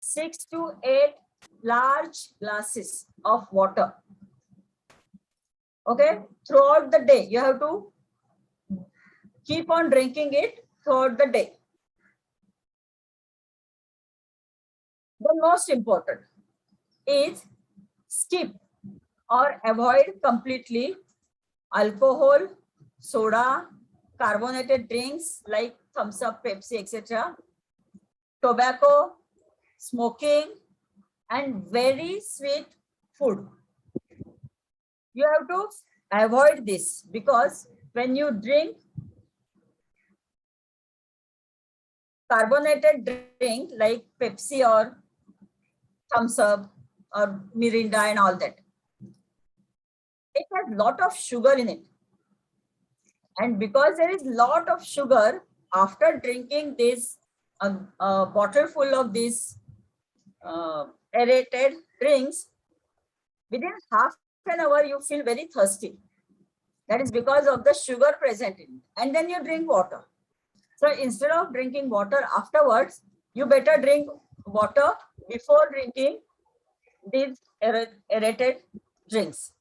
6 to 8 large glasses of water. Okay, throughout the day, you have to keep on drinking it throughout the day. The most important is skip or avoid completely alcohol, soda, carbonated drinks like thumbs up, Pepsi, etc., tobacco, smoking, and very sweet food. You have to avoid this because when you drink carbonated drink like Pepsi or thumbs up or Mirinda and all that, it has a lot of sugar in it. And because there is a lot of sugar, after drinking this bottle full of these aerated drinks, within half an hour you feel very thirsty. That is because of the sugar present in it. And then you drink water. So instead of drinking water afterwards, you better drink water before drinking these aerated drinks.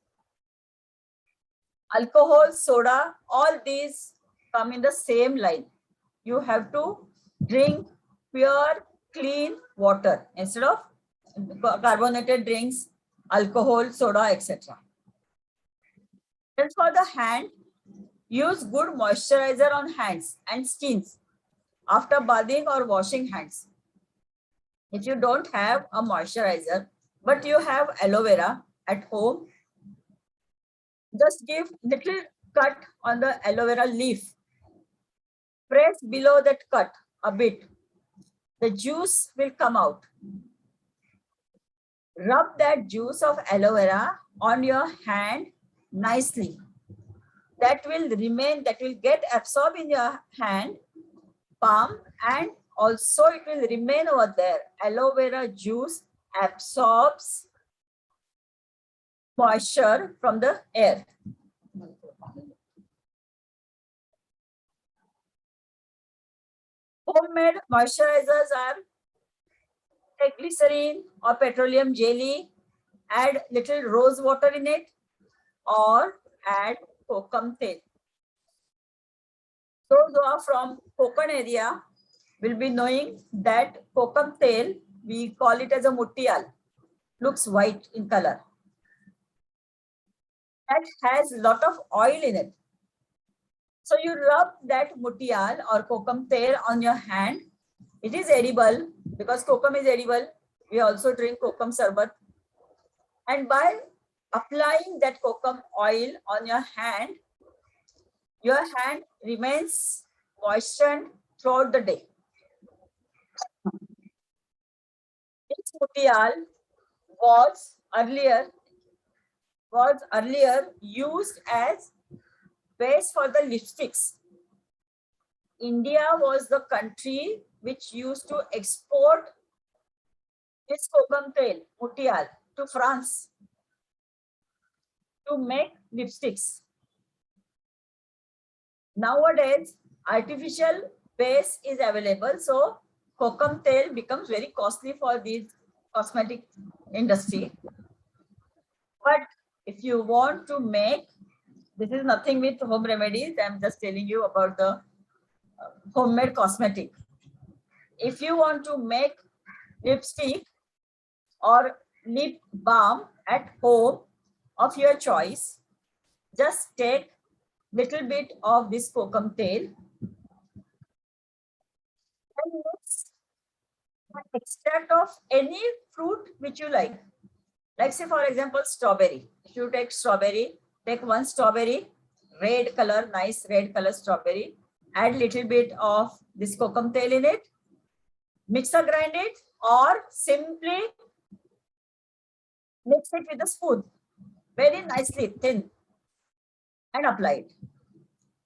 Alcohol, soda, all these come in the same line. You have to drink pure, clean water instead of carbonated drinks, alcohol, soda, etc. Then for the hand, use good moisturizer on hands and skins after bathing or washing hands. If you don't have a moisturizer, but you have aloe vera at home, just give little cut on the aloe vera leaf. Press below that cut a bit. The juice will come out. Rub that juice of aloe vera on your hand nicely. That will remain, that will get absorbed in your hand, palm, and also it will remain over there. Aloe vera juice absorbs moisture from the air. Homemade moisturizers are take glycerine or petroleum jelly, add little rose water in it, or add kokum tel. Those who are from Konkan area will be knowing that kokum tel, we call it as a muttial, looks white in color. That has a lot of oil in it. So you rub that muttial or kokum tel on your hand. It is edible because kokum is edible. We also drink kokum sarbat. And by applying that kokum oil on your hand remains moistened throughout the day. This muttial was earlier used as base for the lipsticks. India was the country which used to export this kokum tel, muttial, to France to make lipsticks. Nowadays, artificial base is available, so kokum tel becomes very costly for the cosmetic industry. But if you want to make, this is nothing with home remedies, I'm just telling you about the homemade cosmetic. If you want to make lipstick or lip balm at home of your choice, just take little bit of this kokum tel and mix an extract of any fruit which you like. Like say for example, strawberry. If you take strawberry, take one strawberry, red color, nice red color strawberry, add little bit of this kokum tel in it, mixer grind it, or simply mix it with a spoon, very nicely thin, and apply it.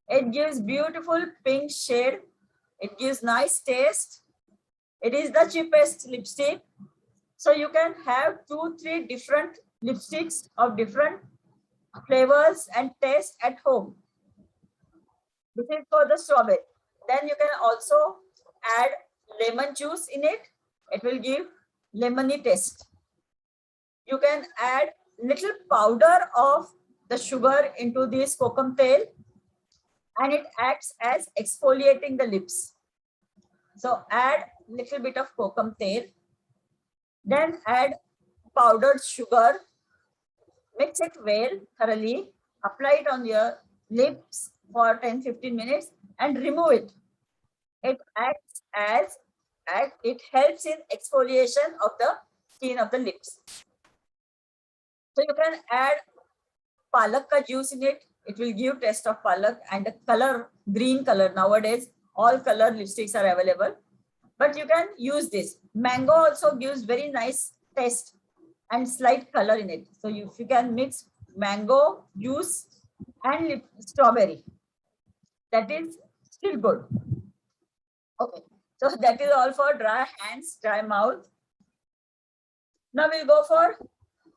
It gives beautiful pink shade. It gives nice taste. It is the cheapest lipstick. So you can have 2-3 different lipsticks of different flavors and taste at home. This is for the strawberry. Then you can also add lemon juice in it. It will give lemony taste. You can add little powder of the sugar into this kokum tel, and it acts as exfoliating the lips. So add little bit of kokum tel, then add powdered sugar, mix it well thoroughly, apply it on your lips for 10-15 minutes and remove it. It acts as it helps in exfoliation of the skin of the lips. So you can add palak ka juice in it. It will give taste of palak and the color, green color. Nowadays, all color lipsticks are available. But you can use this. Mango also gives very nice taste and slight color in it. So if you can mix mango juice and strawberry, that is still good. Okay, so that is all for dry hands, dry mouth. Now we'll go for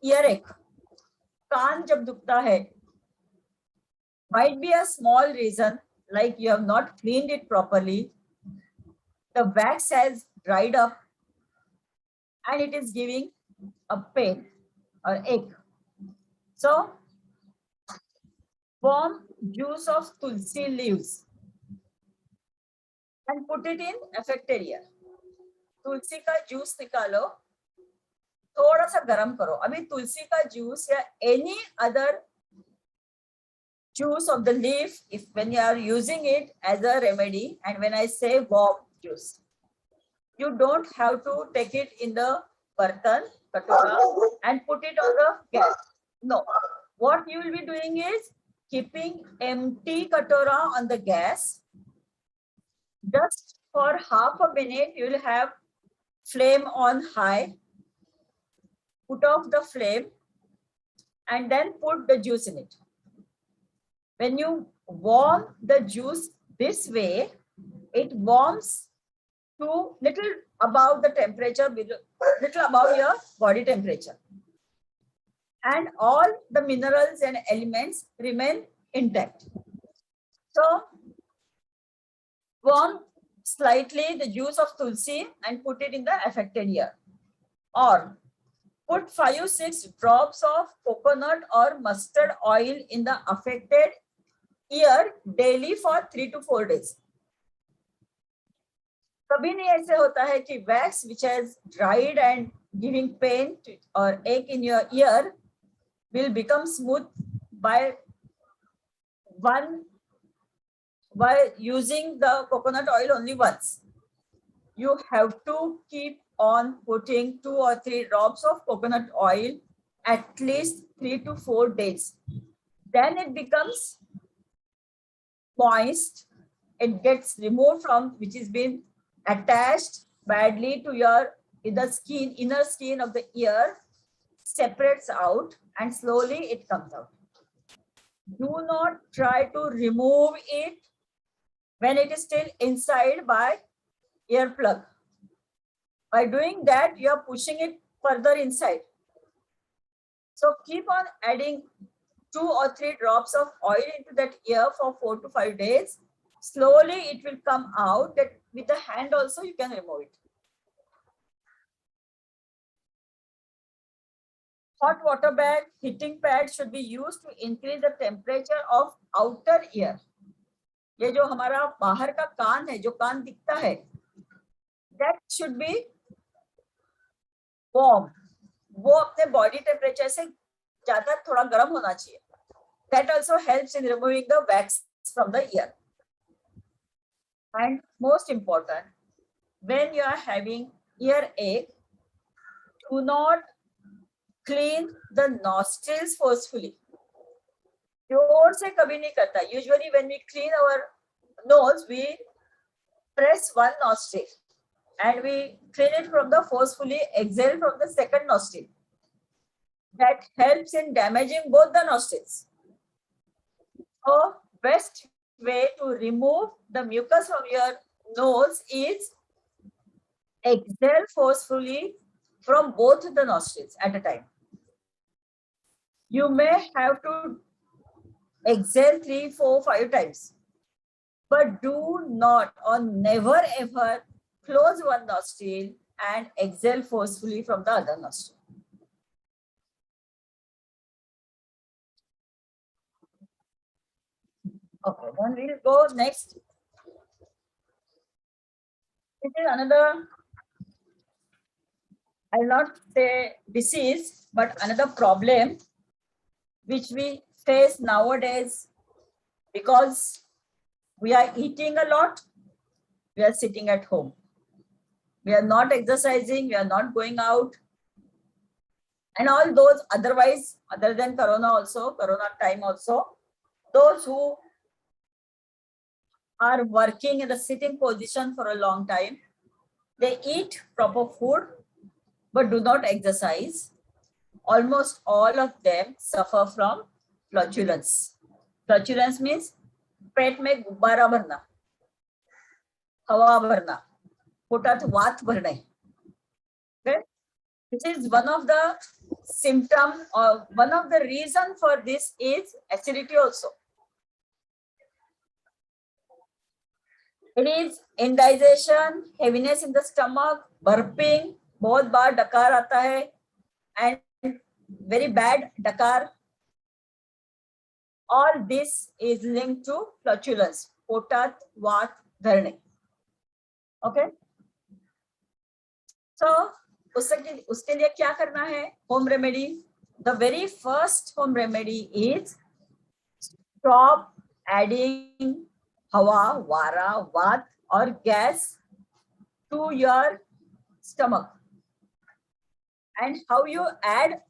earache. कान जब दुखता है, might be a small reason, like you have not cleaned it properly, the wax has dried up and it is giving a pain or ache. So warm juice of tulsi leaves and put it in affected ear. तुलसी का juice निकालो, थोड़ा सा गर्म करो. अभी तुलसी का juice या any other juice of the leaf, if when you are using it as a remedy, and when I say warm juice, you don't have to take it in the bartan, katura, and put it on the gas. No, what you will be doing is keeping empty katura on the gas. Just for half a minute, you will have flame on high. Put off the flame and then put the juice in it. When you warm the juice this way, it warms to little above the temperature, little above your body temperature. And all the minerals and elements remain intact. So warm slightly the juice of tulsi and put it in the affected ear. Or put 5-6 drops of coconut or mustard oil in the affected ear daily for 3 to 4 days. कभी नहीं ऐसे होता है कि wax which has dried and giving pain or ache in your ear will become smooth by using the coconut oil only once. You have to keep on putting 2 or 3 drops of coconut oil at least 3 to 4 days. Then it becomes moist. It gets removed from which is been attached badly to your inner skin of the ear, separates out and slowly it comes out. Do not try to remove it when it is still inside by ear plug. By doing that, you are pushing it further inside. So keep on adding 2 or 3 drops of oil into that ear for 4 to 5 days. Slowly it will come out. That with the hand also you can remove it. Hot water bag, heating pad should be used to increase the temperature of outer ear. ये जो हमारा बाहर का कान है, जो कान दिखता है, that should be warm. वो अपने body temperature से ज़्यादा थोड़ा गर्म होना चाहिए. That also helps in removing the wax from the ear. And most important, when you are having earache, do not clean the nostrils forcefully. जोर से कभी नहीं करता. Usually when we clean our nose, we press one nostril and we clean it from the forcefully exhale from the second nostril. That helps in damaging both the nostrils. So best way to remove the mucus from your nose is exhale forcefully from both the nostrils at a time. You may have to exhale 3, 4, 5 times, but do not or never ever close one nostril and exhale forcefully from the other nostril. Okay, then we'll go next. This is another, I'll not say disease, but another problem which we face nowadays because we are eating a lot, we are sitting at home. We are not exercising, we are not going out. And all those otherwise, other than Corona time also, those who are working in the sitting position for a long time, they eat proper food, but do not exercise. Almost all of them suffer from flatulence. Flatulence means पेट में गुब्बारा भरना, हवा भरना, पोटात वात भरणे. Okay? This is one of the symptom or one of the reason for this is acidity also. It is indigestion, heaviness in the stomach, burping, बहुत बार डकार आता है, and very bad डकार. All this is linked to flatulence, पोटात वात भरणे. Okay? So उसके लिए क्या करना है? Home remedy. The very first home remedy is stop adding hawa, vara, vat or gas to your stomach. And how you add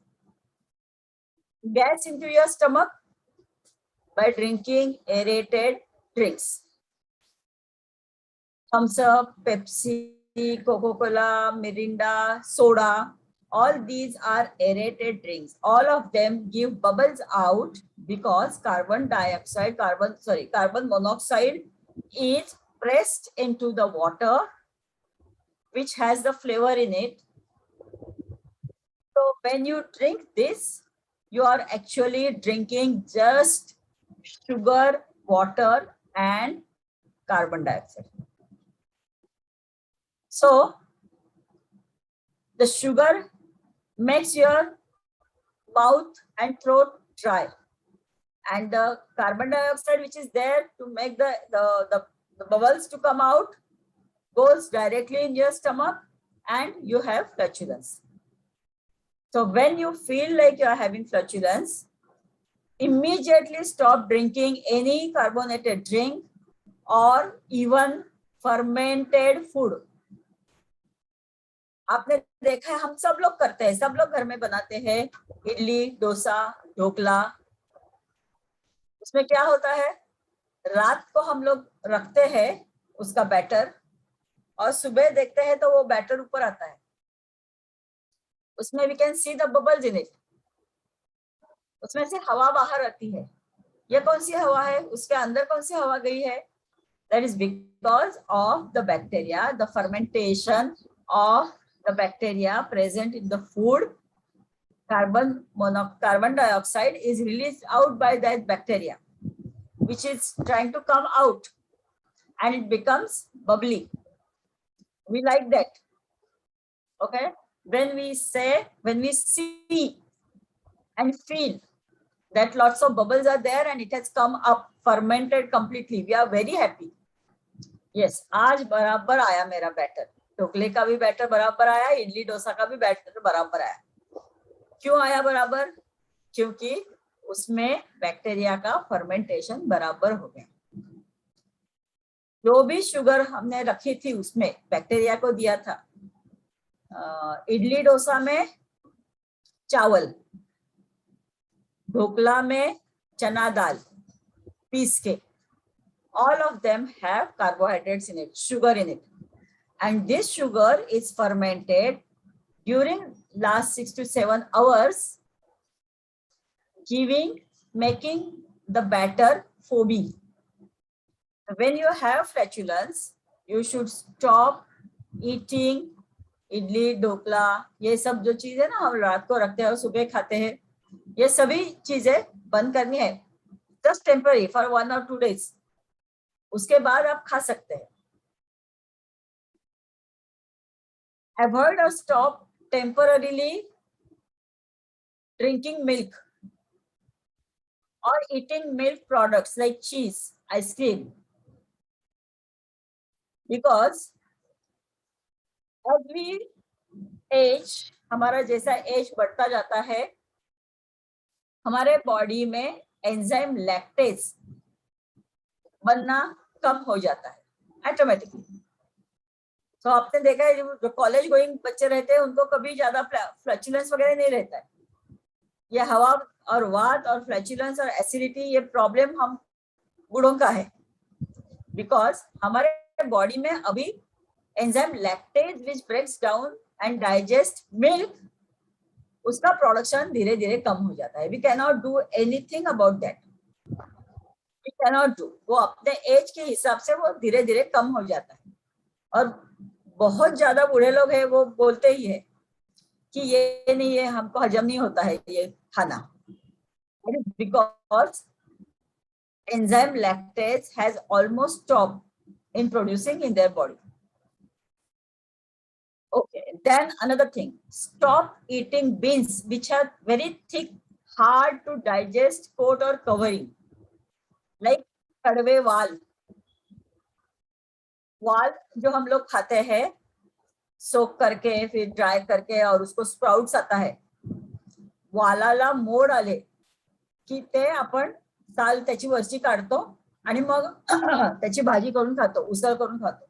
gas into your stomach? By drinking aerated drinks. Thumbs up, Pepsi, Coca-Cola, Mirinda, soda, all these are aerated drinks. All of them give bubbles out because carbon monoxide is pressed into the water, which has the flavor in it. So when you drink this, you are actually drinking just sugar, water, and carbon dioxide. So the sugar makes your mouth and throat dry, and the carbon dioxide which is there to make the bubbles to come out goes directly in your stomach and you have flatulence. So when you feel like you are having flatulence, immediately stop drinking any carbonated drink or even fermented food. आपने देखा है, हम सब लोग करते हैं, सब लोग घर में बनाते हैं इडली, डोसा, ढोकला. उसमें क्या होता है, रात को हम लोग रखते हैं उसका बैटर और सुबह देखते हैं तो वो बैटर ऊपर आता है. उसमें we can see the bubbles in it. उसमें से हवा बाहर आती है. ये कौन सी हवा है, उसके अंदर कौन सी हवा गई है? That is because of the bacteria, the fermentation of the bacteria present in the food. Carbon dioxide is released out by that bacteria, which is trying to come out, and it becomes bubbly. We like that. Okay? When we see and feel that lots of bubbles are there and it has come up, fermented completely, we are very happy. Yes, आज बराबर आया मेरा batter, ढोकले का भी batter बराबर आया, इडली डोसा का भी बैटर बराबर आया. क्यों आया बराबर? क्योंकि उसमें बैक्टीरिया का फर्मेंटेशन बराबर हो गया. जो भी शुगर हमने रखी थी उसमें बैक्टीरिया को दिया था. इडली डोसा में चावल, ढोकला में चना दाल पीस के, all of them have carbohydrates in it, sugar in it, and this sugar is fermented during last 6 to 7 hours, making the batter foamy. When you have flatulence, you should stop eating idli, dhokla, ये सब जो चीजें ना हम रात को रखते हैं और सुबह खाते हैं, ये सभी चीजें बंद करनी है. Just temporary for 1 or 2 days. उसके बाद आप खा सकते हैं. Avoid or stop temporarily drinking milk or eating milk products like cheese, ice cream, because as we age, हमारा जैसा एज बढ़ता जाता है, हमारे बॉडी में एंजाइम लैक्टेज बनना कम हो जाता है ऑटोमेटिकली। तो आपने देखा है जो कॉलेज गोइंग बच्चे रहते हैं उनको कभी ज्यादा फ्लैचुलेंस वगैरह नहीं रहता है। ये हवा और वात और फ्लैचुलेंस और एसिडिटी, ये प्रॉब्लम हम बूढ़ों का है, बिकॉज हमारे बॉडी में अभी enzyme lactase which breaks down and digest milk, उसका प्रोडक्शन धीरे धीरे कम हो जाता है। We can not do anything about that, we can not do. वो अपने एज के हिसाब से वो धीरे धीरे कम हो जाता है। और बहुत ज्यादा बूढ़े लोग हैं वो बोलते ही है कि ये नहीं, ये हमको हजम नहीं होता है ये खाना, because enzyme lactase has almost stopped in producing in their body. Okay, then another thing, stop eating beans which are very thick, hard to digest, coat or covering, like कड़वे वाल। वाल जो हम लोग खाते हैं सोक करके फिर ड्राई करके और उसको स्प्राउट्स आता है, वालाला मोड आले की ते आपण साल त्याची वरची काढतो आणि मग त्याची भाजी करून खातो, उसळ करून खातो।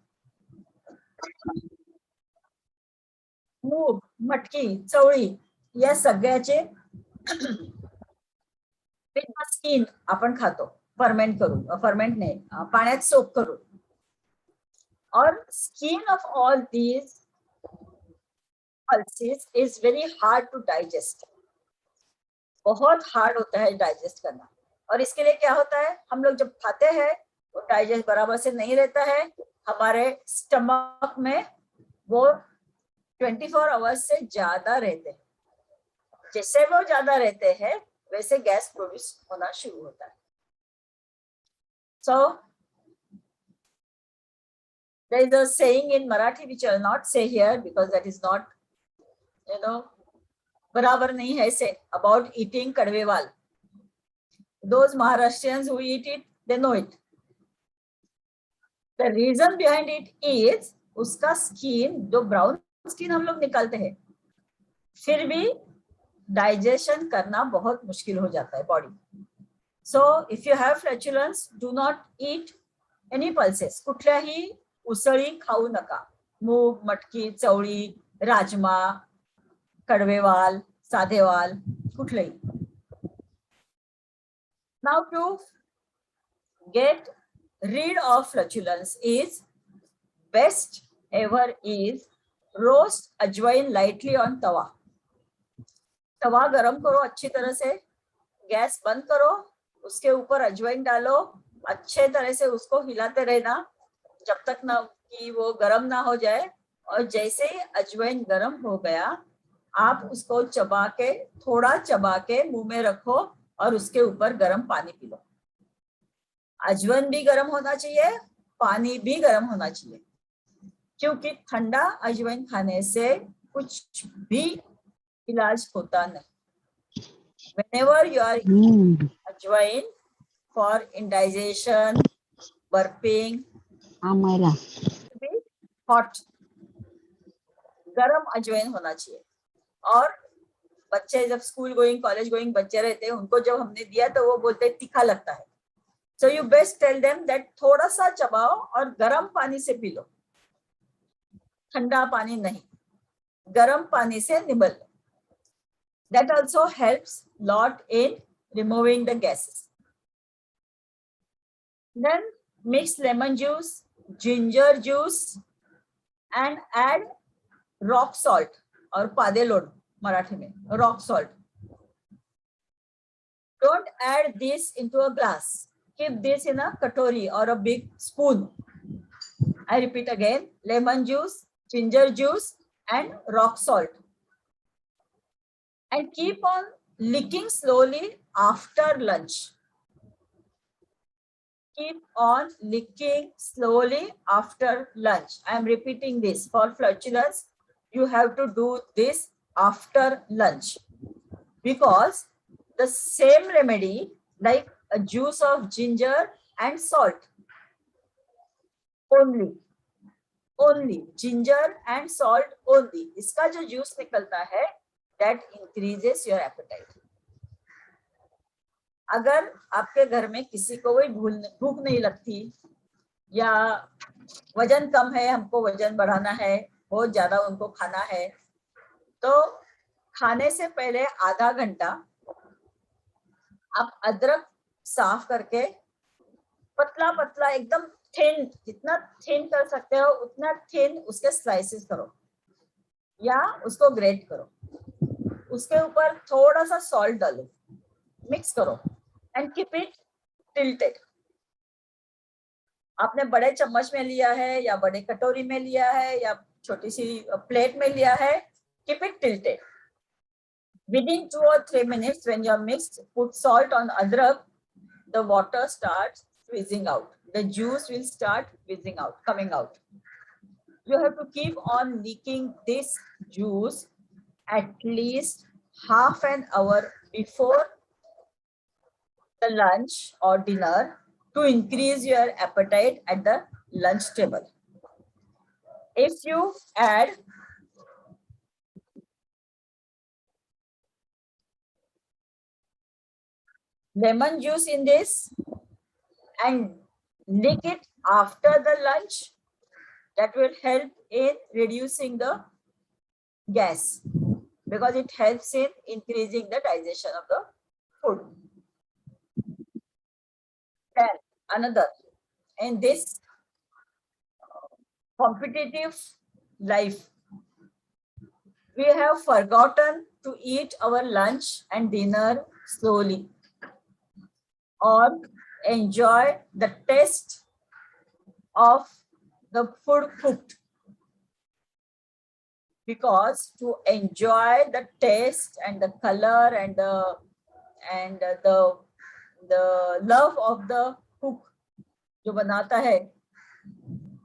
मूग, मटकी, चवळी या सगळ्याचे स्किन आपण खातो फर्मेंट करून, फर्मेंट नाही पाण्यात सोक करून। और skin of all these pulses is very hard to digest, बहुत हार्ड होता है डाइजेस्ट करना। और इसके लिए क्या होता है, हम लोग जब खाते हैं वो डाइजेस्ट बराबर से नहीं रहता है, हमारे स्टमक में वो 24 आवर्स से ज्यादा रहते हैं। जैसे वो ज्यादा रहते हैं वैसे गैस प्रोड्यूस होना शुरू होता है। सो there is a saying in Marathi which I will not say here because that is not, बराबर नहीं है से, about eating kadwe wal. Those Maharashtrians who eat it, they know it. The reason behind it is उसका skin, जो brown skin हम लोग निकालते हैं, फिर भी डाइजेशन करना बहुत मुश्किल हो जाता है body. So if you have flatulence, do not eat any pulses, कुठल्याही उसळी खाऊ नका, मूग, मटकी, चवळी, राजमा, कडवेवाल, साधेवाल, कुठलेही। Now to get rid of flatulence is best ever is roast अजवाइन lightly on तवा। तवा गरम करो अच्छी तरह से, गैस बंद करो, उसके ऊपर अजवाइन डालो, अच्छे तरह से उसको हिलाते रहना जब तक ना कि वो गरम ना हो जाए। और जैसे ही अजवाइन गरम हो गया, आप उसको चबा के, थोड़ा चबा के मुंह में रखो और उसके ऊपर गरम पानी पी लो। अजवाइन भी गरम होना चाहिए, पानी भी गरम होना चाहिए, क्योंकि ठंडा अजवाइन खाने से कुछ भी इलाज होता नहीं। Whenever you are eating अजवाइन for indigestion, burping, hot, गरम अजवाइन होना चाहिए। और बच्चे जब स्कूल गोइंग, कॉलेज गोइंग बच्चे रहते हैं, उनको जब हमने दिया तो वो बोलते तीखा लगता है। So you best tell them that थोड़ा सा चबाओ और गरम पानी से पी लो, ठंडा पानी नहीं, गरम पानी से nibble low. That also helps lot in removing the gases. Then mix lemon juice, ginger juice and add rock salt or padelod, Marathi में rock salt. Don't add this into a glass. Keep this in a katori or a big spoon. I repeat again, lemon juice, ginger juice and rock salt. And keep on licking slowly after lunch. Keep on licking slowly after lunch. I am repeating this for flatulence. you have to do this after lunch, because the same remedy like a juice of ginger and salt, only ginger and salt only, इसका जो juice निकलता है that increases your appetite. अगर आपके घर में किसी को कोई भूख नहीं लगती या वजन कम है, हमको वजन बढ़ाना है, बहुत ज्यादा उनको खाना है, तो खाने से पहले आधा घंटा आप अदरक साफ करके पतला पतला एकदम थिन, जितना थिन कर सकते हो उतना थिन उसके स्लाइसेस करो या उसको ग्रेट करो, उसके ऊपर थोड़ा सा सॉल्ट डालो, मिक्स करो एंड कीप इट टिल्टेड. आपने बड़े चम्मच में लिया है या बड़े कटोरी में लिया है या छोटी सी प्लेट में लिया है, keep it tilted. Within 2 or 3 minutes, when you are mixed, put salt on adrak, the water starts squeezing out. The juice will start squeezing out, coming out. You have to keep on leaking this juice at least half an hour before the lunch or dinner to increase your appetite at the lunch table. If you add lemon juice in this and lick it after the lunch, that will help in reducing the gas because it helps in increasing the digestion of the food. Then another, in this competitive life, we have forgotten to eat our lunch and dinner slowly or enjoy the taste of the food cooked, because to enjoy the taste and the color and the love of the cook जो बनाता है,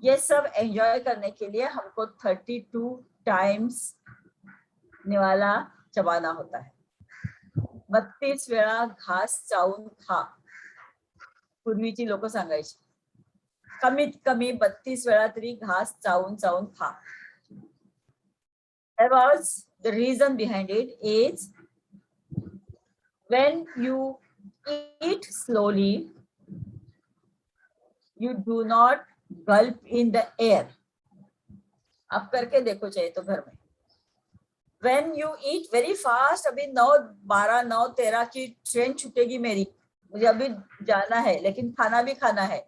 ये सब enjoy करने के लिए हमको 32 times निवाला चबाना होता है. 32 वेळा घास चावून खा, पूर्वीची लोक सांगायची, कमीत कमी 32 वेळा तरी घास चावून चावून खा. There was the reason behind it is when you eat slowly, you do not gulp in the air. आप करके देखो चाहिए तो घर में. When you eat very fast, अभी 9:12 9:13 की ट्रेन छूटेगी मेरी, मुझे अभी जाना है लेकिन खाना भी खाना है.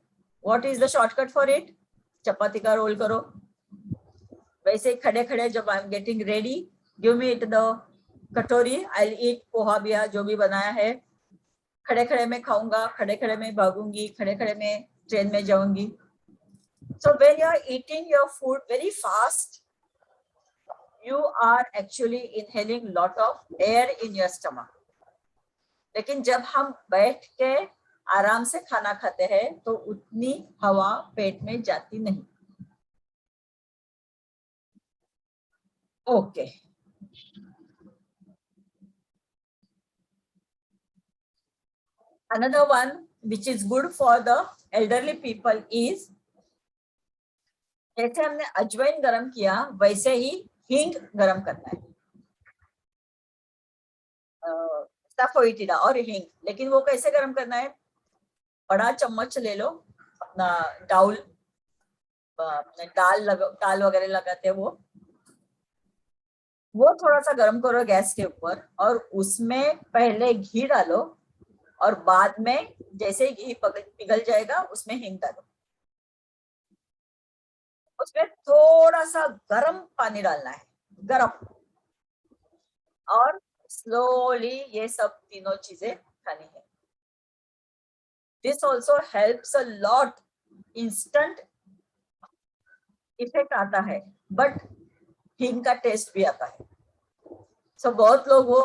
What is the shortcut for it? चपाती का रोल करो. वैसे खड़े खड़े जब I am getting ready, give me it the कटोरी, आई विल ईट पोहा बिया जो भी बनाया है, खड़े खड़े में खाऊंगा, खड़े खड़े में भागूंगी, खड़े खड़े में ट्रेन में जाऊंगी. So when you are eating your food very fast, you are actually inhaling lot of air in your stomach. लेकिन जब हम बैठ के आराम से खाना खाते हैं तो उतनी हवा पेट में जाती नहीं. Okay. Another one which is good for the elderly people is, जैसे हमने अजवाइन गरम किया वैसे ही हींग गरम करना है. सफोइटिडा और हींग, लेकिन वो कैसे गरम करना है? बड़ा चम्मच ले लो, अपना डाउल, दाल वगैरह लगाते हैं वो थोड़ा सा गरम करो गैस के ऊपर और उसमें पहले घी डालो और बाद में जैसे घी पिघल जाएगा उसमें हींग डालो. उसमें थोड़ा सा गरम पानी डालना है, गरम, और स्लोली ये सब तीनों चीजें खानी है. This also helps a lot. Instant effect आता है बट हींग का टेस्ट भी आता है. सो बहुत लोग वो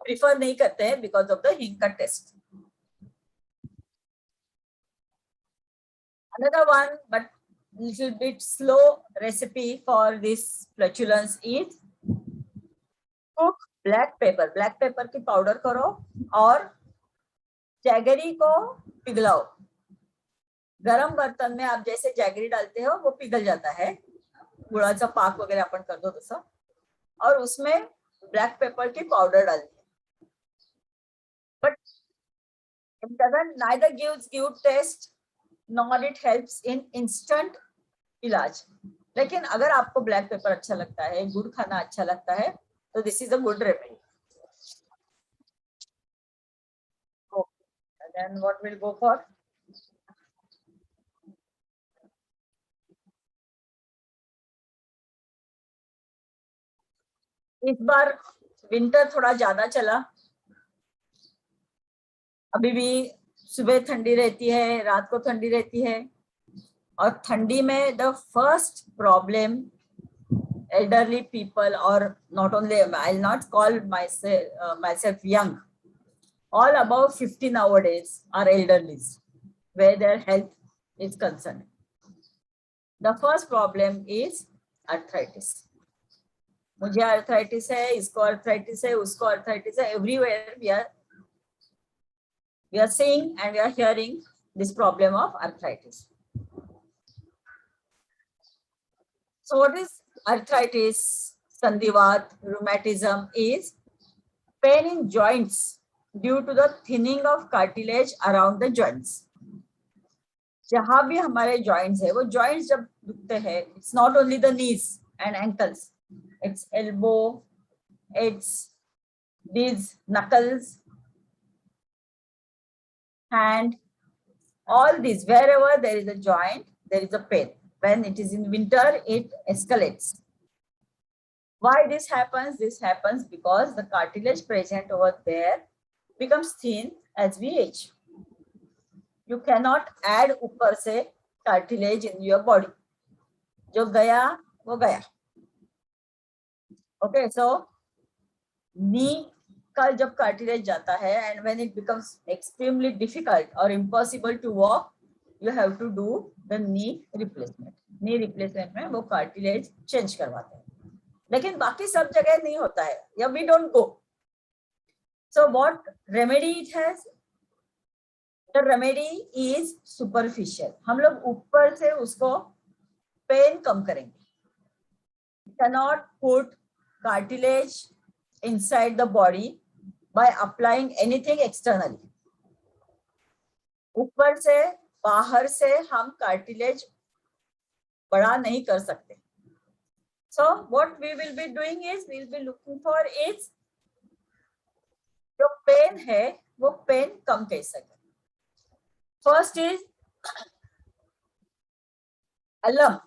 प्रिफर नहीं करते हैं बिकॉज ऑफ द हींग का test. Another one, but little bit slow recipe for this flatulence is cook black pepper. Black pepper की पाउडर करो और जैगरी को पिघलाओ. गरम बर्तन में आप जैसे जैगरी डालते हो वो पिघल जाता है, गुळाचा पाक वगैरे आपण करतो तसं, और उसमें ब्लैक पेपर की पाउडर डालनी है. But it doesn't neither gives good taste nor it helps in instant इलाज. लेकिन अगर आपको ब्लैक पेपर अच्छा लगता है, गुड़ खाना अच्छा लगता है, तो this is a good remedy. Then what we'll go for? इस बार विंटर थोड़ा ज्यादा चला. अभी भी सुबह ठंडी रहती है, रात को ठंडी रहती है. और ठंडी में the first problem elderly people, or not only, I'll not call myself young, all above 50 nowadays are elderlies where their health is concerned. The first problem is arthritis. मुझे arthritis है, इसको arthritis है, उसको arthritis है. Everywhere we are seeing and we are hearing this problem of arthritis. So what is arthritis, sandivat, rheumatism? Is pain in joints due to the thinning of cartilage around the joints. जहां भी हमारे joints है, वो joints जब दुखते हैं, it's not only the knees and ankles, it's elbow, it's these knuckles, hand, all these, wherever there is a joint, there is a pain. When it is in winter, it escalates. Why this happens? This happens because the cartilage present over there becomes thin as we age. You cannot add ऊपर से cartilage in your body. जो गया वो गया. Okay, so knee का जब cartilage जाता है, and when it becomes extremely difficult or impossible to walk, you have to do the knee replacement. Knee replacement में वो cartilage change करवाते हैं. लेकिन बाकी सब जगह नहीं होता है, या we don't go. So what remedy it has? The remedy is superficial. हम लोग ऊपर से उसको पेन कम करेंगे. You cannot put cartilage inside the body by applying anything externally. ऊपर से बाहर से हम cartilage बड़ा नहीं कर सकते. So what we will be doing is we will be looking for is जो पेन है वो पेन कम कैसे करें. फर्स्ट इज अलम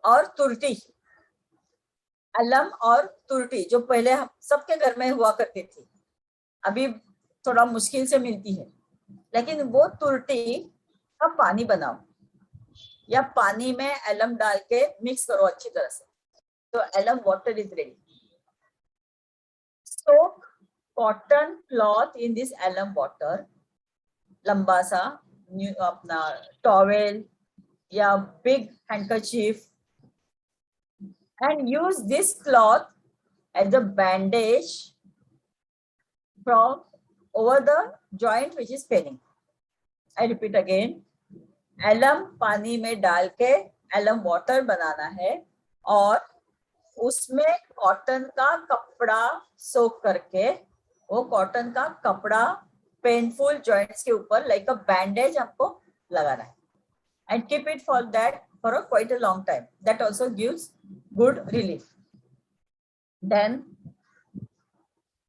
और तुरटी. अलम और तुरटी जो पहले हम सबके घर में हुआ करती थी, अभी थोड़ा मुश्किल से मिलती है, लेकिन वो तुरटी का पानी बनाओ या पानी में अलम डाल के मिक्स करो अच्छी तरह से, तो अलम water is ready. Soak cotton cloth in this अलम वाटर, लंबा सा अपना टॉवेल या big handkerchief, and use this cloth as a bandage from over the joint which is paining. I repeat again, alum पानी में डाल के alum water बनाना है और उसमें कॉटन का कपड़ा सोक करके वो कॉटन का कपड़ा पेनफुल जॉइंट्स के ऊपर लाइक अ बैंडेज हमको लगाना है, and keep it for that for a quite a long time. That also gives good relief. Then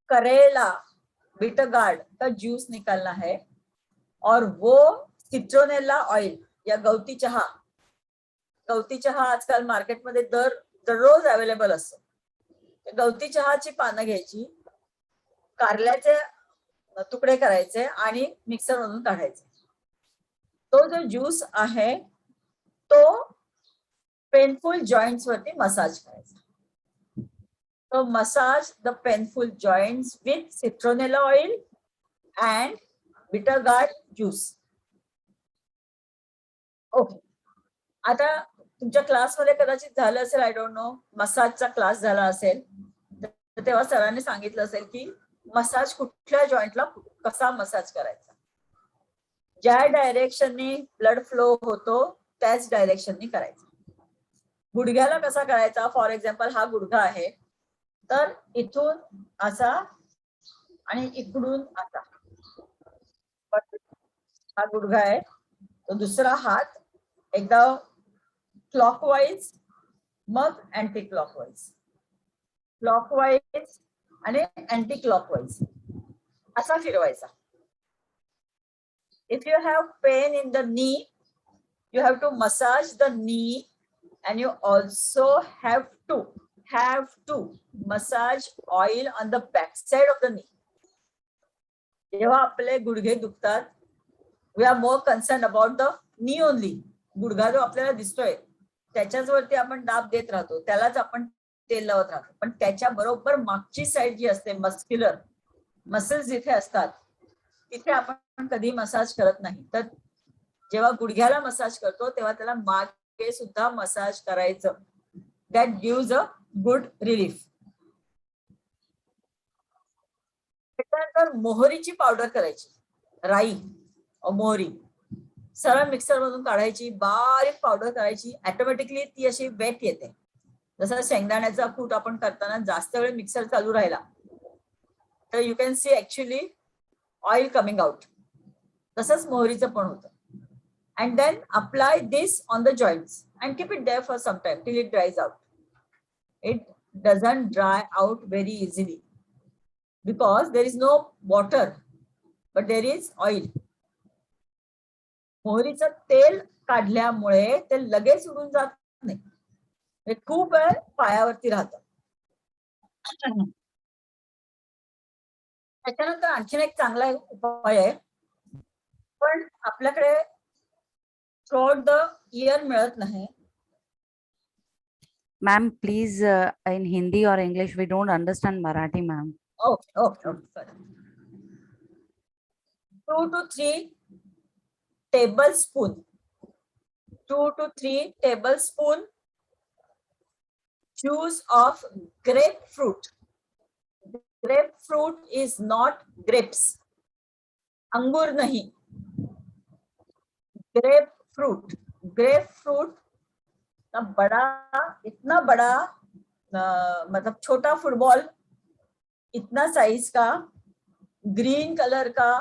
करेला बिटर गार्ड का जूस निकालना है और वो सिट्रोनेला ऑइल या गवती चहा आजकाल मार्केटमध्ये दररोज अवेलेबल असतो. गवती चहाची पानं घ्यायची, कारल्याचे तुकडे करायचे आणि मिक्सर मधून काढायचे. तो जो ज्यूस आहे तो पेनफुल जॉइंट्स वरती मसाज करायचा. तो massage the painful joints with citronella oil and bitter gourd juice. Okay, आता तुमच्या क्लासमध्ये कदाचित झालं असेल, आय डोंट नो, मसाजचा क्लास झाला असेल, तर तेव्हा सरांनी सांगितलं असेल की मसाज कुठल्या जॉईंटला कसा मसाज करायचा. ज्या डायरेक्शननी ब्लड फ्लो होतो त्याच डायरेक्शननी करायचा. गुडघ्याला कसा करायचा, फॉर एक्झाम्पल हा गुडघा आहे, तर इथून असा आणि इकडून असा. हा गुडघा आहे, तो दुसरा हात एकदा क्लॉकवाईज मग अँटी क्लॉकवाईज, क्लॉकवाईज आणि अँटी क्लॉकवाईज असा फिरवायचा. If you have pain in the knee, you have to massage the knee, and you also have to massage oil on the back side of the knee. जेव्हा आपले गुडघे दुखतात, we are more concerned about the knee only. गुडघा जो आपल्याला दिसतोय त्याच्याच वरती आपण दाब देत राहतो, त्यालाच आपण तेल लावत राहतो, पण त्याच्या बरोबर मागची साईड जी असते, मस्क्युलर मसल्स जिथे असतात तिथे आपण कधी मसाज करत नाही. तर जेव्हा गुडघ्याला मसाज करतो तेव्हा त्याला मागे सुद्धा मसाज करायचं. That gives a good relief. त्याच्यानंतर मोहरीची पावडर करायची, राई मोहरी सरळ मिक्सर मधून काढायची, बारीक पावडर करायची. ऑटोमॅटिकली ती अशी वेट येते. जसं शेंगदाण्याचा कूट आपण करताना जास्त वेळ मिक्सर चालू राहिला तर you can see actually oil coming out. तसंच मोहरीचं पण होतं. And then apply this on the joints and keep it there for some time till it dries out. It doesn't dry out very easily because there is no water, but there is oil. मोहरीचं तेल काढल्यामुळे ते लगेच उडून जात नाही, हे खूप वेळ पायावरती राहतं. त्याच्यानंतर आणखीन एक चांगला उपाय आहे, पण आपल्याकडे थ्रूआउट द इयर मिळत नाही. Ma'am, please, in Hindi or English, we don't understand Marathi, ma'am. Okay. 2 to 3 tablespoon. 2 to 3 tablespoon juice of grapefruit. Grapefruit is not grapes. अंगूर नहीं, grapefruit. Grapefruit बड़ा, इतना बड़ा, मतलब छोटा फुटबॉल इतना साइज का ग्रीन कलर का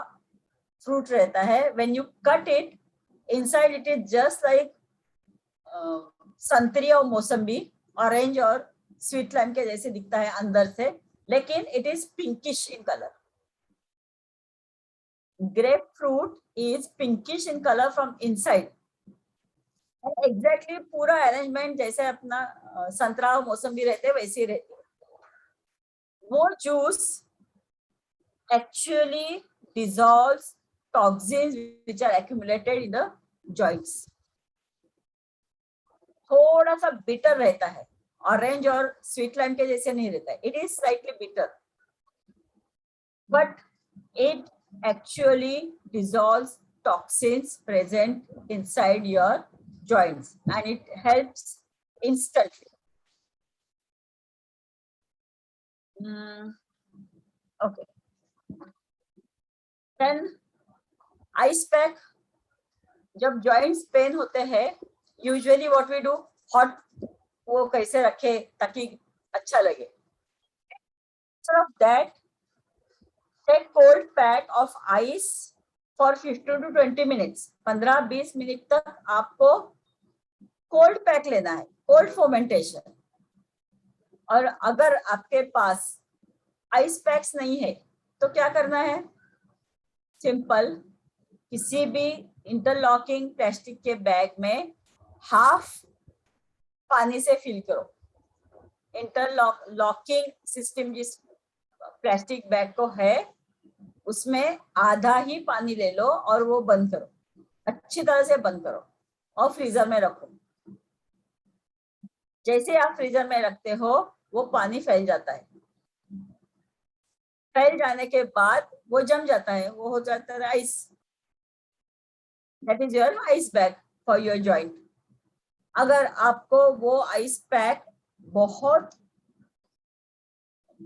फ्रूट रहता है. When you cut it, inside it is just like संतरी और मौसम्बी, ऑरेंज और स्वीट लाइम के जैसे दिखता है अंदर से, लेकिन it is pinkish in colour. Grapefruit is pinkish in colour from inside. Exactly पूरा अरेंजमेंट जैसे अपना संतरा और मौसम्बी रहते वैसे रहते. वो juice actually dissolves toxins which are accumulated in the joints. थोड़ा सा बिटर रहता है, ऑरेंज और स्वीट लाइम के जैसे नहीं रहता है. It is slightly bitter, but it actually dissolves toxins present inside your joints and it helps instantly. Okay. Then ice pack. जब joints पेन होते हैं, usually what we do, hot वो कैसे रखे ताकि अच्छा लगे. Instead of that, take cold pack of ice for 15 to 20 minutes. 15-20 minute तक आपको कोल्ड पैक लेना है, कोल्ड फर्मेंटेशन. और अगर आपके पास आइस पैक्स नहीं है तो क्या करना है, सिंपल, किसी भी इंटरलॉकिंग प्लास्टिक के बैग में हाफ पानी से फिल करो. इंटरलॉकिंग सिस्टम जिस प्लास्टिक बैग को है उसमें आधा ही पानी ले लो और वो बंद करो, अच्छी तरह से बंद करो और फ्रीजर में रखो. जैसे आप फ्रीजर में रखते हो वो पानी फैल जाता है. फैल जाने के बाद वो जम जाता है, वो हो जाता है ice. That is your eyes bag for your joint. अगर आपको वो आइस पैक बहुत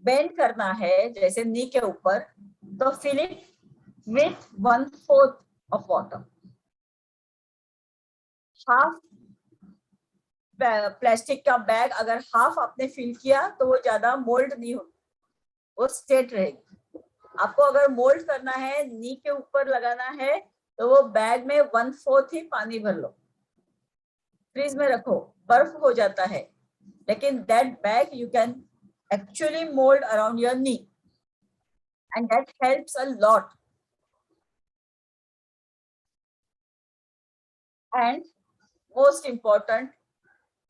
बेंड करना है जैसे नी के ऊपर, तो fill it with 1/4 of water. Half plastic का बैग अगर हाफ आपने फिल किया तो वो ज्यादा मोल्ड नहीं होगी, वो स्ट्रेट रहेगी. आपको अगर मोल्ड करना है, नी के ऊपर लगाना है, तो वो बैग में 1/4 ही पानी भर लो, फ्रीज में रखो, बर्फ हो जाता है. लेकिन that bag you can actually mold around your knee, and that helps a lot. And most important,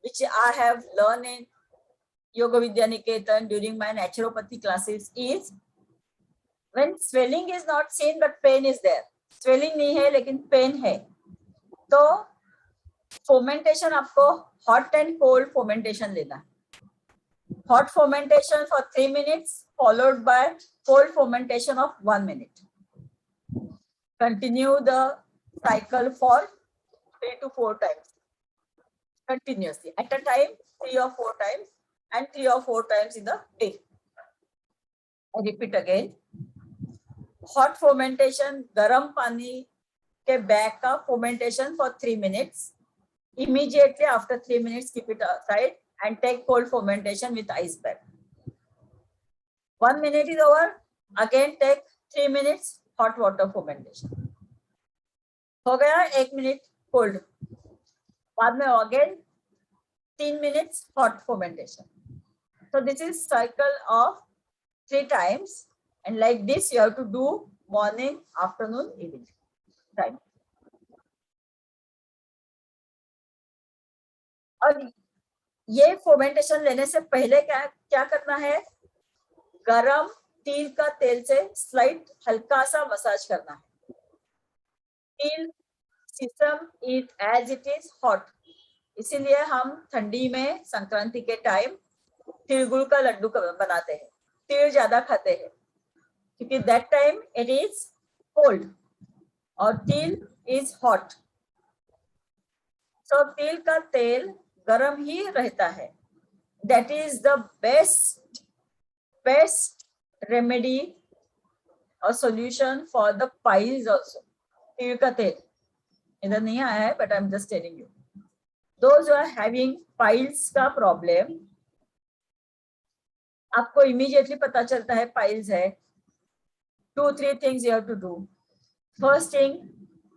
which I have learned in Yoga Vidya Niketan during my naturopathy classes, is when swelling is not seen but pain is there. Swelling नहीं है लेकिन pain है, तो fermentation आपको hot and cold fermentation लेना है. Hot fermentation for 3 minutes followed by cold fermentation of 1 minute. Continue the cycle for 3 to 4 times continuously. At a time, 3 or 4 times, and 3 or 4 times in the day. I repeat again. Hot fermentation, garam pani ke bag ka fermentation for 3 minutes. Immediately after 3 minutes, keep it aside and take cold fermentation with ice bag. 1 minute is over. Again, take 3 minutes hot water fermentation. हो गया 1 minute cold. बाद में again 3 minutes hot fermentation. So this is cycle of 3 times, and like this you have to do morning, afternoon, evening time. और ये fermentation लेने से पहले क्या करना है, गरम तिल का तेल से स्लाइट हल्का सा मसाज करना है. तिल system it as it is hot, इसीलिए हम ठंडी में संक्रांति के टाइम तिलगुड़ का लड्डू बनाते हैं, तिल ज्यादा खाते हैं क्योंकि that time it is cold और तिल इज हॉट. सो तिल का तेल गरम ही रहता है. That is the best remedy और solution for the piles also. तिल का तेल इधर नहीं आया है but I am just telling you. Those who are having piles का प्रॉब्लम, आपको इमीडिएटली पता चलता है पाइल्स है. 2-3 things you have to do. First thing,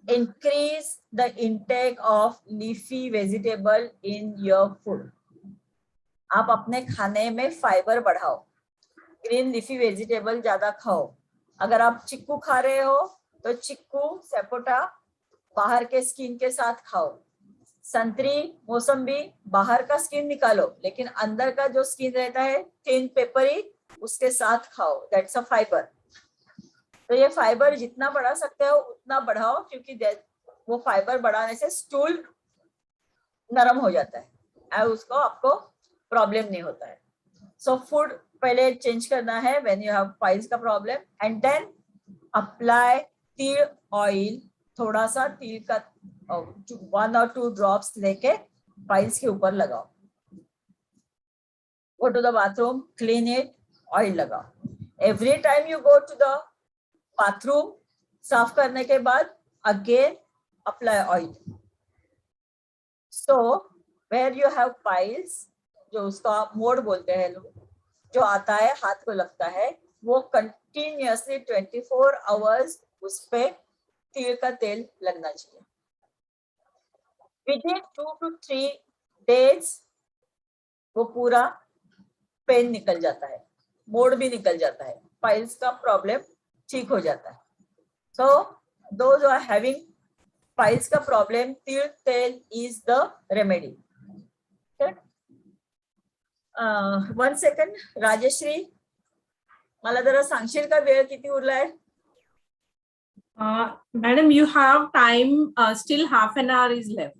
increase the intake of leafy vegetable in your food. आप अपने खाने में फाइबर बढ़ाओ, ग्रीन लीफी वेजिटेबल ज्यादा खाओ. अगर आप चिक्कू खा रहे हो तो चिक्कू सपोटा बाहर के स्किन के साथ खाओ. संतरी मौसम्बी बाहर का स्किन निकालो, लेकिन अंदर का जो स्किन रहता है थिन पेपरी, उसके साथ खाओ. That's a fibre. तो ये फाइबर जितना बढ़ा सकते हो उतना बढ़ाओ, क्योंकि वो फाइबर बढ़ाने से स्टूल नरम हो जाता है और उसको आपको प्रॉब्लम नहीं होता है. सो फूड पहले चेंज करना है व्हेन यू हैव पाइल्स का प्रॉब्लम, एंड देन अप्लाई तिल ऑयल. थोड़ा सा तिल का 1 or 2 drops लेके पाइल्स के ऊपर लगाओ. Go to the bathroom, clean it, oil लगाओ. Every time you go to the bathroom, साफ करने के बाद again apply oil. So where you have piles, जो उसका मोड़ बोलते हैं लोग, जो आता है हाथ को लगता है, वो continuously 24 hours उस पे तिल का तेल लगना चाहिए. Within 2 to 3 days वो पूरा पेन निकल जाता है, मोड़ भी निकल जाता है, पाइल्स का प्रॉब्लम ठीक हो जाता है. So those who are having piles का प्रॉब्लम, तिल तेल is the remedy. Okay? 1 second, Rajshree, मला जरा सांगशील का वेळ किती उरलाय? Madam, you have time, still half an hour is left.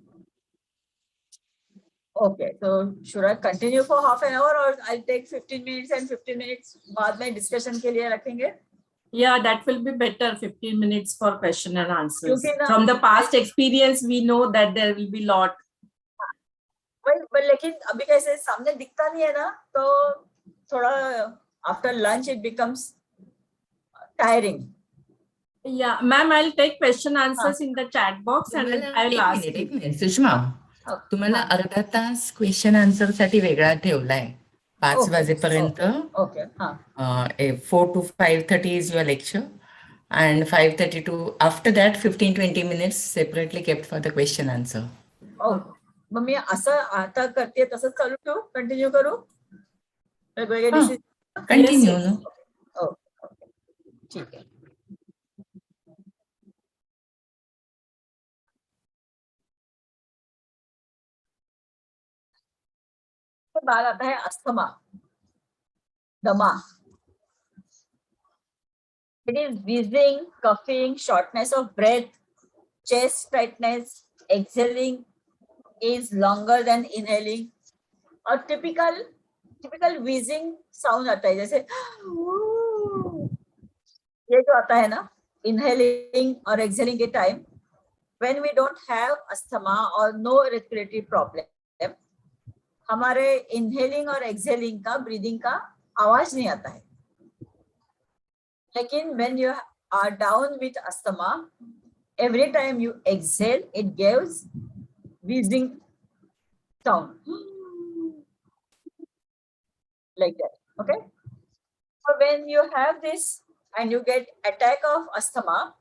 Okay, so should I continue for half an hour or I'll take 15 minutes and 15 minutes बाद में discussion के लिए रखेंगे? Yeah, that will be better. 15 minutes for question and answers. क्योंकि ना- From the past experience, we know that there will be lot. लेकिन अभी कैसे सामने दिखता नहीं है ना, तो थोड़ा after lunch it becomes tiring. Yeah, ma'am, I'll take question हाँ. answers in the chat box and तुम्हाला I'll ask you. एक मिनिट सुषमा, तुम्हाला हाँ. अर्धा तास क्वेश्चन आन्सर साठी वेगळा ठेवलाय. 5 वाजेपर्यंत ओके. हाँ. 4 to 5:30 is your lecture and 5:30 to after that 15-20 minutes separately kept for the question answer. Okay. मग मी असं आता करते तसंच चालू ठेवू, कंटिन्यू करू वेगवेगळे हा, डिसिजन. कंटिन्यू ना. ओके. ठीक है. तो बाद आता है अस्थमा, दमा. It is wheezing, coughing, shortness of breath, chest tightness, exhaling is longer than inhaling. और टिपिकल wheezing साउंड आता है, जैसे ये जो आता है ना inhaling और exhaling के time. When we don't have asthma or no respiratory problem, हमारे inhaling और exhaling का breathing का आवाज नहीं आता है. लेकिन when you are down with asthma, every time you exhale, it gives wheezing sound like that. Okay. So when you have this and you get attack of asthma,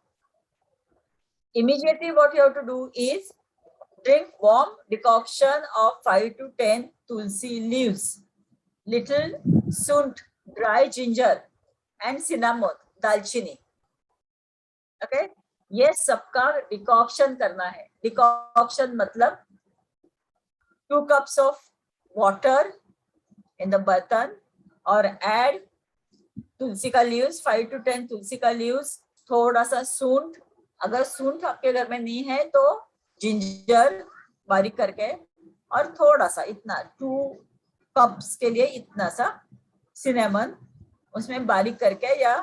immediately what you have to do is drink warm decoction of 5 to 10 tulsi leaves, little sunt, dry ginger, and cinnamon, दालचीनी. Okay, ये सबका decoction करना है. Decoction मतलब 2 cups of water in the बर्तन और add तुलसी का leaves, 5 to 10 तुलसी का लीव्स, थोड़ा सा सूंठ, अगर सूंठ आपके घर में नहीं है तो जिंजर बारीक करके, और थोड़ा सा इतना 2 cups के लिए इतना सा सिनेमन उसमें बारीक करके या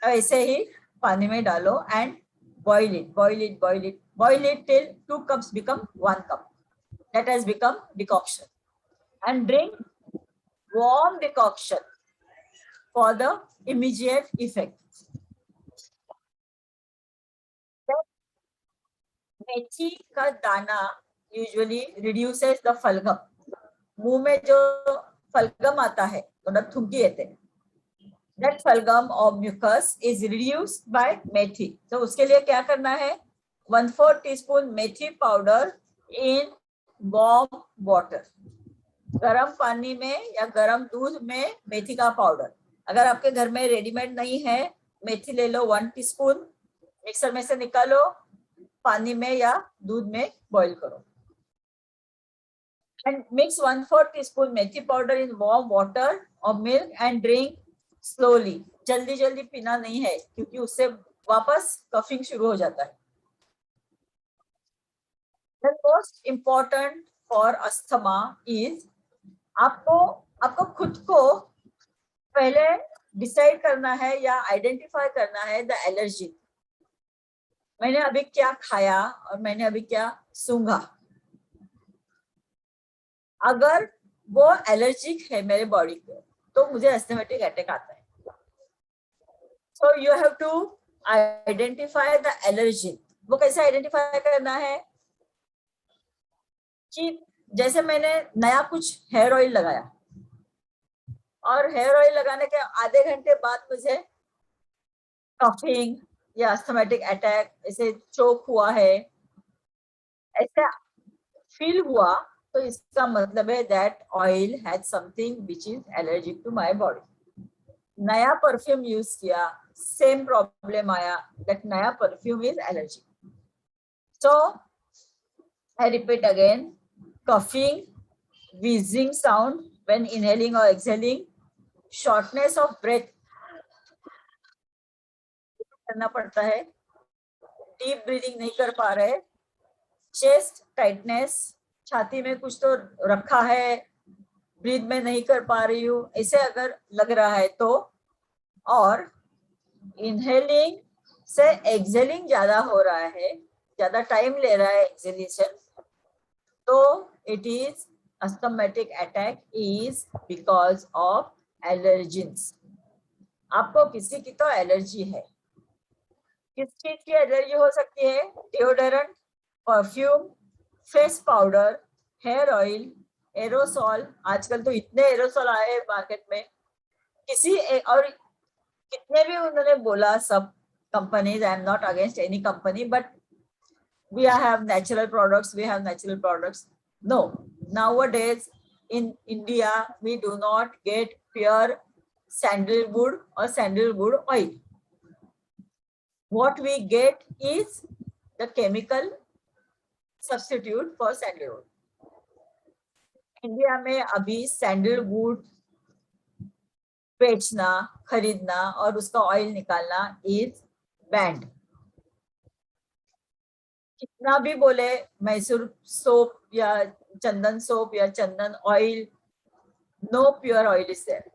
ऐसे ही पानी में डालो and boil it till 2 cups become 1 cup. That has become decoction. And drink warm decoction for the immediate effect. मेथी का दाना usually reduces the फलगम. मुंह में जो फलगम आता है, थोड़ा थुंकी येते हैं. That falgam of mucus is reduced by methi. तो उसके लिए क्या करना है? 1/4 teaspoon methi powder in warm water. गरम पानी में या गरम दूध में मेथी का पाउडर. अगर आपके घर में रेडीमेड नहीं है, मेथी ले लो 1 टीस्पून, मिक्सर में से निकालो, पानी में या दूध में बॉईल करो. And mix 1/4 teaspoon methi powder in warm water or milk and drink slowly. जल्दी जल्दी पीना नहीं है क्योंकि उससे वापस कफिंग शुरू हो जाता है. The most important for asthma is आपको खुद को पहले डिसाइड करना है या आइडेंटिफाई करना है द एलर्जी. मैंने अभी क्या खाया और मैंने अभी क्या सूंघा. अगर वो एलर्जिक है मेरे बॉडी को तो मुझे एस्थमेटिक अटैक आता है. So you have to identify the allergen. वो कैसे आइडेंटिफाई करना है कि जैसे मैंने नया कुछ हेयर ऑयल लगाया और हेयर ऑयल लगाने के आधे घंटे बाद मुझे कफिंग या एस्थमेटिक अटैक, ऐसे चोक हुआ है, ऐसा फील हुआ, तो इसका मतलब है that oil has something which is allergic to my body. नया परफ्यूम यूज किया, सेम प्रॉब्लम आया, दैट नया perfume is allergic. So I repeat again, coughing, wheezing sound when inhaling or exhaling, shortness of breath करना पड़ता है, deep breathing नहीं कर पा रहे, चेस्ट टाइटनेस, छाती में कुछ तो रखा है, ब्रीथ में नहीं कर पा रही हूँ, ऐसे अगर लग रहा है तो, और इनहेलिंग से एक्सहेलिंग ज्यादा हो रहा है, ज्यादा टाइम ले रहा है एक्सहेलेशन, तो it is asthmatic attack is because of allergens. आपको किसी की तो एलर्जी है. किस चीज की एलर्जी हो सकती है? Deodorant, perfume, face powder, hair oil, aerosol. आजकल तो इतने एरोसॉल आए हैं मार्केट में. और कितने भी उन्होंने बोला, सब companies, I am not against any company, but we have natural products. No, nowadays in India we do not get pure sandalwood or sandalwood oil. What we get is the chemical substitute for sandalwood. India में अभी sandalwood बेचना, खरीदना और उसका oil निकालना is band. कितना भी बोले मैसूर सोप या चंदन सोप या चंदन oil, no pure oil is there.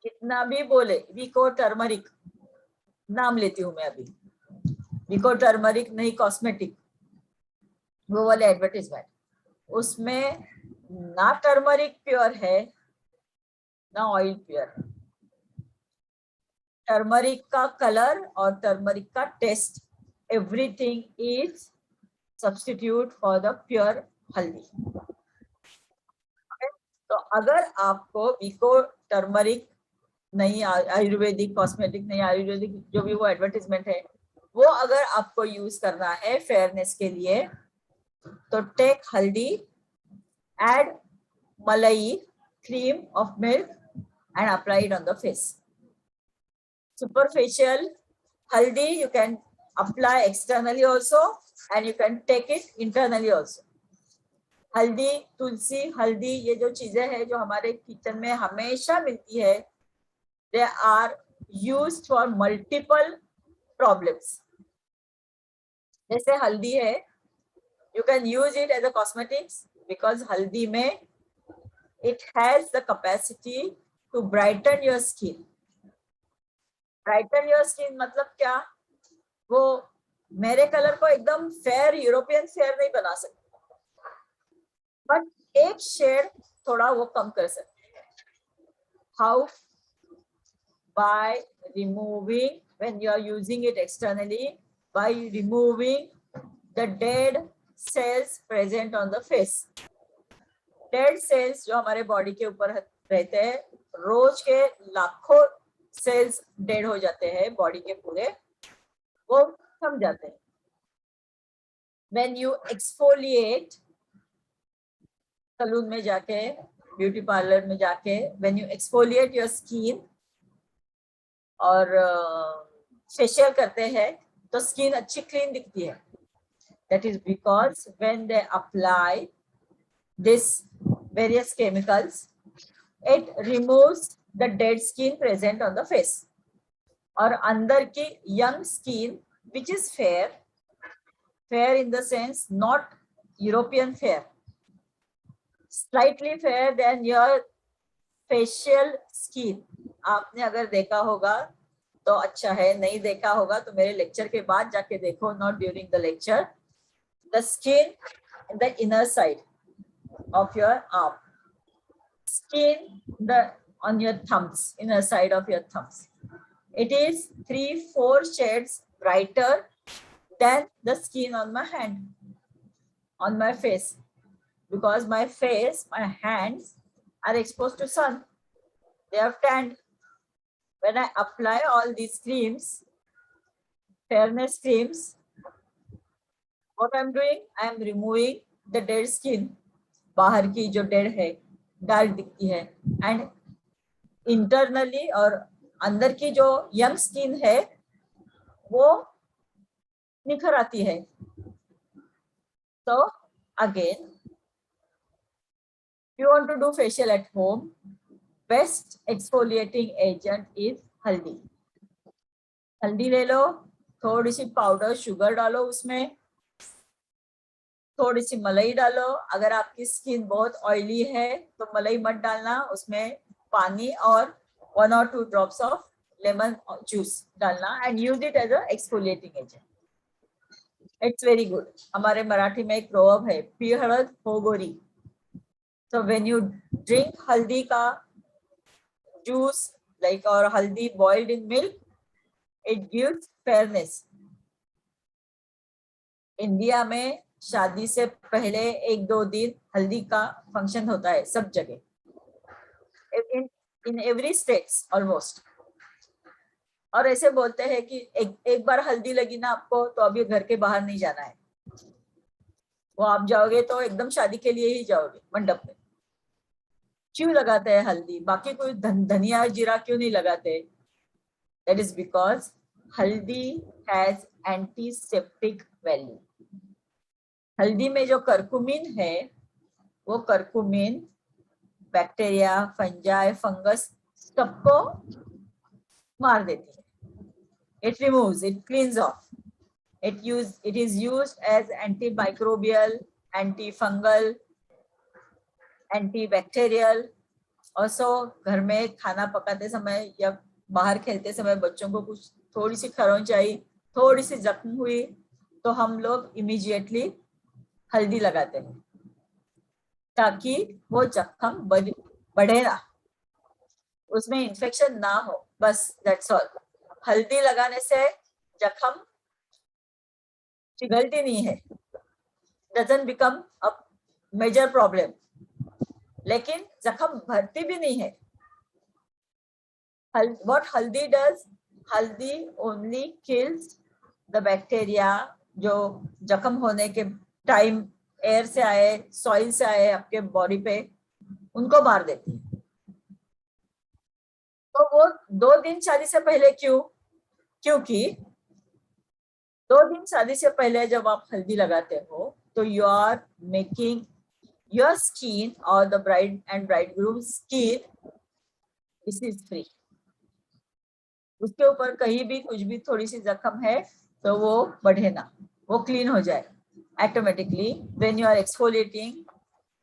कितना भी बोले विको टर्मरिक, नाम लेती हूं मैं अभी, विको टर्मरिक नहीं, कॉस्मेटिक, वो वाले एडवर्टीजमेंट, उसमें ना टर्मरिक प्योर है ना ऑयल प्योर. टर्मरिक का कलर और टर्मरिक का test, everything is substitute for the pure हल्दी. तो अगर आपको विको टर्मरिक नहीं, आयुर्वेदिक कॉस्मेटिक नहीं, आयुर्वेदिक जो भी वो एडवर्टीजमेंट है, वो अगर आपको यूज करना है फेयरनेस के लिए, तो टेक हल्दी, add malai, cream of milk and apply it on the face. Superficial haldi you can apply externally also and you can take it internally also. हल्दी, तुलसी, हल्दी, ये जो चीजें हैं जो हमारे किचन में हमेशा मिलती है, they are used for multiple problems. जैसे हल्दी है, you can use it as a cosmetics because हल्दी में it has the capacity to brighten your skin. Brighten your skin मतलब क्या? वो मेरे कलर को एकदम फेयर, यूरोपियन फेयर नहीं बना सकते, बट एक शेड थोड़ा वो कम कर सकते हैं. How? By removing, when you are using it externally, by removing the dead cells present on the face. Dead cells जो हमारे बॉडी के ऊपर रहते हैं, रोज के लाखों सेल्स डेड हो जाते हैं बॉडी के पूरे, वो थम जाते हैं. When you exfoliate, सलून में जाके, ब्यूटी पार्लर में जाके, when you exfoliate your skin और फेशियल करते हैं तो स्किन अच्छी क्लीन दिखती है. That is because when they apply this various chemicals, it removes the dead skin present on the face. और अंदर की young skin which is fair in the sense not European fair, slightly fair than your facial skin. आपने अगर देखा होगा तो अच्छा है, नहीं देखा होगा तो मेरे लेक्चर के बाद जाके देखो, not during the lecture. The skin in the inner side of your arm, skin on your thumbs, inner side of your thumbs, it is 3-4 shades brighter than the skin on my hand, on my face, because my face, my hands are exposed to sun, they have tanned. When I apply all these creams, fairness creams, what I'm doing, I am removing the dead skin. बाहर की जो dead है, dark दिखती है, and internally और अंदर की जो यंग स्किन है वो निखर आती है. तो again, you want to do facial at home, best exfoliating agent is हल्दी. हल्दी ले लो, थोड़ी सी पाउडर शुगर डालो उसमें, थोड़ी सी मलाई डालो. अगर आपकी स्किन बहुत ऑयली है तो मलाई मत डालना, उसमें पानी और 1 or 2 drops of lemon juice डालना and use it as a exfoliating agent. It's very good. हमारे मराठी में एक प्रोवर्ब है, पी हळद हो गोरी. So when you drink haldi ka juice, like or haldi boiled in milk, it gives fairness. India में शादी से पहले 1-2 दिन हल्दी का फंक्शन होता है सब जगह, इन एवरी स्टेट्स ऑलमोस्ट. और ऐसे बोलते हैं कि एक बार हल्दी लगी ना आपको तो अभी घर के बाहर नहीं जाना है. वो आप जाओगे तो एकदम शादी के लिए ही जाओगे मंडप में. क्यों लगाते हैं हल्दी? बाकी कोई धनिया जीरा क्यों नहीं लगाते? दैट इज बिकॉज हल्दी हैज एंटीसेप्टिक वैल्यू. हल्दी में जो करकुमिन है वो करकुमिन बैक्टीरिया, फंजाई, फंगस सबको मार देती है. It removes, it cleans off. It is used as antimicrobial, antifungal, antibacterial. Also घर में खाना पकाते समय या बाहर खेलते समय बच्चों को कुछ थोड़ी सी खरोंच आई, थोड़ी सी जख्म हुई तो हम लोग इमीडिएटली हल्दी लगाते हैं ताकि वो जख्म बढ़े ना, उसमें इन्फेक्शन ना हो. बस दैट्स ऑल. हल्दी लगाने से जख्म पिघलती नहीं है, doesn't become a major problem. लेकिन जख्म भरती भी नहीं है. What haldi does? Haldi only kills the bacteria जो जख्म होने के टाइम एयर से आए, सॉइल से आए आपके बॉडी पे, उनको मार देती है. तो वो 2 दिन शादी से पहले क्यों? क्योंकि 2 दिन शादी से पहले जब आप हल्दी लगाते हो तो you are making your skin और the bride and bridegroom skin this is free. उसके ऊपर कहीं भी कुछ भी थोड़ी सी जख्म है तो वो बढ़े ना, वो क्लीन हो जाए automatically. When you are exfoliating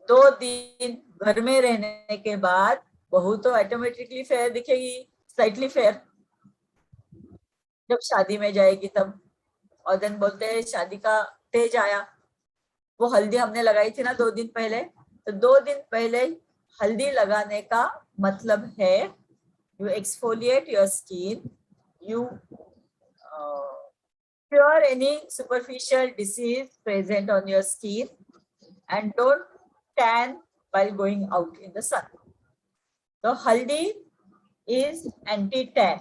2 दिन घर में रहने के बाद बहू तो ऑटोमेटिकली फेयर दिखेगी, स्लाइटली फेयर. जब शादी में जाएगी तब, और देन बोलते हैं शादी का तेज आया. वो हल्दी हमने लगाई थी ना 2 दिन पहले, तो 2 दिन पहले हल्दी लगाने का मतलब है you exfoliate your skin, you cure any superficial disease present on your skin, and don't tan while going out in the sun. तो हल्दी is anti-tan,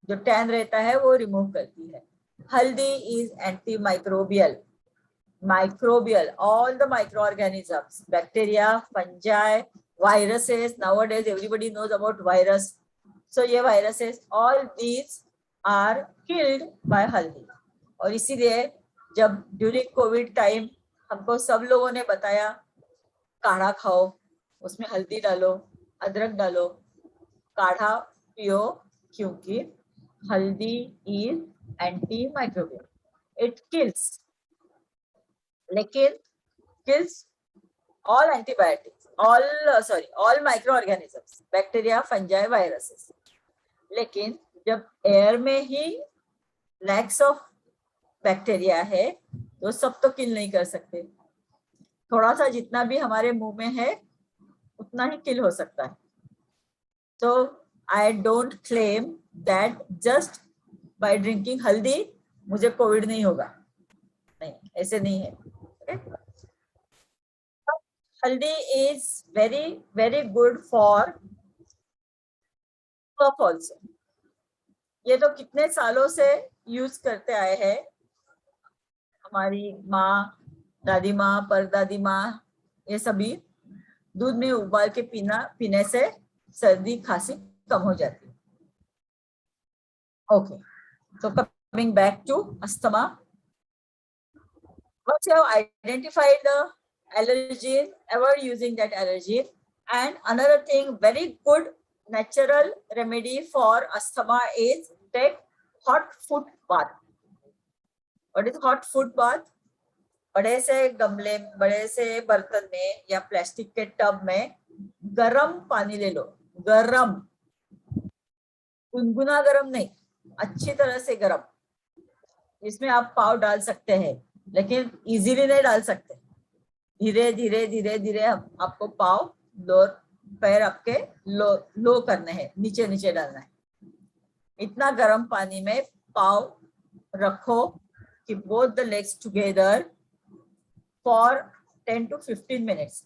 जो टैन रहता है वो रिमूव करती है. हल्दी is antimicrobial. Microbial, all the microorganisms, bacteria, fungi, viruses. Nowadays everybody knows about virus. So ये viruses, all these are killed by हल्दी. और इसीलिए जब ड्यूरिंग कोविड टाइम हमको सब लोगों ने बताया काढ़ा खाओ, उसमें हल्दी डालो, अदरक डालो, काढ़ा पियो, क्योंकि हल्दी is anti microbial. It kills, लेकिन kills all antibiotics, all microorganisms, bacteria, fungi, viruses. लेकिन जब एयर में ही लैक्स ऑफ बैक्टीरिया है तो सब तो किल नहीं कर सकते. थोड़ा सा जितना भी हमारे मुंह में है उतना ही किल हो सकता है. तो I don't claim that just by drinking हल्दी मुझे कोविड नहीं होगा. नहीं, ऐसे नहीं है. Haldi is very very good for cough also. ये तो कितने सालों से यूज करते आए हैं हमारी माँ, दादी माँ, परदादी माँ, ये सभी दूध में उबाल के पीने से सर्दी खांसी कम हो जाती है. Okay, so coming back to asthma. Once you have identified the allergen, ever using that allergen, and another thing, very good natural remedy for asthma is take hot foot bath. What is hot foot bath? बड़े से गमले, बड़े से बर्तन में या plastic के tub में गरम पानी ले लो. गरम, गुनगुना गरम नहीं, अच्छी तरह से गरम. इसमें आप पाव डाल सकते हैं, लेकिन इजीली नहीं डाल सकते, धीरे धीरे धीरे धीरे आपको पाव लो, पैर आपके लो लो करने हैं, नीचे नीचे डालना है। इतना गर्म पानी में पाव रखो कि both the legs together for 10 to 15 minutes.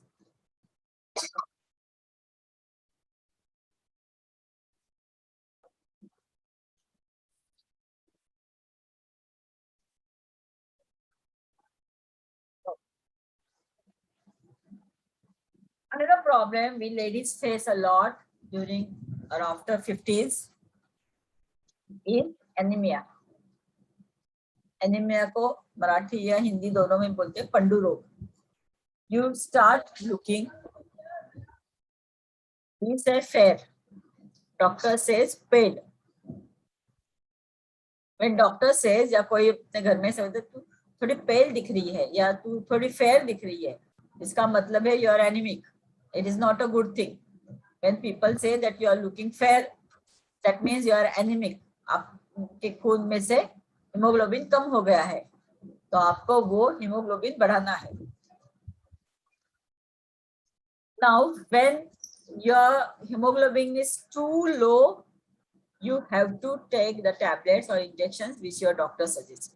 Another problem we ladies face a lot during or after 50s is anemia. Anemia को मराठी या हिंदी दोनों में बोलते हैं पंडु रोग. You start looking, we say fair, doctor says pale. When doctor says या कोई अपने घर में से तू थोड़ी पेल दिख रही है या तू थोड़ी फेयर दिख रही है, इसका मतलब है you are anemic. It is not a good thing. When people say that you are looking fair, that means you are anemic. आपके खून में से हीमोग्लोबिन कम हो गया है, तो आपको वो हीमोग्लोबिन बढ़ाना है. Now, when your hemoglobin is too low, you have to take the tablets or injections which your doctor suggests.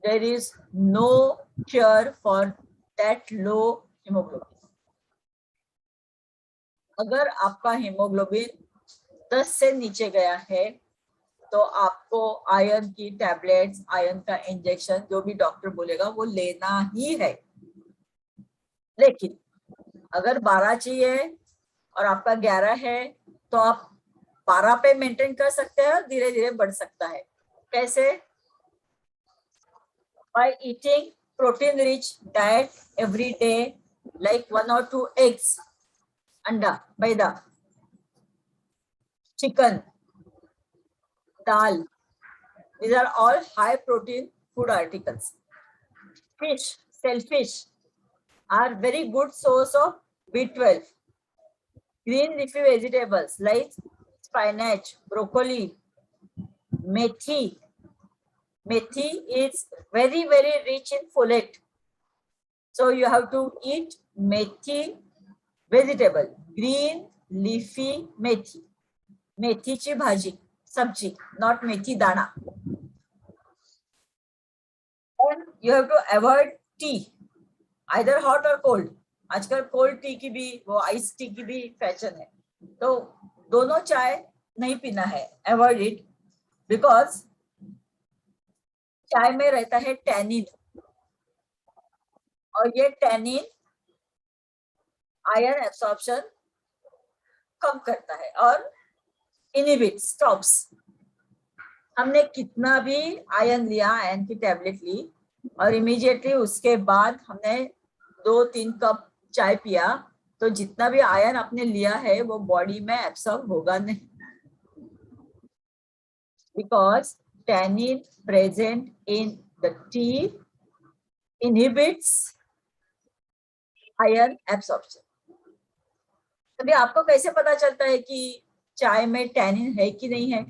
There is no cure for that low hemoglobin. अगर आपका हीमोग्लोबिन 10 से नीचे गया है तो आपको आयरन की टैबलेट्स, आयरन का इंजेक्शन जो भी डॉक्टर बोलेगा वो लेना ही है. लेकिन अगर 12 चाहिए और आपका 11 है तो आप 12 पे मेंटेन कर सकते हैं और धीरे धीरे बढ़ सकता है. कैसे? By eating protein rich diet every day, like 1 or 2 eggs, अंडा, मैदा, chicken, dal. These are all high protein food articles. Fish, shellfish are very good source of B12. Green leafy vegetables like spinach, broccoli, methi. Methi is very, very rich in folate. So you have to eat methi vegetable, green leafy methi. मेथीची भाजी, sabji, not methi dana. And you have to avoid tea, either hot or cold. आजकल cold T की भी, वो ice tea की भी fashion है, तो दोनों चाय नहीं पीना है. अवॉइड इट, बिकॉज चाय में रहता है टैनिन और ये टैनिन आयरन एब्सॉर्प्शन कम करता है और इनहिबिट, स्टॉप्स. हमने कितना भी आयरन लिया, आयरन की टैबलेट ली और इमीडिएटली उसके बाद हमने 2-3 कप चाय पिया, तो जितना भी आयरन आपने लिया है वो बॉडी में एब्सॉर्ब होगा नहीं, because tannin present in the T inhibits iron absorption. अभी आपको कैसे पता चलता है कि चाय में टैनिन है कि नहीं है?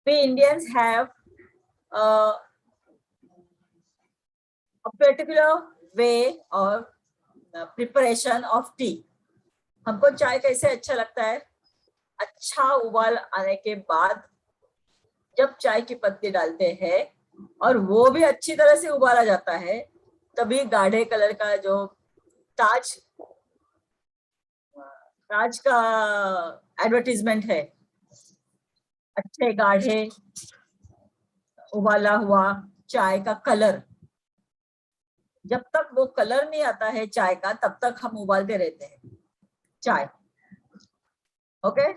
We Indians have a particular way or preparation of tea. हमको चाय कैसे अच्छा लगता है? अच्छा उबाल आने के बाद जब चाय की पत्ती डालते हैं और वो भी अच्छी तरह से उबाला जाता है, तभी गाढ़े कलर का जो ताज का एडवर्टीजमेंट है, अच्छे गाढ़े उबाला हुआ चाय का कलर, जब तक वो कलर नहीं आता है चाय का तब तक हम उबालते रहते हैं चाय. ओके,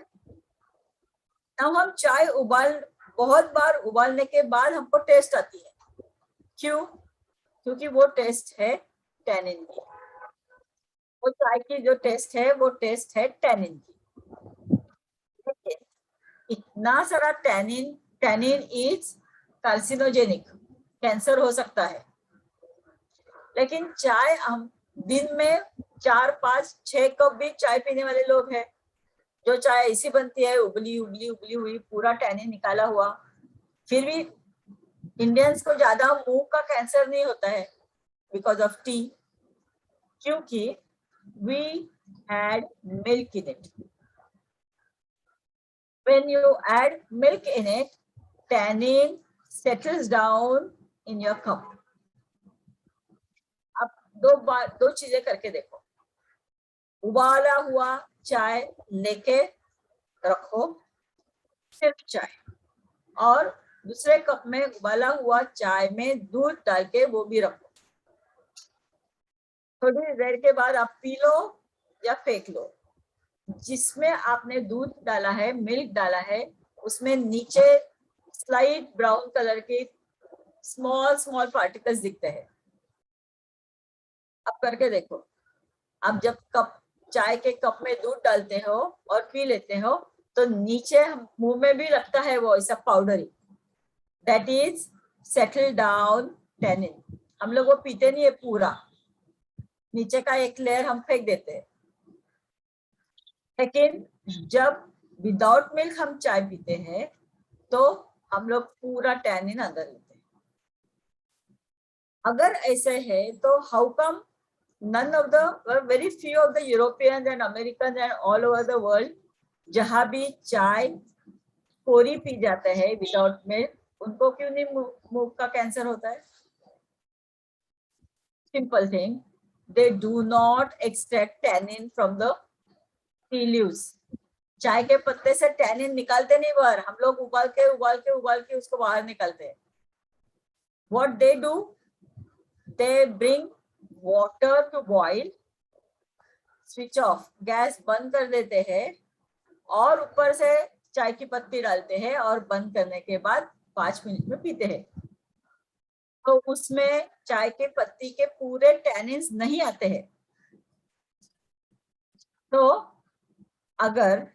अब हम चाय बहुत बार उबालने के बाद हमको टेस्ट आती है. क्यों? क्योंकि वो टेस्ट है टैनिन की. वो चाय की जो टेस्ट है वो टेस्ट है टैनिन की. इतना सारा टैनिन इज कार्सिनोजेनिक, कैंसर हो सकता है. लेकिन चाय हम दिन में 4-5-6 कप भी चाय पीने वाले लोग हैं. जो चाय ऐसी बनती है उबली हुई, पूरा टैनिन निकाला हुआ, फिर भी इंडियंस को ज्यादा मुंह का कैंसर नहीं होता है बिकॉज ऑफ टी, क्योंकि we had milk in it. When you add milk in it, tannin settles down in your cup. अब दो चीजें करके देखो. उबाला हुआ चाय लेके रखो, सिर्फ चाय, और दूसरे कप में उबाला हुआ चाय में दूध डाल के वो भी रखो. थोड़ी देर के बाद आप पी लो या फेंक लो. जिसमें आपने दूध डाला है, मिल्क डाला है, उसमें नीचे स्लाइट ब्राउन कलर के स्मॉल स्मॉल पार्टिकल्स दिखते हैं. अब करके देखो. आप जब चाय के कप में दूध डालते हो और पी लेते हो तो नीचे मुंह में भी लगता है वो ऐसा powdery. That is settle down tannin. हम लोग वो पीते नहीं है पूरा, नीचे का एक लेयर हम फेंक देते हैं. लेकिन जब विदाउट मिल्क हम चाय पीते हैं तो हम लोग पूरा टैनिन अंदर लेते हैं. अगर ऐसे है तो how come none of the very few of the Europeans and Americans and all over the world जहां भी चाय कोरी पी जाते हैं विदाउट मिल्क, उनको क्यों नहीं मुंह का कैंसर होता है? Simple thing, they do not extract tannin from the tea leaves. चाय के पत्ते से टैनिन निकालते नहीं बाहर, हम लोग उबाल के उसको बाहर निकालते हैं. What they do, they bring water to boil, switch off, gas बंद कर देते हैं और ऊपर से चाय की पत्ती डालते हैं और बंद करने के बाद 5 मिनट में पीते हैं. तो उसमें चाय के पत्ती के पूरे टैनिन्स नहीं आते हैं. तो अगर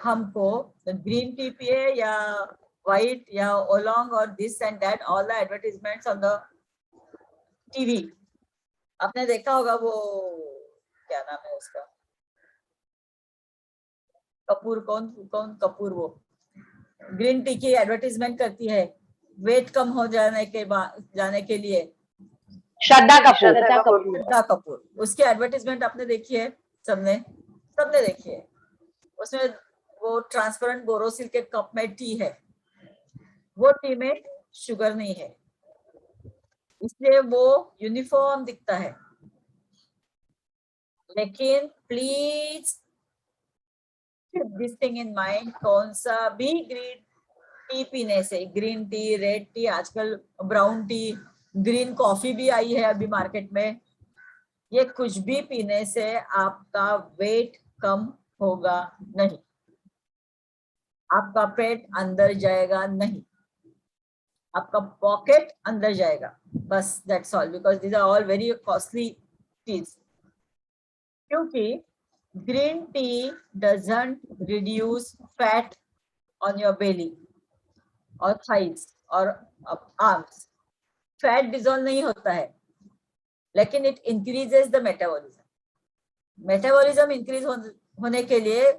हमको ग्रीन टी पिए या व्हाइट या ओलोंग और this and that, all the advertisements on the TV, आपने देखा होगा वो क्या नाम है उसका, कपूर, कौन कपूर, वो ग्रीन टी की एडवर्टाइजमेंट करती है वेट कम हो जाने के लिए. श्रद्धा कपूर. श्रद्धा कपूर. उसकी एडवर्टाइजमेंट आपने देखी है? सबने देखी है. उसमें वो ट्रांसपेरेंट बोरोसिल के कप में टी है, वो टी में शुगर नहीं है, इसलिए वो यूनिफॉर्म दिखता है. लेकिन please keep this thing in mind, कौन सा भी ग्रीन टी पीने से, ग्रीन टी, रेड टी, आजकल ब्राउन टी, ग्रीन कॉफी भी आई है अभी मार्केट में, ये कुछ भी पीने से आपका वेट कम होगा नहीं, आपका पेट अंदर जाएगा नहीं, आपका पॉकेट अंदर जाएगा, बस. That's all. Because these are all very costly teas. क्योंकि green tea doesn't reduce fat on your belly और थाइज और आर्म्स. फैट डिसॉल्व नहीं होता है, लेकिन it increases the metabolism. Metabolism increase होने के लिए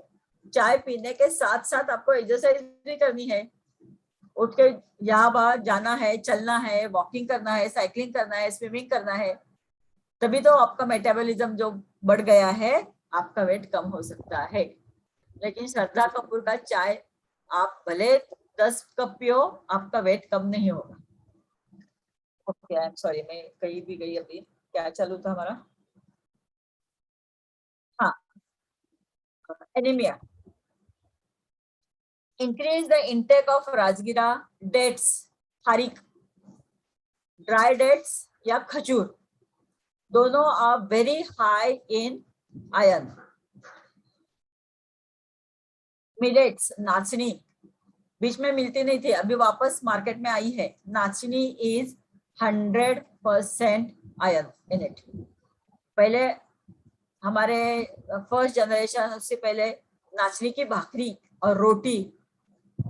चाय पीने के साथ साथ आपको एक्सरसाइज भी करनी है. उठ के यहाँ बाहर जाना है, चलना है, वॉकिंग करना है, साइकिलिंग करना है, स्विमिंग करना है, तभी तो आपका मेटाबॉलिज्म जो बढ़ गया है, आपका वेट कम हो सकता है. लेकिन श्रद्धा कपूर का चाय आप भले 10 कप पियो, आपका वेट कम नहीं होगा. ओके, आई एम सॉरी, मैं कहीं भी गई. अभी क्या चालू था हमारा? हाँ, anaemia. Increase the intake of राजगिरा, dates, खारीक, dry dates या खजूर, दोनों are very high in iron. Millets, नाचनी, बीच में मिलती नहीं थी, अभी वापस मार्केट में आई है. नाचनी is 100% iron in it. पहले हमारे फर्स्ट जनरेशन से पहले नाचनी की भाकरी और रोटी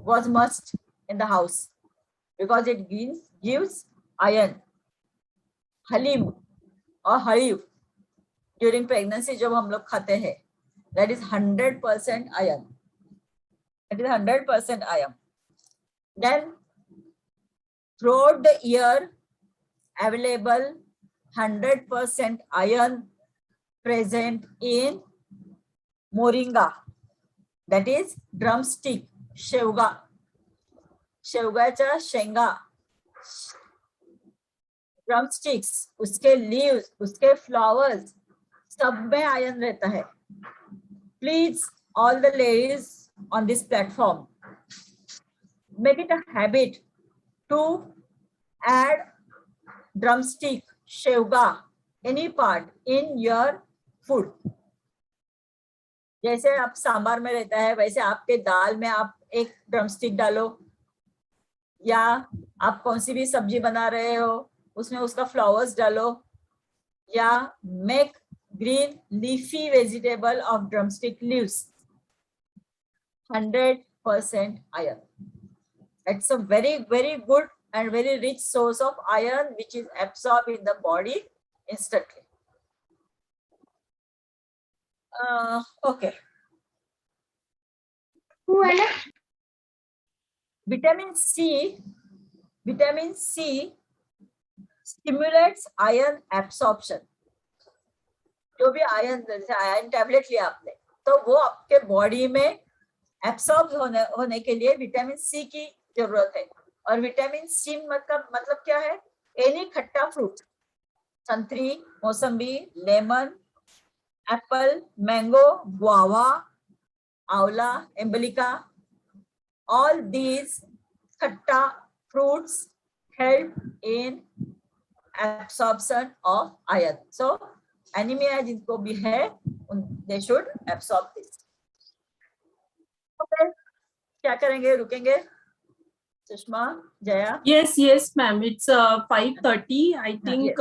was must in the house because it gives iron. Haleem और हलीव during pregnancy जब हम लोग खाते हैं, that is 100% iron. That is 100% iron. Then throughout the year available 100% iron present in moringa, that is drumstick, शेवगा, शेवगाच्या शेंगा, ड्रमस्टिक्स, उसके लीव्स, उसके फ्लावर्स, सब में आयरन रहता है. Please all the ladies on this platform, make it a habit to add drumstick, शेवगा, any part in your food. जैसे आप सांबार में रहता है वैसे आपके दाल में आप एक ड्रमस्टिक डालो, या आप कौन सी भी सब्जी बना रहे हो उसमें उसका फ्लावर्स डालो, या make green leafy vegetable of drumstick leaves. 100% iron. It's a very good and very rich source of iron which is absorbed in the body instantly. Okay. Vitamin C stimulates iron absorption. जो भी iron, जैसे iron tablet लिया आपने तो वो आपके body में absorb होने के लिए विटामिन सी की जरूरत है. और विटामिन सी मतलब क्या है? एनी खट्टा फ्रूट, संतरी, मौसम्बी, लेमन, एप्पल, मैंगो, गुआवा, आंवला, एम्बलिका, all these खट्टा fruits help in absorption of iron. So anemia जिनको भी है they should absorb this. Okay. क्या करेंगे? रुकेंगे? Sushma, Jaya? Yes, ma'am. It's 5:30. I think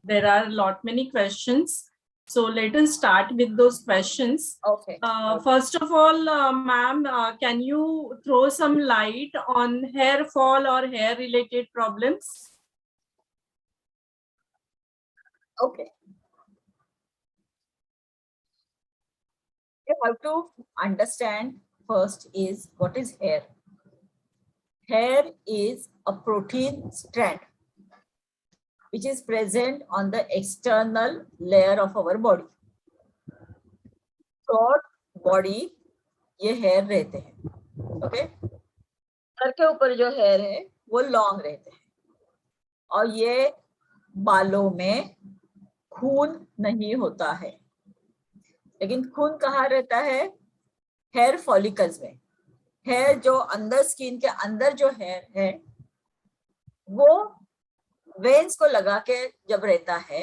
there are many questions. So let us start with those questions. Okay. First of all, ma'am, can you throw some light on hair fall or hair related problems? Okay. You have to understand first is what is hair. Hair is a protein strand which is present on the external layer of our body. Throughout body ये hair रहते हैं. Okay? Sir के ऊपर जो hair है वो long रहते हैं और ये बालों में खून नहीं होता है. लेकिन खून कहाँ रहता है? हेयर फॉलिकल्स में. हेयर जो अंदर स्किन के अंदर जो हेयर है वो वेन्स को लगा के जब रहता है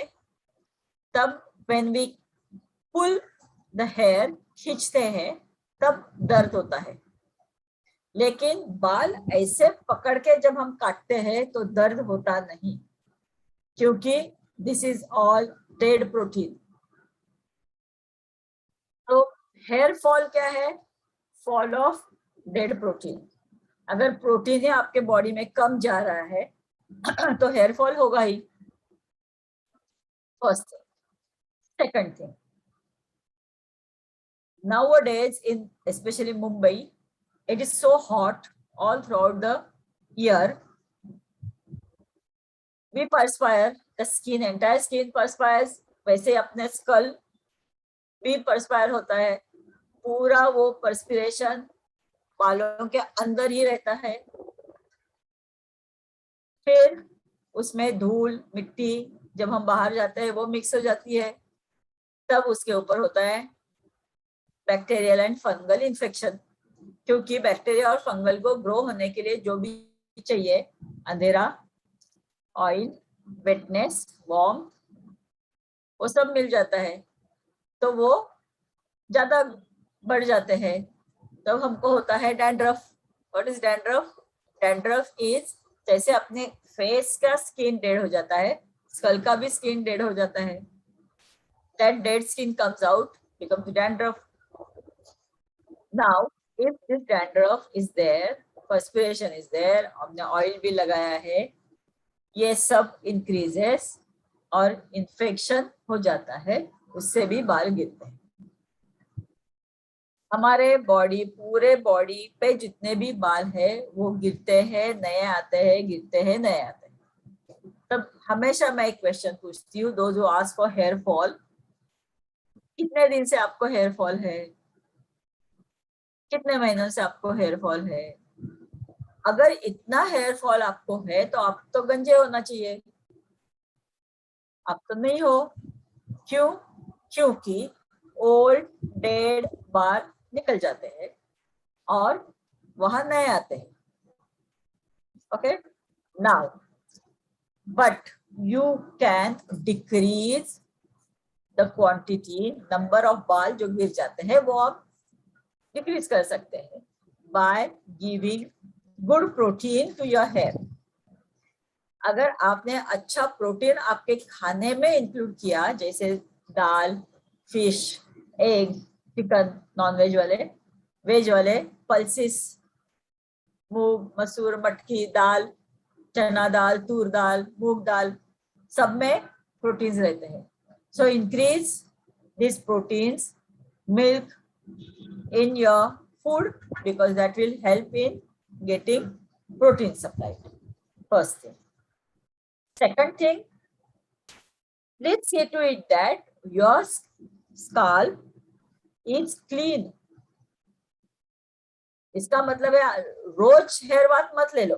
तब when we pull the hair, खींचते हैं तब दर्द होता है. लेकिन बाल ऐसे पकड़ के जब हम काटते हैं तो दर्द होता नहीं, क्योंकि this is all dead protein. तो हेयर फॉल क्या है? Fall of dead protein. अगर प्रोटीन है आपके बॉडी में कम जा रहा है तो हेयर फॉल होगा ही. First thing. Second thing, nowadays in especially Mumbai, it is so hot all throughout the year. We perspire, the skin, entire skin perspires. वैसे अपने स्कल भी परस्पायर होता है. पूरा वो परस्पिरेशन बालों के अंदर ही रहता है. फिर उसमें धूल मिट्टी जब हम बाहर जाते हैं वो मिक्स हो जाती है, तब उसके ऊपर होता है बैक्टीरियल एंड फंगल इन्फेक्शन. क्योंकि बैक्टीरिया और फंगल को ग्रो होने के लिए जो भी चाहिए, अंधेरा, ऑयल, वेटनेस, वार्म, वो सब मिल जाता है, तो वो ज्यादा बढ़ जाते हैं. तब हमको होता है dandruff. What is dandruff? Dandruff is जैसे अपने फेस का स्किन डेड हो जाता है, स्कल का भी स्किन डेड हो जाता है. That dead skin comes out, becomes dandruff. Now if this dandruff is there, perspiration is there, हमने ऑयल भी लगाया है, ये सब increases और इन्फेक्शन हो जाता है, उससे भी बाल गिरते हैं. हमारे बॉडी, पूरे बॉडी पे जितने भी बाल है वो गिरते हैं, नए आते हैं, गिरते हैं, नए आते हैं। तब हमेशा मैं एक क्वेश्चन पूछती हूँ, दो जो आस्क फॉर हेयर फॉल, कितने दिन से आपको हेयर फॉल है, कितने महीनों से आपको हेयर फॉल है। अगर इतना हेयर फॉल आपको है तो आप तो गंजे होना चाहिए, आप तो नहीं हो। क्यों? क्योंकि ओल्ड डेड बाल निकल जाते हैं और वहां नए आते हैं। Okay, now but you can decrease the quantity, number of बाल जो गिर जाते हैं वो आप डिक्रीज कर सकते हैं by giving good protein to your hair. अगर आपने अच्छा प्रोटीन आपके खाने में इंक्लूड किया, जैसे दाल, फिश, एग, चिकन, नॉनवेज वाले, वेज वाले पल्सेस, मूंग, मसूर, मटकी दाल, चना दाल, तूर दाल, मूंग दाल, सब में प्रोटीन्स रहते हैं। So increase this proteins, milk in your food because that will help in getting protein supply. First thing. Second thing, let's see to it that your scalp is clean. इसका मतलब है रोज हेयर बाथ मत ले लो,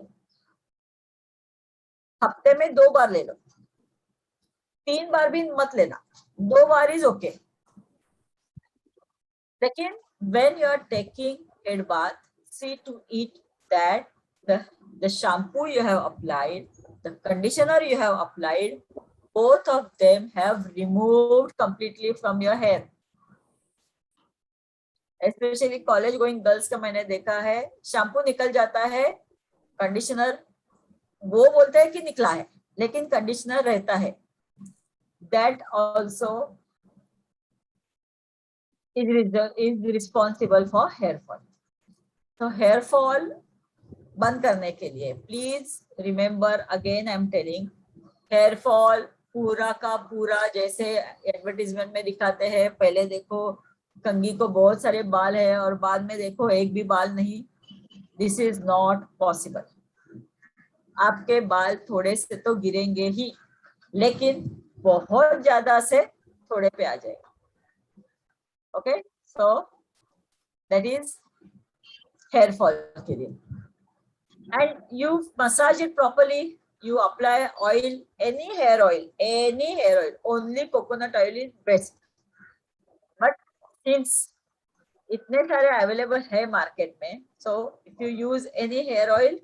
हफ्ते में 2 बार ले लो, 3 बार भी मत लेना, 2 बार इज ओके। लेकिन when you are taking head bath, see to it that the shampoo you have applied, the conditioner you have applied, both of them have removed completely from your hair. Especially college going girls का मैंने देखा है, shampoo निकल जाता है, conditioner वो बोलते हैं कि निकला है लेकिन कंडीशनर रहता है। That also is responsible for hair fall. So hair fall बंद करने के लिए please remember, again I am telling, hair fall पूरा का पूरा जैसे एडवर्टीजमेंट में दिखाते हैं, पहले देखो कंघी को बहुत सारे बाल है और बाद में देखो एक भी बाल नहीं, दिस इज नॉट पॉसिबल। आपके बाल थोड़े से तो गिरेंगे ही, लेकिन बहुत ज्यादा से थोड़े पे आ जाएगा। Okay, so that is here fall के लिए। And you massage it properly, you apply oil, any hair oil, only coconut oil is best. But since इतने सारे अवेलेबल है मार्केट में, so if you use any hair oil,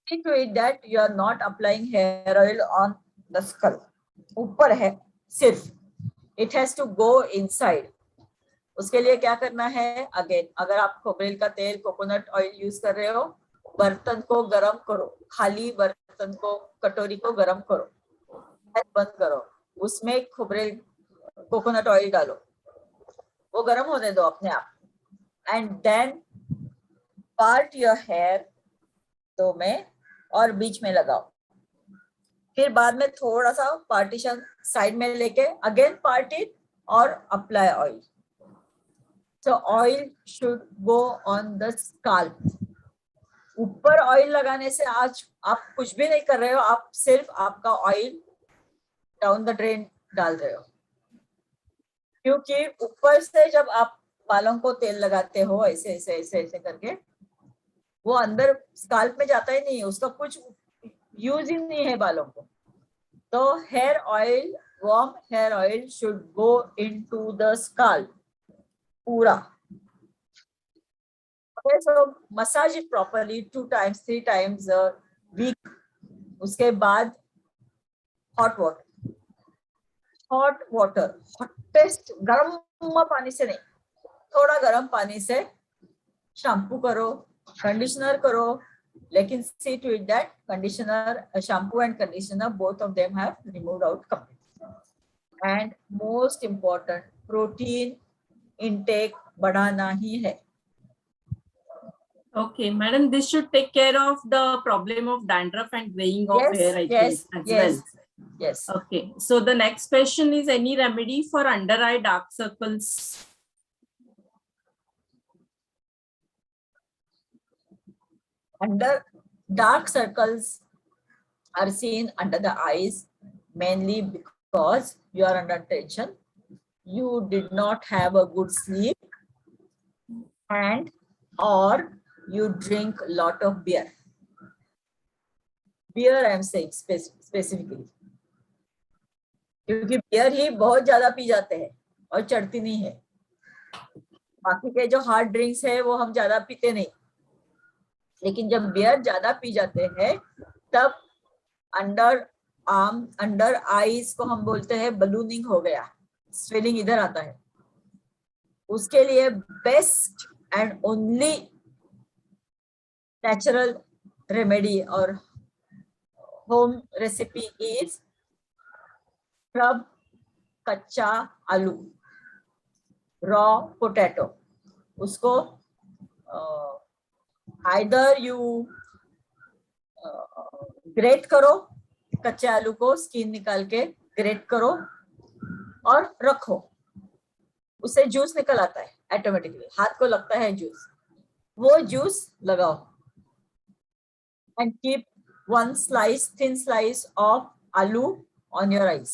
see to it that you are not applying hair oil on the skull. ऊपर है सिर्फ, it has to go inside. उसके लिए क्या करना है, अगेन अगर आप खोपरेल का तेल, कोकोनट ऑयल यूज कर रहे हो, बर्तन को गरम करो, खाली बर्तन को, कटोरी को गरम करो, बंद करो, उसमें खोपरेल कोकोनट ऑयल डालो, वो गरम होने दो अपने आप, and then part your hair 2 में और बीच में लगाओ। फिर बाद में थोड़ा सा पार्टीशन साइड में लेके अगेन पार्ट इट और apply oil. So oil should go on the scalp. ऊपर ऑयल लगाने से आज आप कुछ भी नहीं कर रहे हो, आप सिर्फ आपका ऑयल डाउन द ड्रेन डाल रहे हो, क्योंकि ऊपर से जब आप बालों को तेल लगाते हो ऐसे ऐसे ऐसे ऐसे करके, वो अंदर स्काल्प में जाता ही नहीं है, उसका कुछ यूज ही नहीं है बालों को। तो hair oil, warm hair oil should go into the scalp पूरा। Okay, so massage it properly 2 times 3 times a week. उसके बाद hot water, hottest गर्म पानी से नहीं, थोड़ा गर्म पानी से शैम्पू करो, कंडीशनर करो, लेकिन see to it that conditioner, shampoo and conditioner, both of them have removed out completely. And most important, protein intake बढ़ाना ही है। Okay, madam, this should take care of the problem of dandruff and graying of hair, I think, as well. Yes. Okay, so the next question is, any remedy for under eye dark circles? Under dark circles are seen under the eyes mainly because you are under tension, you did not have a good sleep, and or you drink a lot of beer. Beer I am saying specifically, क्योंकि beer ही बहुत ज्यादा P जाते हैं और चढ़ती नहीं है. बाकी के जो हार्ड ड्रिंक्स है वो हम ज्यादा पीते नहीं, लेकिन जब बियर ज्यादा पी जाते हैं तब अंडर आर्म अंडर आईज को हम बोलते हैं बलूनिंग हो गया, स्वेलिंग इधर आता है. उसके लिए best and only natural remedy और होम रेसिपी इज रब कच्चा आलू, रॉ पोटैटो. उसको आइदर यू ग्रेट करो, कच्चे आलू को स्किन निकाल के ग्रेट करो और रखो, उससे जूस निकल आता है ऑटोमेटिकली, हाथ को लगता है जूस, वो जूस लगाओ. And keep one slice, thin slice of aloo on your eyes.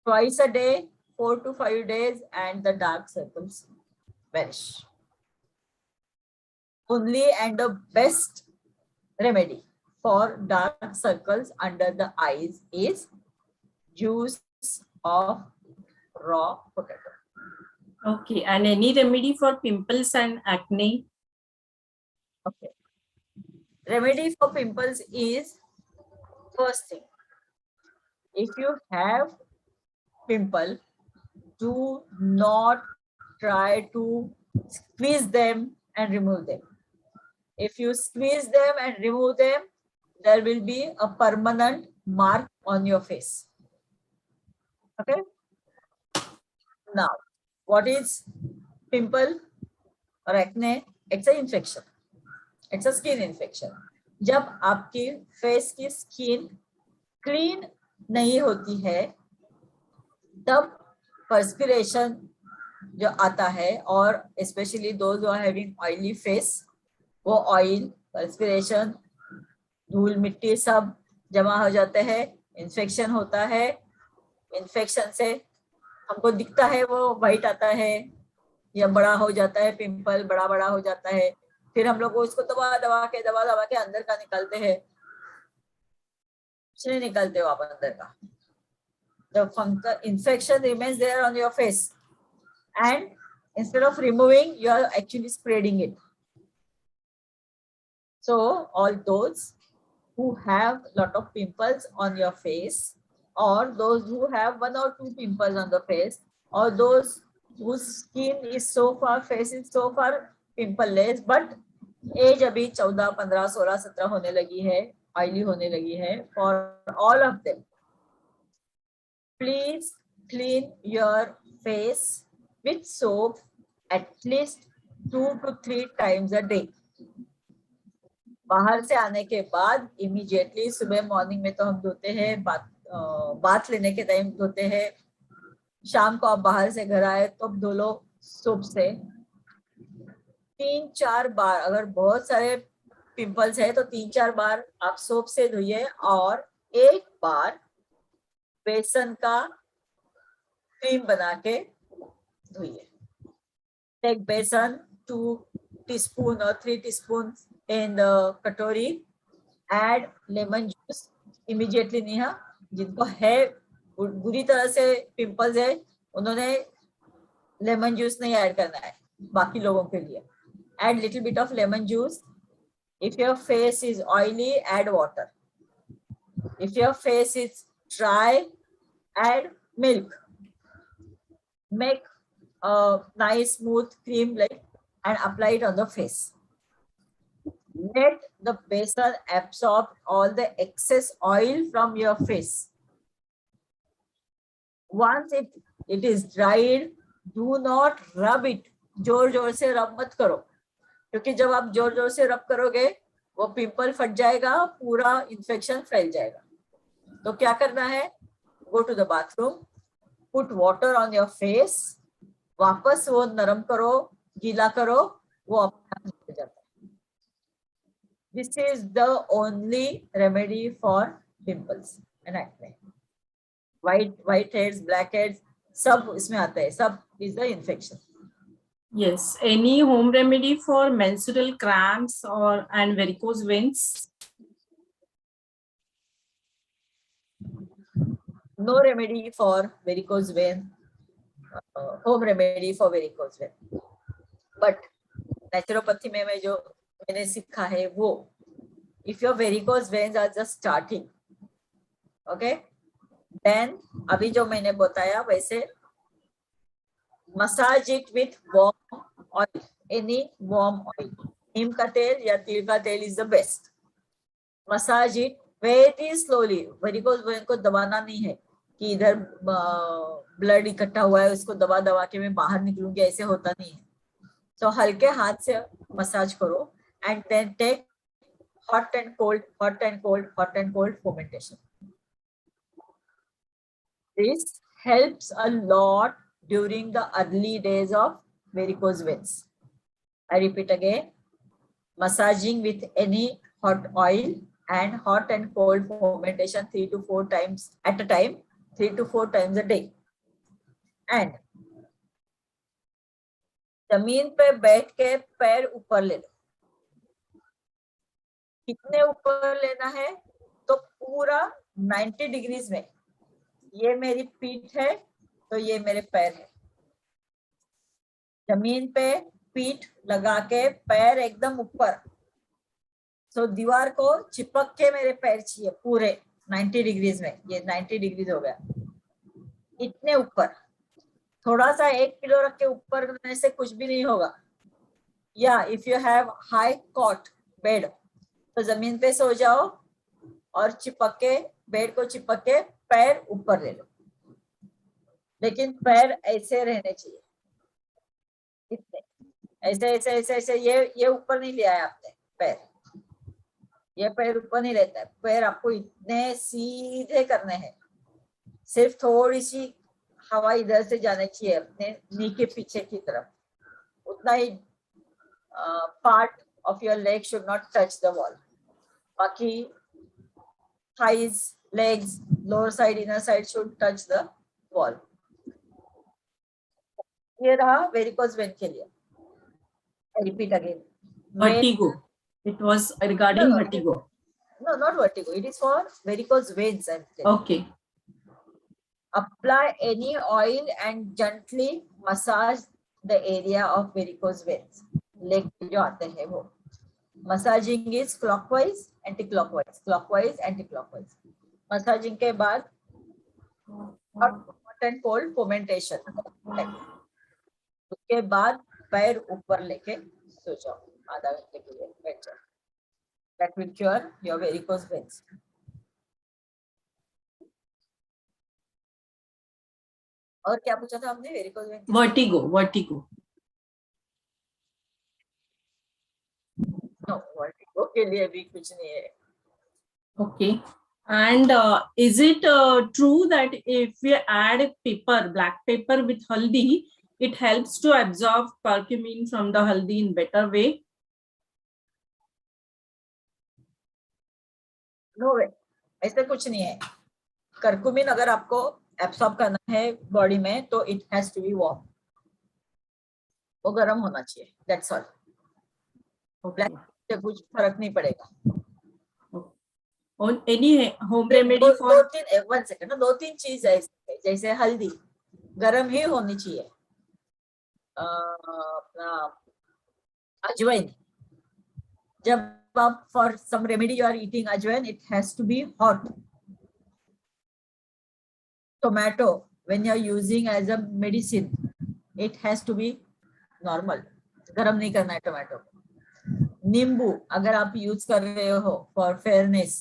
Twice a day, 4 to 5 days, and the dark circles vanish. Only and the best remedy for dark circles under the eyes is juice of raw potato. Okay, and any remedy for pimples and acne? Okay. Remedy for pimples is, first thing, if you have pimple, do not try to squeeze them and remove them. If you squeeze them and remove them, there will be a permanent mark on your face. Okay. Now, what is pimple or acne? It's an infection. It's a skin infection. जब आपकी face की skin clean नहीं होती है तब perspiration जो आता है, और specially those who are having oily face, वो ऑयल, पर्सपिरेशन, धूल मिट्टी सब जमा हो जाते हैं, इन्फेक्शन होता है. इन्फेक्शन से हमको दिखता है वो वाइट आता है या बड़ा हो जाता है, पिंपल बड़ा बड़ा हो जाता है. फिर हम लोग उसको दबा दबा के अंदर का निकालते हैं, कुछ नहीं निकालते हो आप अंदर का. The fungal infection remains there on your face, and instead of removing, you are actually spreading it. So all those who have lot of pimples on your face, or those who have 1 or 2 pimples on the face, or those whose skin is so far, face is so far pimpleless, but age अभी 14, 15, 16, 17 होने लगी है, oily होने लगी है, for all of them, please clean your face with soap at least 2 to 3 times a day. बाहर से आने के बाद इमीडिएटली, सुबह मॉर्निंग में तो हम धोते हैं, बात लेने के टाइम धोते हैं, शाम को आप बाहर से घर आए तो धो लो सोप से. 3-4 बार, अगर बहुत सारे पिंपल्स है तो 3-4 बार आप सोप से धोइए, और 1 बार बेसन का क्रीम बना के धोइए. टेक बेसन 2 teaspoon or 3 teaspoons in the कटोरी, add lemon juice immediately. नहीं है, जिनको है बुरी तरह से पिंपल्स है उन्होंने लेमन जूस नहीं ऐड करना है. बाकी लोगों के लिए add little bit of lemon juice. If your face is oily, add water. If your face is dry, add milk. Make a nice smooth cream like and apply it on the face. Let the besan absorb all the excess oil from your face. Once it is dried, do not rub it. जोर जोर से रब मत करो, क्योंकि जब आप जोर जोर से रब करोगे वो पिंपल फट जाएगा, पूरा इन्फेक्शन फैल जाएगा. तो क्या करना है, go to the bathroom, put water on your face, वापस वो नरम करो, गीला करो, वो अपने आप निकल जाता है. This is the only remedy for pimples and acne. White heads, black heads, सब इसमें आता है. सब is the infection. Yes. Any home remedy for menstrual cramps and varicose veins? No remedy for varicose vein. Home remedy for varicose vein. But naturopathy में मैं जो मैंने सीखा है वो, if your varicose veins are just starting, okay, then अभी जो मैंने बताया वैसे massage it with warm oil, any warm oil. नीम का तेल या तिल का तेल is the best. Massage it very slowly. Varicose vein को दबाना नहीं है कि इधर ब्लड इकट्ठा हुआ है उसको दबा दबा के मैं बाहर निकलूंगी, ऐसे होता नहीं है. So हल्के हाथ से मसाज करो and then take hot and cold, hot and cold, hot and cold fermentation. This helps a lot during the early days of varicose veins. I repeat again, massaging with any hot oil and hot and cold fermentation 3 to 4 times at a time, 3 to 4 times a day. And जमीन पे बैठ के पैर ऊपर ले लो. कितने ऊपर लेना है? तो पूरा 90 डिग्रीज में. ये मेरी पीठ है तो ये मेरे पैर है. जमीन पे पीठ लगा के पैर एकदम ऊपर. तो दीवार को चिपक के मेरे पैर चाहिए पूरे 90 डिग्रीज में. ये 90 डिग्रीज हो गया. इतने ऊपर. थोड़ा सा 1 किलो रख के ऊपर करने से कुछ भी नहीं होगा. या if you have high cot bed तो जमीन पे सो जाओ और चिपक के बेड को चिपक के पैर ऊपर ले लो. लेकिन पैर ऐसे रहने चाहिए, इतने ऐसे ऐसे ऐसे ऐसे. ये ऊपर नहीं लिया है आपने पैर. ये पैर ऊपर नहीं रहता है. पैर आपको इतने सीधे करने हैं. सिर्फ थोड़ी सी हवा इधर से जाने चाहिए अपने नी के पीछे की तरफ. उतना ही part of your leg should not touch the wall. बाकी thighs, legs, lower side, inner side should touch the wall. ये रहा वेरिकोज वेन के लिए. I repeat again. Vertigo. It was regarding No. vertigo. No, not vertigo. It is for varicose veins. I'm saying. Okay. Apply any oil and gently massage the area of varicose veins. Leg जो आते हैं वो. Massaging is clockwise, anti-clockwise, clockwise, anti-clockwise. Massaging के बाद hot and cold fermentation. उसके बाद पैर ऊपर लेके सो जाओ आधा घंटे के लिए बैठ जाओ. That will cure your varicose veins. और क्या पूछा था हमने varicose vein? Vertigo. No, vertigo के लिए भी कुछ नहीं है. Okay. And is it true that if we add black pepper with haldi, it helps to absorb curcumin from the haldi in better way? No way, ऐसा कुछ नहीं है. कर्कुमिन अगर आपको एब्सॉर्ब करना है बॉडी में तो it has to be warm. वो गर्म होना चाहिए. That's all. ब्लैक से कुछ फर्क नहीं पड़ेगा. On any home remedy for one second. 2-3 चीज है इसमें. जैसे हल्दी गर्म ही होनी चाहिए. अपना अजवाइन, जब आप for some remedy you are eating ajwain, it has to be hot. Tomato, when you are using as a medicine, it has to be normal. गरम नहीं करना है टोमेटो को. नींबू अगर आप यूज कर रहे हो फॉर फेयरनेस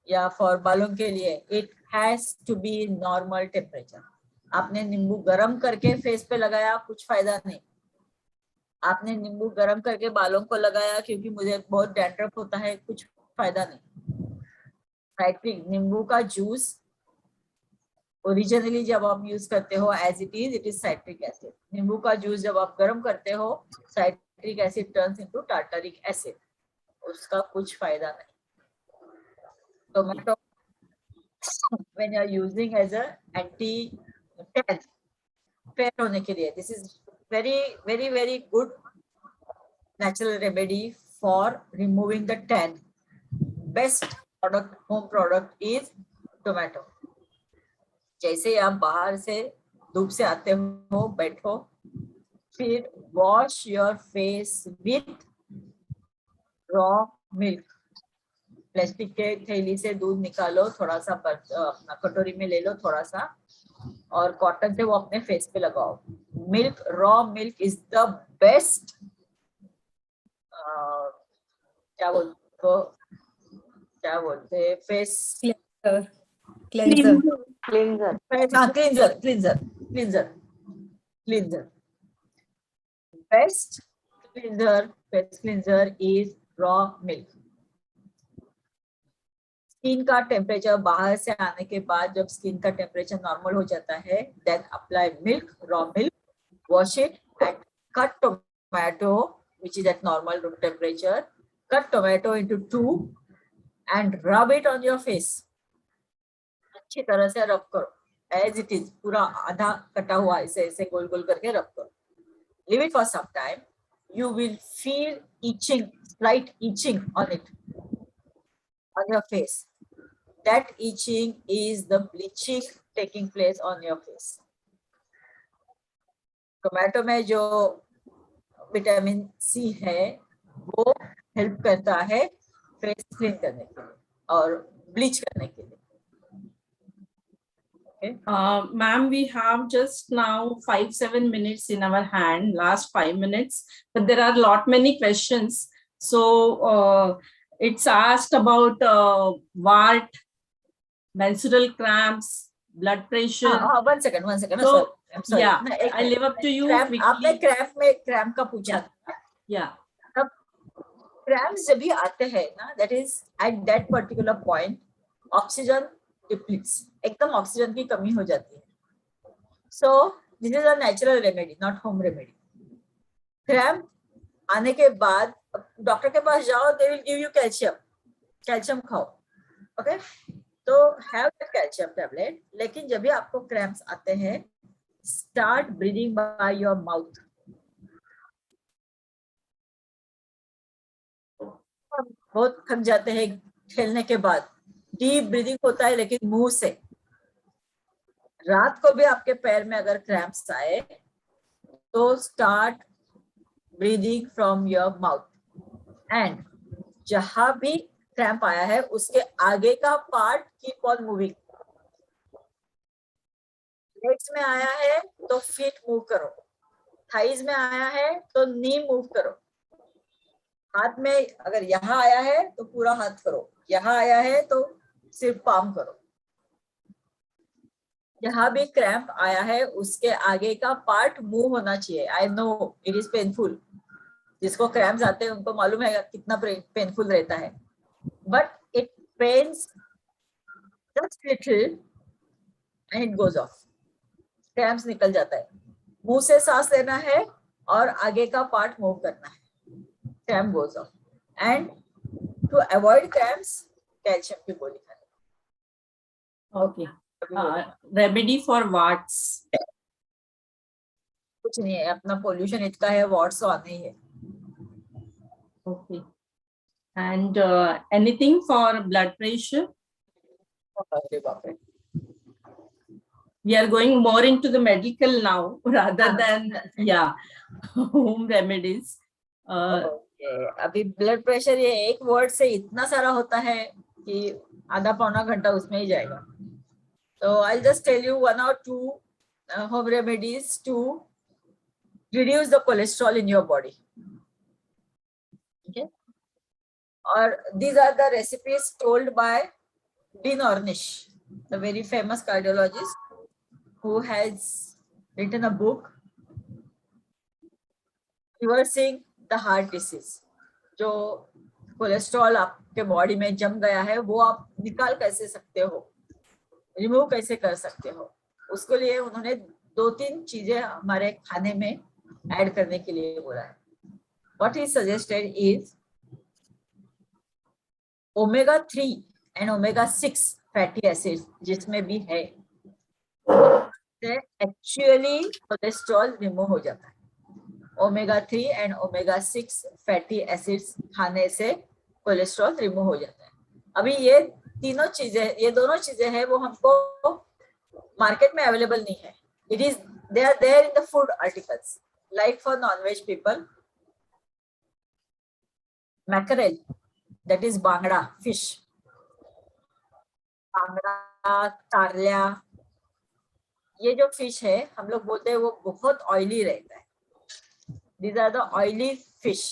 या फॉर बालों के लिए, it has to be normal temperature. आपने नींबू गरम करके फेस पे लगाया, कुछ फायदा नहीं. आपने नींबू गरम करके बालों को लगाया क्योंकि मुझे बहुत डैंड्रफ होता है, कुछ फायदा नहीं. साइट्रिक नींबू का जूस ओरिजिनली जब आप यूज करते हो as it is citric acid. नींबू का जूस जब आप गर्म करते हो, citric acid turns into tartaric acid. उसका कुछ फायदा नहीं। Tomato when you are using as a anti tan, fair होने के लिए, this is very good natural remedy for removing the tan. Best product, home product is tomato. जैसे ही आप बाहर से धूप से आते हो, बैठो, फिर wash your face with raw milk. Plastic के थैली से दूध निकालो, थोड़ा सा अपना कटोरी में ले लो थोड़ा सा, और कॉटन से वो अपने फेस पे लगाओ। Milk, raw milk is the best, क्या बोलते face Cleanser. Cleanser. Cleanser. Best cleanser, face cleanser is raw milk. Skin का टेम्परेचर बाहर से आने के बाद जब स्किन का टेम्परेचर नॉर्मल हो जाता है, then apply milk, raw milk, wash it and cut tomato which is at normal room temperature. Cut tomato into 2 and rub it on your face. अच्छी तरह से रब करो as it is, पूरा आधा कटा हुआ ऐसे ऐसे गोल गोल करके रब करो। Leave it for some time. You will feel itching, slight itching on it, on your face. That itching is the bleaching taking place on your face. Tomato में जो विटामिन सी है वो हेल्प करता है फेस क्लीन करने के लिए और ब्लीच करने के लिए। Ma'am, we have just now 5-7 minutes in our hand, last 5 minutes, but there are many questions. So it's asked about wart, menstrual cramps, blood pressure. One second. So, I'm sorry. yeah, I leave up to you. आपने cramp का पूछा था। Yeah. अब cramps जब भी आते हैं ना, that is at that particular point, oxygen depletes, एकदम ऑक्सीजन की कमी हो जाती है। So this is a natural remedy, not home remedy. Cramp आने के बाद डॉक्टर के पास जाओ, they will give you calcium खाओ, ओके? तो हैव द कैल्शियम टैबलेट। लेकिन जब भी आपको क्रैम्प्स आते हैं, start breathing by your mouth. बहुत थक जाते हैं खेलने के बाद, डीप ब्रीदिंग होता है लेकिन मुंह से। रात को भी आपके पैर में अगर क्रैम्प्स आए तो start breathing from your mouth, and जहां भी क्रैम्प आया है उसके आगे का part keep on moving. Legs में आया है तो फीट मूव करो, थाइज में आया है तो नी मूव करो, हाथ में अगर यहाँ आया है तो पूरा हाथ करो, यहाँ आया है तो सिर्फ पाम करो। जहां भी क्रैम्प आया है उसके आगे का पार्ट मूव होना चाहिए। I know it is painful, जिसको क्रैम्प्स आते हैं उनको मालूम है कितना पेनफुल रहता है, but it pains just little and it goes off. Cramps निकल जाता है। मुंह से सांस लेना है और आगे का पार्ट मूव करना है, cramp goes off. And to avoid cramps, calcium की गोली खानी। Okay. Remedy for warts. कुछ नहीं है, अपना पोल्यूशन इतना है, वाट्स तो आने ही है। Okay. And anything for blood pressure? अरे बाप रे। We are going more into the medical now rather than home remedies. Okay. अभी ब्लड प्रेशर ये एक वर्ड से इतना सारा होता है कि आधा पौना घंटा उसमें ही जाएगा। So I'll just tell you 1 or 2 home remedies to reduce the cholesterol in your body. Okay. Or these are the recipes told by Dean Ornish, the very famous cardiologist who has written a book reversing the heart disease. जो cholesterol आपके body में जम गया है वो आप निकाल कैसे सकते हो, रिमूव कैसे कर सकते हो, उसके लिए उन्होंने 2-3 चीजें हमारे खाने में ऐड करने के लिए बोला है। What he suggested is omega 3 and omega 6 fatty acids जिसमें भी है, एक्चुअली कोलेस्ट्रॉल रिमूव हो जाता है। Omega 3 and omega 6 fatty acids खाने से कोलेस्ट्रॉल रिमूव हो जाता है। अभी ये तीनों चीजें, ये दोनों चीजें हैं वो हमको मार्केट में अवेलेबल नहीं है। It is they are there in the food articles, like for non-veg people, mackerel, that is bangda fish, bangda, tarlya, ये जो फिश है हम लोग बोलते हैं वो बहुत ऑयली रहता है। These are the oily fish.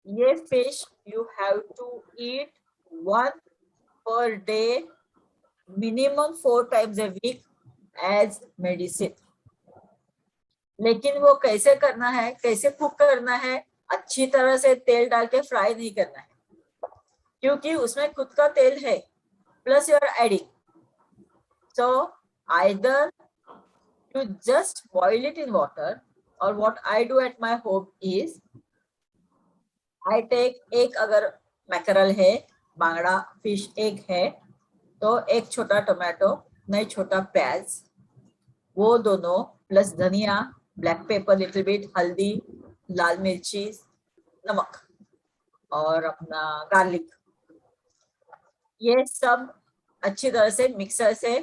ये fish you have to eat one per day, minimum 4 times a week as medicine. लेकिन वो कैसे करना है, कैसे कुक करना है, अच्छी तरह से तेल डाल के फ्राई नहीं करना है, क्योंकि उसमें खुद का तेल है, plus you are adding. So either you just boil it in water, or what I do at my home is I take, एक अगर मैकरल है, बांगड़ा फिश एक है, तो एक छोटा टोमेटो, नहीं छोटा प्याज, वो दोनों प्लस धनिया, ब्लैक पेपर लिटिल बिट, हल्दी, लाल मिर्ची, नमक और अपना गार्लिक, ये सब अच्छी तरह से मिक्सर से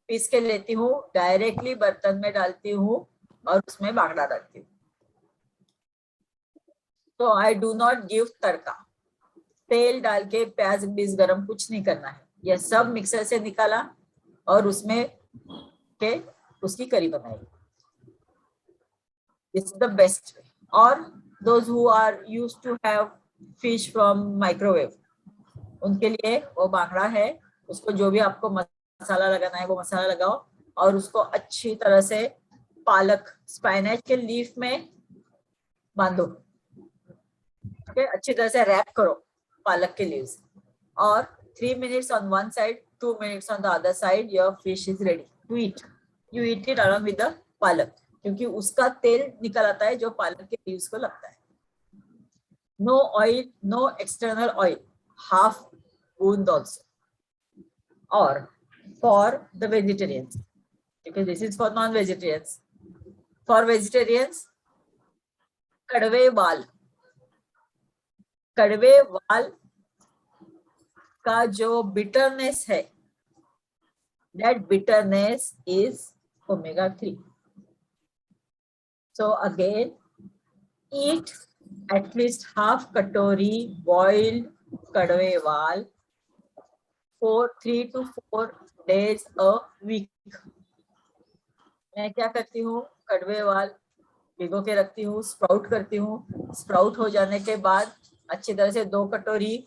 पीस के लेती हूँ, डायरेक्टली बर्तन में डालती हूँ और उसमें बांगड़ा डालती हूँ. तो आई डू नॉट गिव तड़का, तेल डाल के प्याज बीज गरम कुछ नहीं करना है, यह सब मिक्सर से निकाला और उसमें के उसकी करी बनाई. This is the best way. और those who are used to have fish from microwave, उनके लिए वो बांगड़ा है, उसको जो भी आपको मसाला लगाना है वो मसाला लगाओ और उसको अच्छी तरह से पालक, स्पाइनेच के लीफ में बांधो, अच्छी तरह से रैप करो पालक के लीव्स, और 3 minutes on one side, 2 minutes on the other side, your fish is ready to eat. You eat it along with the पालक, क्योंकि उसका तेल निकल आता है जो पालक के लीव्स को लगता है. No oil, no external oil, half boomed also. Or for the vegetarians, because this is for non-vegetarians. For vegetarians, कड़वे वाल, कड़वे वाल का जो bitterness है, that bitterness is omega 3. So again, eat at least half katori boiled kadwe wal for 3 to 4 days a week. मैं क्या करती हूँ, कड़वे वाल भिगो के रखती हूँ, स्प्राउट करती हूँ, स्प्राउट हो जाने के बाद अच्छी तरह से 2 कटोरी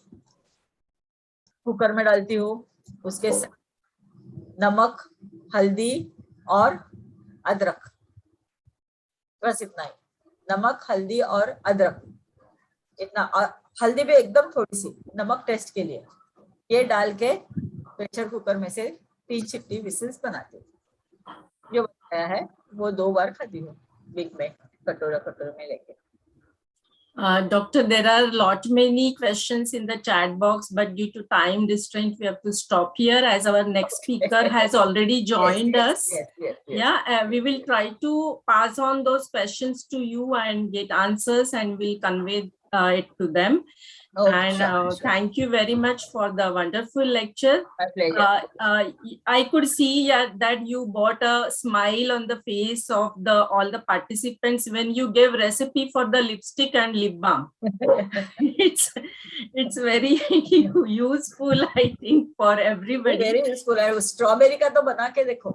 कुकर में डालती हूँ, उसके साथ नमक, हल्दी और अदरक, बस इतना ही, नमक, हल्दी और अदरक इतना, और हल्दी भी एकदम थोड़ी सी, नमक टेस्ट के लिए, ये डाल के प्रेशर कुकर में से 3 सीटी विसिल्स बनाती हूँ. जो बनाया है वो 2 बार खाती हूँ वीक में, कटोरा कटोरा में लेके. Doctor, there are lot many questions in the chat box, but due to time restraint, we have to stop here as our next speaker has already joined us. Yes. Yeah, we will try to pass on those questions to you and get answers, and we'll convey it to them. Okay, And sure. thank you very much for the wonderful lecture. My pleasure. I could see that you brought a smile on the face of all the participants when you gave recipe for the lipstick and lip balm. it's very useful, I think, for everybody. Very useful. Strawberry का तो बना के देखो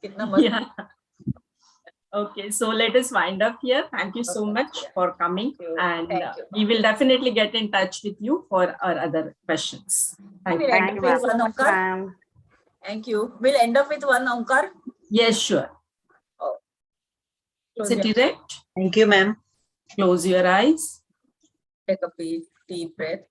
कितना मस्त. Yeah. Okay, so let us wind up here. Thank you so much for coming, and Thank you. we will definitely get in touch with you for our other questions. Thank you. Thank you Please, so much, Onkar. ma'am. Thank you. We'll end up with one, Onkar. Yes, sure. Close Sit your- erect. Thank you, ma'am. Close your eyes. Take a deep breath.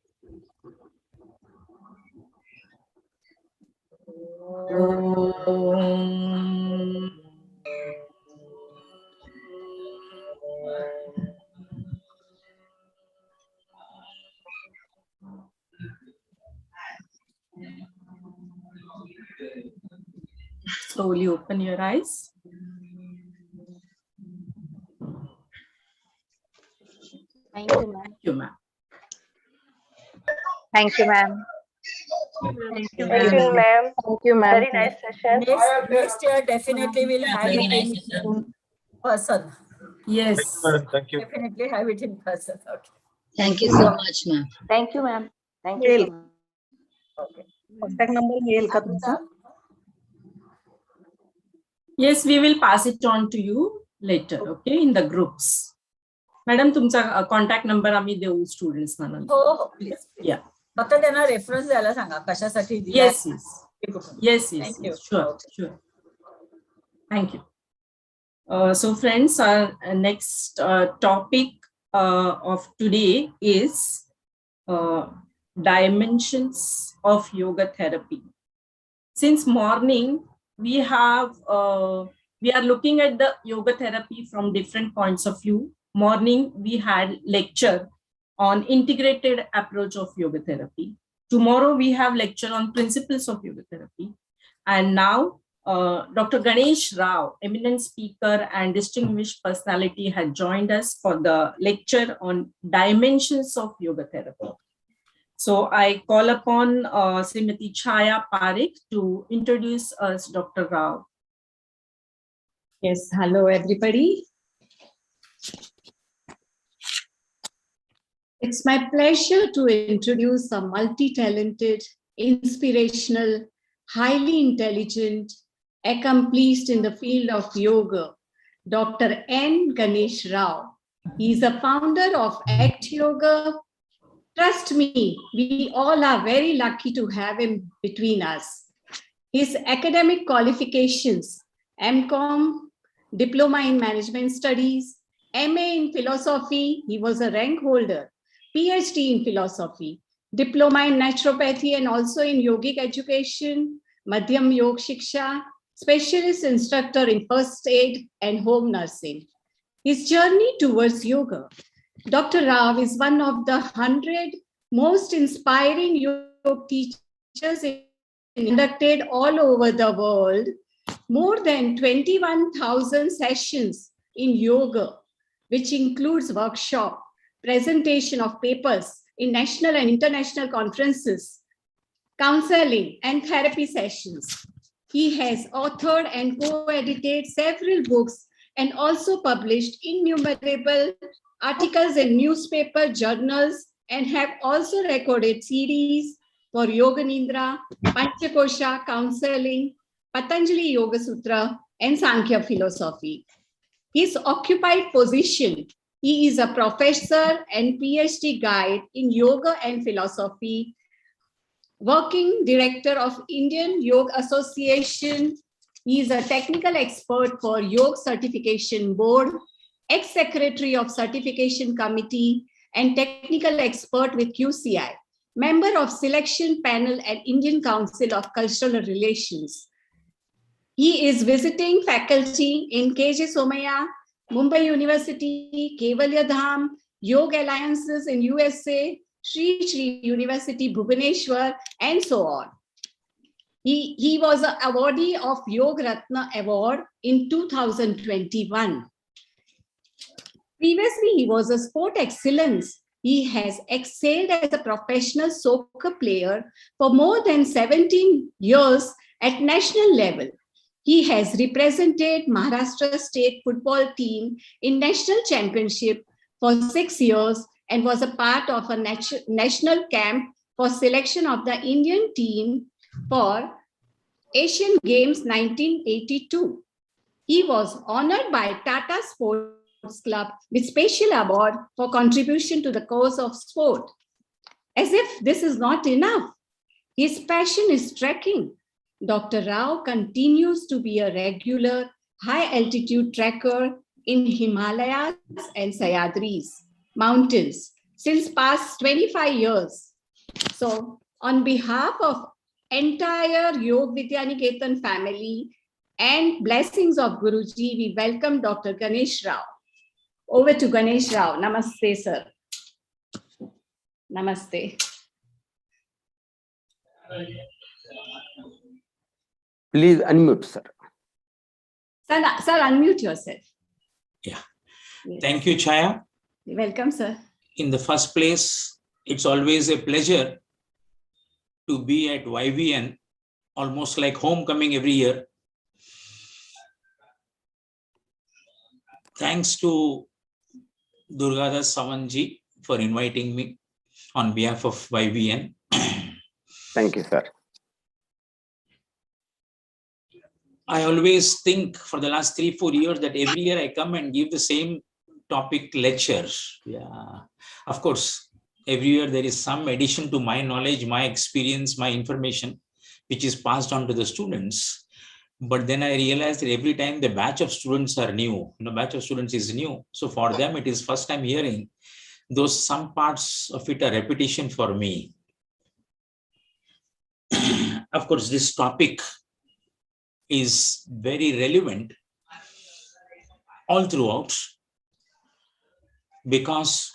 slowly open your eyes. Thank you, ma'am. Thank you, ma'am. Thank you, ma'am. Thank you, Thank ma'am. you, ma'am. Thank you, ma'am. Very nice session. Next year definitely we'll have Very it nice in session. person. Yes. Thank you. Definitely have it in person. Okay. Thank you so much, ma'am. Thank you, ma'am. Thank you so much. Okay. Contact number मिळेल का तुमचा? Yes, we will pass it on to you later, okay, in the groups. Madam, तुमचा contact number आम्ही देऊ students ना नंतर. हो हो प्लीज. Yeah. फक्त त्यांना रेफरन्स द्यायला सांगा कशासाठी दिला. Yes, yes. Yes, yes, Thank you. yes. Sure, Okay. sure. Thank you. So friends, our next topic of today is dimensions of yoga therapy. Since morning, we are looking at the yoga therapy from different points of view. Morning, we had lecture on integrated approach of yoga therapy. Tomorrow, we have lecture on principles of yoga therapy. And now, Dr. Ganesh Rao, eminent speaker and distinguished personality, had joined us for the lecture on dimensions of yoga therapy. So I call upon Srimati Chaya Parekh to introduce us Dr. Rao. Yes, hello everybody. It's my pleasure to introduce a multi-talented, inspirational, highly intelligent, accomplished in the field of yoga, Dr. N. Ganesh Rao. He is a founder of ACT Yoga. Trust me, we all are very lucky to have him between us. His academic qualifications, MCom, Diploma in Management Studies, MA in Philosophy, he was a rank holder, PhD in Philosophy, Diploma in Naturopathy and also in Yogic Education, Madhyam Yog Shiksha, Specialist Instructor in First Aid and Home Nursing. His journey towards yoga. Dr. Rao is one of the 100 most inspiring yoga teachers conducted all over the world. More than 21,000 sessions in yoga, which includes workshop, presentation of papers in national and international conferences, counseling and therapy sessions. He has authored and co-edited several books and also published innumerable articles in newspaper, journals, and have also recorded series for Yoga Nidra, Panchakosha, Counseling, Patanjali Yoga Sutra, and Sankhya Philosophy. His occupied position, he is a professor and PhD guide in yoga and philosophy, working director of Indian Yoga Association. He is a technical expert for Yoga Certification Board, ex-secretary of Certification Committee, and technical expert with QCI, member of selection panel at Indian Council of Cultural Relations. He is visiting faculty in KJ Somaya, Mumbai University, Kevalya Dham, Yoga Alliances in USA, Sri Sri University, Bhubaneswar, and so on. He was an awardee of Yoga Ratna Award in 2021. Previously, he was a sport excellence. He has excelled as a professional soccer player for more than 17 years at national level. He has represented Maharashtra state football team in national championship for 6 years and was a part of a national camp for selection of the Indian team for Asian Games 1982. He was honored by Tata Sports Club with special award for contribution to the cause of sport. As if this is not enough, his passion is trekking. Dr. Rao continues to be a regular high-altitude trekker in Himalayas and Sahyadris mountains since past 25 years. So on behalf of entire Yoga Vidya Niketan family and blessings of Guruji, we welcome Dr. Ganesh Rao. Over to Ganesh Rao. Namaste, sir. Namaste. Please unmute, sir. Sir, unmute yourself. Yeah. Yes. Thank you, Chaya. Welcome, sir. In the first place, it's always a pleasure to be at YVN, almost like homecoming every year. Thanks to Durgadas Savanji for inviting me on behalf of YVN. Thank you, sir. I always think for the last 3-4 years that every year I come and give the same topic lecture. Yeah, of course, every year there is some addition to my knowledge, my experience, my information, which is passed on to the students. But then I realized that every time the batch of students are new, batch of students is new. So for them, it is first time hearing. Those some parts of it are repetition for me. Of course, this topic is very relevant all throughout, because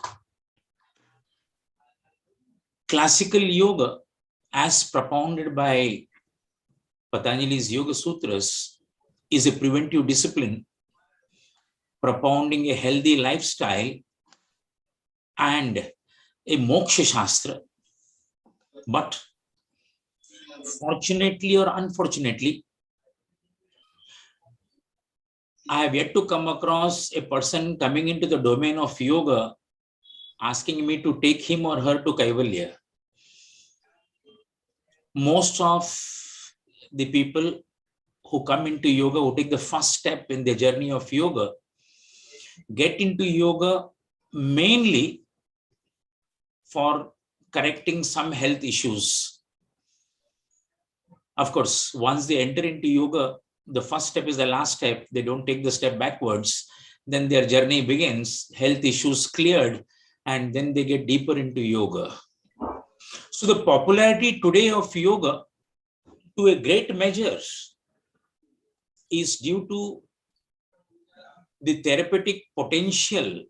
classical yoga, as propounded by Patanjali's Yoga Sutras, is a preventive discipline propounding a healthy lifestyle and a moksha shastra. But fortunately or unfortunately, I have yet to come across a person coming into the domain of yoga asking me to take him or her to Kaivalya. Most of the people who come into yoga, who take the first step in the journey of yoga, get into yoga mainly for correcting some health issues. Of course, once they enter into yoga, the first step is the last step. They don't take the step backwards. Then their journey begins, health issues cleared, and then they get deeper into yoga. So the popularity today of yoga, to a great measure, is due to the therapeutic potential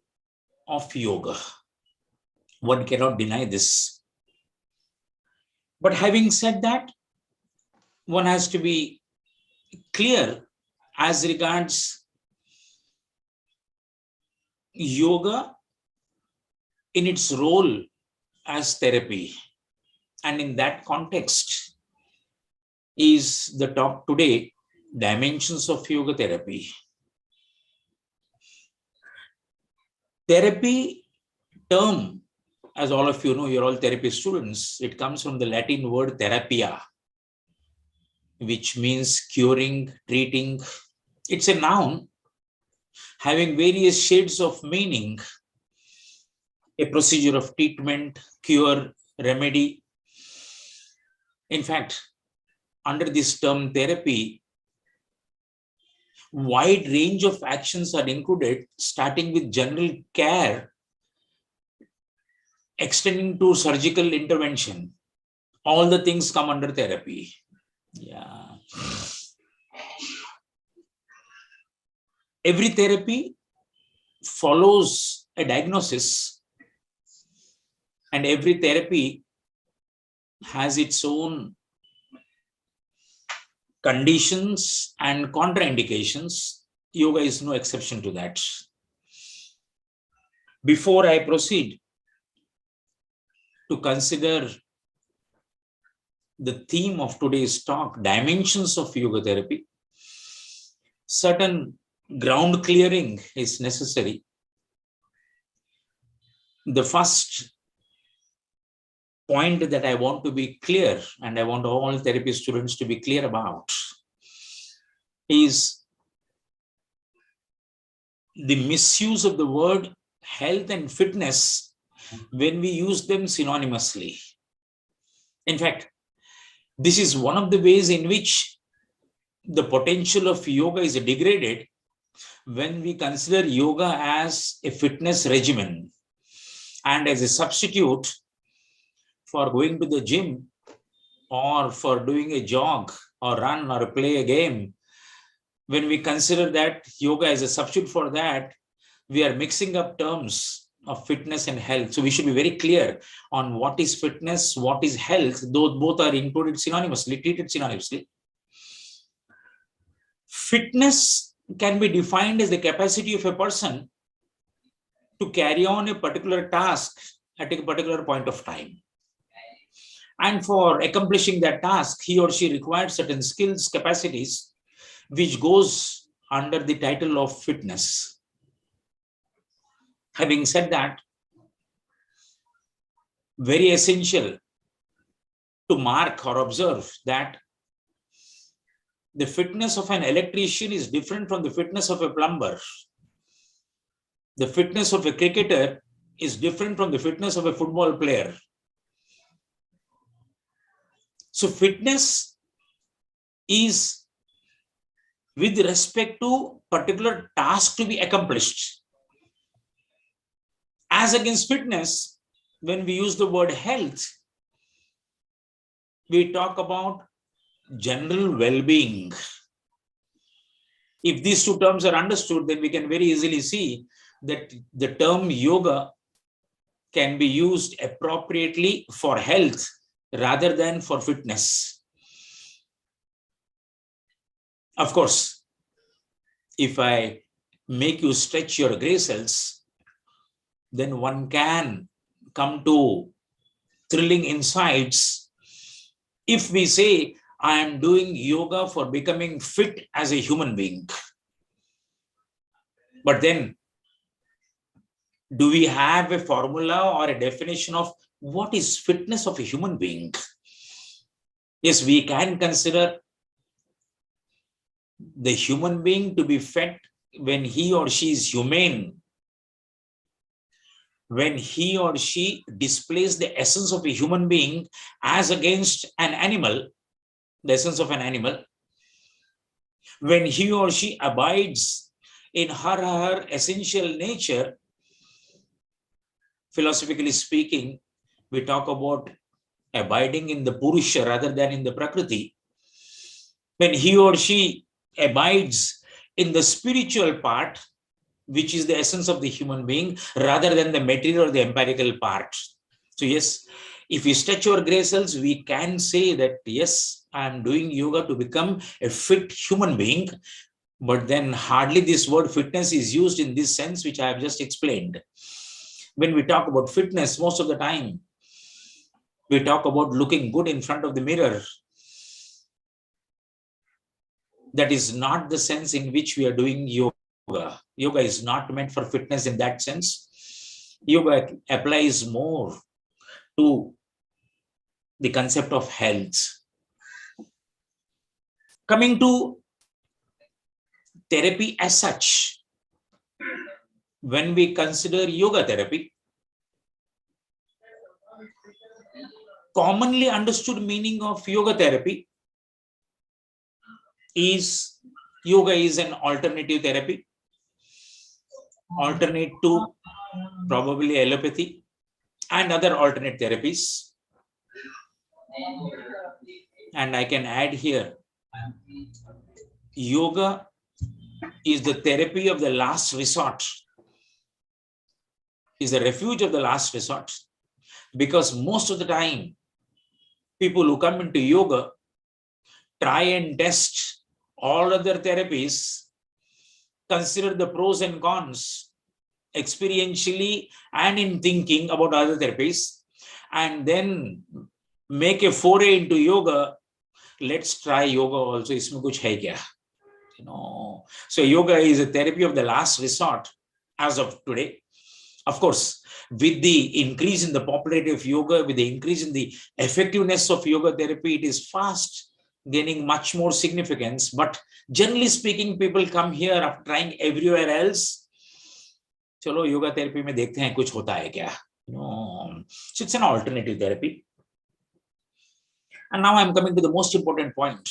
of yoga. One cannot deny this. But having said that, one has to be clear as regards yoga in its role as therapy. And in that context is the talk today, dimensions of yoga therapy. Therapy term, as all of you know, you're all therapy students, it comes from the Latin word therapia, which means curing, treating. It's a noun having various shades of meaning: a procedure of treatment, cure, remedy. In fact, under this term therapy, wide range of actions are included, starting with general care, extending to surgical intervention. All the things come under therapy. Yeah. Every therapy follows a diagnosis, and every therapy has its own conditions and contraindications. Yoga is no exception to that. Before I proceed to consider the theme of today's talk, dimensions of yoga therapy, certain ground clearing is necessary. The first point that I want to be clear, and I want all therapy students to be clear about, is the misuse of the word health and fitness when we use them synonymously. In fact, this is one of the ways in which the potential of yoga is degraded when we consider yoga as a fitness regimen and as a substitute for going to the gym or for doing a jog or run or play a game. When we consider that yoga as a substitute for that, we are mixing up terms of fitness and health. So we should be very clear on what is fitness, what is health, though both are included synonymously, treated synonymously. Fitness can be defined as the capacity of a person to carry on a particular task at a particular point of time. And for accomplishing that task, he or she requires certain skills, capacities, which goes under the title of fitness. Having said that, very essential to mark or observe that the fitness of an electrician is different from the fitness of a plumber. The fitness of a cricketer is different from the fitness of a football player. So fitness is with respect to particular task to be accomplished. As against fitness, when we use the word health, we talk about general well-being. If these two terms are understood, then we can very easily see that the term yoga can be used appropriately for health rather than for fitness. Of course, if I make you stretch your gray cells, then one can come to thrilling insights. If we say, I am doing yoga for becoming fit as a human being, but then do we have a formula or a definition of what is fitness of a human being? Yes, we can consider the human being to be fit when he or she is humane, when he or she displays the essence of a human being as against an animal, the essence of an animal, when he or she abides in her essential nature. Philosophically speaking, we talk about abiding in the Purusha rather than in the Prakriti. When he or she abides in the spiritual part, which is the essence of the human being, rather than the material or the empirical part. So yes, if we stretch our gray cells, we can say that, yes, I am doing yoga to become a fit human being, but then hardly this word fitness is used in this sense, which I have just explained. When we talk about fitness, most of the time, we talk about looking good in front of the mirror. That is not the sense in which we are doing yoga. Yoga is not meant for fitness in that sense. Yoga applies more to the concept of health. Coming to therapy as such, when we consider yoga therapy, commonly understood meaning of yoga therapy is yoga is an alternative therapy, alternate to probably allopathy and other alternate therapies. And I can add here, yoga is the therapy of the last resort, is the refuge of the last resort, because most of the time, people who come into yoga try and test all other therapies, consider the pros and cons experientially and in thinking about other therapies, and then make a foray into yoga. Let's try yoga also. Isme kuch hai kya? So yoga is a therapy of the last resort as of today. Of course, with the increase in the popularity of yoga, with the increase in the effectiveness of yoga therapy, it is fast gaining much more significance. But generally speaking, people come here after trying everywhere else. Chalo yoga therapy mein dekhte hain kuch hota hai kya? No. So it's an alternative therapy. And now I'm coming to the most important point.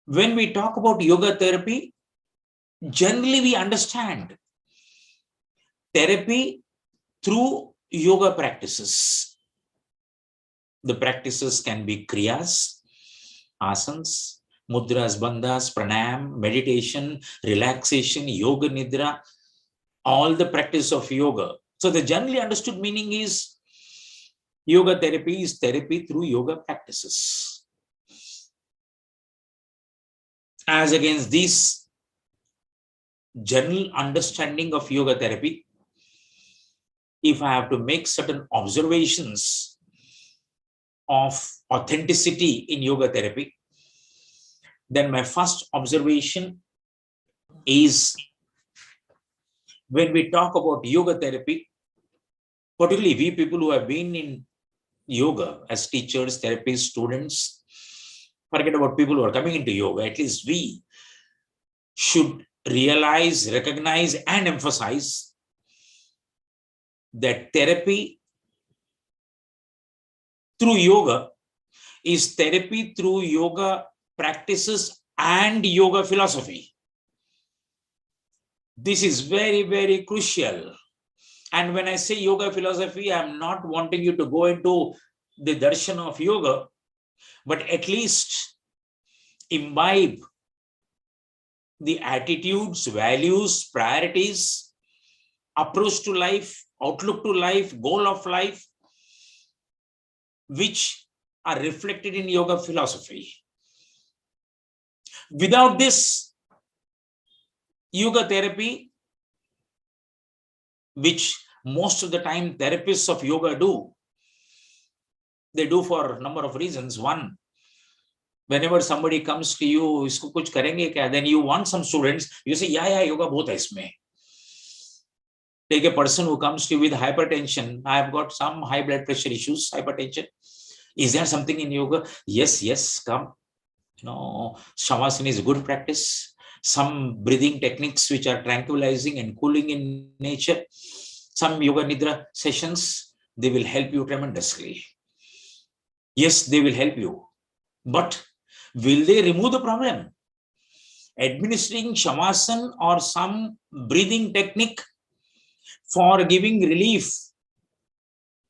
When we talk about yoga therapy, generally we understand therapy through yoga practices. The practices can be kriyas, asanas, mudras, bandhas, pranayam, meditation, relaxation, yoga nidra, all the practice of yoga. So the generally understood meaning is yoga therapy is therapy through yoga practices. as against this general understanding of yoga therapy, if I have to make certain observations of authenticity in yoga therapy, then my first observation is when we talk about yoga therapy, particularly we people who have been in yoga as teachers, therapists, students, forget about people who are coming into yoga, at least we should realize, recognize, and emphasize that therapy through yoga is therapy through yoga practices and yoga philosophy. This is very, very crucial. And when I say yoga philosophy, I'm not wanting you to go into the darshan of yoga, but at least imbibe the attitudes, values, priorities, approach to life, outlook to life, goal of life, which are reflected in yoga philosophy. Without this, yoga therapy, which most of the time therapists of yoga do, they do for a number of reasons. One, whenever somebody comes to you, isko kuch karenge kya? Then you want some students, you say, yeah, yoga bahut hai isme. Take a person who comes to you with hypertension. I have got some high blood pressure issues, hypertension. Is there something in yoga? Yes, come. Shavasana is a good practice. Some breathing techniques which are tranquilizing and cooling in nature. Some yoga nidra sessions, they will help you tremendously. Yes, they will help you. But will they remove the problem? Administering shavasana or some breathing technique for giving relief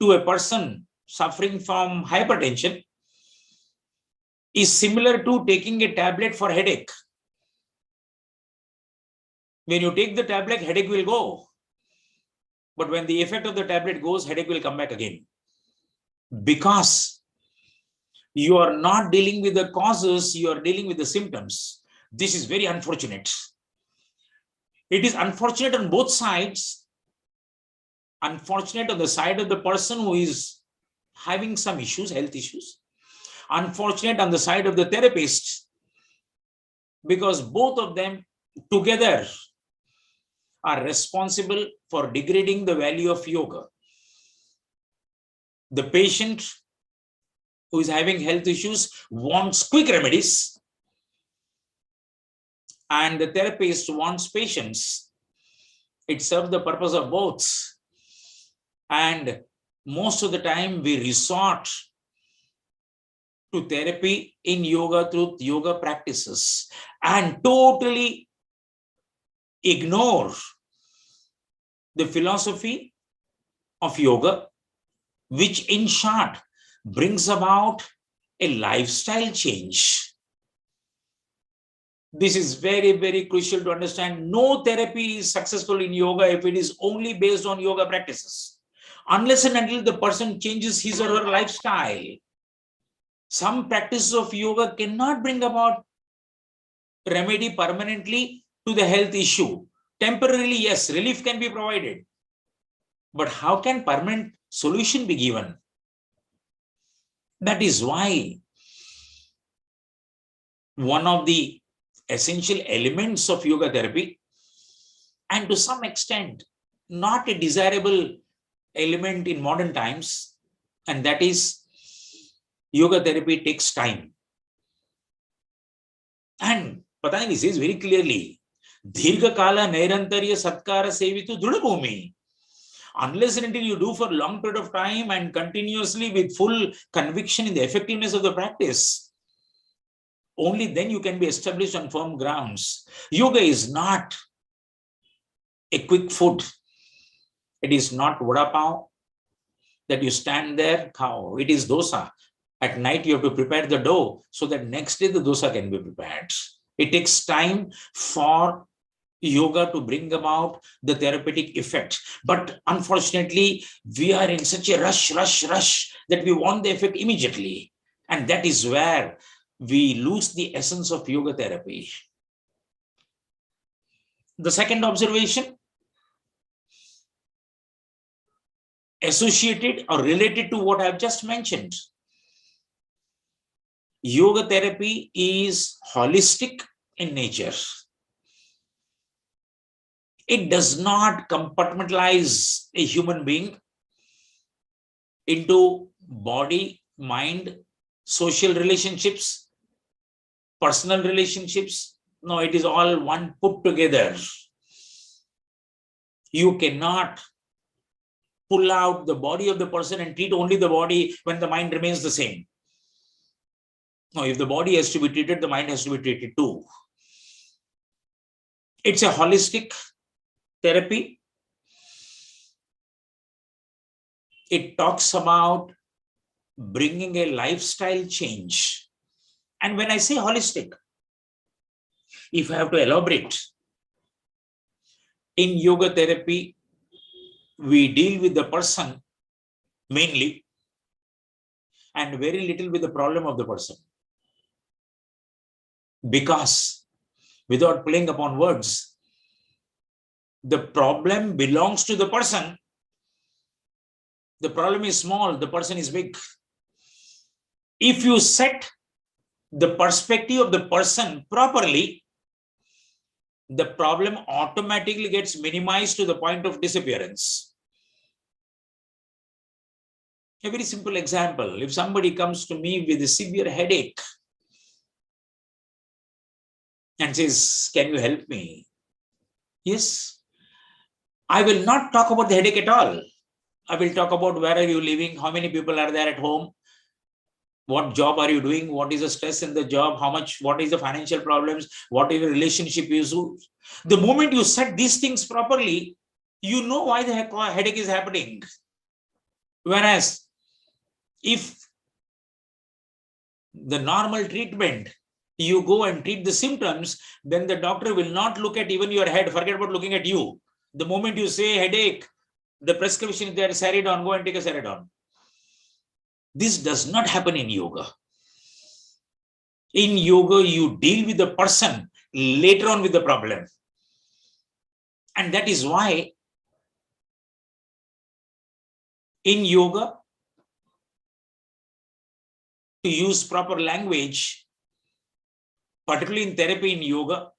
to a person suffering from hypertension is similar to taking a tablet for headache. When you take the tablet, headache will go. But when the effect of the tablet goes, headache will come back again. Because you are not dealing with the causes, you are dealing with the symptoms. This is very unfortunate. It is unfortunate on both sides. Unfortunate on the side of the person who is having some issues, health issues. Unfortunate on the side of the therapist, because both of them together are responsible for degrading the value of yoga. The patient who is having health issues wants quick remedies, and the therapist wants patience. It serves the purpose of both. And most of the time we resort to therapy in yoga through yoga practices and totally ignore the philosophy of yoga, which in short brings about a lifestyle change. This is very, very crucial to understand. No therapy is successful in yoga if it is only based on yoga practices, unless and until the person changes his or her lifestyle. Some practices of yoga cannot bring about remedy permanently to the health issue. Temporarily, yes, relief can be provided. But how can permanent solution be given? That is why one of the essential elements of yoga therapy, and to some extent, not a desirable element in modern times, and that is yoga therapy takes time. And Patanjali says very clearly, Dirgha Kala Nairantarya Satkara Sevitu Drudabhumi. Unless and until you do for a long period of time and continuously with full conviction in the effectiveness of the practice, only then you can be established on firm grounds. Yoga is not a quick food. It is not vada pav that you stand there, cow. It is dosa. At night, you have to prepare the dough so that next day the dosa can be prepared. It takes time for yoga to bring about the therapeutic effect. But unfortunately, we are in such a rush that we want the effect immediately. And that is where we lose the essence of yoga therapy. The second observation, associated or related to what I've just mentioned. Yoga therapy is holistic in nature. It does not compartmentalize a human being into body, mind, social relationships, personal relationships. No, it is all one put together. You cannot pull out the body of the person and treat only the body when the mind remains the same. No, if the body has to be treated, the mind has to be treated too. It's a holistic therapy. It talks about bringing a lifestyle change. And when I say holistic, if I have to elaborate, in yoga therapy, we deal with the person mainly and very little with the problem of the person. Because without playing upon words, the problem belongs to the person. The problem is small, the person is big. If you set the perspective of the person properly, the problem automatically gets minimized to the point of disappearance. A very simple example, if somebody comes to me with a severe headache and says, can you help me? Yes. I will not talk about the headache at all. I will talk about where are you living, how many people are there at home, what job are you doing, what is the stress in the job, how much, what is the financial problems, what is the relationship issues. The moment you set these things properly, you know why the headache is happening. Whereas if the normal treatment, you go and treat the symptoms, then the doctor will not look at even your head, forget about looking at you. The moment you say headache, the prescription is there, Saridon, go and take a Saridon. This does not happen in yoga. In yoga, you deal with the person later on with the problem. And that is why in yoga, to use proper language, particularly in therapy in yoga,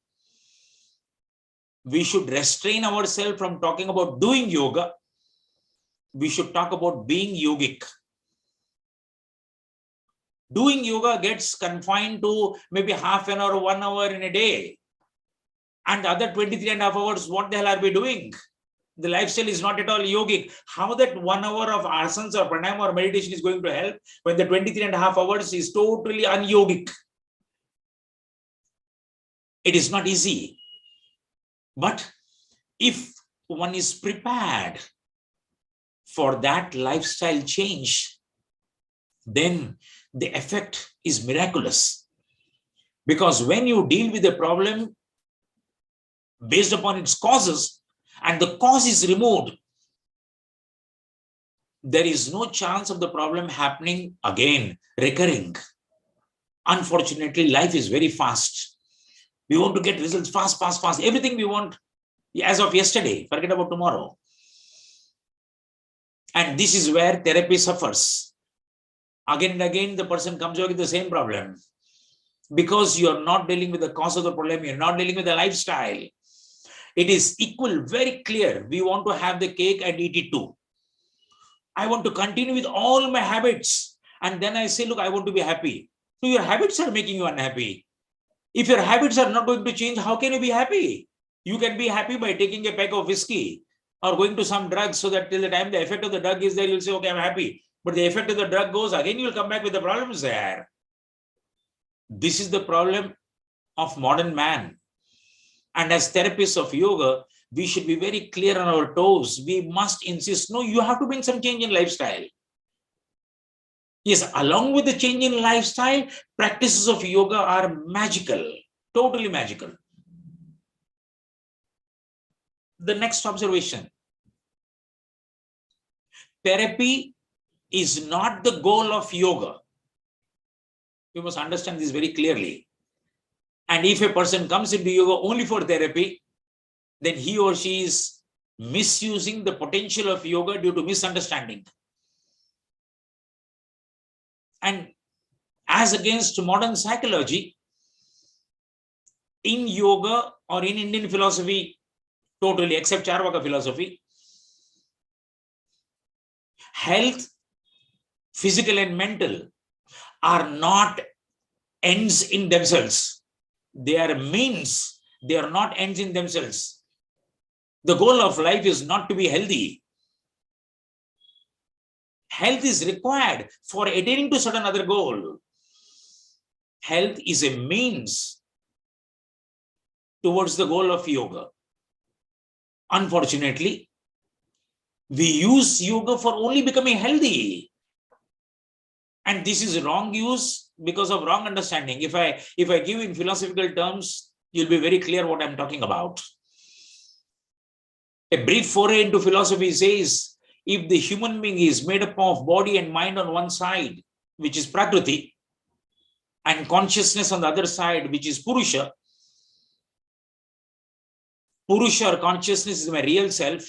we should restrain ourselves from talking about doing yoga. We should talk about being yogic. Doing yoga gets confined to maybe half an hour, 1 hour in a day. And the other 23.5 hours, what the hell are we doing? The lifestyle is not at all yogic. How that 1 hour of asanas or pranayama or meditation is going to help when the 23.5 hours is totally unyogic? It is not easy. But if one is prepared for that lifestyle change, then the effect is miraculous. Because when you deal with a problem based upon its causes and the cause is removed, there is no chance of the problem happening again, recurring. Unfortunately, life is very fast. We want to get results fast, fast, fast. Everything we want as of yesterday, forget about tomorrow. And this is where therapy suffers. Again and again, the person comes out with the same problem. Because you are not dealing with the cause of the problem, you're not dealing with the lifestyle. It is equal, very clear. We want to have the cake and eat it too. I want to continue with all my habits. And then I say, look, I want to be happy. So your habits are making you unhappy. If your habits are not going to change, how can you be happy? You can be happy by taking a peg of whiskey or going to some drugs so that till the time the effect of the drug is there, you'll say, okay, I'm happy. But the effect of the drug goes, again, you'll come back with the problems there. This is the problem of modern man. And as therapists of yoga, we should be very clear on our toes. We must insist, no, you have to bring some change in lifestyle. Yes, along with the change in lifestyle, practices of yoga are magical, totally magical. The next observation. Therapy is not the goal of yoga. You must understand this very clearly. And if a person comes into yoga only for therapy, then he or she is misusing the potential of yoga due to misunderstanding. And as against modern psychology, in yoga or in Indian philosophy, totally except Charvaka philosophy, health, physical and mental, are not ends in themselves. They are means, they are not ends in themselves. The goal of life is not to be healthy. Health is required for attaining to certain other goal. Health is a means towards the goal of yoga. Unfortunately, we use yoga for only becoming healthy. And this is wrong use because of wrong understanding. If I give in philosophical terms, you'll be very clear what I'm talking about. A brief foray into philosophy says, if the human being is made up of body and mind on one side, which is Prakriti, and consciousness on the other side, which is Purusha, Purusha or consciousness is my real self,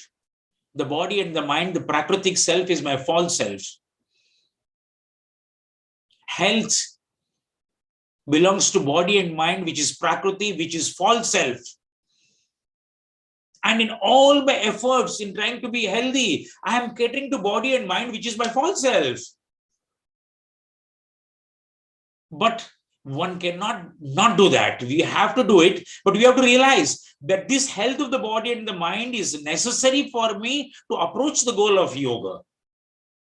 the body and the mind, the Prakritic self is my false self. Health belongs to body and mind, which is Prakriti, which is false self. And in all my efforts in trying to be healthy, I am catering to body and mind, which is my false self. But one cannot not do that. We have to do it, but we have to realize that this health of the body and the mind is necessary for me to approach the goal of yoga.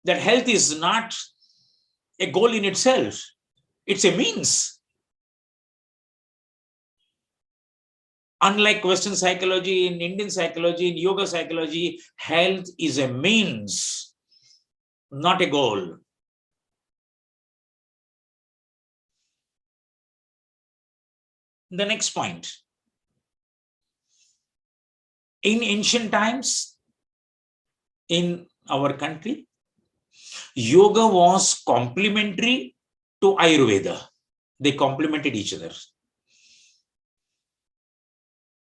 That health is not a goal in itself. It's a means. Unlike Western psychology, in Indian psychology, in yoga psychology, health is a means, not a goal. The next point. In ancient times, in our country, yoga was complementary to Ayurveda. They complemented each other.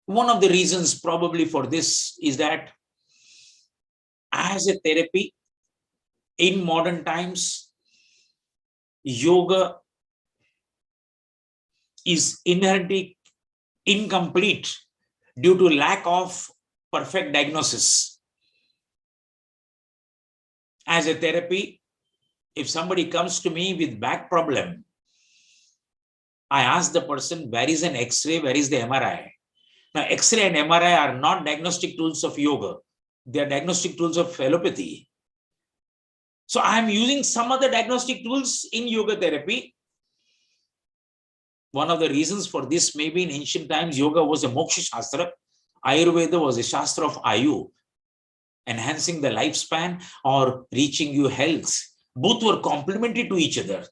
One of the reasons probably for this is that as a therapy in modern times, yoga is inherently incomplete due to lack of perfect diagnosis. As a therapy, if somebody comes to me with back problem, I ask the person, where is an X-ray, where is the MRI? Now, X-ray and MRI are not diagnostic tools of yoga. They are diagnostic tools of allopathy. So I am using some other diagnostic tools in yoga therapy. One of the reasons for this, maybe in ancient times, yoga was a moksha shastra. Ayurveda was a shastra of Ayu, enhancing the lifespan or reaching you health. Both were complementary to each other.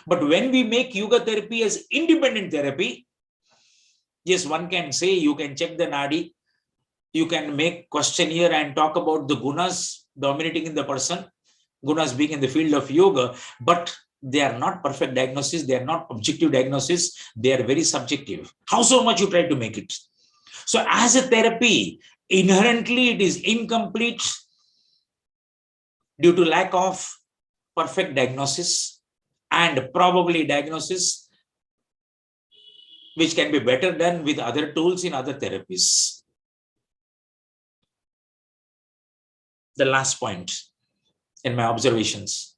But when we make yoga therapy as independent therapy, yes, one can say you can check the nadi, you can make questionnaire and talk about the gunas dominating in the person, gunas being in the field of yoga, but they are not perfect diagnosis, they are not objective diagnosis, they are very subjective. How so much you try to make it. So as a therapy, inherently it is incomplete due to lack of perfect diagnosis and probably diagnosis which can be better done with other tools in other therapies. The last point in my observations.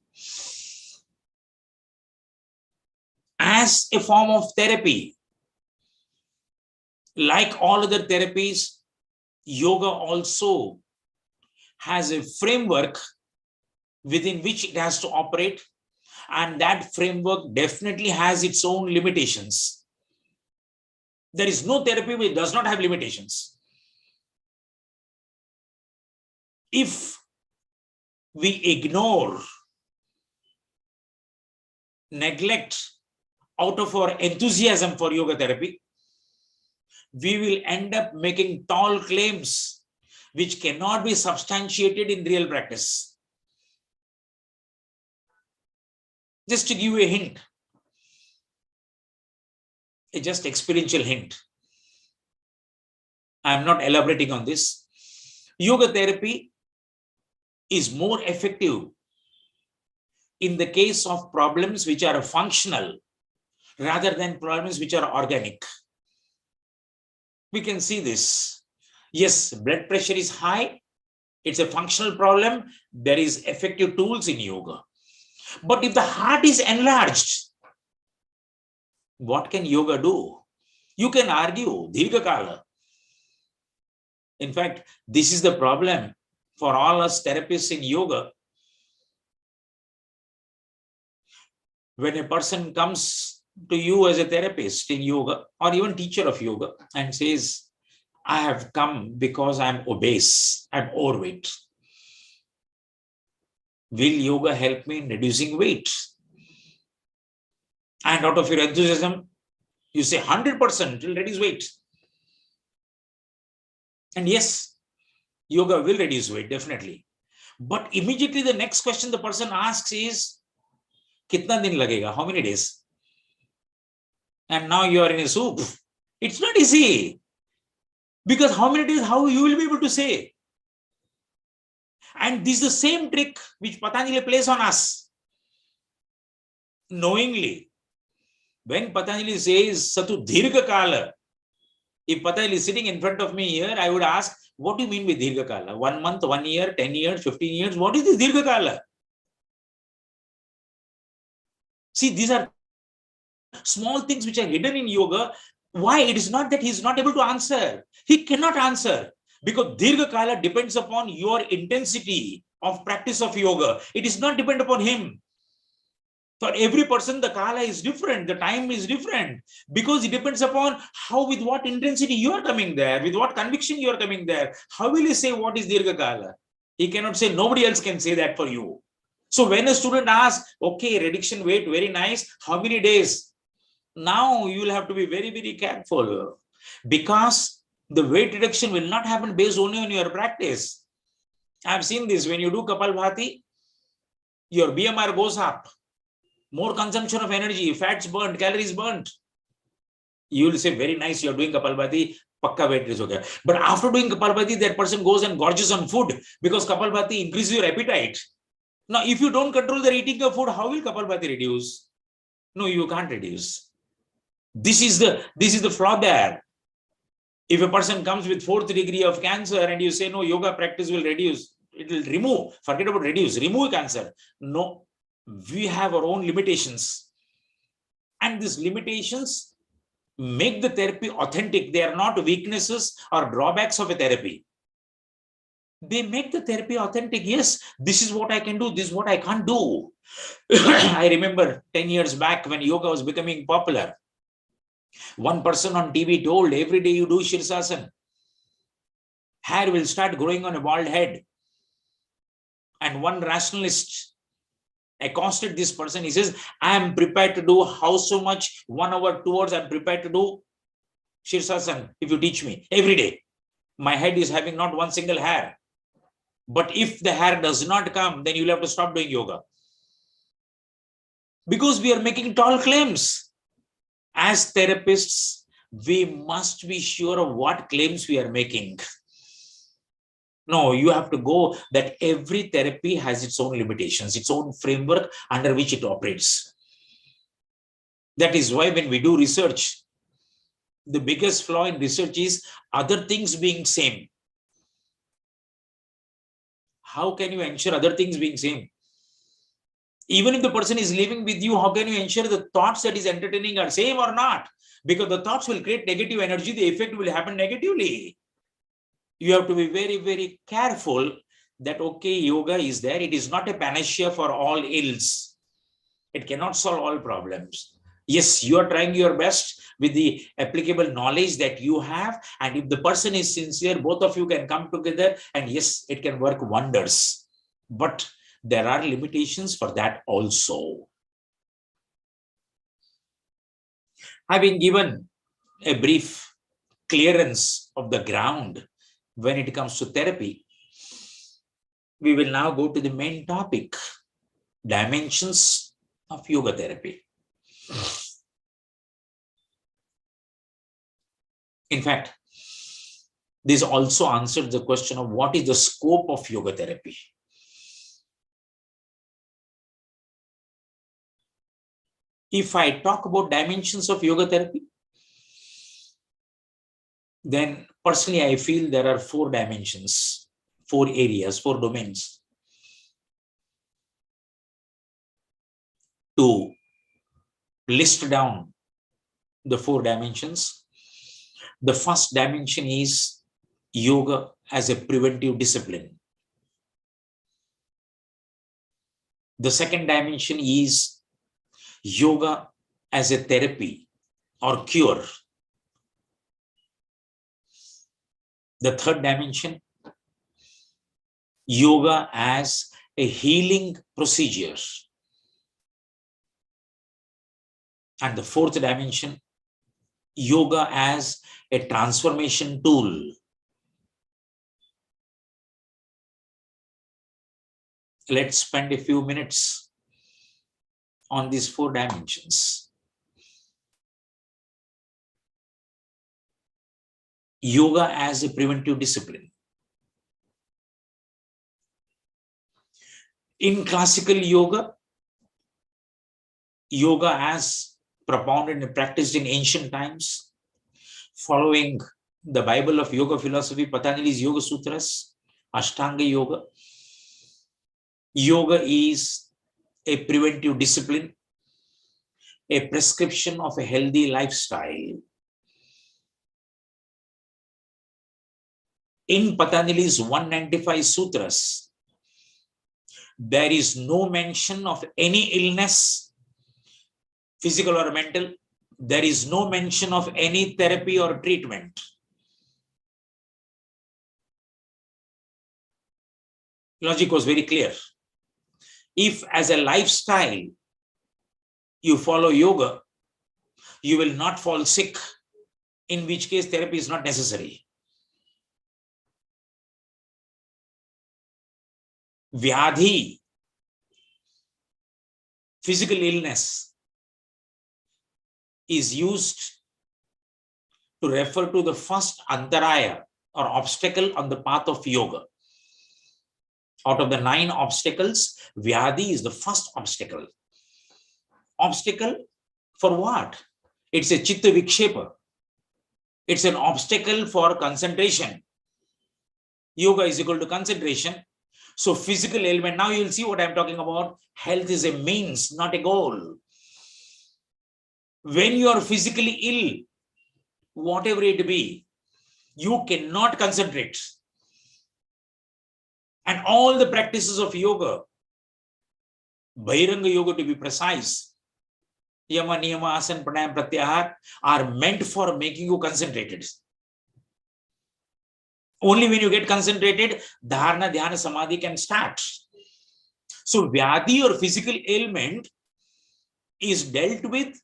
As a form of therapy, like all other therapies, yoga also has a framework within which it has to operate, and that framework definitely has its own limitations. There is no therapy which does not have limitations. If we ignore, neglect out of our enthusiasm for yoga therapy, we will end up making tall claims which cannot be substantiated in real practice. Just to give you a hint, a just experiential hint. I'm not elaborating on this. Yoga therapy is more effective in the case of problems which are functional rather than problems which are organic. We can see this. Yes, blood pressure is high. It's a functional problem. There is effective tools in yoga. But if the heart is enlarged, what can yoga do? You can argue, Dirghakala. In fact, this is the problem for all us therapists in yoga. When a person comes to you as a therapist in yoga or even teacher of yoga and says, I have come because I'm obese, I'm overweight. Will yoga help me in reducing weight? And out of your enthusiasm, you say 100% will reduce weight. And yes, yoga will reduce weight, definitely. But immediately the next question the person asks is, Kitna din lagega? How many days? And now you are in a soup. It's not easy. Because how many days, how you will be able to say? And this is the same trick which Patanjali plays on us. Knowingly. When Patanjali says, Satu Dirgha Kala, if Patanjali is sitting in front of me here, I would ask, what do you mean by Dirgha Kala? 1 month, 1 year, 10 years, 15 years? What is this Dirgha Kala? See, these are small things which are hidden in yoga. Why? It is not that he is not able to answer. He cannot answer because Dirgha Kala depends upon your intensity of practice of yoga. It is not depend upon him. For every person, the Kala is different. The time is different because it depends upon how, with what intensity you are coming there, with what conviction you are coming there. How will he say what is Dirgha Kala? He cannot say, nobody else can say that for you. So when a student asks, okay, reduction weight, very nice. How many days? Now you will have to be very, very careful because the weight reduction will not happen based only on your practice. I've seen this. When you do Kapalbhati, your BMR goes up. More consumption of energy, fats burnt, calories burnt. You will say, very nice, you're doing Kapalbhati, pakka weight is okay. But after doing Kapalbhati, that person goes and gorges on food because Kapalbhati increases your appetite. Now, if you don't control the eating of food, how will Kapalbhati reduce? No, you can't reduce. This is the flaw there. If a person comes with 4th degree of cancer and you say, no, yoga practice will reduce, it will remove, forget about reduce, remove cancer. No, we have our own limitations. And these limitations make the therapy authentic. They are not weaknesses or drawbacks of a therapy. They make the therapy authentic. Yes, this is what I can do. This is what I can't do. I remember 10 years back when yoga was becoming popular. One person on TV told, every day you do Shirsasana, hair will start growing on a bald head. And one rationalist accosted this person. He says, I am prepared to do how so much, 1 hour, 2 hours, I'm prepared to do Shirsasana if you teach me every day. My head is having not one single hair. But if the hair does not come, then you'll have to stop doing yoga. Because we are making tall claims. As therapists, we must be sure of what claims we are making. No, you have to go that every therapy has its own limitations, its own framework under which it operates. That is why when we do research, the biggest flaw in research is other things being same. How can you ensure other things being same? Even if the person is living with you, how can you ensure the thoughts that is entertaining are same or not? Because the thoughts will create negative energy, the effect will happen negatively. You have to be very, very careful that, okay, yoga is there. It is not a panacea for all ills. It cannot solve all problems. Yes, you are trying your best with the applicable knowledge that you have. And if the person is sincere, both of you can come together and yes, it can work wonders. But there are limitations for that also. Having given a brief clearance of the ground when it comes to therapy, we will now go to the main topic, dimensions of yoga therapy. In fact, This also answered the question of what is the scope of yoga therapy. If I talk about dimensions of yoga therapy, then personally I feel there are 4 dimensions, 4 areas, 4 domains. To list down the 4 dimensions, the first dimension is yoga as a preventive discipline. The second dimension is yoga as a therapy or cure. The third dimension, yoga as a healing procedure. And the fourth dimension, yoga as a transformation tool. Let's spend a few minutes on these 4 dimensions. Yoga as a preventive discipline. In classical yoga, yoga as propounded and practiced in ancient times, following the Bible of yoga philosophy, Patanjali's Yoga Sutras, Ashtanga Yoga. Yoga is a preventive discipline, a prescription of a healthy lifestyle. In Patanjali's 195 Sutras, there is no mention of any illness, physical or mental. There is no mention of any therapy or treatment. Logic was very clear. If as a lifestyle you follow yoga, you will not fall sick, in which case therapy is not necessary. Vyadhi, physical illness, is used to refer to the first antaraya or obstacle on the path of yoga. Out of the 9 obstacles, Vyadhi is the first obstacle. Obstacle for what? It's a chitta vikshepa. It's an obstacle for concentration. Yoga is equal to concentration. So physical ailment, now you'll see what I'm talking about. Health is a means, not a goal. When you are physically ill, whatever it be, you cannot concentrate. And all the practices of yoga, Bhairanga yoga to be precise, Yama, Niyama, Asana, Pranayama, Pratyahar, are meant for making you concentrated. Only when you get concentrated, Dharana, Dhyana, Samadhi can start. So Vyadhi or physical ailment is dealt with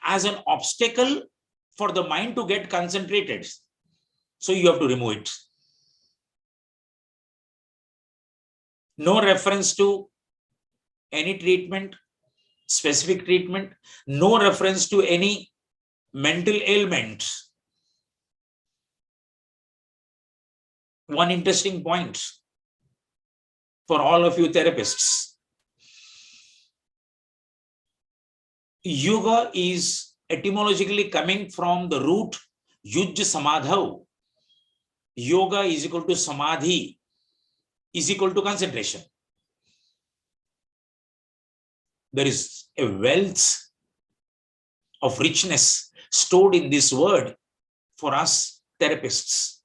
as an obstacle for the mind to get concentrated. So you have to remove it. No reference to any treatment, specific treatment, no reference to any mental ailment. One interesting point for all of you therapists. Yoga is etymologically coming from the root Yuj Samadhav. Yoga is equal to Samadhi, is equal to concentration. There is a wealth of richness stored in this word for us therapists.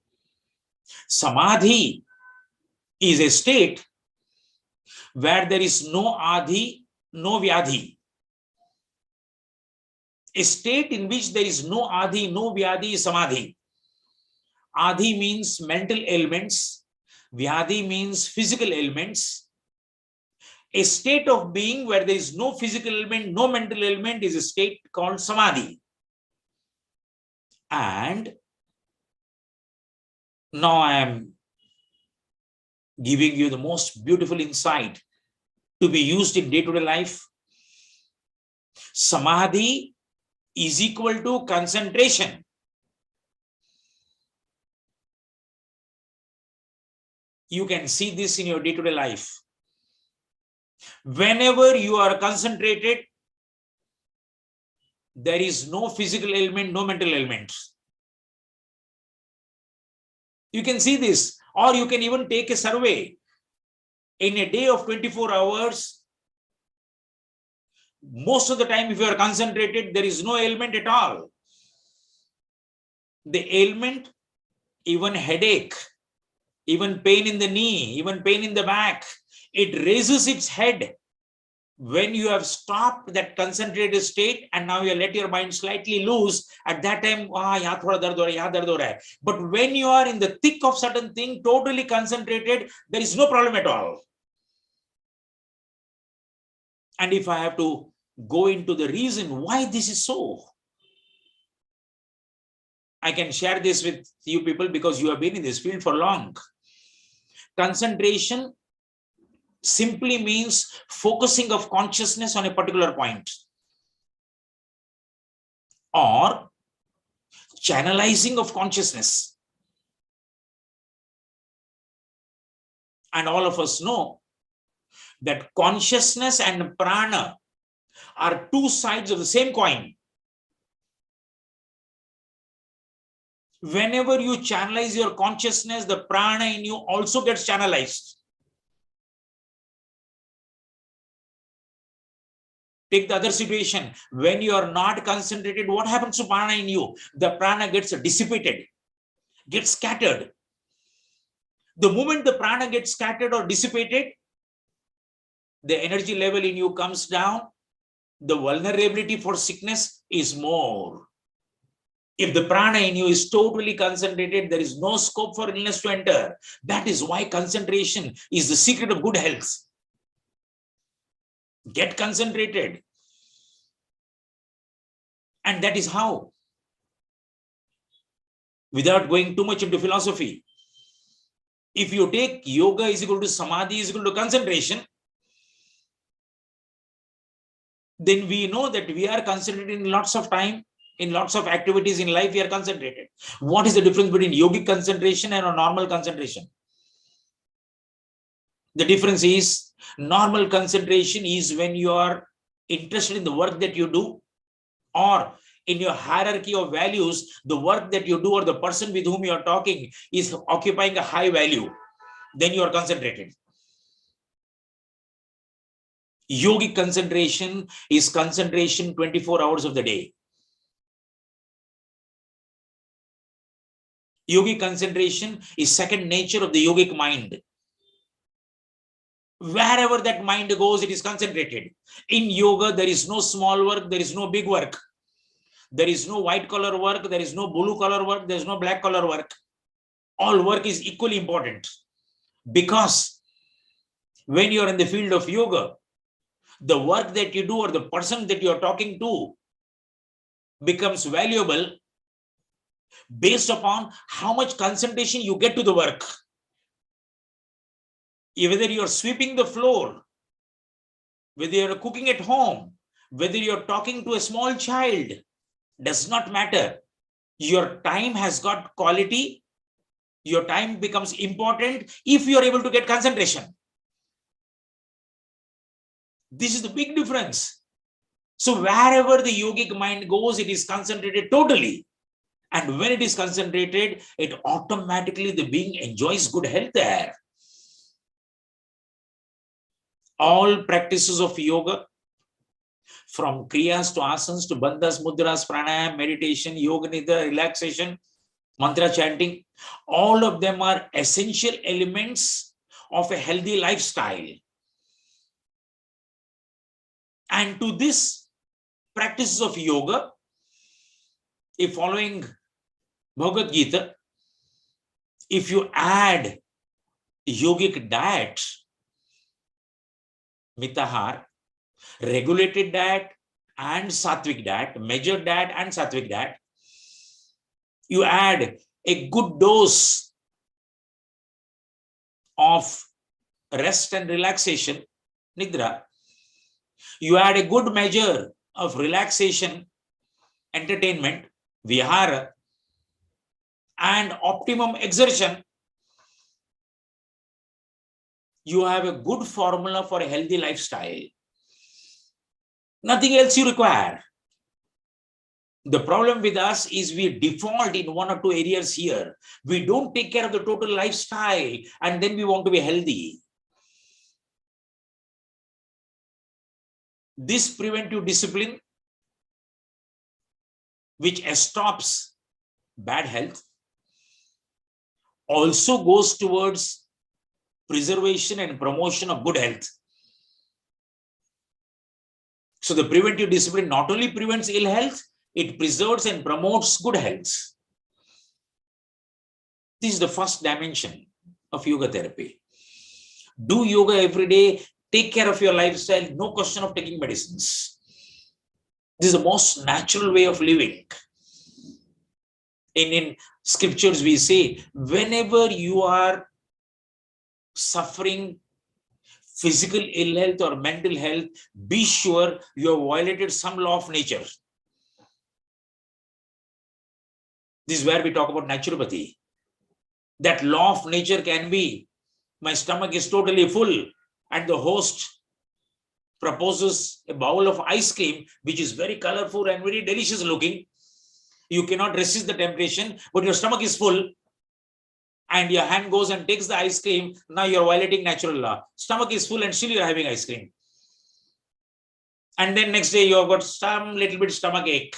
Samadhi is a state where there is no Adhi, no Vyadhi. A state in which there is no Adhi, no Vyadhi is Samadhi. Adhi means mental ailments. Vyadhi means physical ailments. A state of being where there is no physical ailment, no mental ailment is a state called Samadhi. And now I am giving you the most beautiful insight to be used in day-to-day life. Samadhi is equal to concentration. You can see this in your day-to-day life. Whenever you are concentrated, there is no physical ailment, no mental ailment. You can see this, or you can even take a survey. In a day of 24 hours, most of the time, if you are concentrated, there is no ailment at all. The ailment, even headache, even pain in the knee, even pain in the back, it raises its head when you have stopped that concentrated state and now you let your mind slightly loose. At that time, yahan thoda dard ho raha hai, yahan dard ho raha hai. But when you are in the thick of certain thing, totally concentrated, there is no problem at all. And if I have to go into the reason why this is so, I can share this with you people because you have been in this field for long. Concentration simply means focusing of consciousness on a particular point or channelizing of consciousness. And all of us know that consciousness and prana are two sides of the same coin. Whenever you channelize your consciousness, the prana in you also gets channelized. Take the other situation. When you are not concentrated, what happens to prana in you? The prana gets dissipated, gets scattered. The moment the prana gets scattered or dissipated, the energy level in you comes down. The vulnerability for sickness is more. If the prana in you is totally concentrated, there is no scope for illness to enter. That is why concentration is the secret of good health. Get concentrated. And that is how, without going too much into philosophy, if you take yoga is equal to samadhi is equal to concentration, then we know that we are concentrated in lots of time, in lots of activities in life, we are concentrated. What is the difference between yogic concentration and a normal concentration? The difference is normal concentration is when you are interested in the work that you do, or in your hierarchy of values, the work that you do or the person with whom you are talking is occupying a high value. Then you are concentrated. Yogic concentration is concentration 24 hours of the day. Yogic concentration is second nature of the yogic mind. Wherever that mind goes, it is concentrated. In yoga, there is no small work, there is no big work. There is no white collar work, there is no blue collar work, there is no black collar work. All work is equally important. Because when you are in the field of yoga, the work that you do or the person that you are talking to becomes valuable based upon how much concentration you get to the work. Whether you are sweeping the floor, whether you are cooking at home, whether you are talking to a small child, does not matter. Your time has got quality. Your time becomes important if you are able to get concentration. This is the big difference. So wherever the yogic mind goes, it is concentrated totally. And when it is concentrated, it automatically the being enjoys good health there. All practices of yoga, from kriyas to asanas to bandhas, mudras, pranayam, meditation, yoga nidra, relaxation, mantra chanting, all of them are essential elements of a healthy lifestyle. And to this practices of yoga, if following Bhagavad Gita, if you add yogic diet, mitahar, regulated diet and sattvic diet, measured diet and sattvic diet, you add a good dose of rest and relaxation, nidra, you add a good measure of relaxation, entertainment, vihara, and optimum exertion, you have a good formula for a healthy lifestyle. Nothing else you require. The problem with us is we default in one or two areas here. We don't take care of the total lifestyle and then we want to be healthy. This preventive discipline, which stops bad health, also goes towards preservation and promotion of good health. So the preventive discipline not only prevents ill health, it preserves and promotes good health. This is the first dimension of yoga therapy. Do yoga every day, take care of your lifestyle, no question of taking medicines. This is the most natural way of living. In scriptures, we say, whenever you are suffering physical ill health or mental health, be sure you have violated some law of nature. This is where we talk about naturopathy. That law of nature can be, my stomach is totally full and the host proposes a bowl of ice cream, which is very colorful and very delicious looking. You cannot resist the temptation, but your stomach is full and your hand goes and takes the ice cream. Now you're violating natural law. Stomach is full and still you're having ice cream. And then next day you've got some little bit stomach ache.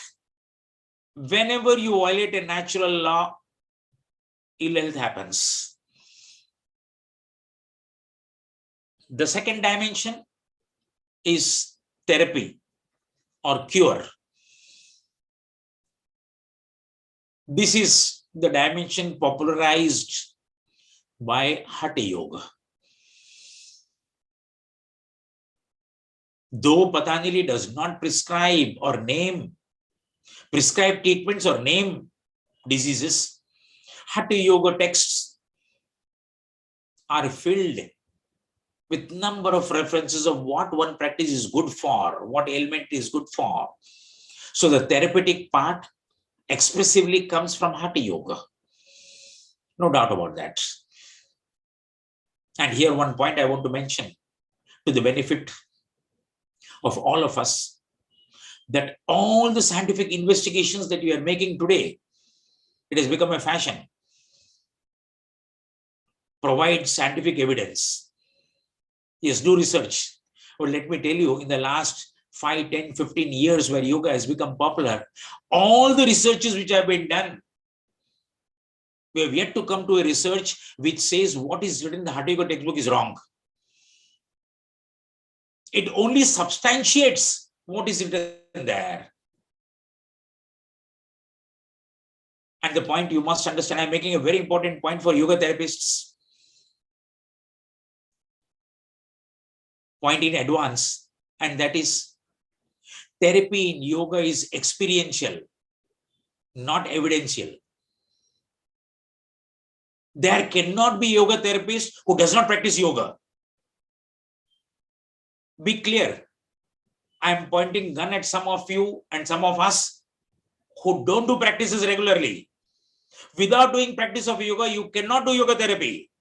Whenever you violate a natural law, ill health happens. The second dimension is therapy or cure. This is the dimension popularized by Hatha Yoga. Though Patanjali does not prescribe treatments or name diseases, Hatha Yoga texts are filled with number of references of what one practice is good for, what ailment is good for. So the therapeutic part expressively comes from Hatha Yoga. No doubt about that. And here one point I want to mention to the benefit of all of us, that all the scientific investigations that we are making today, it has become a fashion. Provide scientific evidence. Yes, do research. But let me tell you, in the last 5, 10, 15 years where yoga has become popular, all the researches which have been done, we have yet to come to a research which says what is written in the Hatha Yoga textbook is wrong. It only substantiates what is written there. And the point you must understand, I'm making a very important point for yoga therapists. Point in advance, and that is therapy in yoga is experiential, not evidential. There cannot be yoga therapist who does not practice yoga. Be clear. I'm pointing gun at some of you and some of us who don't do practices regularly. Without doing practice of yoga, you cannot do yoga therapy.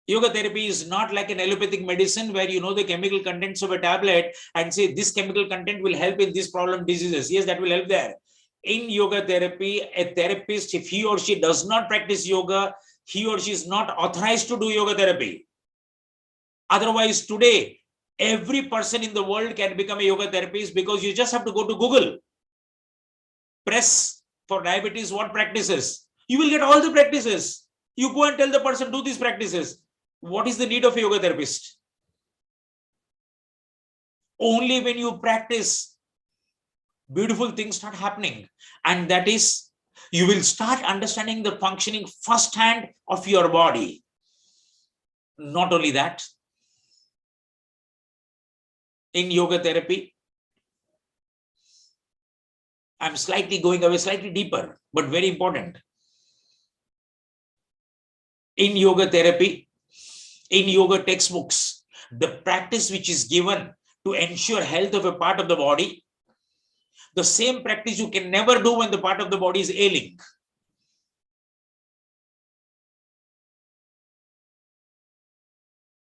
Yoga therapy is not like an allopathic medicine where you know the chemical contents of a tablet and say this chemical content will help in this problem diseases. Yes, that will help there. In yoga therapy, a therapist, if he or she does not practice yoga, he or she is not authorized to do yoga therapy. Otherwise, today, every person in the world can become a yoga therapist because you just have to go to Google. Press for diabetes, what practices? You will get all the practices. You go and tell the person, do these practices. What is the need of a yoga therapist? Only when you practice, beautiful things start happening. And that is, you will start understanding the functioning firsthand of your body. Not only that, in yoga therapy, I'm slightly going away, slightly deeper, but very important. In yoga therapy, in yoga textbooks, the practice which is given to ensure health of a part of the body, the same practice you can never do when the part of the body is ailing.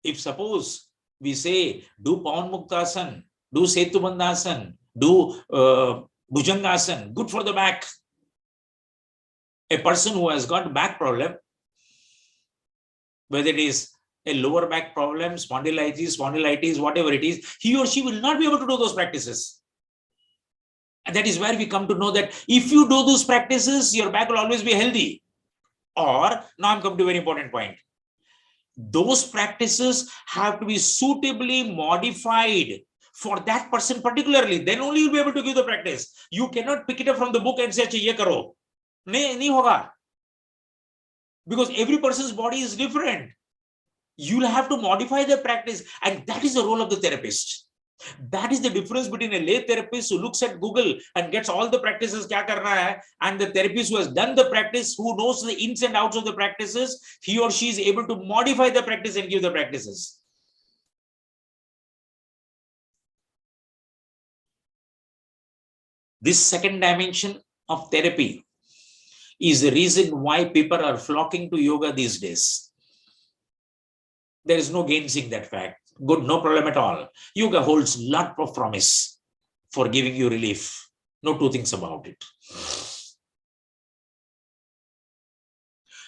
If suppose we say, do Pawan Muktasan, do Setu Bandhasan, do Bhujangasan, good for the back. A person who has got back problem, whether it is a lower back problem, spondylitis, whatever it is, he or she will not be able to do those practices. And that is where we come to know that if you do those practices, your back will always be healthy. Or, now I'm coming to a very important point. Those practices have to be suitably modified for that person particularly. Then only you'll be able to give the practice. You cannot pick it up from the book and say, ye karo. Nahi hoga. Because every person's body is different. You'll have to modify the practice. And that is the role of the therapist. That is the difference between a lay therapist who looks at Google and gets all the practices kya karna hai, and the therapist who has done the practice, who knows the ins and outs of the practices. He or she is able to modify the practice and give the practices. This second dimension of therapy is the reason why people are flocking to yoga these days. There is no gainsaying that fact. Good, no problem at all. Yoga holds lot of promise for giving you relief. No two things about it.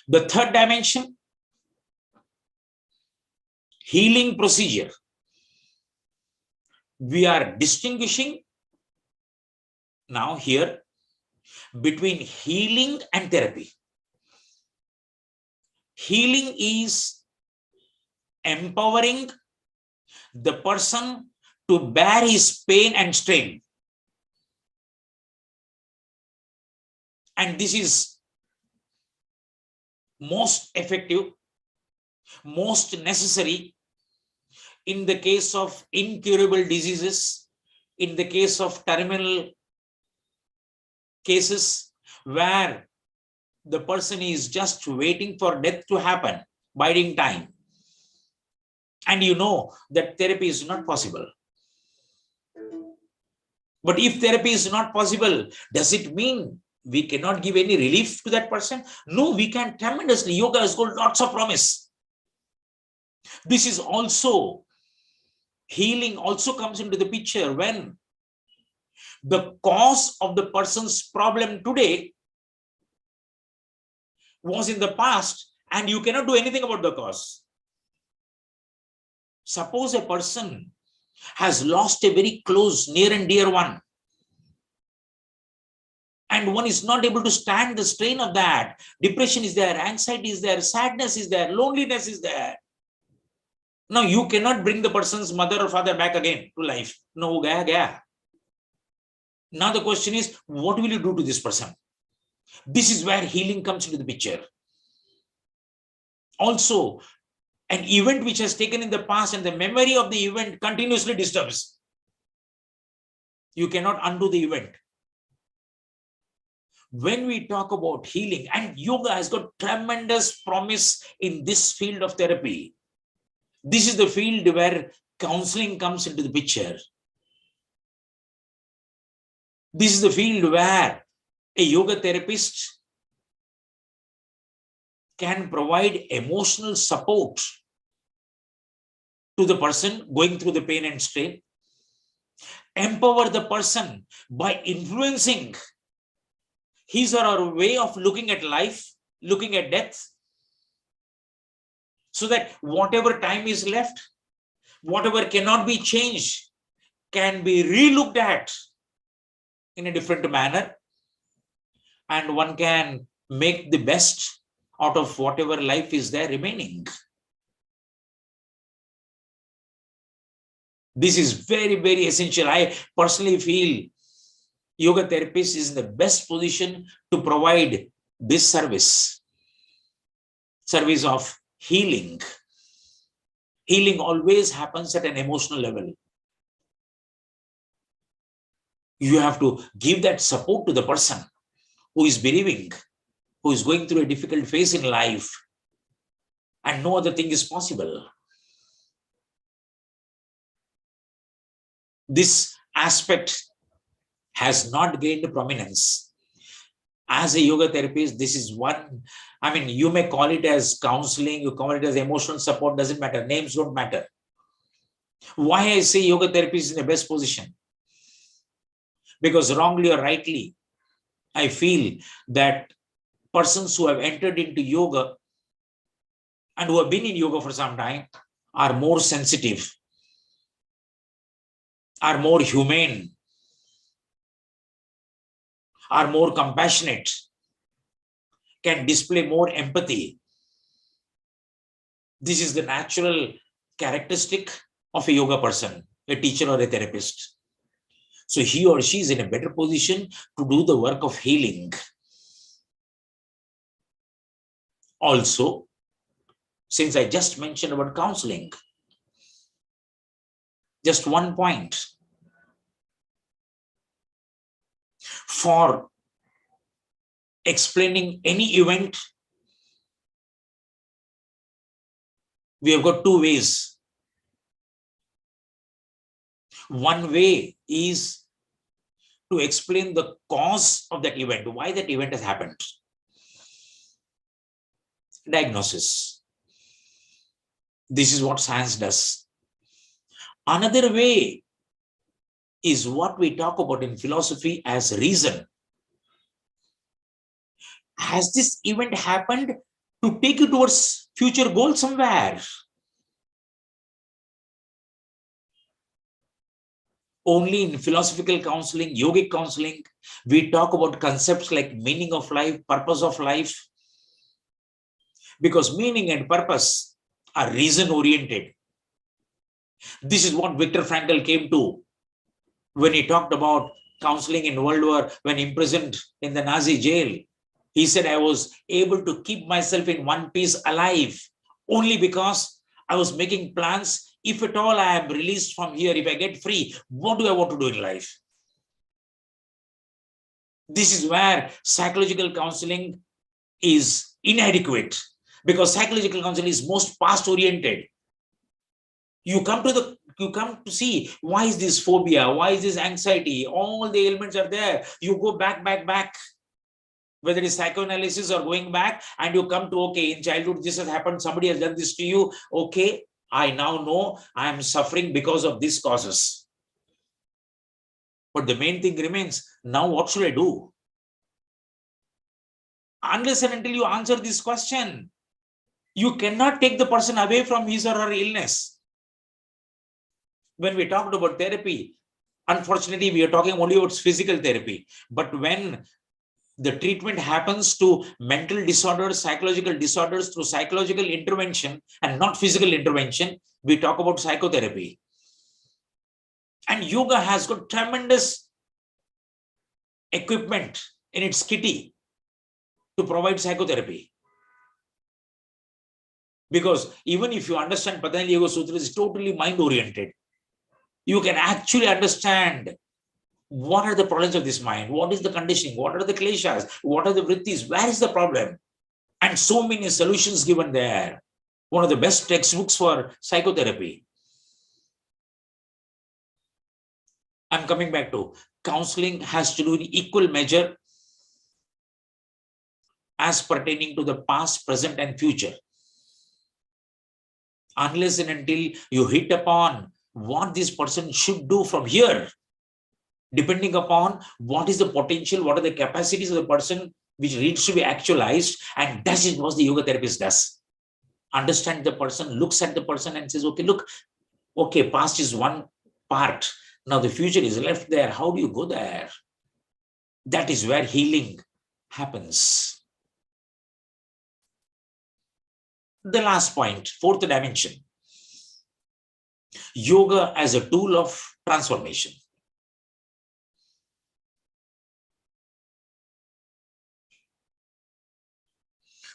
The third dimension, healing procedure. We are distinguishing now here between healing and therapy. Healing is empowering the person to bear his pain and strain. And this is most effective, most necessary in the case of incurable diseases, in the case of terminal cases where the person is just waiting for death to happen, biding time. And you know that therapy is not possible. But if therapy is not possible, does it mean we cannot give any relief to that person? No, we can tremendously. Yoga has got lots of promise. This is also, healing also comes into the picture when the cause of the person's problem today was in the past and you cannot do anything about the cause. Suppose a person has lost a very close, near and dear one, and one is not able to stand the strain of that. Depression is there, anxiety is there, sadness is there, loneliness is there. Now you cannot bring the person's mother or father back again to life. No, gaya, gaya. Now the question is, what will you do to this person? This is where healing comes into the picture. Also, an event which has taken in the past and the memory of the event continuously disturbs. You cannot undo the event. When we talk about healing, and yoga has got tremendous promise in this field of therapy. This is the field where counseling comes into the picture. This is the field where a yoga therapist can provide emotional support to the person going through the pain and strain, empower the person by influencing his or her way of looking at life, looking at death, so that whatever time is left, whatever cannot be changed, can be re-looked at in a different manner, and one can make the best out of whatever life is there remaining. This is very, very essential. I personally feel yoga therapist is in the best position to provide this service of healing. Healing always happens at an emotional level. You have to give that support to the person who is bereaving, who is going through a difficult phase in life, and no other thing is possible. This aspect has not gained prominence. As a yoga therapist, this is one, I mean, you may call it as counseling, you call it as emotional support, doesn't matter. Names don't matter. Why I say yoga therapy is in the best position? Because wrongly or rightly, I feel that persons who have entered into yoga and who have been in yoga for some time are more sensitive, are more humane, are more compassionate, can display more empathy. This is the natural characteristic of a yoga person, a teacher or a therapist. So he or she is in a better position to do the work of healing. Also, since I just mentioned about counseling, just one point. For explaining any event, we have got two ways. One way is to explain the cause of that event, why that event has happened. Diagnosis. This is what science does. Another way is what we talk about in philosophy as reason. Has this event happened to take you towards future goal somewhere? Only in philosophical counseling, yogic counseling, we talk about concepts like meaning of life, purpose of life, because meaning and purpose are reason-oriented. This is what Viktor Frankl came to when he talked about counseling in World War, when imprisoned in the Nazi jail. He said, I was able to keep myself in one piece alive only because I was making plans. If at all I am released from here, if I get free, what do I want to do in life? This is where psychological counseling is inadequate, because psychological counseling is most past oriented. You come to see, why is this phobia? Why is this anxiety? All the ailments are there. You go back, whether it is psychoanalysis or going back, and you come to, okay, in childhood, this has happened. Somebody has done this to you. Okay, I now know I am suffering because of these causes. But the main thing remains, now what should I do? Unless and until you answer this question, you cannot take the person away from his or her illness. When we talked about therapy, unfortunately, we are talking only about physical therapy. But when the treatment happens to mental disorders, psychological disorders through psychological intervention and not physical intervention, we talk about psychotherapy. And yoga has got tremendous equipment in its kitty to provide psychotherapy. Because even if you understand Patanjali Yoga Sutra is totally mind-oriented, you can actually understand what are the problems of this mind, what is the conditioning, what are the kleshas, what are the vrittis, where is the problem? And so many solutions given there. One of the best textbooks for psychotherapy. I'm coming back to counseling has to do in equal measure as pertaining to the past, present, and future. Unless and until you hit upon what this person should do from here, depending upon what is the potential, what are the capacities of the person which needs to be actualized, and that is what the yoga therapist does. Understand the person, looks at the person and says, okay, look, okay, past is one part. Now the future is left there. How do you go there? That is where healing happens. The last point, fourth dimension. Yoga as a tool of transformation.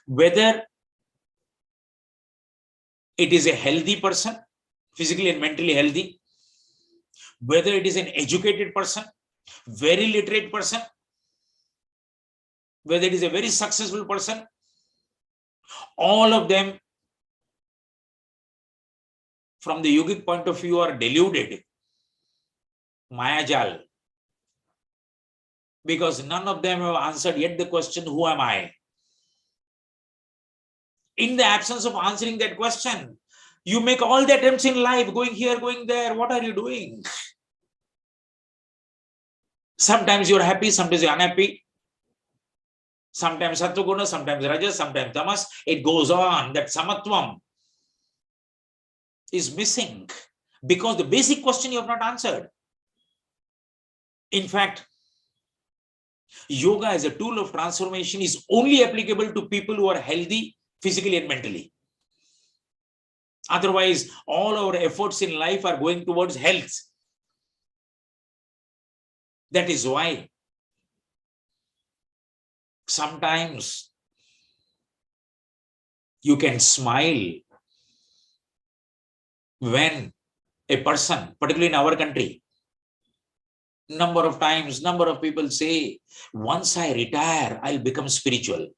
Whether it is a healthy person, physically and mentally healthy, whether it is an educated person, very literate person, whether it is a very successful person, all of them from the yogic point of view are deluded. Mayajal. because none of them have answered yet the question, who am I? In the absence of answering that question, you make all the attempts in life, going here, going there. What are you doing? Sometimes you're happy, sometimes you're unhappy. Sometimes sattva-guna, sometimes rajas, sometimes tamas. It goes on. That samatvam is missing because the basic question you have not answered. In fact, yoga as a tool of transformation is only applicable to people who are healthy physically and mentally. Otherwise, all our efforts in life are going towards health. That is why sometimes you can smile when a person, particularly in our country, number of times, number of people say, once I retire, I'll become spiritual.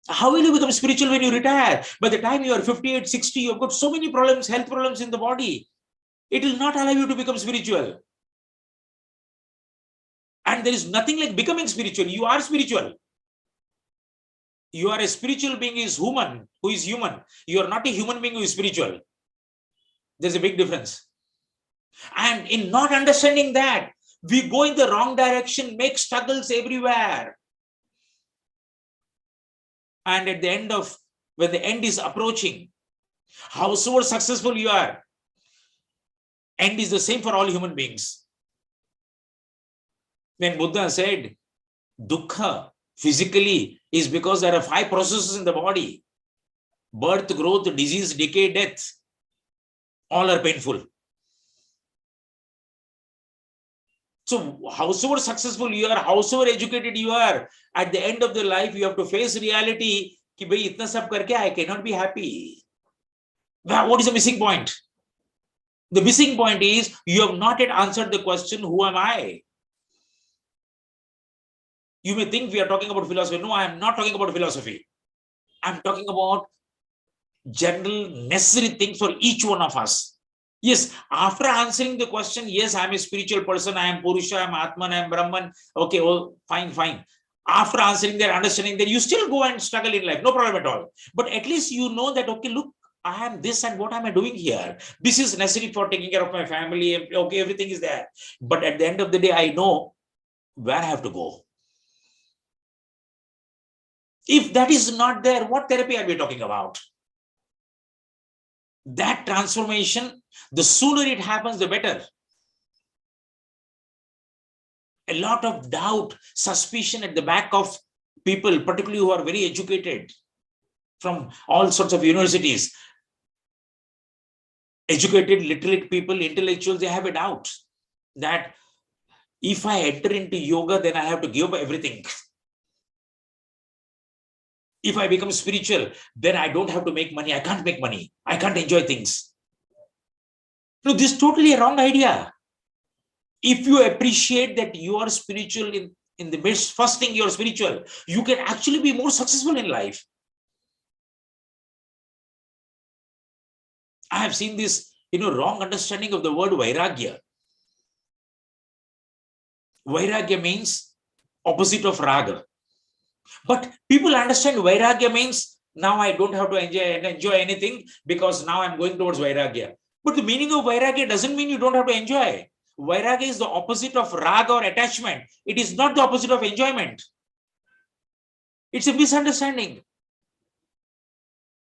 How will you become spiritual when you retire? By the time you are 58, 60, you've got so many problems, health problems in the body. It will not allow you to become spiritual. And there is nothing like becoming spiritual. You are spiritual. You are a spiritual being who is human. You are not a human being who is spiritual. There's a big difference. And in not understanding that, we go in the wrong direction, make struggles everywhere. And at the end of, when the end is approaching, howsoever successful you are, end is the same for all human beings. When Buddha said, dukkha physically is because there are 5 processes in the body: birth, growth, disease, decay, death. All are painful. So howsoever successful you are, howsoever educated you are, at the end of the life, you have to face reality ki bhai itna sab karke I cannot be happy. What is the missing point? The missing point is you have not yet answered the question, who am I? You may think we are talking about philosophy. No, I am not talking about philosophy. I'm talking about general necessary things for each one of us. Yes, after answering the question, yes, I'm a spiritual person, I am Purusha, I am Atman, I am Brahman. Okay, well, fine. After answering that, understanding that, you still go and struggle in life, no problem at all. But at least you know that, okay, look, I am this and what am I doing here? This is necessary for taking care of my family. Okay, everything is there. But at the end of the day, I know where I have to go. If that is not there, what therapy are we talking about? That transformation, the sooner it happens, the better. A lot of doubt, suspicion at the back of people, particularly who are very educated from all sorts of universities. Educated, literate people, intellectuals, they have a doubt that if I enter into yoga, then I have to give up everything. If I become spiritual, then I don't have to make money. I can't make money. I can't enjoy things. No, this is totally a wrong idea. If you appreciate that you are spiritual in the midst, first thing you're spiritual, you can actually be more successful in life. I have seen this, wrong understanding of the word vairagya. Vairagya means opposite of raga. But people understand vairagya means now I don't have to enjoy anything because now I'm going towards vairagya. But the meaning of vairagya doesn't mean you don't have to enjoy. Vairagya is the opposite of raga or attachment. It is not the opposite of enjoyment. It's a misunderstanding.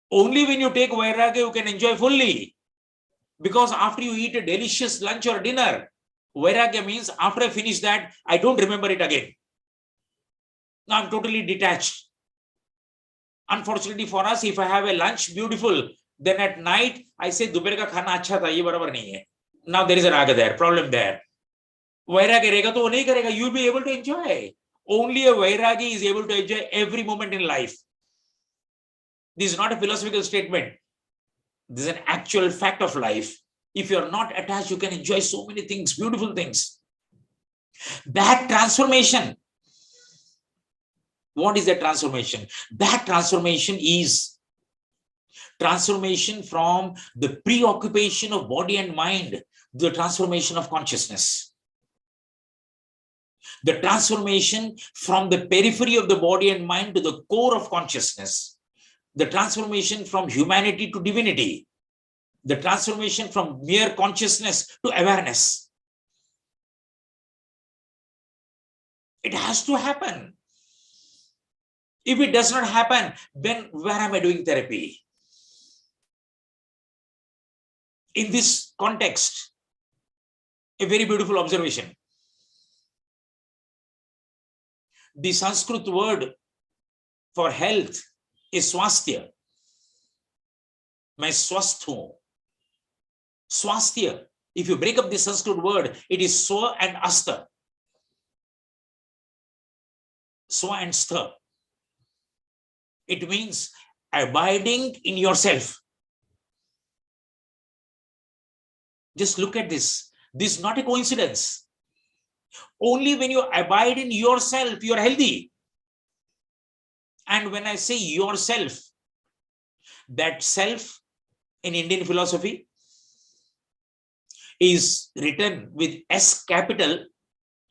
Only when you take vairagya, you can enjoy fully. Because after you eat a delicious lunch or dinner, vairagya means after I finish that, I don't remember it again. Now I'm totally detached. Unfortunately for us, if I have a lunch, beautiful, then at night, I say, doper ka khana acha tha, ye barabar nahi hai. Now there is a raga there, problem there. Vairagya rega to wo nahi karega, you'll be able to enjoy. Only a vairagi is able to enjoy every moment in life. This is not a philosophical statement. This is an actual fact of life. If you're not attached, you can enjoy so many things, beautiful things. That transformation. What is that transformation? That transformation is transformation from the preoccupation of body and mind, the transformation of consciousness. The transformation from the periphery of the body and mind to the core of consciousness. The transformation from humanity to divinity. The transformation from mere consciousness to awareness. It has to happen. If it does not happen, then where am I doing therapy? In this context, a very beautiful observation. The Sanskrit word for health is swasthya. My swastho. Swasthya. If you break up the Sanskrit word, it is swa and asta. Swa and stha. It means abiding in yourself. Just look at this. This is not a coincidence. Only when you abide in yourself, you are healthy. And when I say yourself, that self in Indian philosophy is written with S capital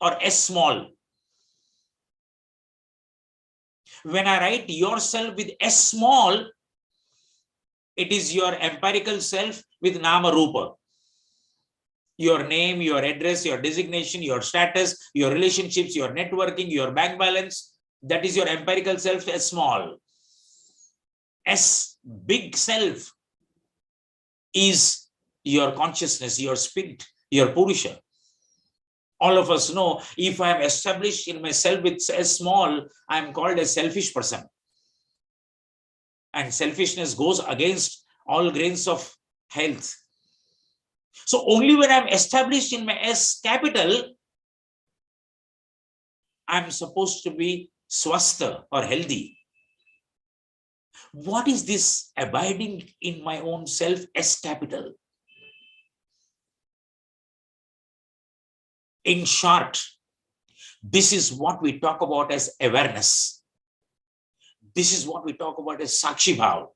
or S small. When I write yourself with S small, it is your empirical self with Nama Rupa. Your name, your address, your designation, your status, your relationships, your networking, your bank balance. That is your empirical self as small. S big self is your consciousness, your spirit, your Purusha. All of us know if I am established in myself with S small, I am called a selfish person. And selfishness goes against all grains of health. So only when I'm established in my S capital, I'm supposed to be swastha or healthy. What is this abiding in my own self, S capital? In short, this is what we talk about as awareness. This is what we talk about as Sakshi Bhav.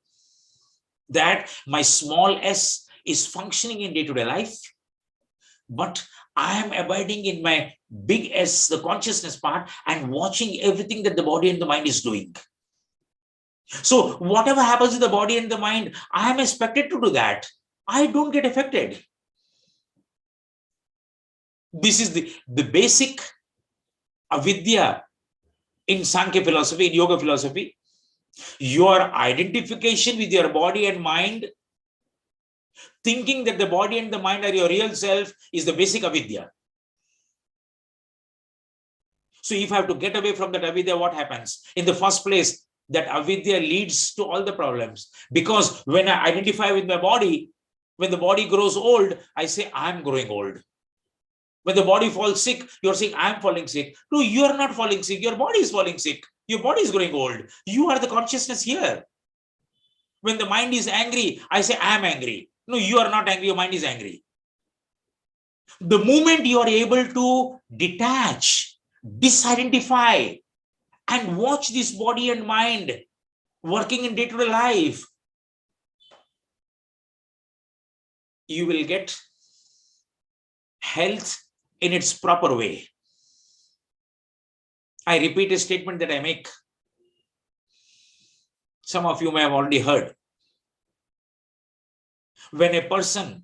That my small s is functioning in day-to-day life, but I am abiding in my big S, the consciousness part, and watching everything that the body and the mind is doing. So whatever happens in the body and the mind, I am expected to do that. I don't get affected. This is the basic avidya in Sankhya philosophy, in yoga philosophy. Your identification with your body and mind, thinking that the body and the mind are your real self, is the basic avidya. So if I have to get away from that avidya, what happens? In the first place, that avidya leads to all the problems. Because when I identify with my body, when the body grows old, I say, I'm growing old. When the body falls sick, you're saying, I'm falling sick. No, you're not falling sick. Your body is falling sick. Your body is growing old. You are the consciousness here. When the mind is angry, I say, I'm angry. No, you are not angry. Your mind is angry. The moment you are able to detach, disidentify, and watch this body and mind working in day-to-day life, you will get health in its proper way. I repeat a statement that I make. Some of you may have already heard. When a person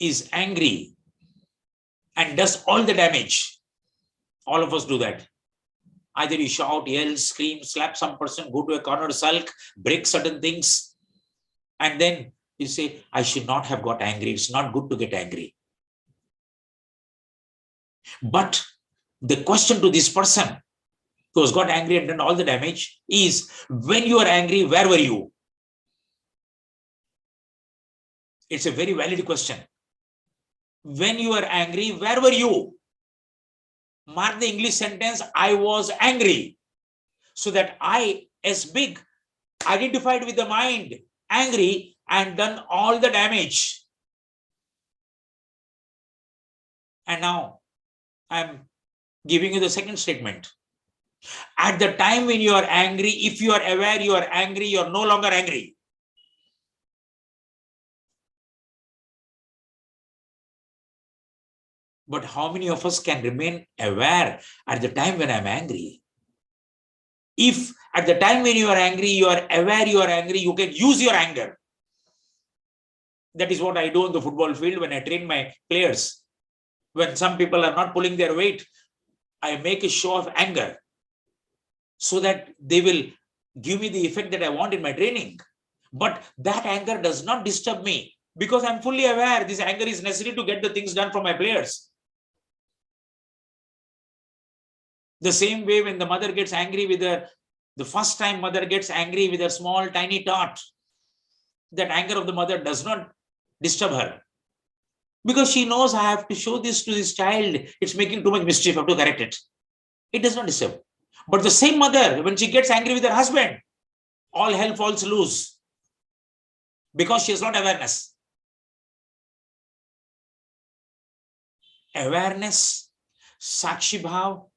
is angry and does all the damage, all of us do that. Either you shout, yell, scream, slap some person, go to a corner, sulk, break certain things, and then you say, I should not have got angry. It's not good to get angry. But the question to this person who has got angry and done all the damage is, when you are angry, where were you? It's a very valid question. When you are angry, where were you? Mark the English sentence, I was angry. So that I, as big, identified with the mind, angry, and done all the damage. And now I'm giving you the second statement. At the time when you are angry, if you are aware you are angry, you are no longer angry. But how many of us can remain aware at the time when I'm angry? If at the time when you are angry, you are aware you are angry, you can use your anger. That is what I do on the football field when I train my players. When some people are not pulling their weight, I make a show of anger so that they will give me the effect that I want in my training. But that anger does not disturb me because I'm fully aware this anger is necessary to get the things done for my players. The same way when the mother gets angry with her, the first time mother gets angry with her small tiny tot, that anger of the mother does not disturb her. Because she knows I have to show this to this child. It's making too much mischief. I have to correct it. It does not disturb. But the same mother, when she gets angry with her husband, all hell falls loose. Because she has not awareness. Awareness, Sakshi Bhav,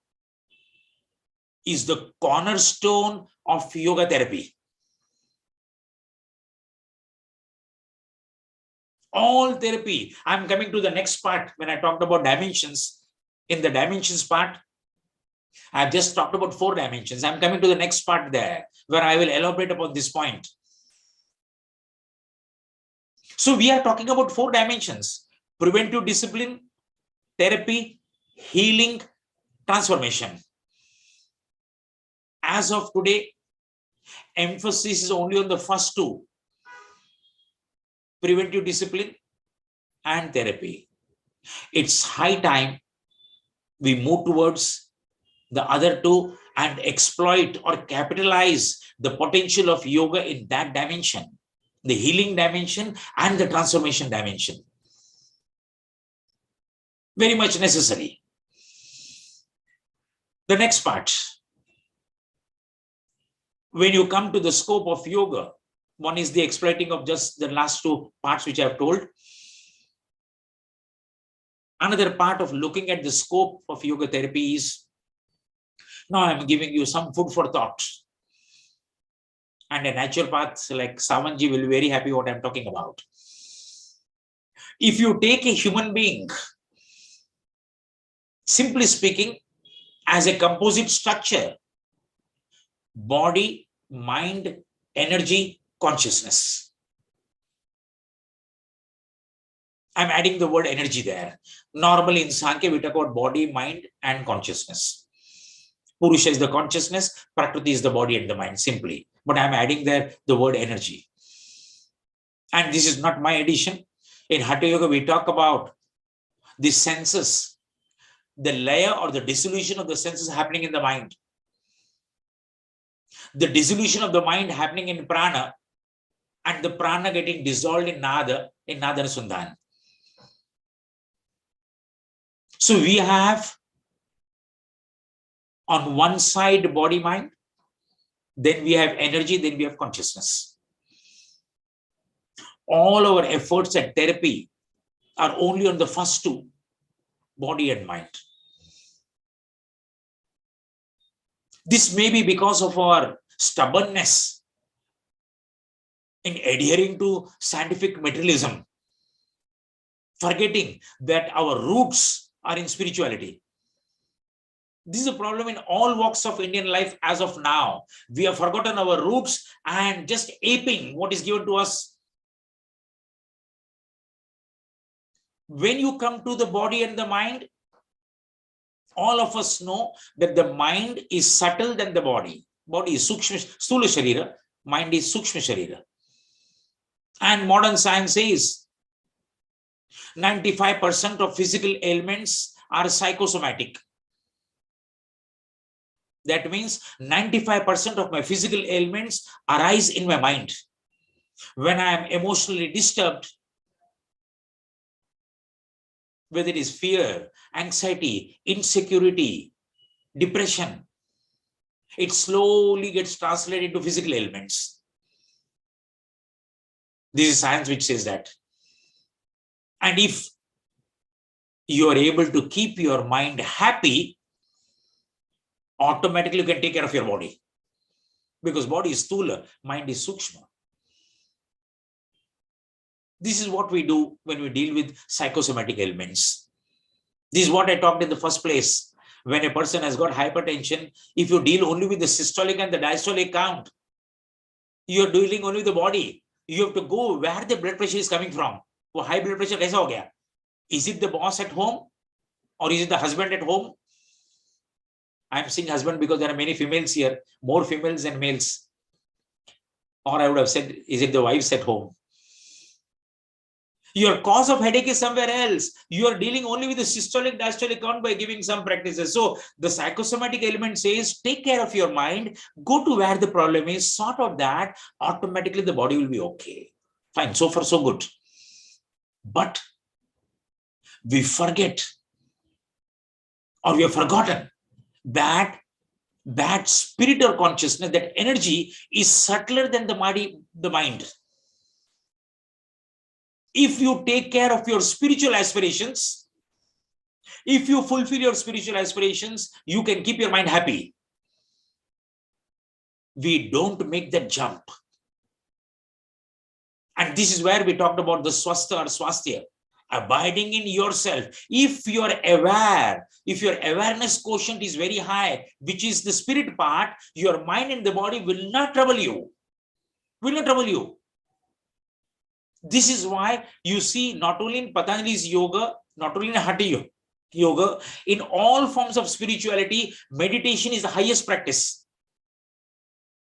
is the cornerstone of yoga therapy. All therapy. I'm coming to the next part when I talked about dimensions. In the dimensions part, I've just talked about 4 dimensions. I'm coming to the next part there where I will elaborate upon this point. So we are talking about 4 dimensions: preventive discipline, therapy, healing, transformation. As of today, emphasis is only on the first 2, preventive discipline and therapy. It's high time we move towards the other 2 and exploit or capitalize the potential of yoga in that dimension, the healing dimension and the transformation dimension. Very much necessary. The next part. When you come to the scope of yoga, one is the exploiting of just the last 2 parts which I have told. Another part of looking at the scope of yoga therapy is, now I'm giving you some food for thought. And a naturopath like Savanji will be very happy what I'm talking about. If you take a human being, simply speaking, as a composite structure, body, mind, energy, consciousness. I'm adding the word energy there. Normally in Sankhya, we talk about body, mind, and consciousness. Purusha is the consciousness, Prakriti is the body and the mind, simply. But I'm adding there the word energy. And this is not my addition. In Hatha Yoga, we talk about the senses, the layer or the dissolution of the senses happening in the mind. The dissolution of the mind happening in prana, and the prana getting dissolved in nada and sundhan. So we have on one side body, mind, then we have energy, then we have consciousness. All our efforts at therapy are only on the first 2, body and mind. This may be because of our stubbornness in adhering to scientific materialism, forgetting that our roots are in spirituality. This is a problem in all walks of Indian life as of now. We have forgotten our roots and just aping what is given to us. When you come to the body and the mind, all of us know that the mind is subtle than the body. Body is Sukshma, Sthula Sharira, mind is Sukshma Sharira. And modern science says 95% of physical ailments are psychosomatic. That means 95% of my physical ailments arise in my mind. When I am emotionally disturbed, whether it is fear, anxiety, insecurity, depression, it slowly gets translated into physical ailments. This is science which says that. And if you are able to keep your mind happy, automatically you can take care of your body. Because body is Sthula, mind is Sukshma. This is what we do when we deal with psychosomatic ailments. This is what I talked in the first place. When a person has got hypertension, if you deal only with the systolic and the diastolic count, you are dealing only with the body. You have to go where the blood pressure is coming from. वो high blood pressure कैसा हो गया? Is it the boss at home or is it the husband at home? I'm saying husband because there are many females here, more females than males. Or I would have said, is it the wives at home? Your cause of headache is somewhere else. You are dealing only with the systolic diastolic count by giving some practices. So the psychosomatic element says, take care of your mind, go to where the problem is, sort out that, automatically the body will be okay. Fine, so far so good. But we forget, or we have forgotten that spirit or consciousness, that energy is subtler than the mind. If you take care of your spiritual aspirations, if you fulfill your spiritual aspirations, you can keep your mind happy. We don't make that jump. And this is where we talked about the swastha or swasthya, abiding in yourself. If you're aware, if your awareness quotient is very high, which is the spirit part, your mind and the body will not trouble you. Will not trouble you. This is why you see not only in Patanjali's yoga, not only in Hatha yoga, in all forms of spirituality, meditation is the highest practice.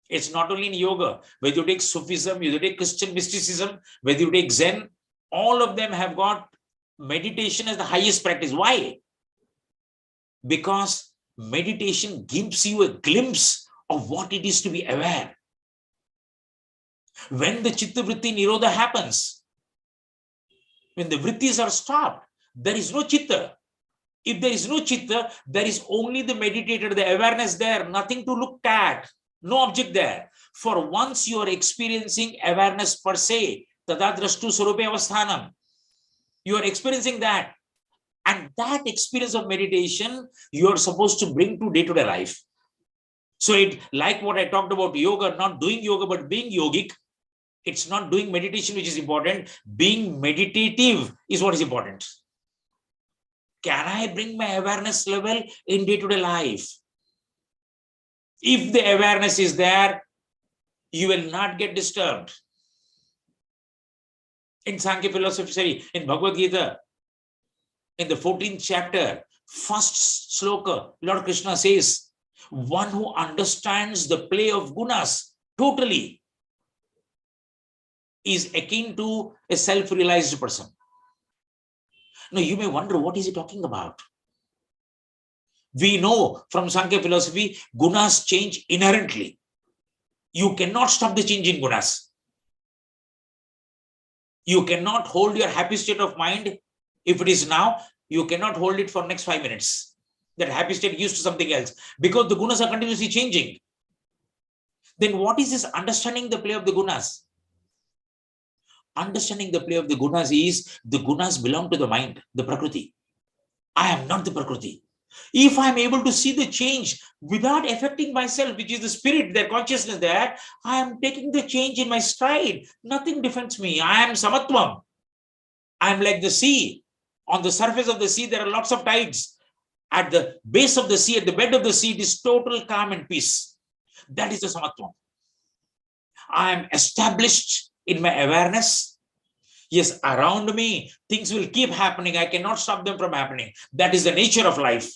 It's not only in yoga, whether you take Sufism, whether you take Christian mysticism, whether you take Zen, all of them have got meditation as the highest practice. Why? Because meditation gives you a glimpse of what it is to be aware. When the Chitta Vritti Nirodha happens, when the Vrittis are stopped, there is no Chitta. If there is no Chitta, there is only the meditator, the awareness there, nothing to look at, no object there. For once you are experiencing awareness per se, tada drashtu swarupe avasthanam, you are experiencing that. And that experience of meditation, you are supposed to bring to day-to-day life. So it, like what I talked about yoga, not doing yoga, but being yogic. It's not doing meditation which is important. Being meditative is what is important. Can I bring my awareness level in day-to-day life? If the awareness is there, you will not get disturbed. In Sankhya philosophy, in Bhagavad Gita, in the 14th chapter, first sloka, Lord Krishna says, one who understands the play of gunas totally is akin to a self-realized person. Now, you may wonder, what is he talking about? We know from Sankhya philosophy, gunas change inherently. You cannot stop the change in gunas. You cannot hold your happy state of mind. If it is now, you cannot hold it for next 5 minutes. That happy state used to something else, because the gunas are continuously changing. Then what is this understanding the play of the gunas? Understanding the play of the gunas is, the gunas belong to the mind, the prakriti. I am not the prakriti. If I am able to see the change without affecting myself, which is the spirit, their consciousness there, I am taking the change in my stride. Nothing defends me. I am samatvam. I am like the sea. On the surface of the sea, there are lots of tides. At the base of the sea, at the bed of the sea, it is total calm and peace. That is the samatvam. I am established in my awareness. Yes, around me, things will keep happening. I cannot stop them from happening. That is the nature of life.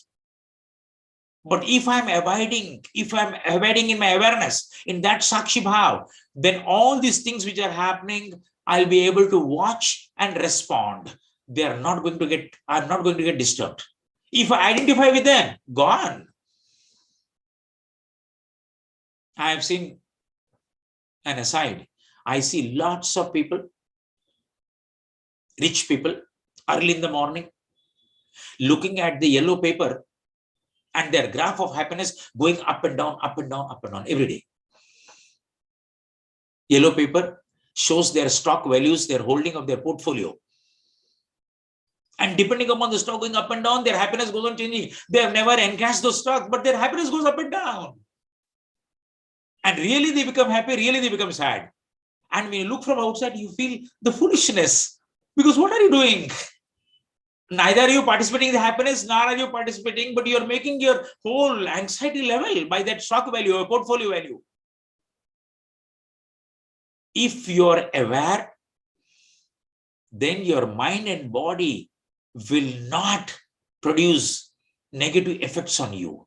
But if I'm abiding in my awareness, in that Sakshi Bhav, then all these things which are happening, I'll be able to watch and respond. I'm not going to get disturbed. If I identify with them, gone. I have seen an aside. I see lots of people, rich people, early in the morning, looking at the yellow paper and their graph of happiness going up and down, up and down, up and down every day. Yellow paper shows their stock values, their holding of their portfolio. And depending upon the stock going up and down, their happiness goes on changing. They have never encashed those stocks, but their happiness goes up and down. And really they become happy, really they become sad. And when you look from outside, you feel the foolishness. Because what are you doing? Neither are you participating in the happiness, nor are you participating, but you are making your whole anxiety level by that stock value or portfolio value. If you are aware, then your mind and body will not produce negative effects on you.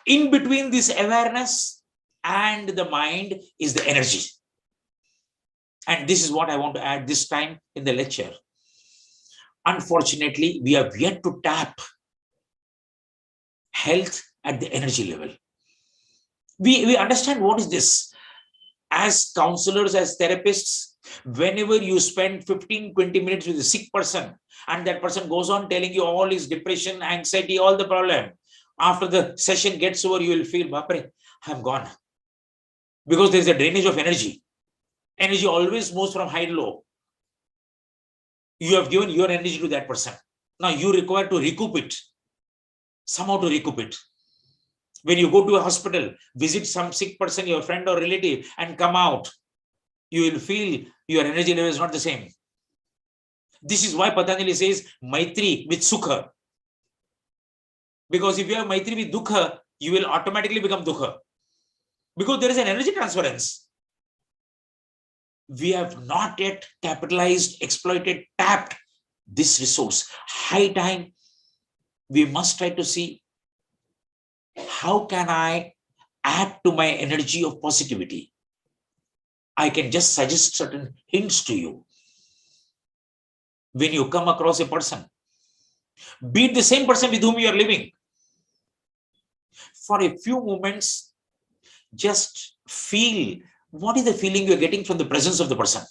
In between this awareness and the mind is the energy. And this is what I want to add this time in the lecture. Unfortunately, we have yet to tap health at the energy level. We understand what is this. As counselors, as therapists, whenever you spend 15-20 minutes with a sick person and that person goes on telling you all his depression, anxiety, all the problem, after the session gets over, you will feel, Bapre, I'm gone. Because there's a drainage of energy. Energy always moves from high to low. You have given your energy to that person. Now you require to recoup it. Somehow to recoup it. When you go to a hospital, visit some sick person, your friend or relative, and come out, you will feel your energy level is not the same. This is why Patanjali says Maitri with Sukha. Because if you have Maitri with Dukha, you will automatically become Dukha. Because there is an energy transference. We have not yet capitalized, exploited, tapped this resource. High time, we must try to see how can I add to my energy of positivity. I can just suggest certain hints to you. When you come across a person, be it the same person with whom you are living, for a few moments, just feel what is the feeling you are getting from the presence of the person.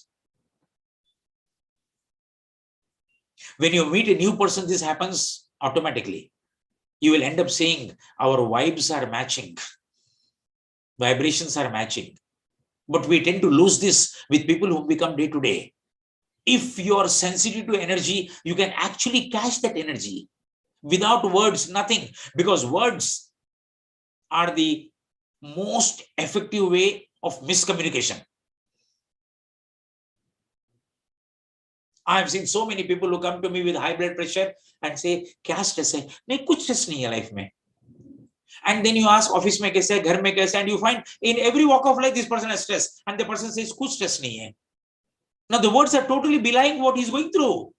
When you meet a new person, this happens automatically. You will end up saying our vibes are matching, vibrations are matching. But we tend to lose this with people who become day to day. If you are sensitive to energy, you can actually catch that energy without words, nothing, because words are the most effective way of miscommunication. I have seen so many people who come to me with high blood pressure and say, "Kya stress hai?" नहीं, कुछ stress नहीं है life में. And then you ask office में कैसे है, घर में कैसे है, and you find in every walk of life this person has stress, and the person says कुछ stress नहीं है. Now the words are totally belying what he's going through.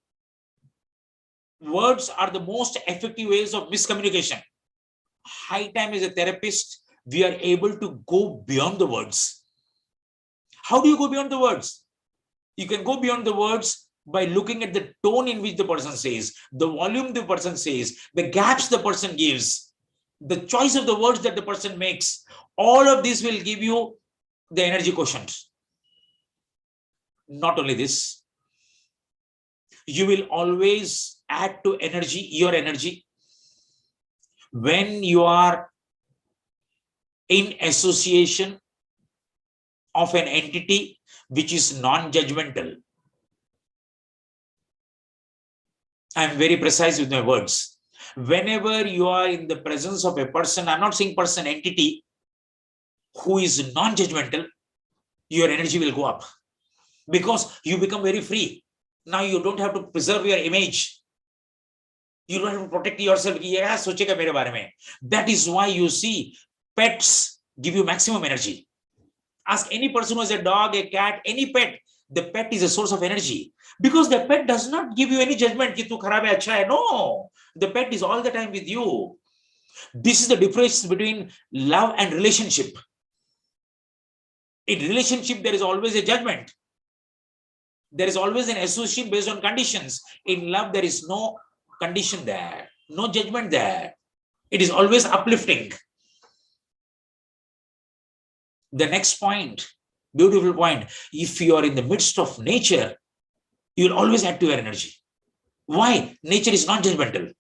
Words are the most effective ways of miscommunication. High time as a therapist, we are able to go beyond the words. How do you go beyond the words? You can go beyond the words by looking at the tone in which the person says, the volume the person says, the gaps the person gives, the choice of the words that the person makes. All of this will give you the energy quotient. Not only this, you will always add to energy, your energy, when you are in association of an entity which is non-judgmental. I am very precise with my words. Whenever you are in the presence of a person, I'm not saying person, entity, who is non-judgmental, your energy will go up because you become very free. Now you don't have to preserve your image. You don't have to protect yourself. That is why you see pets give you maximum energy. Ask any person who has a dog, a cat, any pet. The pet is a source of energy because the pet does not give you any judgment. Ki tu kharab hai, acha hai. No, the pet is all the time with you. This is the difference between love and relationship. In relationship, there is always a judgment. There is always an association based on conditions. In love, there is no condition there, no judgment there. It is always uplifting. The next point, beautiful point, if you are in the midst of nature, you will always add to your energy. Why? Nature is not judgmental.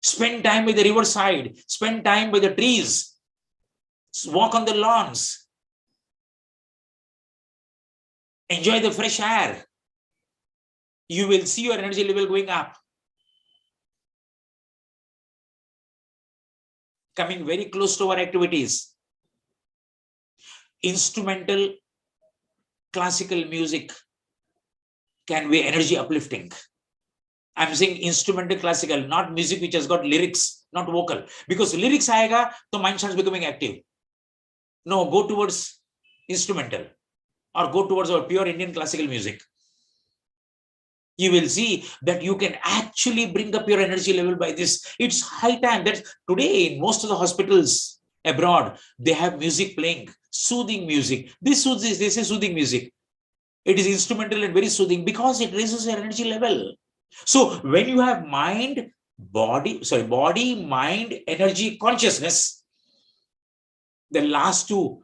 Spend time by the riverside, spend time by the trees, walk on the lawns, enjoy the fresh air. You will see your energy level going up. Coming very close to our activities. Instrumental classical music can be energy uplifting. I'm saying instrumental classical, not music which has got lyrics, not vocal. Because lyrics aayega, the mind starts becoming active. No, go towards instrumental or go towards our pure Indian classical music. You will see that you can actually bring up your energy level by this. It's high time that today in most of the hospitals abroad, they have music playing, soothing music. They say soothing music. It is instrumental and very soothing because it raises your energy level. So when you have body, mind, energy, consciousness, the last two,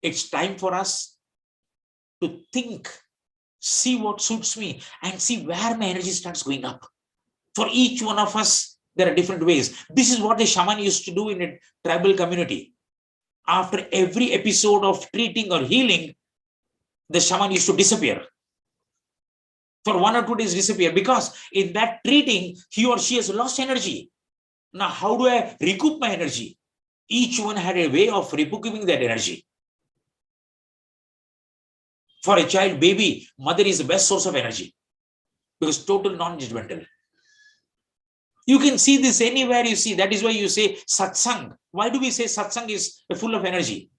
it's time for us to think, see what suits me, and see where my energy starts going up. For each one of us, there are different ways. This is what the shaman used to do in a tribal community. After every episode of treating or healing, the shaman used to disappear. For 1 or 2 days disappear, because in that treating, he or she has lost energy. Now, how do I recoup my energy? Each one had a way of recouping that energy. For a child, baby, mother is the best source of energy because total non-judgmental. You can see this anywhere you see. That is why you say satsang. Why do we say satsang is full of energy?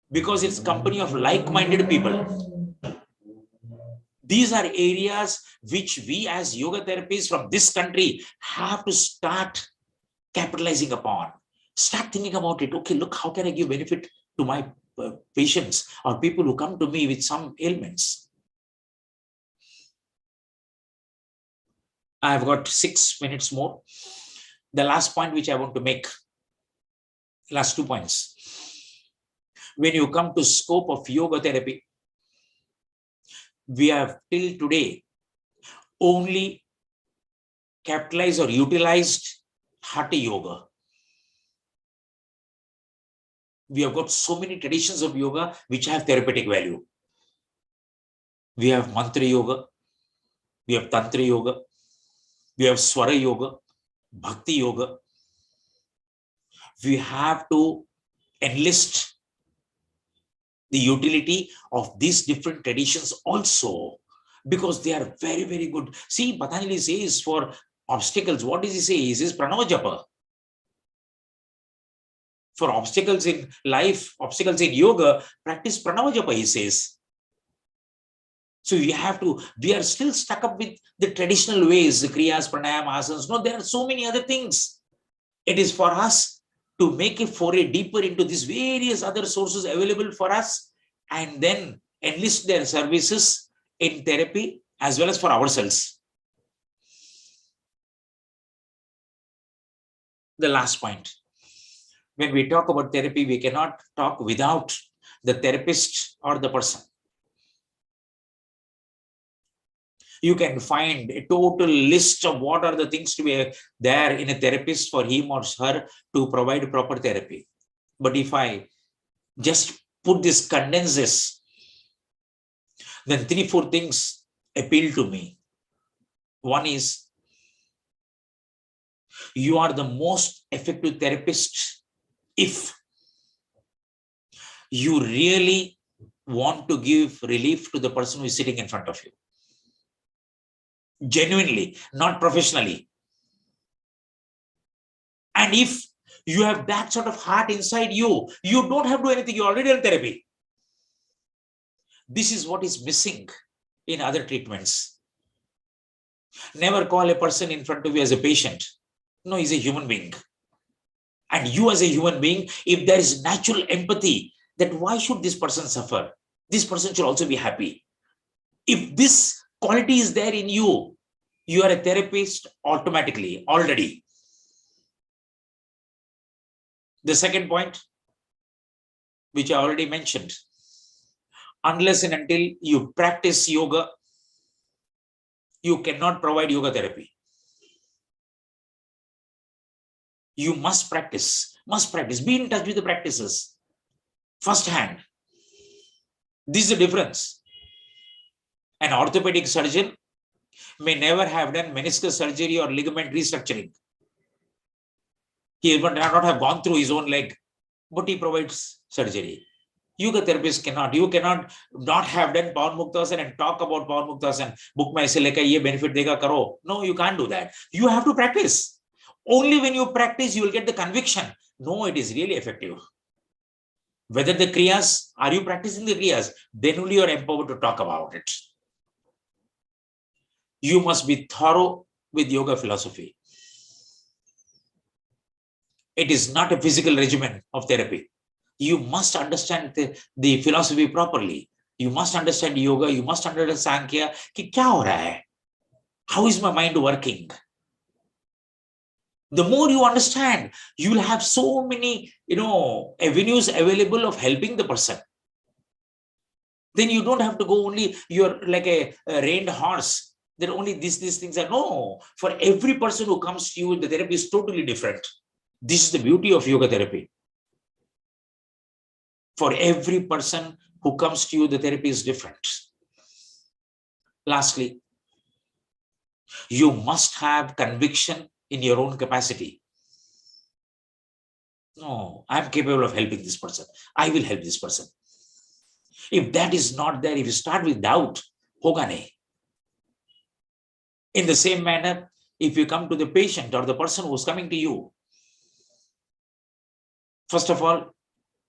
Because it's company of like-minded people. These are areas which we as yoga therapists from this country have to start capitalizing upon. Start thinking about it. Okay, look, how can I give benefit to my patients or people who come to me with some ailments? I've got 6 minutes more. The last point which I want to make, last 2 points. When you come to scope of yoga therapy, we have till today only capitalized or utilized Hatha Yoga. We have got so many traditions of yoga which have therapeutic value. We have Mantra Yoga, we have Tantra Yoga, we have Swara Yoga, Bhakti Yoga. We have to enlist the utility of these different traditions also, because they are very, very good. See, Patanjali says for obstacles, what does he say? He says Pranava Japa. For obstacles in life, obstacles in yoga, practice Pranava Japa, he says. So we are still stuck up with the traditional ways, the Kriyas, Pranayam, Asanas. No, there are so many other things. It is for us to make a foray deeper into these various other sources available for us and then enlist their services in therapy as well as for ourselves. The last point. When we talk about therapy, we cannot talk without the therapist or the person. You can find a total list of what are the things to be there in a therapist for him or her to provide proper therapy. But if I just put this condenses, then 3-4 things appeal to me. One is, you are the most effective therapist if you really want to give relief to the person who is sitting in front of you. Genuinely, not professionally. And if you have that sort of heart inside you, you don't have to do anything, you're already in therapy. This is what is missing in other treatments. Never call a person in front of you as a patient. No, he's a human being. And you as a human being, if there is natural empathy, that why should this person suffer? This person should also be happy. If this quality is there in you, you are a therapist automatically, already. The second point, which I already mentioned, unless and until you practice yoga, you cannot provide yoga therapy. You must practice, be in touch with the practices firsthand. This is the difference. An orthopedic surgeon may never have done meniscus surgery or ligament restructuring. He might not have gone through his own leg, but he provides surgery. Yoga therapist cannot. You cannot not have done Pawan Muktasana and talk about Pawan Muktasana. Book mein aise leka ye benefit dega karo. No, you can't do that. You have to practice. Only when you practice, you will get the conviction. No, it is really effective. Whether the kriyas, are you practicing the kriyas? Then only you are empowered to talk about it. You must be thorough with yoga philosophy. It is not a physical regimen of therapy. You must understand the philosophy properly. You must understand yoga. You must understand Sankhya. Ki kya ho raha hai? How is my mind working? The more you understand, you will have so many, avenues available of helping the person. Then you don't have to go only, you're like a reined horse. That only these things are. No, for every person who comes to you, the therapy is totally different. This is the beauty of yoga therapy. For every person who comes to you, the therapy is different. Lastly, you must have conviction in your own capacity. No, I'm capable of helping this person. I will help this person. If that is not there, if you start with doubt, hoga nahi. In the same manner, if you come to the patient or the person who's coming to you, first of all,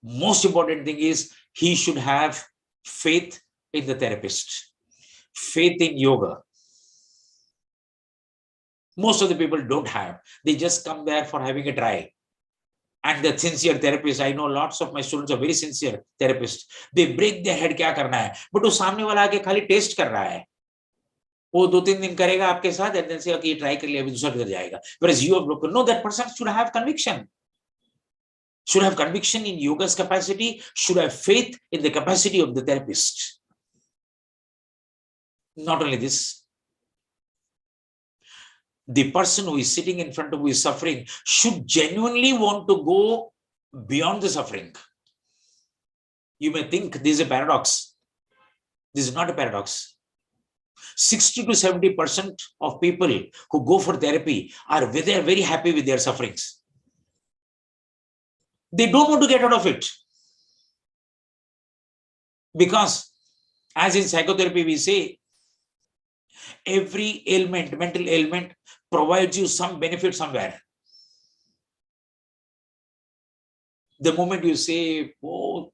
most important thing is he should have faith in the therapist, faith in yoga. Most of the people don't have. They just come there for having a try. And the sincere therapist, I know lots of my students are very sincere therapists. They break their head क्या करना है, but वो सामने वाला आके खाली test कर रहा है. वो 2-3 दिन करेगा आपके साथ, and then say okay, try कर लिया, अभी दूसरा किधर जाएगा. Whereas you have broken. No, that person should have conviction. Should have conviction in yoga's capacity. Should have faith in the capacity of the therapist. Not only this, the person who is sitting in front of who is suffering should genuinely want to go beyond the suffering. You may think this is a paradox. This is not a paradox. 60 to 70% of people who go for therapy are very happy with their sufferings. They don't want to get out of it. Because, as in psychotherapy we say, every ailment, mental ailment, provides you some benefit somewhere. The moment you say, oh,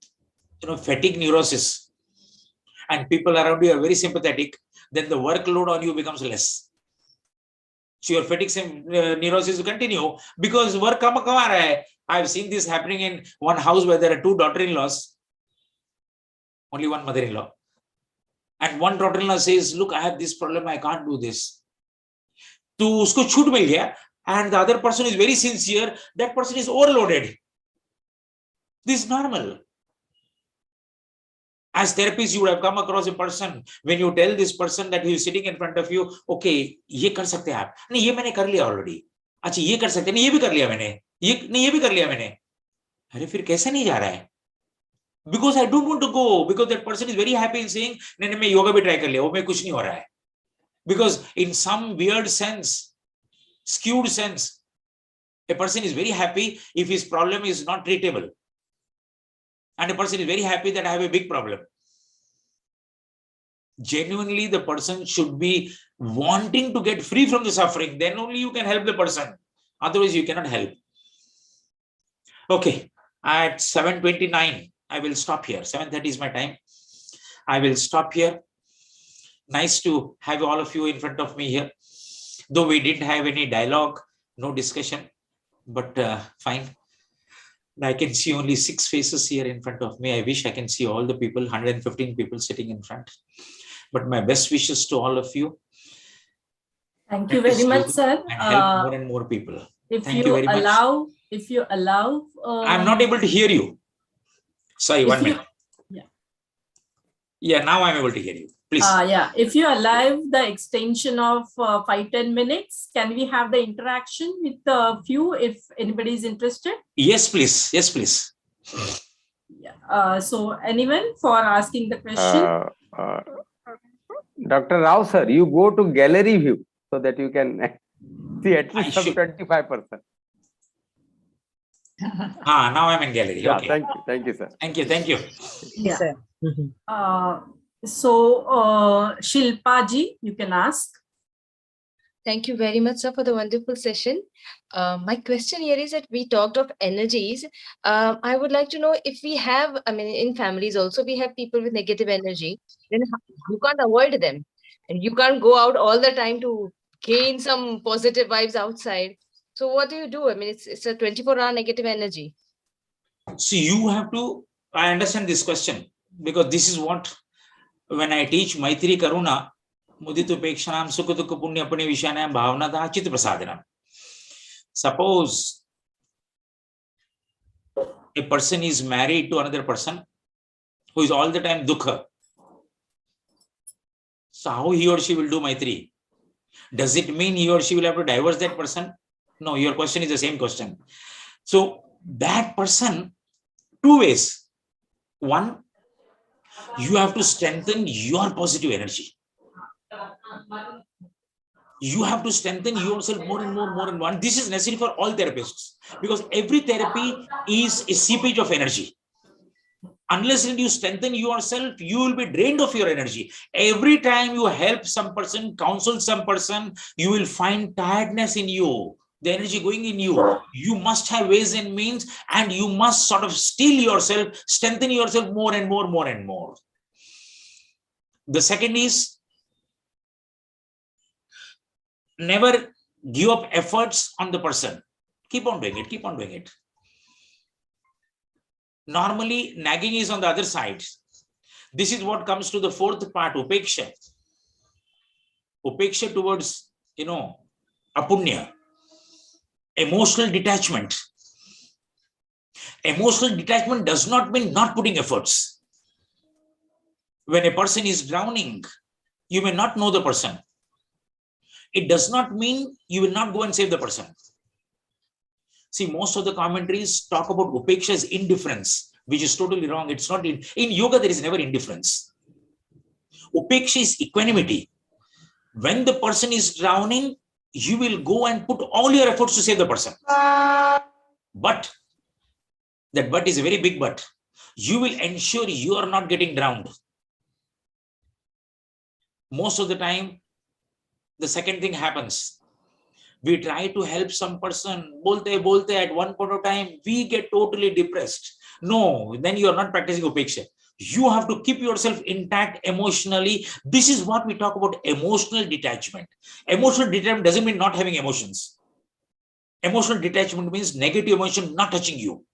fatigue neurosis, and people around you are very sympathetic, then the workload on you becomes less. So your fatigue neurosis will continue because work kama raha hai. I've seen this happening in one house where there are 2 daughter-in-laws, only one mother-in-law. And one daughter-in-law says, look, I have this problem, I can't do this. To usko chhoot mil gaya, and the other person is very sincere, that person is overloaded. This is normal. As therapists, you would have come across a person, when you tell this person that he is sitting in front of you, okay, ye kar sakte aap. Nahi, ye maine kar liya already. Acha, ye kar sakte. Nahi, ye bhi kar liya maine. Ye bhi kar liya maine. Arre, fir kaise nahi ja raha hai? Because I don't want to go, because that person is very happy in saying, nahi, main yoga bhi try kar liya, wo mein kuch nahi ho raha hai. Because in some weird sense, skewed sense, a person is very happy if his problem is not treatable. And a person is very happy that I have a big problem. Genuinely, the person should be wanting to get free from the suffering. Then only you can help the person. Otherwise, you cannot help. Okay, at 7:29, I will stop here. 7:30 is my time. I will stop here. Nice to have all of you in front of me here. Though we didn't have any dialogue, no discussion, but fine. I can see only 6 faces here in front of me. I wish I can see all the people, 115 people sitting in front. But my best wishes to all of you. Thank you very much, sir. And help more and more people. If you allow, I'm not able to hear you. Sorry, 1 minute. Yeah, now I'm able to hear you. Please. Yeah, if you allow the extension of 5-10 minutes, can we have the interaction with a few if anybody is interested? Yes, please. Yes, please. Yeah. So anyone for asking the question? Dr. Rao, sir, you go to gallery view so that you can see at least some 25%. Now I'm in gallery. Yeah, Okay. thank you, sir. Thank you. Thank you. Yeah. Sir. Shilpa ji, you can ask. Thank you very much, sir, for the wonderful session. My question here is that we talked of energies. I would like to know if we have, I mean, in families also, we have people with negative energy, then you can't avoid them. And you can't go out all the time to gain some positive vibes outside. So what do you do? I mean, it's a 24-hour negative energy. So you have to, I understand this question because this is what, when I teach Maitri Karuna, Muditupekshanam Sukhudukkha Punya Punya Vishanam Bhavanatah Chitta Prasadanam. Suppose a person is married to another person who is all the time dukkha. So how he or she will do Maitri? Does it mean he or she will have to divorce that person? No, your question is the same question. So that person, two ways. One, you have to strengthen your positive energy. You have to strengthen yourself more and more. This is necessary for all therapists because every therapy is a seepage of energy. Unless you strengthen yourself, you will be drained of your energy. Every time you help some person, counsel some person, you will find tiredness in you, the energy going in you. You must have ways and means, and you must sort of steel yourself, strengthen yourself more and more. The second is, never give up efforts on the person. Keep on doing it. Normally, nagging is on the other side. This is what comes to the fourth part, upeksha. Upeksha towards, apunya. Emotional detachment. Emotional detachment does not mean not putting efforts. When a person is drowning, you may not know the person. It does not mean you will not go and save the person. See, most of the commentaries talk about upeksha as indifference, which is totally wrong. It's not in yoga, there is never indifference. Upeksha is equanimity. When the person is drowning, you will go and put all your efforts to save the person. But that but is a very big but. You will ensure you are not getting drowned. Most of the time, the second thing happens. We try to help some person, bolte, at one point of time, we get totally depressed. No, then you are not practicing upeksha. You have to keep yourself intact emotionally. This is what we talk about, emotional detachment. Emotional detachment doesn't mean not having emotions. Emotional detachment means negative emotion not touching you.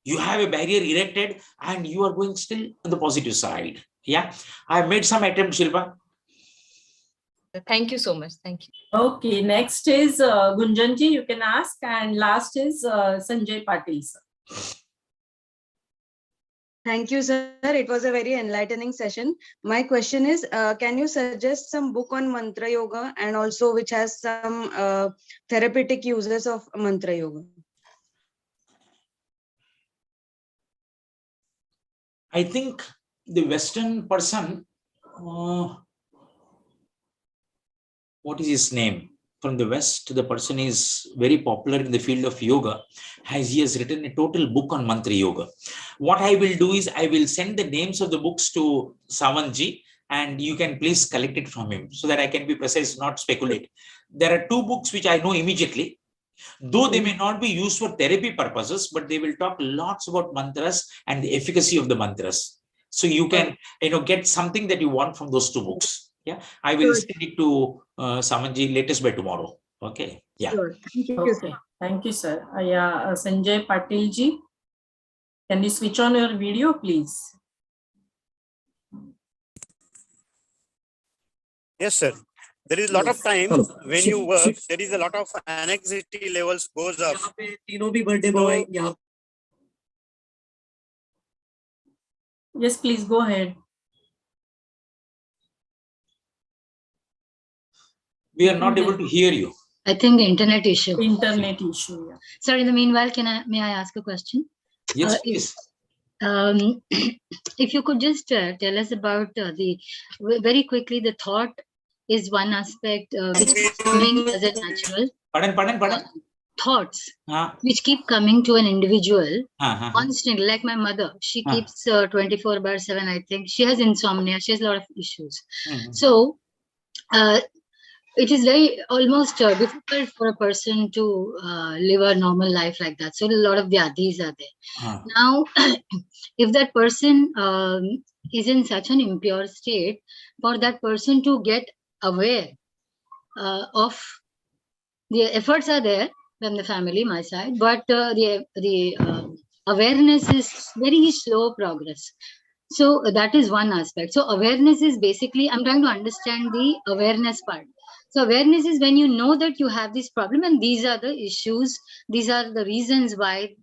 You have a barrier erected and you are going still on the positive side. Yeah, I made some attempt, Shilpa. Thank you so much. Thank you. Okay, next is Gunjanji, you can ask, and last is Sanjay Patil, sir. Thank you, sir. It was a very enlightening session. My question is, can you suggest some book on mantra yoga and also which has some therapeutic uses of mantra yoga? I think the Western person, what is his name? From the West, the person is very popular in the field of yoga. He has written a total book on mantra yoga. What I will do is I will send the names of the books to Savanji and you can please collect it from him so that I can be precise, not speculate. There are two books which I know immediately. Though they may not be used for therapy purposes, but they will talk lots about mantras and the efficacy of the mantras. So you can, get something that you want from those two books. Yeah, I will send it to Samanji latest by tomorrow. Okay. Yeah. Sure. Thank you, Okay. sir. Thank you, sir. Sanjay Patil ji, can you switch on your video, please? Yes, sir. There is a lot of times when you work, there is a lot of anxiety levels goes up. So, Yes, please go ahead. We are not able to hear you. I think internet issue. Internet issue. Yeah. Sir, in the meanwhile, may I ask a question? Yes, please. If you could just tell us about very quickly, the thought is one aspect which is coming as a natural. Pardon. thoughts Ah. which keep coming to an individual Ah. constantly. Like my mother, she keeps 24/7. I think she has insomnia. She has a lot of issues. So it is very almost difficult for a person to live a normal life like that. So a lot of vyadhis are there. Now, if that person is in such an impure state, for that person to get aware of the efforts are there from the family, my side, but the awareness is very slow progress. So that is one aspect. So awareness is basically, I'm trying to understand the awareness part. So awareness is when you know that you have this problem and these are the issues, these are the reasons why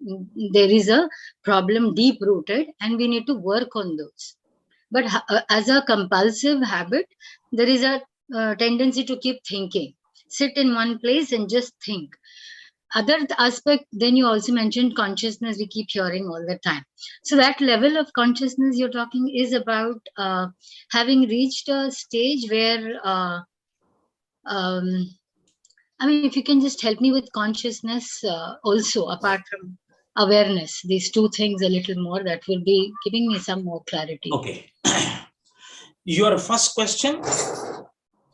there is a problem deep rooted and we need to work on those. But as a compulsive habit, there is a tendency to keep thinking, sit in one place and just think. Other aspect, then you also mentioned consciousness, we keep hearing all the time. So that level of consciousness you're talking is about having reached a stage where I mean, if you can just help me with consciousness also, apart from awareness, these two things a little more, that will be giving me some more clarity. Okay. Your first question?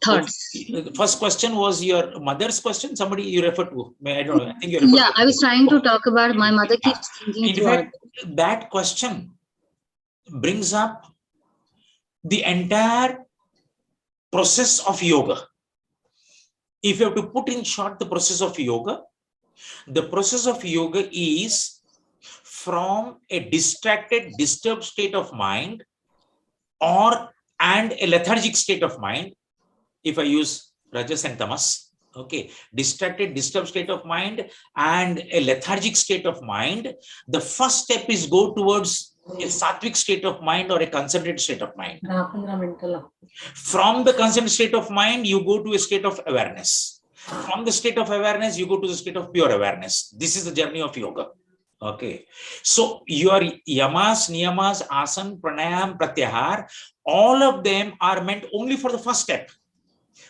Thoughts. The first question was your mother's question. Somebody you referred to. I don't know. I think you referred Yeah, I was trying to talk about my mother keeps thinking. In fact, that question brings up the entire process of yoga. If you have to put in short the process of yoga is from a distracted, disturbed state of mind and a lethargic state of mind. If I use Rajas and Tamas, okay, distracted, disturbed state of mind and a lethargic state of mind, the first step is go towards a sattvic state of mind or a concentrated state of mind. From the concentrated state of mind, you go to a state of awareness. From the state of awareness, you go to the state of pure awareness. This is the journey of yoga. Okay. So your yamas, niyamas, asan, pranayam, pratyahar, all of them are meant only for the first step.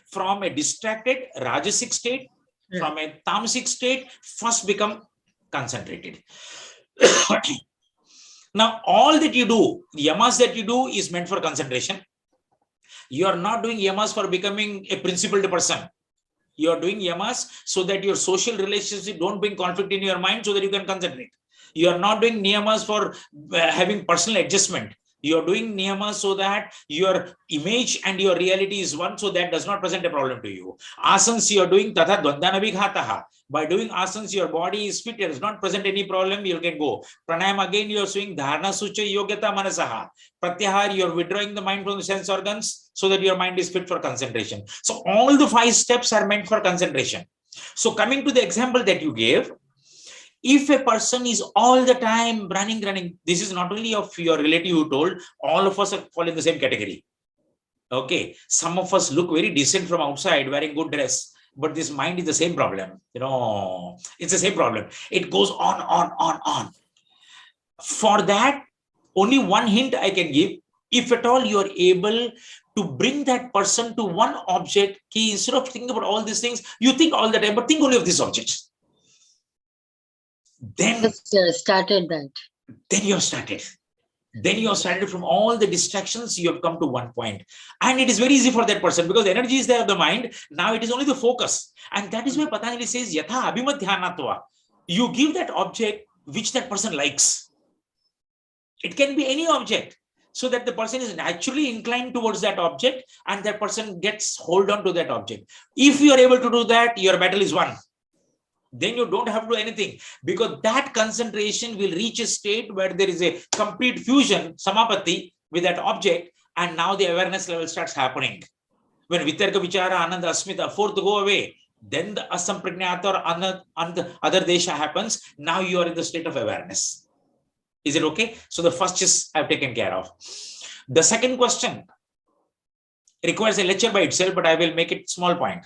From a distracted rajasic state, from a tamasic state, first become concentrated. Now, all that you do, yamas that you do is meant for concentration. You are not doing yamas for becoming a principled person. You are doing yamas so that your social relationships don't bring conflict in your mind so that you can concentrate. You are not doing niyamas for having personal adjustment. You are doing niyamas so that your image and your reality is one, so that does not present a problem to you. Asans you are doing tatha dvandana vighataha. By doing asans, your body is fit, it does not present any problem, you can go. Pranayam, again you are doing dharana sucha yogyata manasaha. Pratyahar, you are withdrawing the mind from the sense organs so that your mind is fit for concentration. So all the 5 steps are meant for concentration. So coming to the example that you gave, if a person is all the time running, this is not only of your relative you told, all of us fall in the same category. Okay, some of us look very decent from outside, wearing good dress, but this mind is the same problem. You know, it's the same problem. It goes on. For that, only one hint I can give. If at all you are able to bring that person to one object, instead of thinking about all these things, you think all the time, but think only of these objects. Then started that. Then you have started. Then you have started from all the distractions, you have come to one point. And it is very easy for that person because the energy is there of the mind. Now it is only the focus. And that is why Patanjali says, Yatha abhimat dhyanatva. You give that object which that person likes. It can be any object, so that the person is naturally inclined towards that object and that person gets hold on to that object. If you are able to do that, your battle is won. Then you don't have to do anything, because that concentration will reach a state where there is a complete fusion, samapatti, with that object, and now the awareness level starts happening. When vitarka, vichara, ananda, asmita, fourth go away, then the asampragnata or other desha happens. Now you are in the state of awareness. Is it okay? So the first is I've taken care of. The second question requires a lecture by itself, but I will make it small point.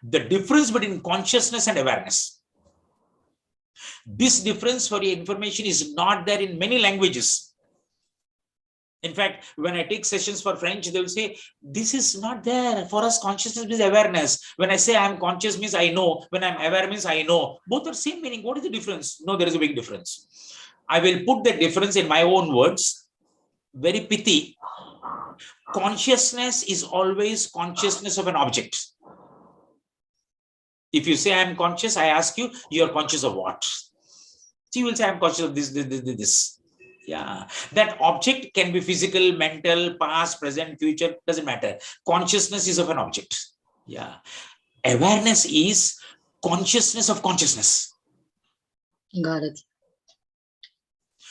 The difference between consciousness and awareness. This difference, for your information, is not there in many languages. In fact, when I take sessions for French, they will say, this is not there. For us, consciousness means awareness. When I say I'm conscious means I know. When I'm aware means I know. Both are same meaning. What is the difference? No, there is a big difference. I will put the difference in my own words. Very pithy. Consciousness is always consciousness of an object. If you say I'm conscious, I ask you, you are conscious of what? So you will say I'm conscious of this. Yeah, that object can be physical, mental, past, present, future, doesn't matter. Consciousness is of an object. Yeah. Awareness is consciousness of consciousness. Got it.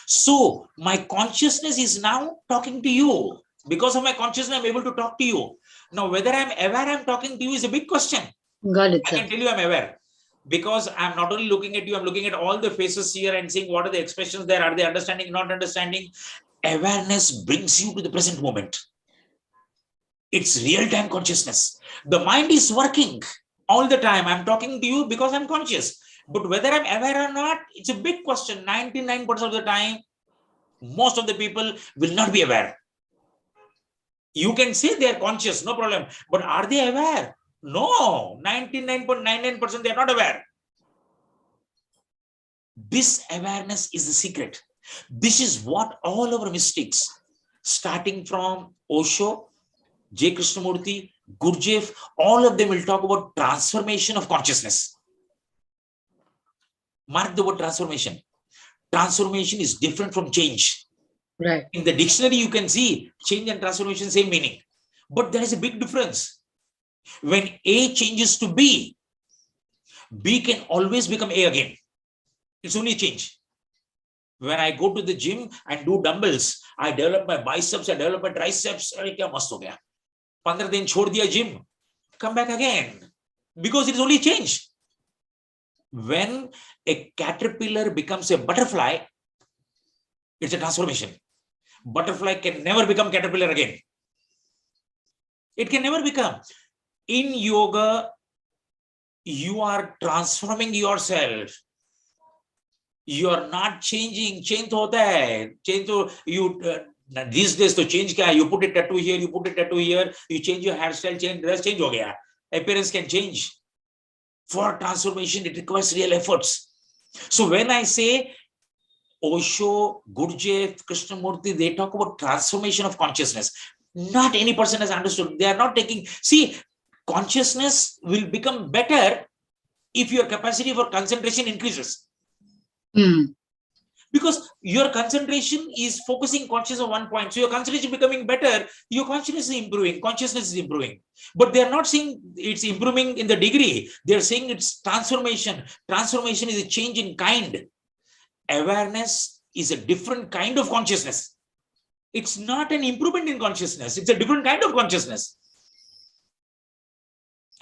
So my consciousness is now talking to you. Because of my consciousness, I'm able to talk to you. Now, whether I'm aware I'm talking to you is a big question. Got it, I sir. can tell you I'm aware. Because I'm not only looking at you, I'm looking at all the faces here and seeing what are the expressions there. Are they understanding, not understanding? Awareness brings you to the present moment. It's real-time consciousness. The mind is working all the time. I'm talking to you because I'm conscious. But whether I'm aware or not, it's a big question. 99% of the time, most of the people will not be aware. You can say they are conscious, no problem. But are they aware? No, 99.99% they are not aware. This awareness is the secret. This is what all our mystics, starting from Osho, J. Krishnamurti, Gurdjieff, all of them will talk about transformation of consciousness. Mark the word transformation. Transformation is different from change. Right. In the dictionary, you can see change and transformation, same meaning. But there is a big difference. When A changes to B, B can always become A again. It's only change. When I go to the gym and do dumbbells, I develop my biceps, I develop my triceps. Arey kya mast ho gaya. 15 din chhod diya gym, come back again. Because it is only change. When a caterpillar becomes a butterfly, it's a transformation. Butterfly can never become caterpillar again. It can never become. In yoga, you are transforming yourself. You are not changing. Change to hota hai. Change to you. These days to change kya hai? You put a tattoo here, you put a tattoo here, you change your hairstyle, change dress, change ho gaya. Appearance can change. For transformation, it requires real efforts. So when I say Osho, Gurdjieff, Krishnamurti, they talk about transformation of consciousness. Not any person has understood. They are not taking. See, consciousness will become better if your capacity for concentration increases. Because your concentration is focusing conscious on one point. So your concentration becoming better, your consciousness is improving, consciousness is improving. But they are not saying it's improving in the degree. They are saying it's transformation. Transformation is a change in kind. Awareness is a different kind of consciousness. It's not an improvement in consciousness. It's a different kind of consciousness.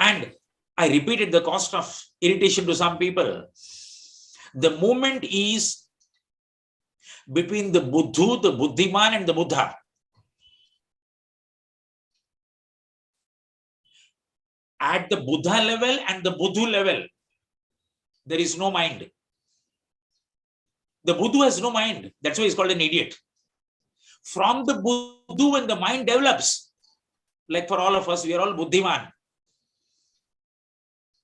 And I repeated the cost of irritation to some people. The moment is between the Buddhu, the Buddhiman, and the Buddha. At the Buddha level and the Buddhu level, there is no mind. The Buddhu has no mind. That's why he's called an idiot. From the Buddhu, when the mind develops, like for all of us, we are all Buddhiman.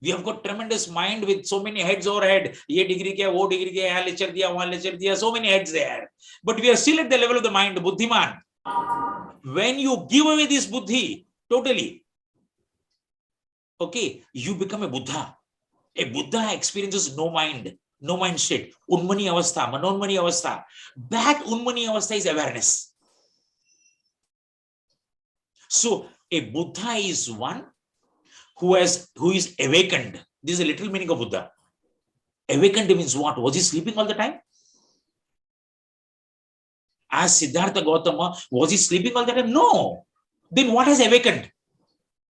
We have got tremendous mind with so many heads overhead. Ye degree kya, wo degree kya, lecture diya, one lecture diya, so many heads there. But we are still at the level of the mind, Buddhiman. When you give away this Buddhi, totally, okay, you become a Buddha. A Buddha experiences no mind state. Unmani avastha, manonmani avastha. That unmani avastha is awareness. So a Buddha is one who is awakened. This is a literal meaning of Buddha. Awakened means what? Was he sleeping all the time? As Siddhartha Gautama, was he sleeping all the time? No. Then what has awakened?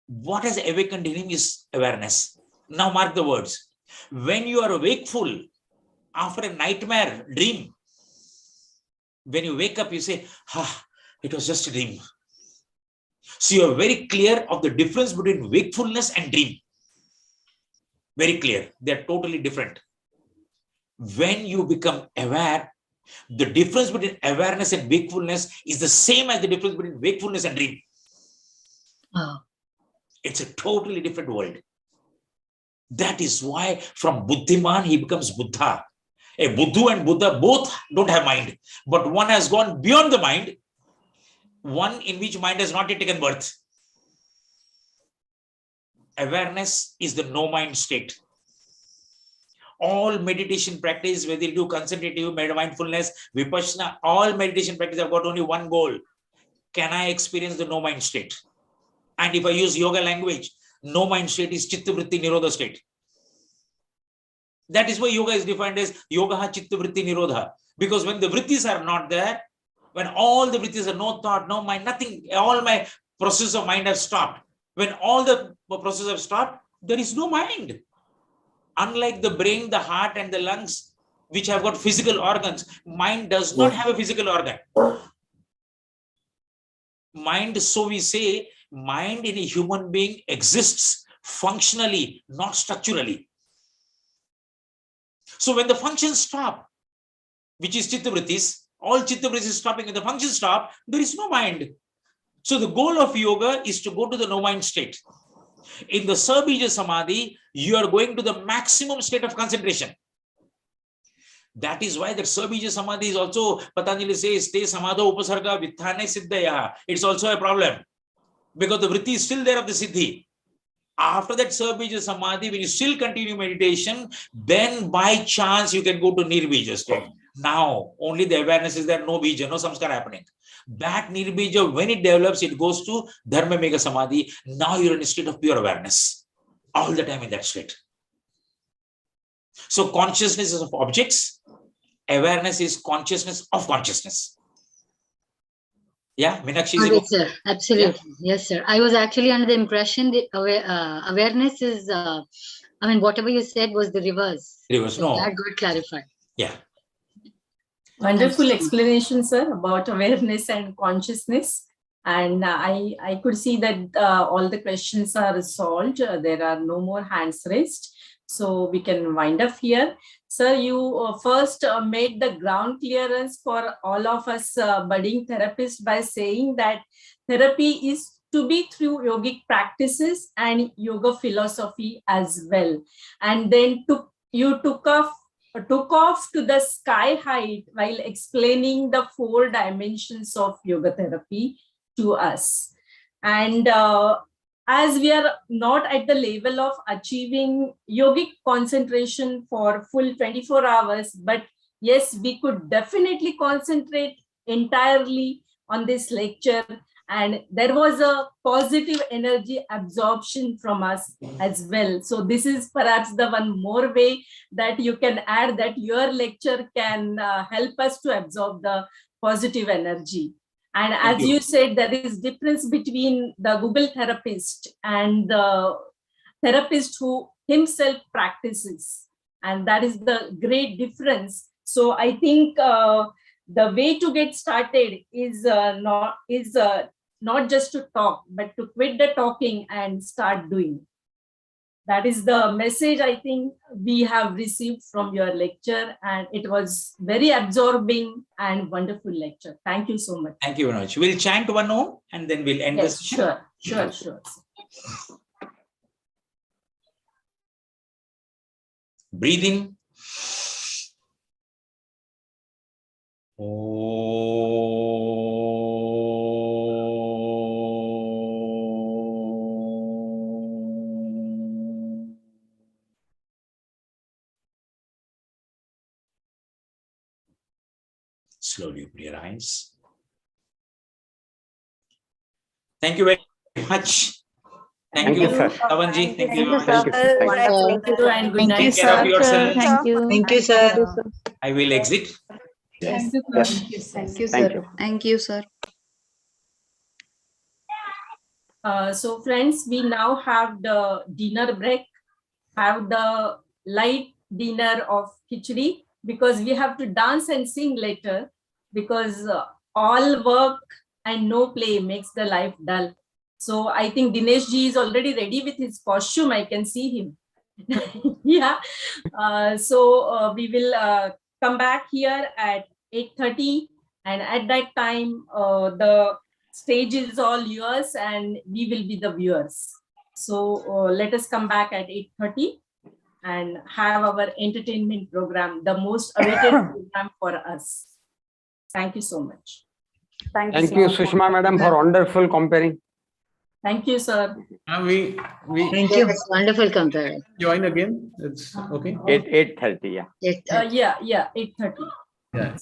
What has awakened in him is awareness. Now mark the words. When you are wakeful after a nightmare dream, when you wake up, you say, it was just a dream. So you are very clear of the difference between wakefulness and dream. Very clear. They are totally different. When you become aware, The difference between awareness and wakefulness is the same as the difference between wakefulness and dream. It's a totally different world. That is why from Buddhiman he becomes Buddha. A Buddhu and Buddha both don't have mind, but one has gone beyond the mind, one in which mind has not yet taken birth. Awareness is the no mind state. All meditation practice, whether you do concentrative, mindfulness, vipassana, all meditation practice have got only one goal. Can I experience the no mind state? And if I use yoga language, no mind state is chitta vritti nirodha state. That is why yoga is defined as yoga chitta vritti nirodha. Because when the vrittis are not there, when all the vrittis are no thought, no mind, nothing, all my process of mind have stopped. When all the process have stopped, there is no mind. Unlike the brain, the heart, and the lungs, which have got physical organs, mind does not have a physical organ. Mind, so we say, mind in a human being exists functionally, not structurally. So when the functions stop, which is chitta vrittis, all chitta vrittis stopping and the functions stop, there is no mind. So the goal of yoga is to go to the no mind state. In the Sabija Samadhi, you are going to the maximum state of concentration. That is why that Sabija Samadhi is also, Patanjali says, Te Samadho Upasarga Vitthane Siddhaya. It's also a problem because the vritti is still there of the Siddhi. After that Sabija Samadhi, when you still continue meditation, then by chance you can go to Nirbija state. Now, only the awareness is there, no bija, no samskar happening. That Nirbija, when it develops, it goes to Dharma Mega Samadhi. Now you're in a state of pure awareness. All the time in that state. So consciousness is of objects. Awareness is consciousness of consciousness. Yeah, Meenakshi. Yes, sir. Absolutely. Yeah. Yes, sir. I was actually under the impression that awareness is, whatever you said was the reverse. Reverse, so no. That got clarified. Yeah. Wonderful explanation, sir, about awareness and consciousness. And I could see that all the questions are solved. There are no more hands raised. So we can wind up here. Sir, you first made the ground clearance for all of us budding therapists by saying that therapy is to be through yogic practices and yoga philosophy as well. And then you took off to the sky height while explaining the 4 dimensions of yoga therapy to us. And as we are not at the level of achieving yogic concentration for full 24 hours, but yes, we could definitely concentrate entirely on this lecture. And there was a positive energy absorption from us as well. So this is perhaps the one more way that you can add that your lecture can help us to absorb the positive energy. And as you said, there is difference between the Google therapist and the therapist who himself practices. And that is the great difference. So I think the way to get started is not just to talk, but to quit the talking and start doing. That is the message I think we have received from your lecture, and it was very absorbing and wonderful lecture. Thank you so much. Thank you very much. We'll chant one Om and then we'll end this. Sure. Breathe in. Slowly open your eyes. Thank you very much. Thank you, sir. Pavanji. Thank you. Thank you and good night. Take care of yourself. Thank you. Thank you, sir. I will exit. Yes. Thank you, sir. Thank you, sir. So friends, we now have the dinner break, have the light dinner of khichdi, because we have to dance and sing later, because all work and no play makes the life dull. So I think Dinesh ji is already ready with his costume. I can see him. Yeah. So we will come back here at 8:30, and at that time the stage is all yours and we will be the viewers. So let us come back at 8:30 and have our entertainment program, the most awaited program for us. Thank you so much. Thank Thank you, Sushma madam, for wonderful comparing. Thank you, sir. We Thank you. Yes, wonderful compare. join again. It's okay. 8:30, yeah. Yeah, 8:30. Yeah.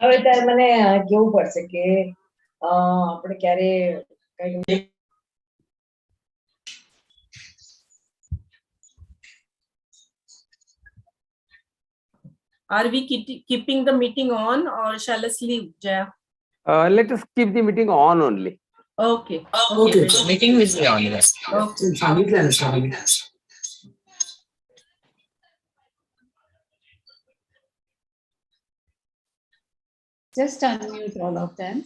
હવે ત્યારે મને કેવું પડશે કે આપણે ક્યારે કઈ Are we keeping the meeting on or shall us leave, Jaya? Let us keep the meeting on only. Okay. Okay, meeting will be on. Yes. Okay. Just unmute all of them.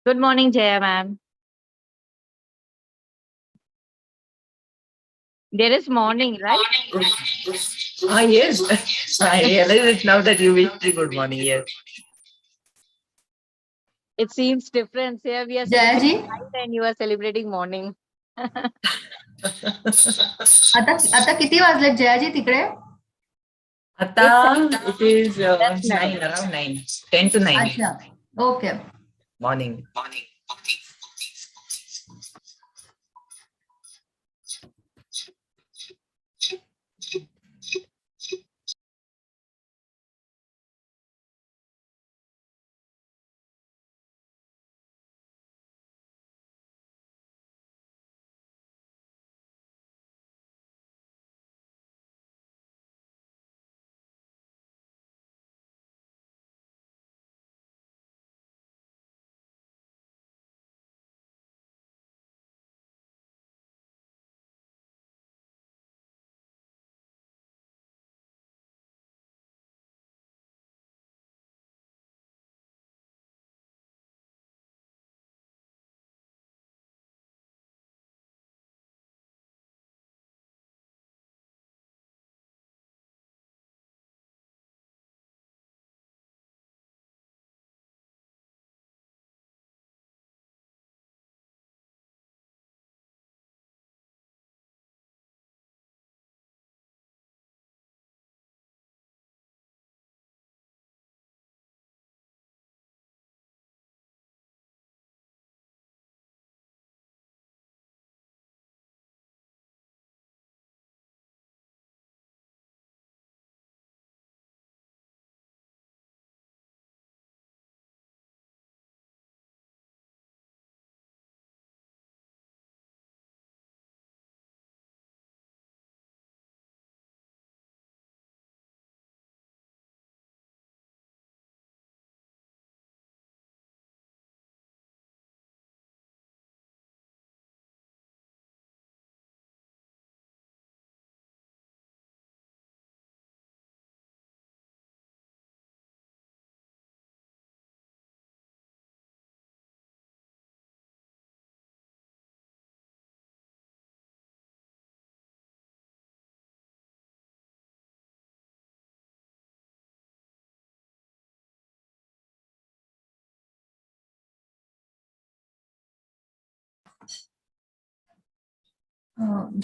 Good morning, Jaya ma'am. There is morning, right? Ah, yes. I realize it now that you wish me good morning. Yes. It seems different. Here we are Jaya celebrating ji, night and you are celebrating morning. आता किती वाजलेत जयाजी तिकडे? Ata, it is That's 9, around 9, 10 to 9 अच्छा, okay. morning.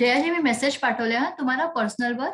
Jayaji मी message पाठवले हा तुम्हाला पर्सनलवर.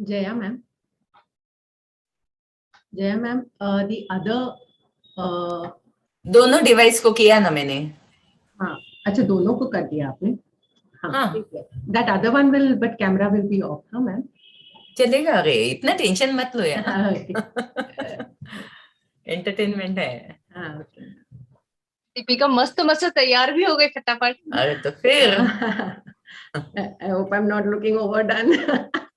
Jaya ma'am. Jaya ma'am, the other दोनों device को किया ना मैंने. हाँ, अच्छा दोनों को कर दिया आपने. हाँ. ठीक है. That other one will, but camera will be off, हाँ ma'am. चलेगा रे, इतना टेंशन मत लो यार. Okay. एंटरटेनमेंट है. हाँ, okay. दीपिका मस्त मस्त तैयार भी हो गई फटाफट. अरे तो फिर. I hope I'm not looking overdone.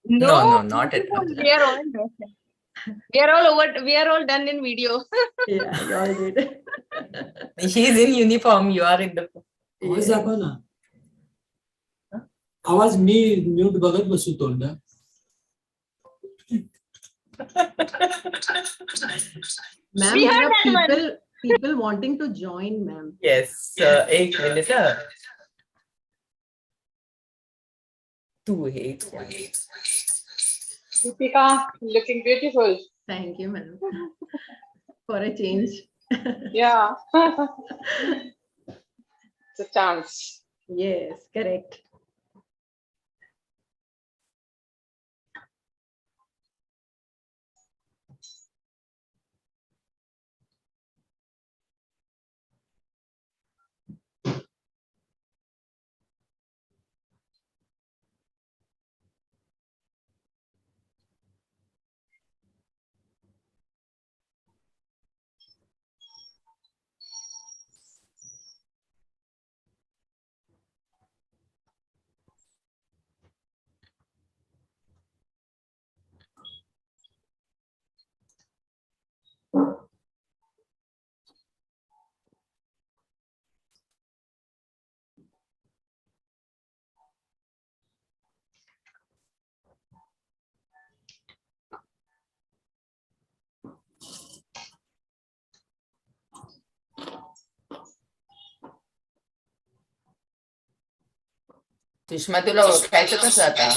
No, not at all. We are all done. We are all over. We are all done in video. Yeah, you all did. He's in uniform. You are in the. आवाज दाखव ना. आवाज मी mute बघत बसू तोंड. Ma'am, there are people wanting to join, ma'am. Yes, एक minute. 2-8. Deepika, looking beautiful. Thank you, ma'am. For a change. Yeah. It's a chance. Yes, correct. Sushma तुला ओळखायचं कसं आता.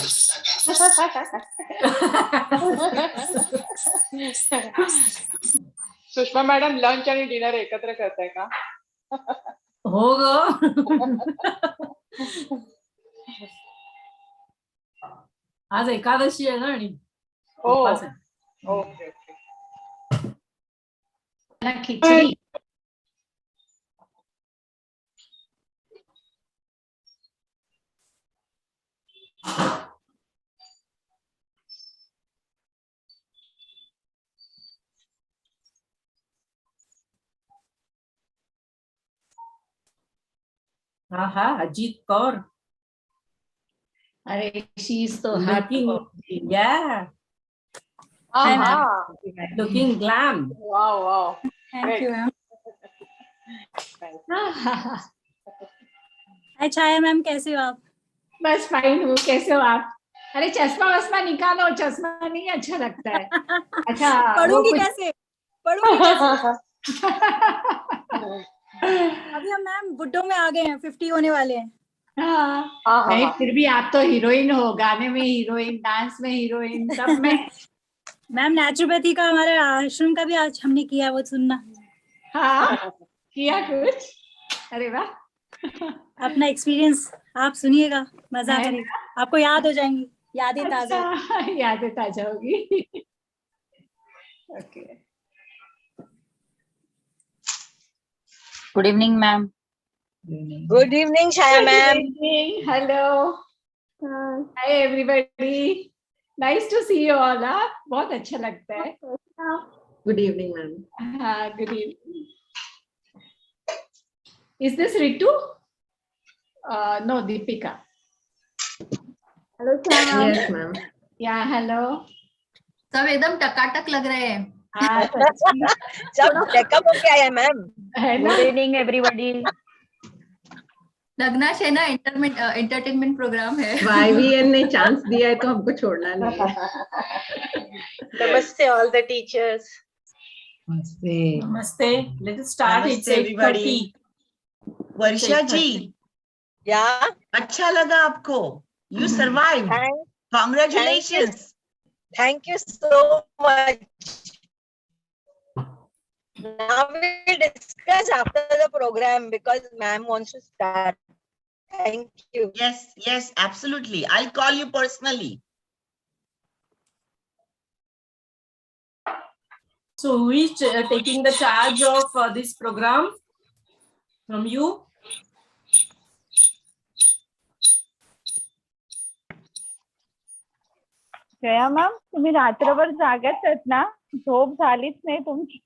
सुषमा मॅडम लंच आणि डिनर एकत्र करताय का? हो ग. आज एकादशी आहे ना आणि उपवास आहे. Okay okay. खिचडी. हाँ, Ajit Kaur. Arey, she's so Looking, happy. yeah. Looking glam. Wow, wow. Thank you, ma'am. हाँ, हाय छाया मैम, कैसे हो आप? बस फाइन हूँ. कैसे हो आप? अरे चश्मा वश्मा निकालो, चश्मा नहीं अच्छा लगता है. अच्छा पढ़ूंगी कैसे? पढ़ूंगी कैसे? अभी हम मैम बुड्ढों में आ गए हैं, 50 होने वाले हैं. हाँ, नहीं फिर भी आप तो हीरोइन हो. गाने में हीरोइन, डांस में हीरोइन, सब में. मैम नेचुरोपैथी का हमारे आश्रम का भी आज हमने किया, वो सुनना. हाँ, किया कुछ. अरे वाह. अपना एक्सपीरियंस आप सुनिएगा, मजा करेगा. आपको याद हो जाएंगी, यादें ताजा. यादें ताजा होगी. Okay. Good evening, ma'am. Good evening, Shaya ma'am. Good evening. Hello. Hi everybody. Nice to see you all. हाँ, बहुत अच्छा लगता है. Good evening, ma'am. हाँ, good evening. Is this Ritu? No, Deepika. Hello, Shaya. Yes, ma'am. Yeah, hello. सब एकदम टकाटक लग रहे हैं. सब चेकअप हो गया है मैम. Good evening, everybody. लगना है ना एंटरटेनमेंट प्रोग्राम है. YVN ने चांस दिया है तो हमको छोड़ना नहीं है. Namaste all the teachers. Namaste. Namaste. Let us start. Namaste, It's 8:30. Varsha ji. Yeah. अच्छा लगा आपको. You survived. Congratulations. Thank you so much. Now we discuss after the program because ma'am wants to start. Thank you. Yes, absolutely. I'll call you personally. So who is taking the charge of this program from you? Jaya ma'am तुम्ही रात्रभर जागेच आहेत ना झोप झालीच नाही तुमची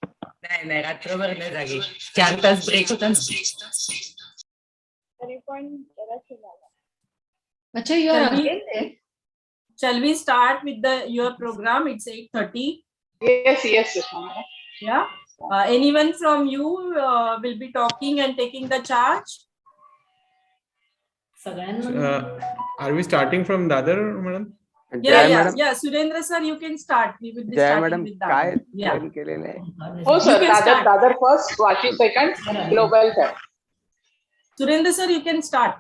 नाही नाही रात्रभर नाही जागी 4 तास ब्रेक होता ना. तरी पण जराशी झालं. Acha, you are again there? Shall we start with your program? It's 8:30. Yes, yes, Sushma. Yeah. Anyone from you will be talking and taking the charge? Are we starting from Dadar, madam? Yeah. Surendra sir, you can start. We will be Jaya starting madam with काय that. Yeah. plan केलेलं आहे? Oh, sir, You can start. Dadar first, Vashi second, global third. Surendra sir, you can start.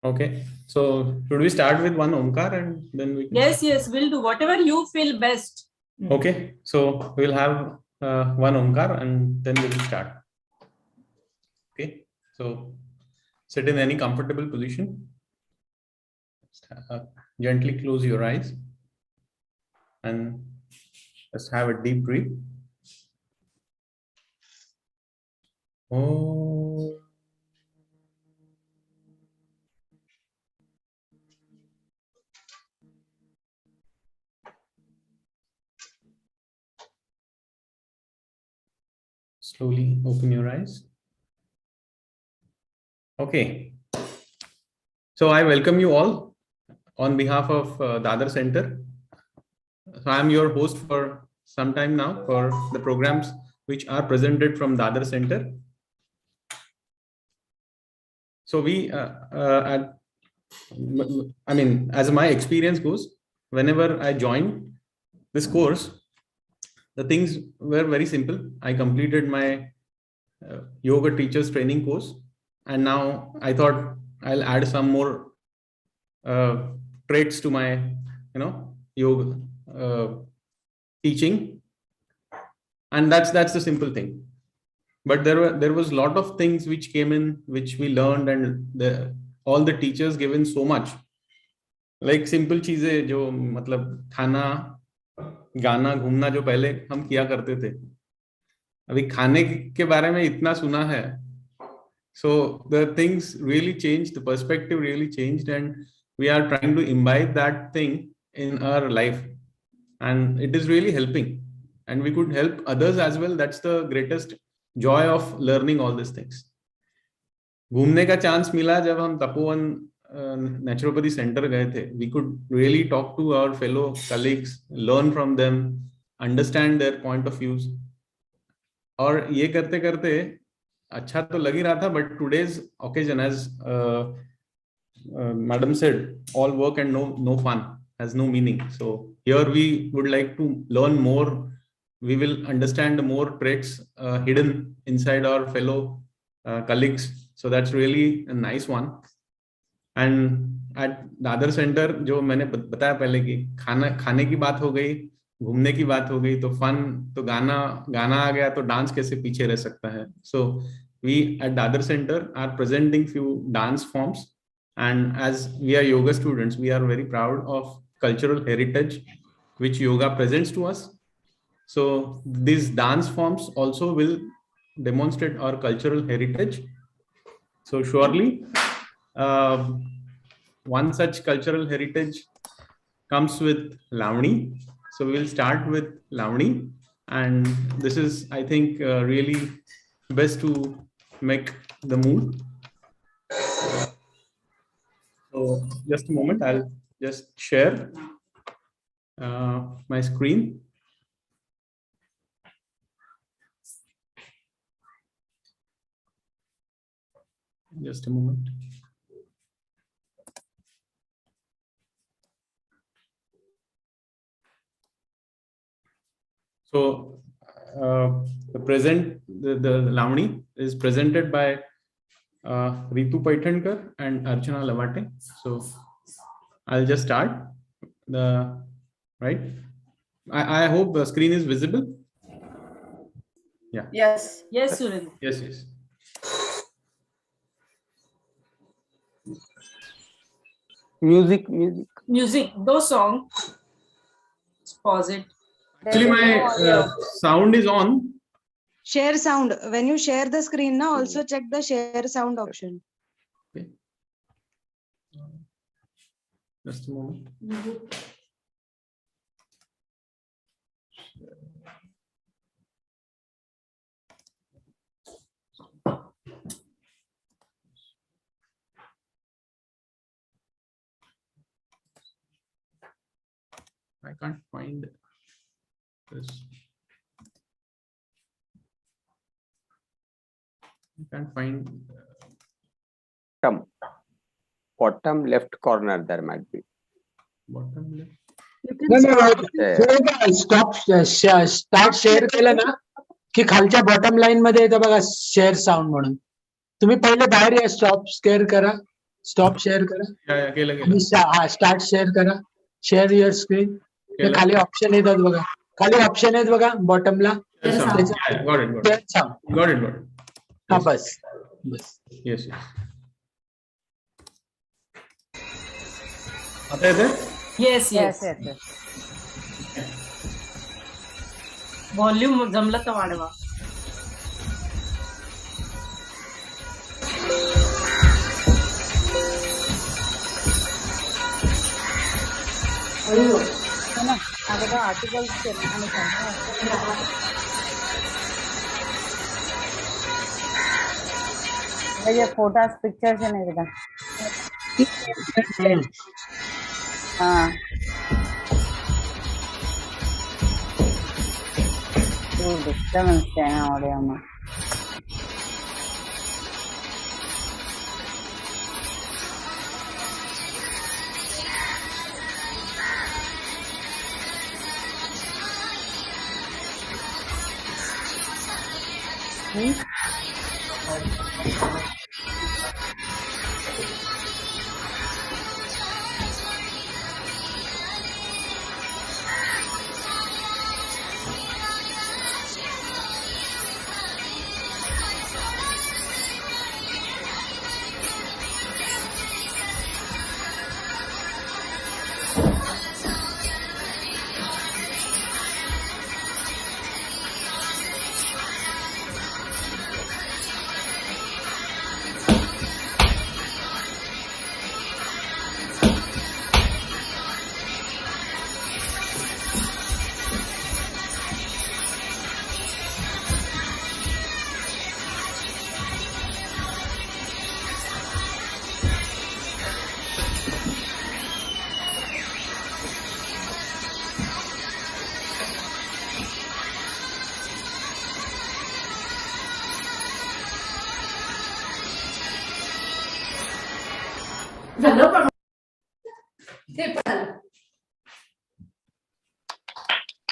Okay. So should we start with one Omkar and then we can... Yes, we'll do whatever you feel best. Okay. So we'll have one Omkar and then we will start. Okay. So sit in any comfortable position. Gently close your eyes and just have a deep breath. Oh. Slowly open your eyes. Okay. So I welcome you all on behalf of Dadar Center. So I am your host for some time now for the programs which are presented from Dadar Center. So as my experience goes, whenever I joined this course, the things were very simple. I completed my yoga teachers training course, and now I thought I'll add some more traits to my yoga teaching, and that's the simple thing. But there was a lot of things which came in, which we learned, and all the teachers given so much, like simple चीजें जो मतलब खाना गाना घूमना जो पहले हम किया करते थे, अभी खाने के बारे में इतना सुना है. So the things really changed, the perspective really changed, and we are trying to imbibe that thing in our life, and it is really helping, and we could help others as well. That's the greatest joy of learning all these things. घूमने का chance मिला जब हम Tapovan naturopathy centre गए थे. We could really talk to our fellow colleagues, learn from them, understand their point of views. और ये करते करते अच्छा तो लग ही रहा था, but today's occasion, as madam said, all work and no fun has no meaning. So here we would like to learn more. We will understand more traits hidden inside our fellow colleagues. So that's really a nice one. And at Dadar Center, जो मैंने बताया पहले कि खाने की बात हो गई, घूमने की बात हो गई, तो फन, तो गाना आ गया, तो डांस कैसे पीछे रह सकता है. So we at Dadar Center are presenting few dance forms, and as we are yoga students, we are very proud of cultural heritage which yoga presents to us. So these dance forms also will demonstrate our cultural heritage. So surely one such cultural heritage comes with Lavani. So we will start with Lavani, and this is, I think, really best to make the mood. So just a moment, I'll just share my screen. Just a moment. So the Lavani is presented by Ritu Paithankar and Archana Lavate. So I'll just start right. I hope the screen is visible. Yeah. Yes, Surendra. Yes. Music. No song. Let's pause it. Actually, my sound is on. Share sound. When you share the screen, now also check the share sound option. Okay. Just a moment. I can't find this. I can't find. Bottom left corner there might be. Bottom left. Stop start share केलं ना की खालच्या bottom line मध्ये येतं बघा share sound म्हणून. तुम्ही पहिले बाहेर या, स्टॉप शेअर करा, स्टॉप शेअर करा, केलं. स्टार्ट शेअर करा, शेअर युअर स्क्रीन. खाली ऑप्शन येतात बघा, खाली ऑप्शन आहेत बघा बॉटमला. Got it. हा बस. Yes. आता येते? Yes. व्हॉल्यूम जमलं तर वाढवा. अगोदर आर्टिकल्स ये फोटोस पिक्चर्स है ना हाँ डिस्टर्बेंस है ना ऑडियो में.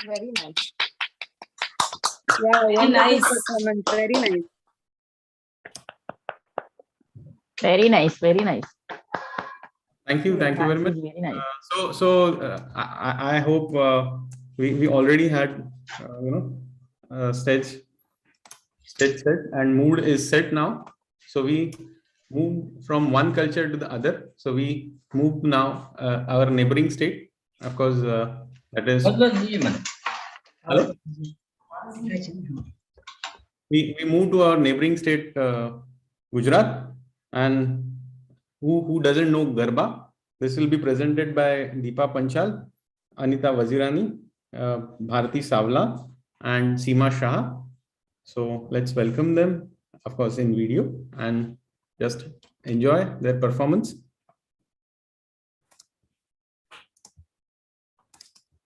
Very nice. Yeah, very nice performance. Very nice. Very nice. Very nice. Thank you very much. Very nice. I hope we already had stage set and mood is set now. So we move from one culture to the other. So we move now our neighboring state. Of course, that is. Hello? We move to our neighboring state, Gujarat, and who doesn't know Garba? This will be presented by Deepa Panchal, Anita Wazirani, Bharati Savla, and Seema Shah. So let's welcome them, of course, in video and just enjoy their performance.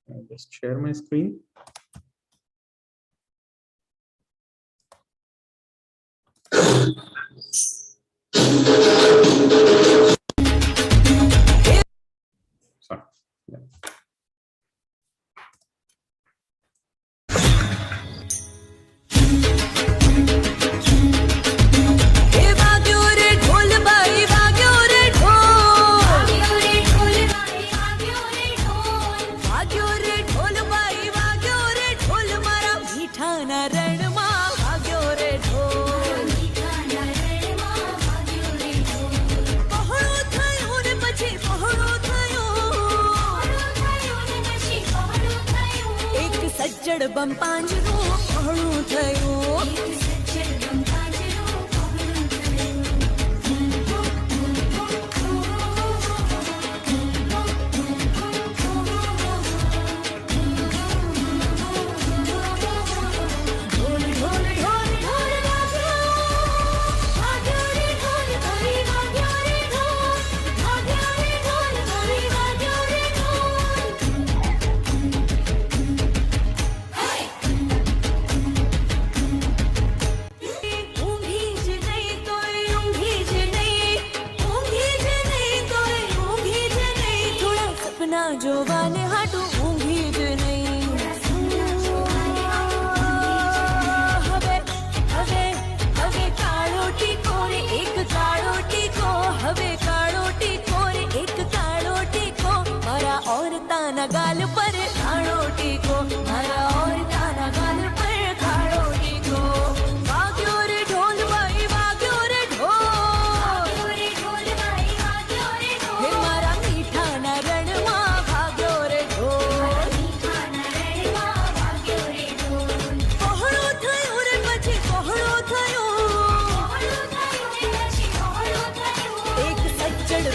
I'll just share my screen. Sorry. Yeah. रण मा भाग्यो रे ढोल સજ્જડ બમ પાંજરું પહોળું થયું જોવાને હાટું ઊંઘી જ નહીં હવે હવે હવે કાળો ટીકો રે એક કાળો ટીકો હવે કાળો ટીકો રે એક કાળો ટીકો મારા ઓરતાના ગાલ પર કાળો ટીકો મારા ઓરતાના ગાલ પર કાળો ટીકો વાગ્યો રે ઢોલ ભાઈ વાગ્યો રે ઢોલ હે મારા મીઠાના રણમાં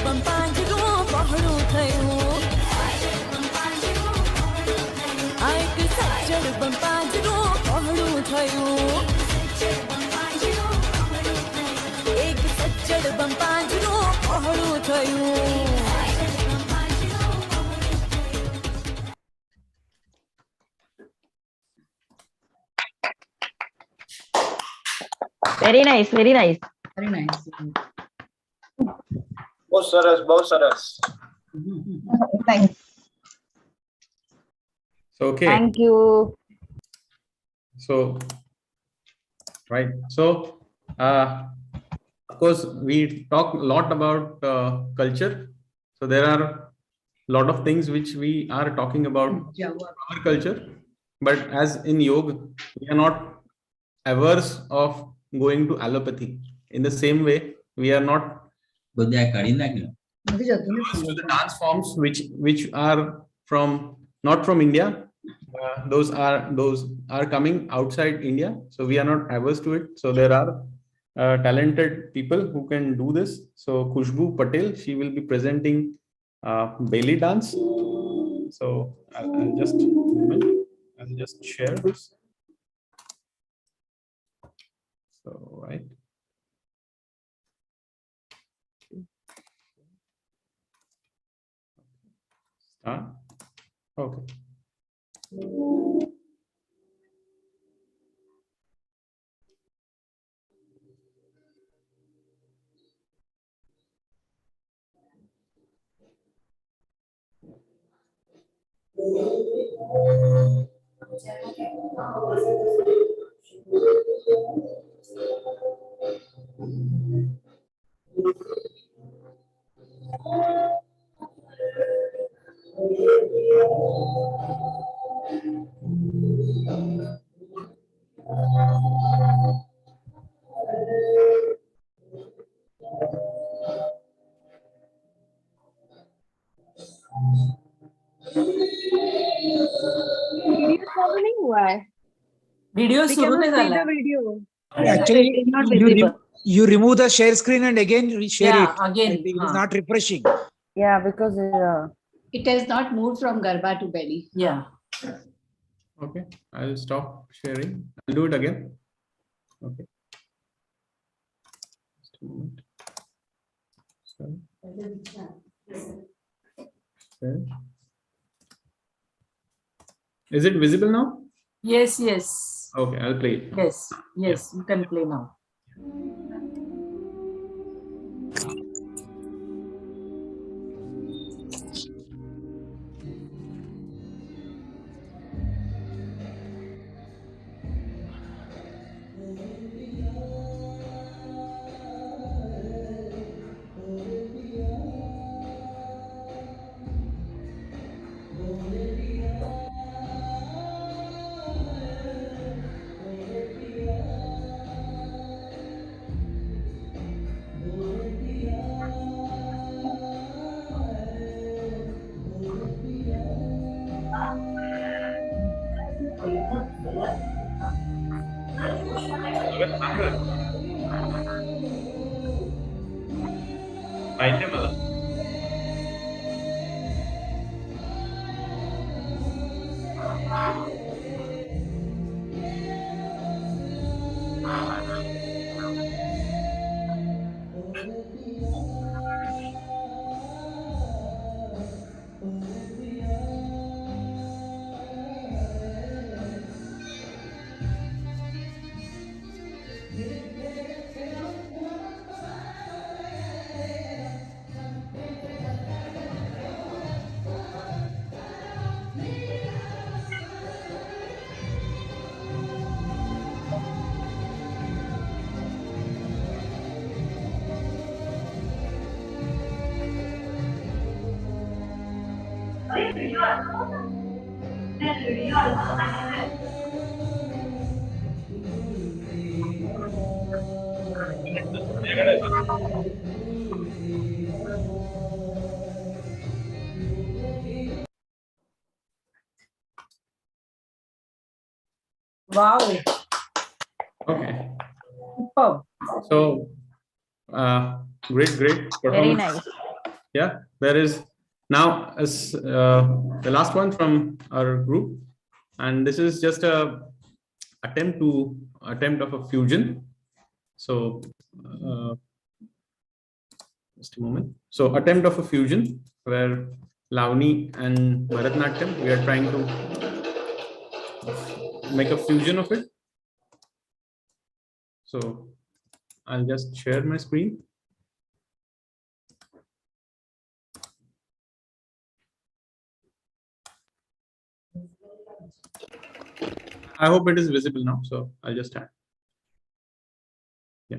બમ પાંજરું પહોળું થયું આ એક સજ્જડ બમ પાંજરું પહોળું થયું એક સજ્જડ બમ પાંજરું પહોળું થયું Very nice, very nice. Very nice. બહુ સરસ બહુ સરસ Thanks. So, okay. Thank you. So, right. So, of course, we talk a lot about culture. So, there are a lot of things which we are talking about our culture. But as in yoga, we are not averse of going to allopathy. In the same way, we are not to the dance forms which are from not from India. Those are coming outside India, so we are not averse to it. So there are talented people who can do this. So Khushbu Patel, she will be presenting belly dance. So I'll just share this. So right. Okay. चालू नहीं हुआ है video We शुरू cannot नहीं see झाला the video. Actually, It is not you, visible. you remove the share screen and again share Yeah, it. again, It is huh. not refreshing. Yeah, because It has not moved from Garba to belly. Yeah. Okay, I'll stop sharing. I'll do it again. Okay. Just a moment. Okay. Is it visible now? Yes, yes. Okay, I'll play it. Yes, yes, you can play now. माहिती मला. Wow. Okay. Superb. So, great Very performance. nice. Yeah, there is now as the last one from our group, and this is just a attempt of a fusion. So, just a moment. So, attempt of a fusion where Lavani and Bharatanatyam, we are trying to make a fusion of it. So, I'll just share my screen. I hope it is visible now. So I'll just start. Yeah.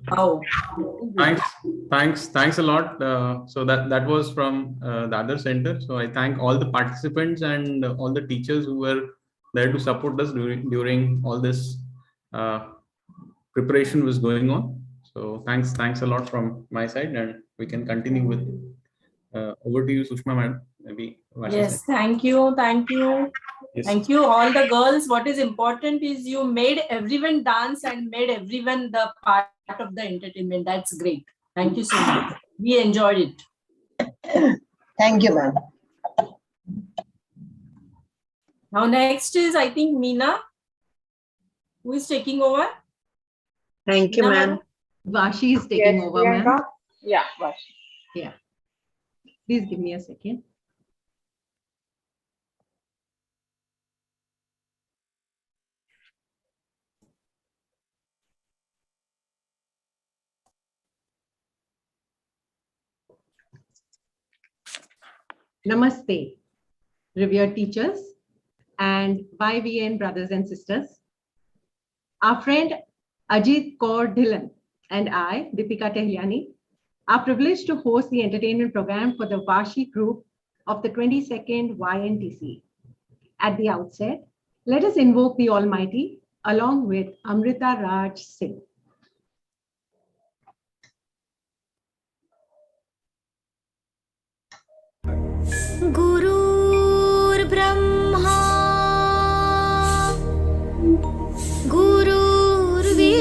Wow. Thanks a lot. So that was from the other center. So I thank all the participants and all the teachers who were there to support us during all this preparation was going on. So thanks a lot from my side, and we can continue with over to you, Sushma madam. Maybe Vashi Yes, sir. thank you. Yes. Thank you, all the girls. What is important is you made everyone dance and made everyone the part of the entertainment. That's great. Thank you so much. We enjoyed it. Thank you, ma'am. Now next is, I think, Meena, who is taking over. Thank you, Meena, ma'am. Vashi is taking Yes, over, ma'am. Priyanka? Yeah, Vashi. Yeah. Please give me a second. Namaste, revered teachers and YVN brothers and sisters. Our friend Ajit Kaur Dhillon and I, Deepika Tehyani, are privileged to host the entertainment program for the Vashi group of the 22nd YNTC. At the outset, let us invoke the Almighty along with Amrita Raj Singh. गुरुर्ब्रह्मा गुरुर्विष्णु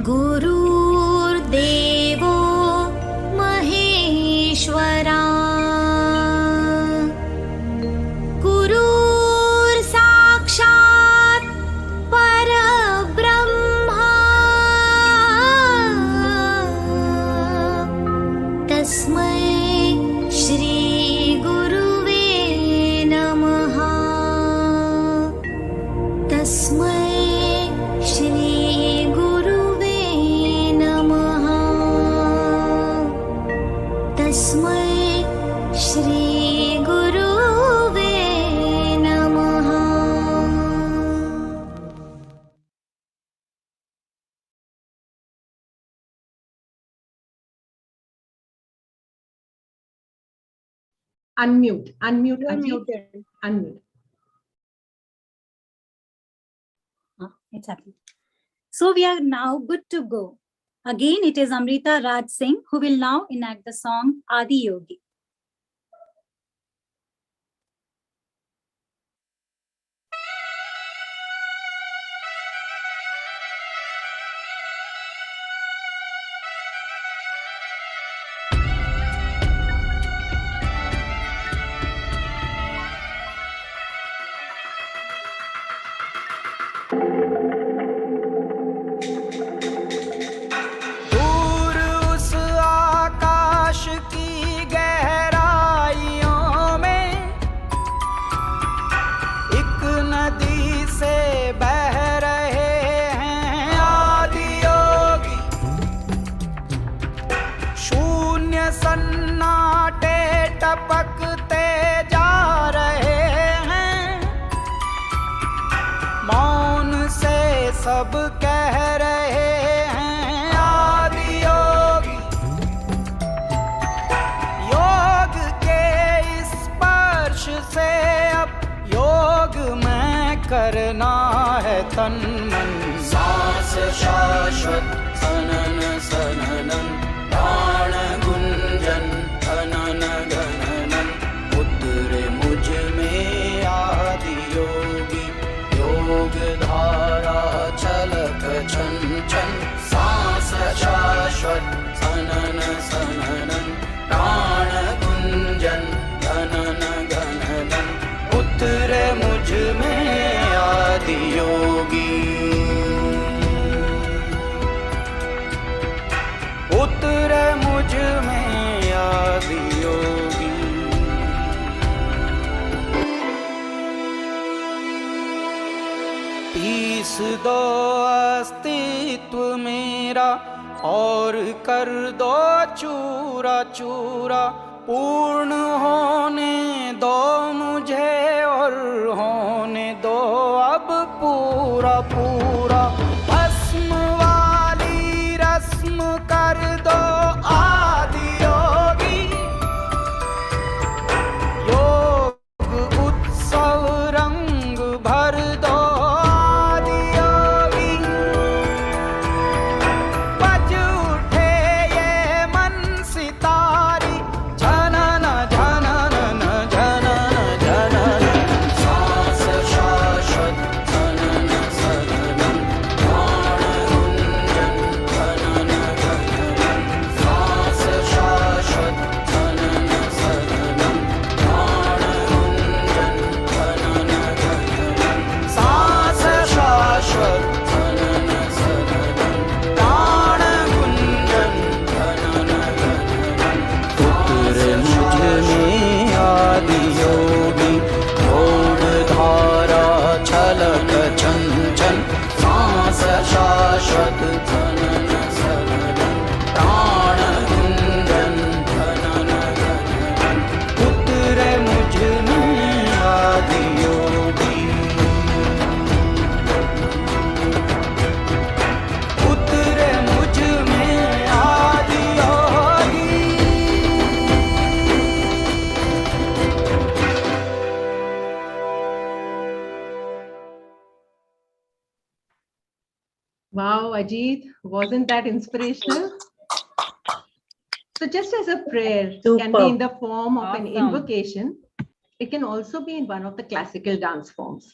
गुरुर्देवो महेश्वरा गुरुर्साक्षात् परब्रह्मा तस्मै श्री गुरुवे नमः तस्मै श्री गुरुवे नमः तस्मै श्री गुरुवे नमः Unmute, Ajit. Unmute. It's happening. So we are now good to go. Again, it is Amrita Raj Singh who will now enact the song Adi Yogi. दूर उस आकाश की गहराइयों में एक नदी से बह रहे हैं आदि योगी। शून्य सन्नाटे टपकते जा रहे हैं, मौन से सब कह रहे हैं आदि योगी। योग के इस स्पर्श से अब योग में करना है तन मन। सांस शाश्वत सनन सननन, प्राण गुंजन धनन गणनन। उतरे मुझ में आदि योगी, योग धारा छलक छन छन। सांस शाश्वत सनन सननन, प्राण गुंजन धनन गणनन। उतरे मुझ में आदि योगी, उतरे मुझ में आदि योगी। पीस दो अस्तित्व मेरा और कर दो चूरा चूरा। पूर्ण होने दो मुझे और होने दो अब पूरा पूरा। भस्म वाली रस्म कर दो आदि योगी। योग उत्सव रंग भर दो आदि योगी। बज उठे ये मन सितारी, झनन झनन झनन झनन। सांस शाश्वत सनन सननन, Wow, Ajit, wasn't that inspirational? So just as a prayer can be in the form of an invocation, it can also be in one of the classical dance forms.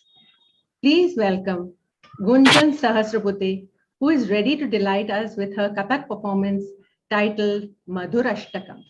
Please welcome Gunjan Sahasrabudhe, who is ready to delight us with her Kathak performance titled Madhurashtakam.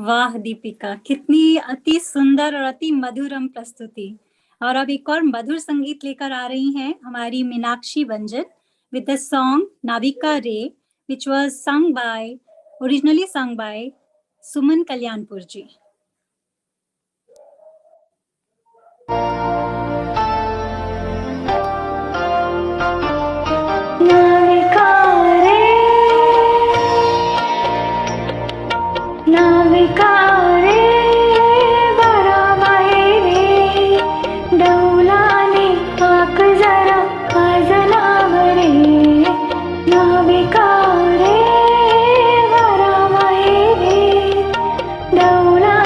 वाह दीपिका, कितनी अति सुंदर और अति मधुरम प्रस्तुति। और अब एक और मधुर संगीत लेकर आ रही हैं हमारी Meenakshi बंजन with the song Navika Ray, which was originally sung by Suman Kalyanpur ji. Daula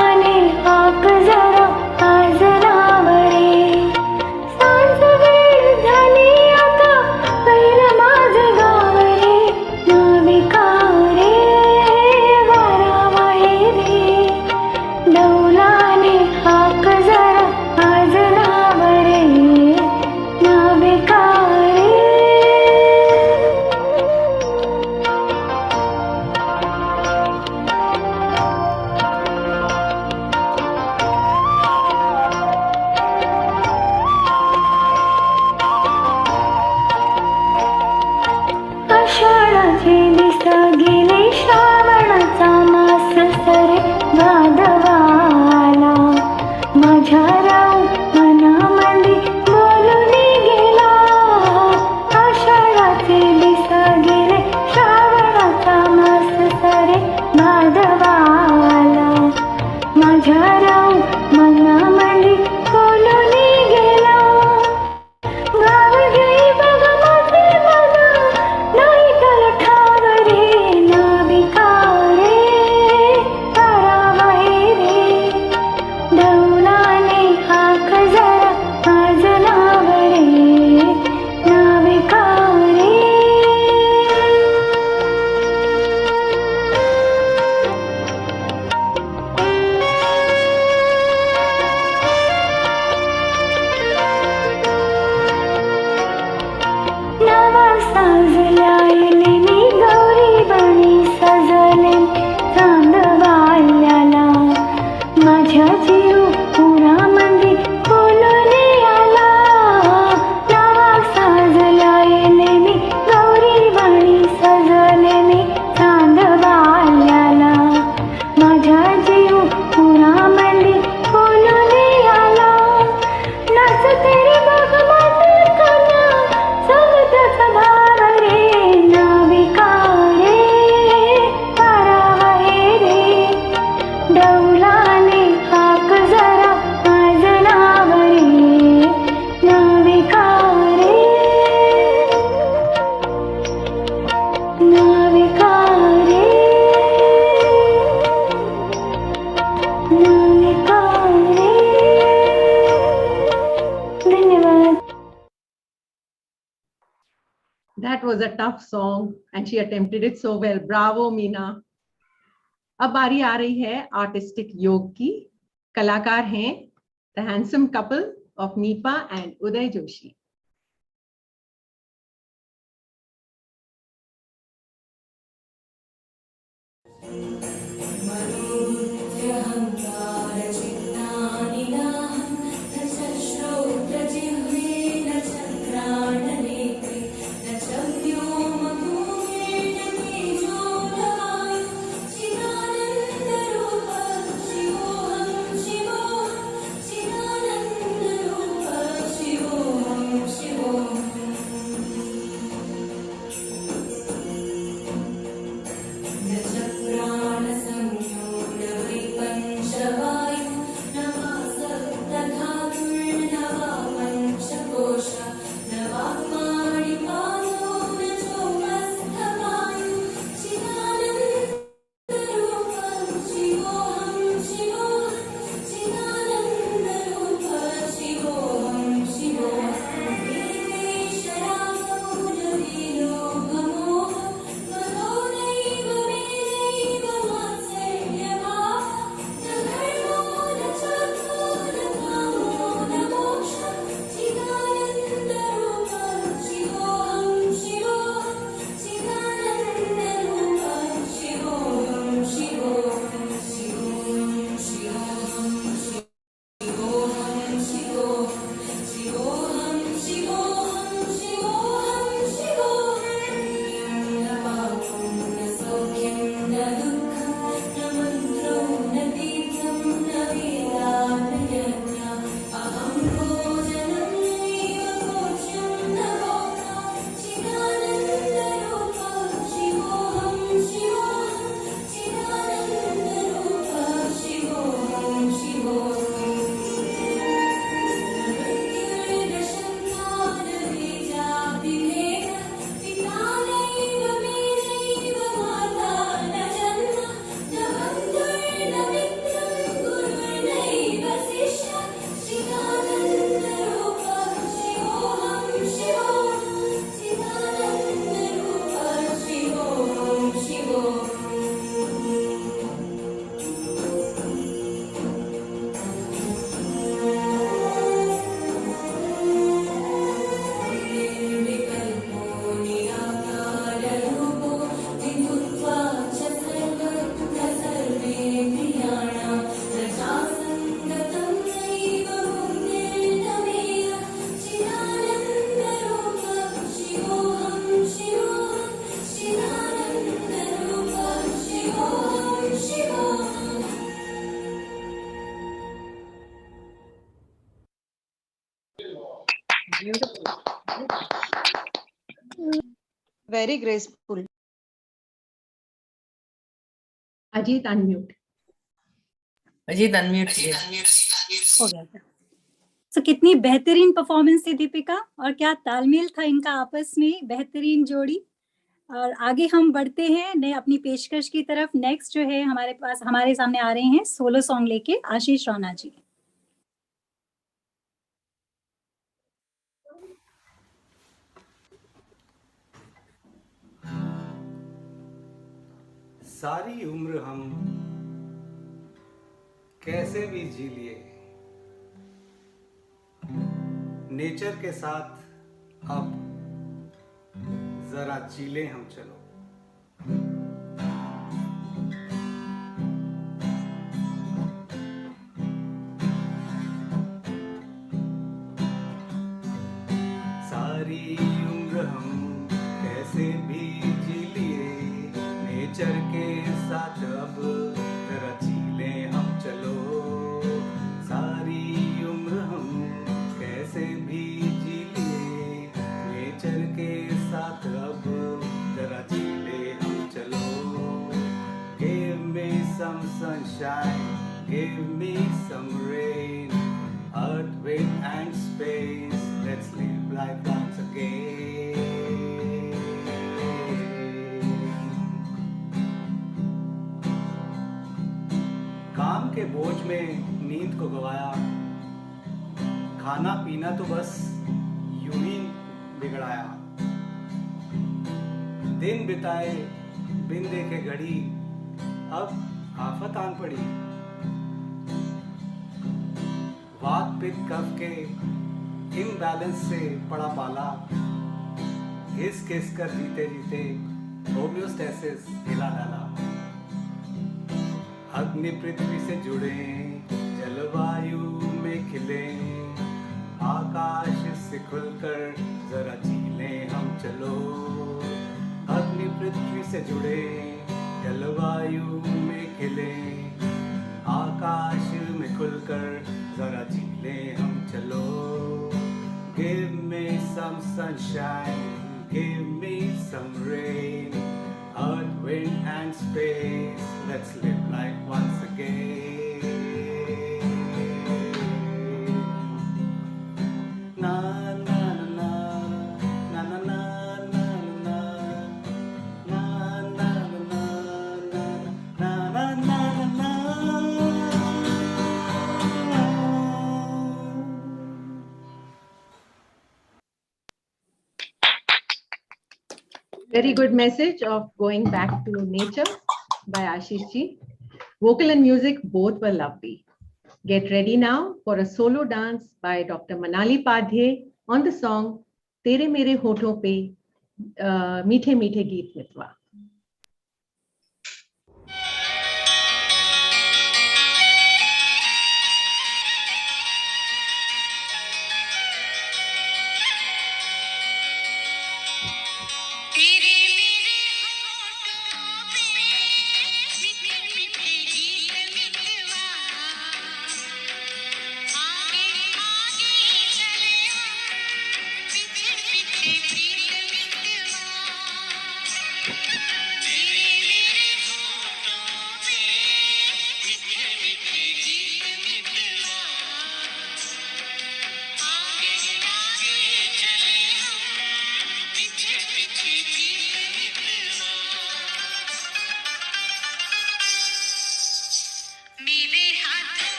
That was a tough song and she attempted it so well. Bravo, Meena. अब बारी आ रही है आर्टिस्टिक योग की. कलाकार हैं the handsome couple of Nipa and Uday Joshi. Very graceful. Ajit, unmute. Ajit, unmute. हो गया था. So, कितनी बेहतरीन परफॉर्मेंस थी दीपिका और क्या तालमेल था इनका आपस में. बेहतरीन जोड़ी. और आगे हम बढ़ते हैं ने अपनी पेशकश की तरफ. नेक्स्ट जो है हमारे सामने आ रहे हैं सोलो सॉन्ग लेके आशीष रौना जी. सारी उम्र हम कैसे भी जी लिए, नेचर के साथ अब जरा चीले हम चलो. सारी उम्र हम कैसे भी जी लिए, नेचर के साथ अब जरा चीले हम चलो. सारी उम्र हम कैसे भी जी लिए, नेचर के साथ अब जरा चीले हम चलो. Give me some sunshine, give me some rain, earth, wind and space, let's live life once again. काम के बोझ में नींद को गवाया, खाना पीना तो बस यूं ही बिगड़ाया. दिन बिताए बिन देखे घड़ी, अब आफत आन पड़ी। वात पित्त कफ के इम्बैलेंस से पड़ा पाला, घिस घिस कर जीते जीते होम्योस्टेसिस हिला डाला। अग्नि पृथ्वी से जुड़े, जलवायु में खिले, आकाश से खुलकर जरा झीले हम चलो। अग्नि पृथ्वी से जुड़े, जलवायु में खिले, आकाश में खुलकर जरा झीले हम चलो। Give me some sunshine, give me some rain, earth, wind and space, let's live life once again. Na na na na na na na na na na na na na. Very good message of going back to nature by Ashish ji. Vocal and music both were lovely. Get ready now for a solo dance by Dr. Manali Padhe on the song Tere Mere Hothon Pe Meethe Meethe Geet Mitwa.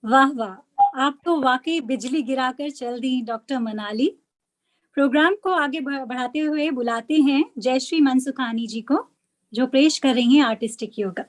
वाह वाह, आप तो वाकई बिजली गिराकर चल दी doctor Manali. Programme को आगे बढ़ाते हुए बुलाते हैं जयश्री मनसुखानी जी को, जो पेश कर रही हैं आर्टिस्टिक योगा।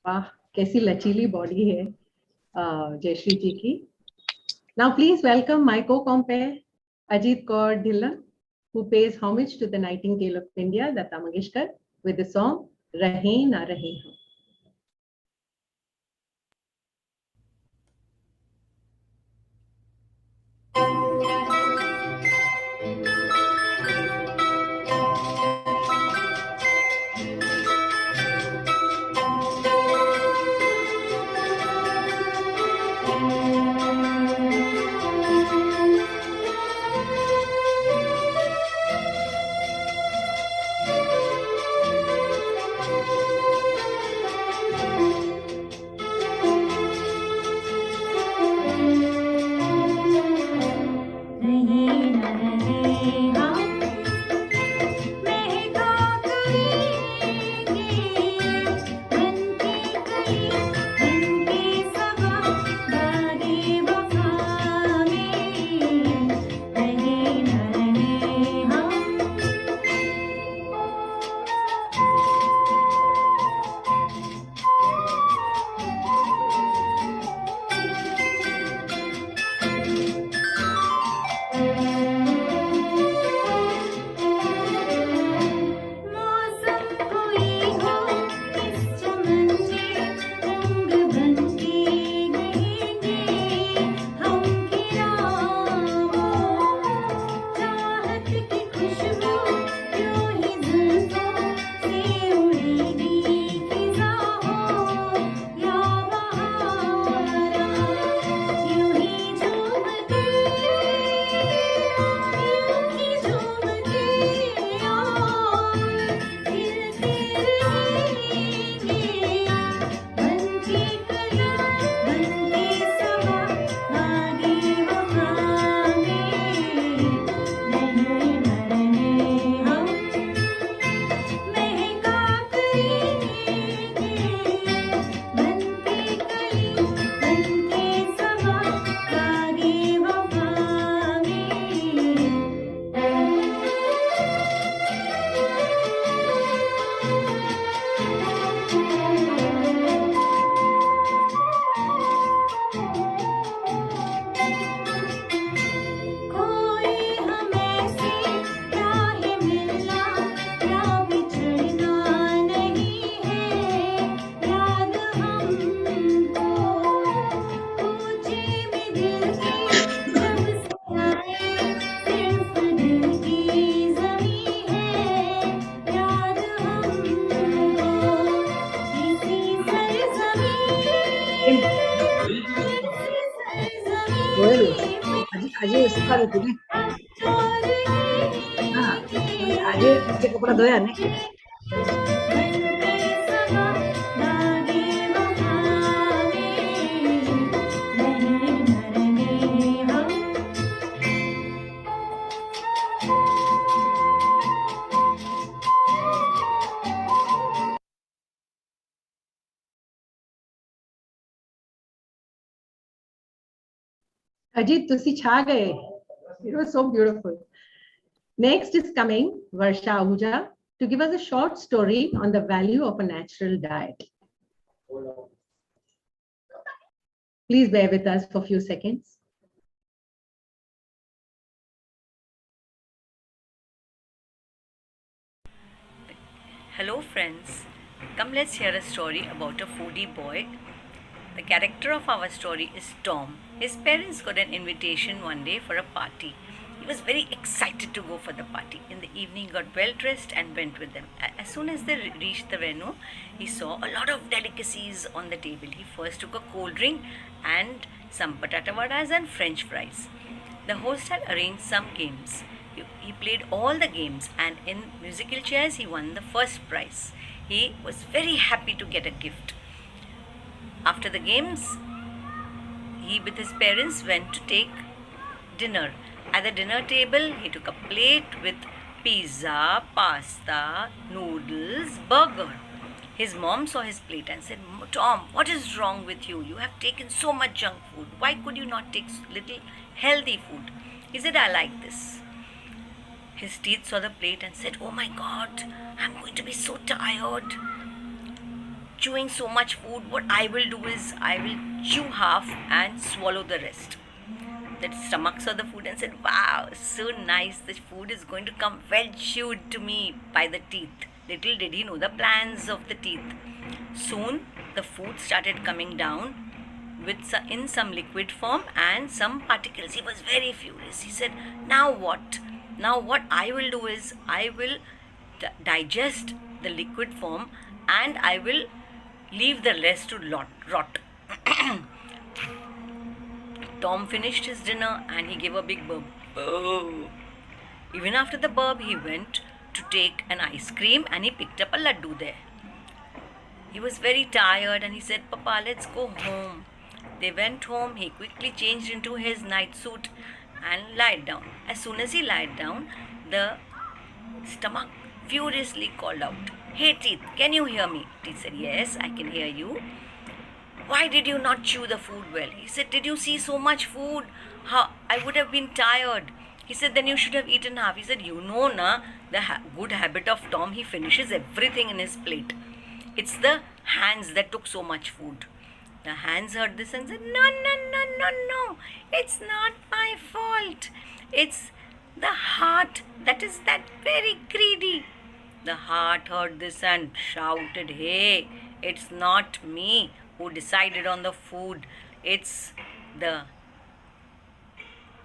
वाह, कैसी लचीली बॉडी है जयश्री जी की. Now please welcome my co-compare Ajit Kaur Dhillon, who pays homage to the Nightingale of India, Lata Mangeshkar, with the song Rahe Na Rahe Hum. આજે સુકાવ્યું હતું ને હા આજે નીચે કપડા ધોયા ને Ajit, तुसी छा गए. It was so beautiful. Next is coming Varsha Ahuja to give us a short story on the value of a natural diet. Please bear with us for a few seconds. Hello friends, come let's hear a story about a foodie boy. The character of our story is Tom. His parents got an invitation one day for a party. He was very excited to go for the party. In the evening, got well dressed and went with them. As soon as they reached the venue, he saw a lot of delicacies on the table. He first took a cold drink and some patata vadas and French fries. The host had arranged some games. He played all the games and in musical chairs he won the first prize. He was very happy to get a gift. After the games, he with his parents went to take dinner. At the dinner table, he took a plate with pizza, pasta, noodles, burger. His mom saw his plate and said, Tom, what is wrong with you? You have taken so much junk food. Why could you not take little healthy food? He said, I like this. His teeth saw the plate and said, oh my God, I'm going to be so tired. chewing so much food. What I will do is I will chew half and swallow the rest. The stomach saw the food and said, wow, so nice. The food is going to come well chewed to me by the teeth. Little did he know the plans of the teeth. Soon the food started coming down in some liquid form and some particles. He was very furious. He said, now what? Now what I will do is I will digest the liquid form and I will leave the rest to rot. Tom finished his dinner and he gave a big burp. Oh. Even after the burp, he went to take an ice cream and he picked up a laddu there. He was very tired and he said, Papa, let's go home. They went home. He quickly changed into his night suit and lied down. As soon as he lied down, the stomach furiously called out, hey teeth, can you hear me? Teeth said, yes, I can hear you. Why did you not chew the food well? He said, did you see so much food? How I would have been tired. He said, then you should have eaten half. He said, you know na, the good habit of Tom, he finishes everything in his plate. It's the hands that took so much food. The hands heard this and said, no, it's not my fault. It's the heart that is that very greedy. The heart heard this and shouted, hey, it's not me who decided on the food. It's the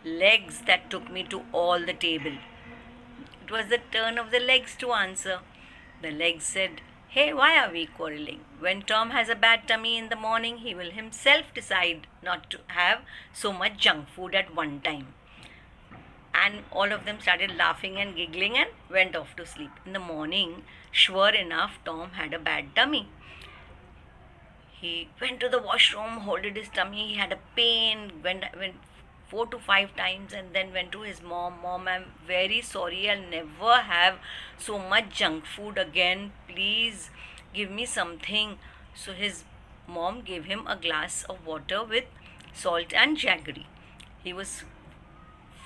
legs that took me to all the table. It was the turn of the legs to answer. The legs said, hey, why are we quarreling? When Tom has a bad tummy in the morning, he will himself decide not to have so much junk food at one time. And all of them started laughing and giggling and went off to sleep. In the morning, sure enough, Tom had a bad tummy. He went to the washroom, holded his tummy, he had a pain, went 4 to 5 times and then went to his mom. Mom, I'm very sorry, I'll never have so much junk food again. Please give me something. So his mom gave him a glass of water with salt and jaggery. He was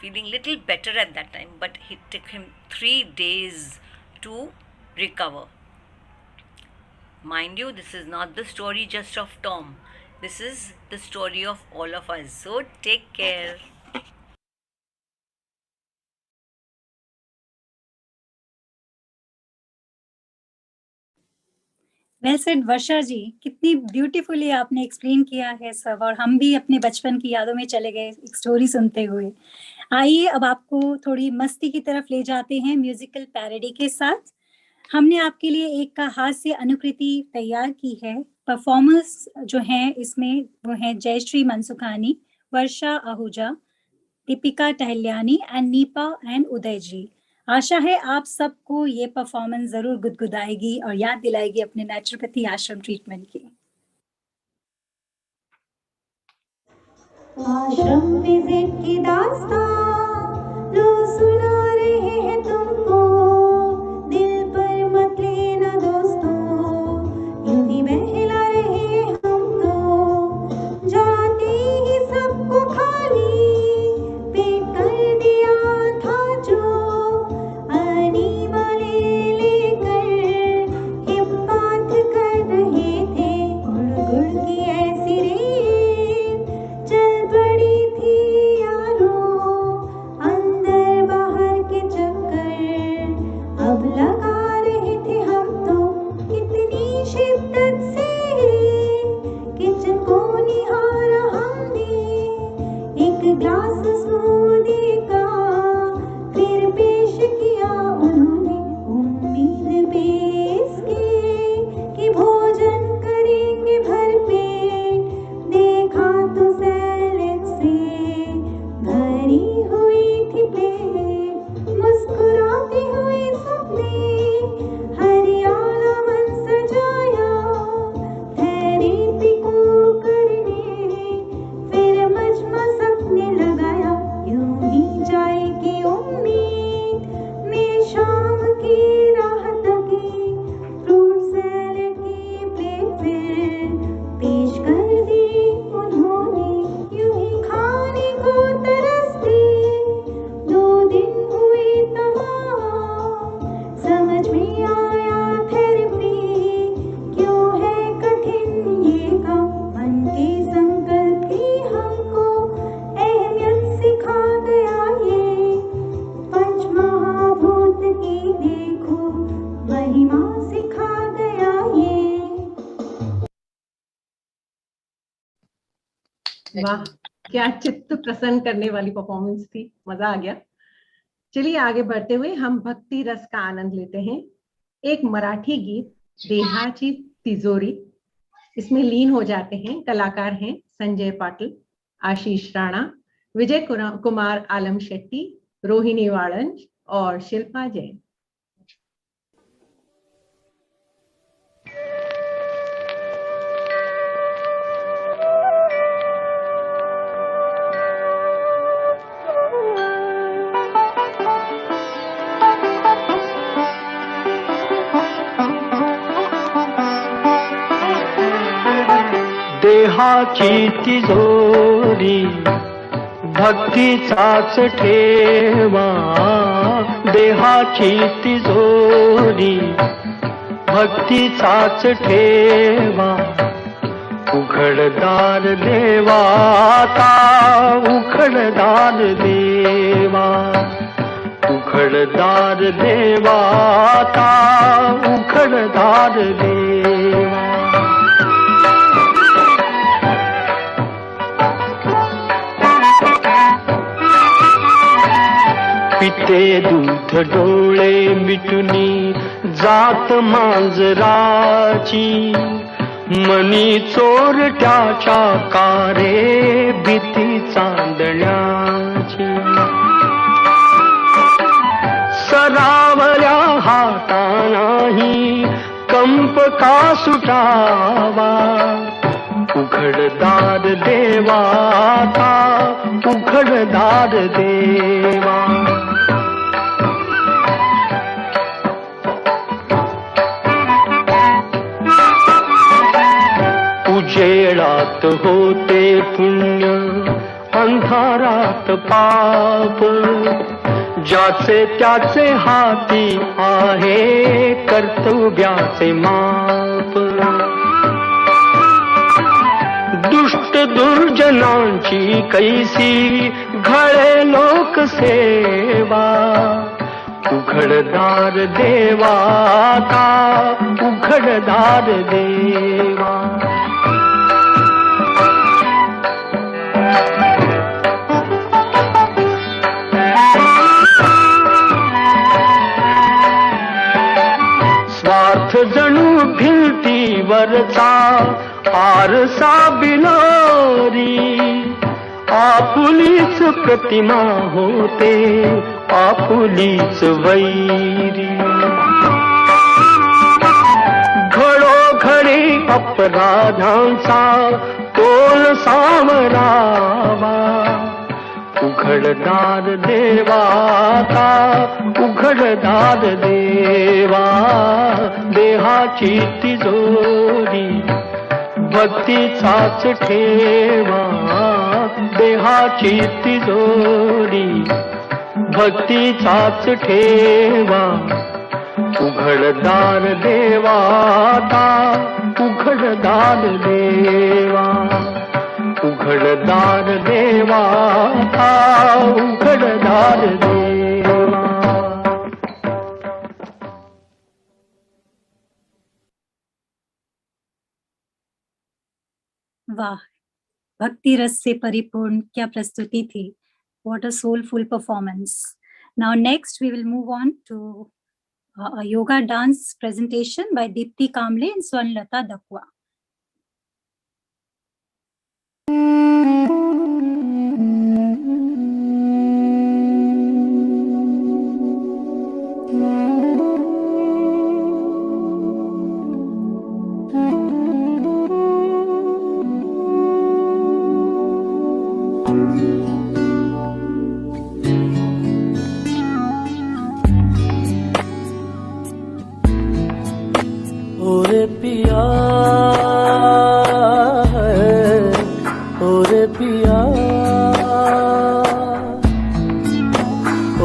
feeling little better at that time, but it took him 3 days to recover. Mind you, this is not the story just of Tom. This is the story of all of us. So take care. Well said Varsha ji, कितनी beautifully आपने explain किया है सब, और हम भी अपने बचपन की यादों में चले गए एक स्टोरी सुनते हुए। आइए अब आपको थोड़ी मस्ती की तरफ ले जाते हैं म्यूजिकल पैरोडी के साथ। हमने आपके लिए एक का हास्य अनुकृति तैयार की है। परफॉर्मर्स जो हैं इसमें वो हैं जयश्री मनसुखानी, वर्षा आहूजा, दीपिका टहल्यानी एंड नीपा एंड उदय जी। आशा है आप सबको ये परफॉर्मेंस जरूर गुदगुदाएगी और याद दिलाएगी अपने नेचुरोपैथी आश्रम ट्रीटमेंट की। आश्रम विजिट की दास्तां लो सुना रहे हैं तुमको, दिल पर मत लेना दोस्तों, यूं ही बहला रहे हम तो, जाते ही सबको खाली पेट कर दिया था जो, आनी वाले लेकर हिम्मत कर रहे थे, गुड़ गुड़ की ऐसी रेत चल पड़ी थी यारों, अंदर बाहर के चक्कर अब लगा रहे थे हम तो, कितनी शिद्दत से किचन को निहारा हमने, एक ग्लास स्मूदी का फिर पेश किया उन्होंने, उम्मीद पे इसके कि भोजन करेंगे भरपेट, देखा तो सैलेड से भरी हुई थी प्लेट, मुस्कुराते हुए सबने हरियाणा मन सजाया, थेरेपी को करने फिर मजमा सबने लगाया, यूं ही जा वाह, क्या चित्त प्रसन्न करने वाली परफॉर्मेंस थी, मजा आ गया। चलिए आगे बढ़ते हुए हम भक्ति रस का आनंद लेते हैं। एक मराठी गीत देहाची तिजोरी, इसमें लीन हो जाते हैं। कलाकार हैं संजय पाटिल, आशीष राणा, विजय कुमार आलम शेट्टी, रोहिणी वाळंज और शिल्पा जैन। देहाची तिजोरी भक्तीचाच ठेवा, देहाची तिजोरी भक्तीचाच ठेवा, उघडदार देवा आता उघडदार देवा, उघडदार देवा आता उघडदार देवा। पिते दूध डोळे मिटुनी जात मांजराची, मनी चोरट्याच्या कारे भीती चांदण्याची, सरावल्या हातानाही कंप का सुटावा, उघडदार देवा आता उघडदार देवा। उजेडात होते पुण्य अंधारात पाप, ज्याचे त्याचे हाती आहे कर्तव्याचे माप, दुष्ट दुर्जनांची कैसी घळे लोकसेवा, उघडदार देवा आता उघडदार देवा। स्वार्थ जणू भिंतीवरचा आरसा बिलारी, आपुलीच प्रतिमा होते आपुलीच वैरी, घडोघडी अपराधांचा तोल सावरावा, उघडदार देवा आता उघडदार देवा। देहाची तिजोरी भक्तीचाच ठेवा, देहाची तिजोरी भक्तीचाच ठेवा, उघडदार देवा आता उघडदार देवा, उघडदार देवा आता उघडदार देवा। वाह, भक्ति रस से परिपूर्ण क्या प्रस्तुति थी। What a soulful performance. Now next we will move on to a yoga dance presentation by Deepti Kamble and Swanlata Dakwa. ओरे पिया है, ओरे पिया,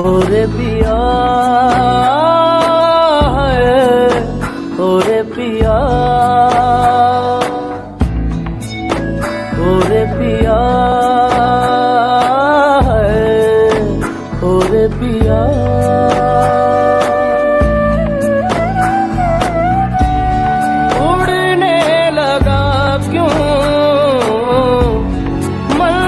ओरे पिया है, ओरे पिया, ओरे पिया है, ओरे पिया। उड़ने लगा क्यों मन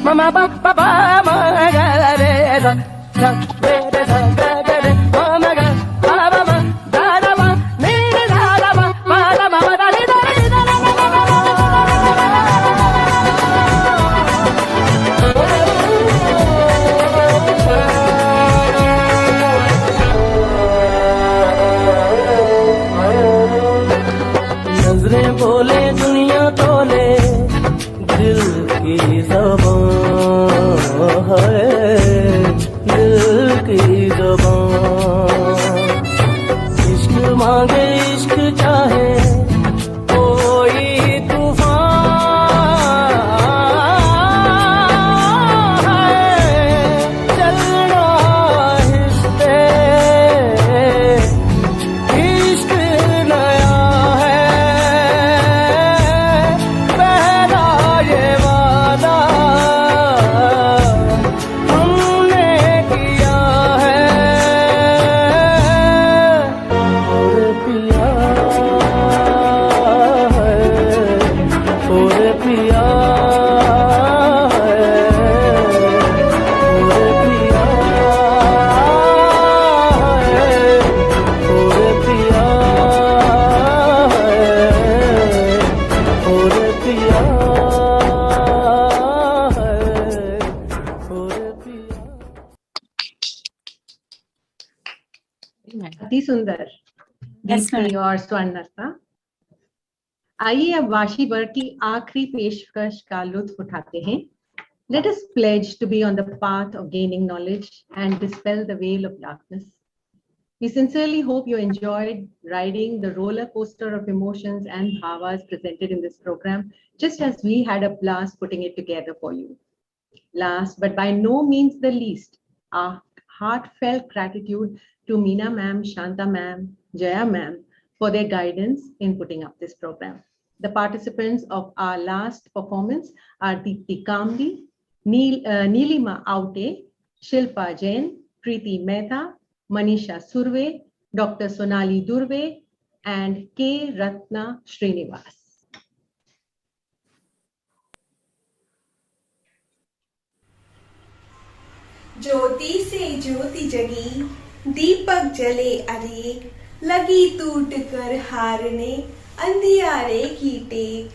ma ma pa pa pa ma ga re sa sa re sa ga ga re ma ga pa pa ma da da ma ni da da ma da ma da ni da ni da ma ma ma नजरें बोले दुनिया तोले दिल की ज़बान है दिल की ज़बान इश्क मांगे इश्क चाहे कोई तूफान है चलना हिस्से इश्क नया है पहला ये वादा हमने किया है और पिया है और पिया है और पिया है और पिया है और पिया है और पिया अति सुंदर दीप्ति और स्वर्णलता। आइए अब वाशी वर्ग की आखिरी पेशकश का लुत्फ उठाते हैं। Let us pledge to be on the path of gaining knowledge and dispel the veil of darkness. We sincerely hope you enjoyed riding the roller coaster of emotions and bhavas presented in this program, just as we had a blast putting it together for you. Last, but by no means the least, our heartfelt gratitude to Meena ma'am, Shanta ma'am, Jaya ma'am for their guidance in putting up this program. The participants of our last performance are Deepti Kamli, Neelima Aute, Shilpa Jain, Preeti Mehta, Manisha Surve, Dr. Sonali Durve, and K. Ratna Srinivas. ज्योति से ज्योति जगी दीपक जले अनेक लगी टूट कर हारने अंधियारे की take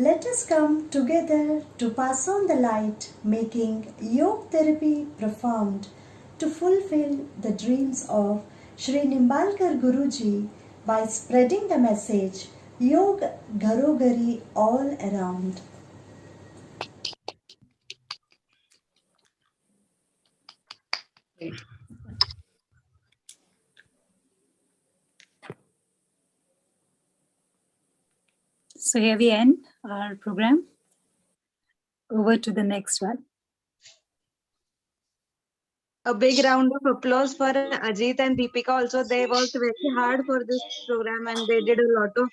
Let us come together to pass on the light, making yoga therapy profound to fulfill the dreams of Shri Nimbalkar Guruji by spreading the message Yoga Gharo Ghari all around. So here we end our program. over to the next one. A big round of applause for Ajit and Deepika also. They worked very hard for this program and they did a lot of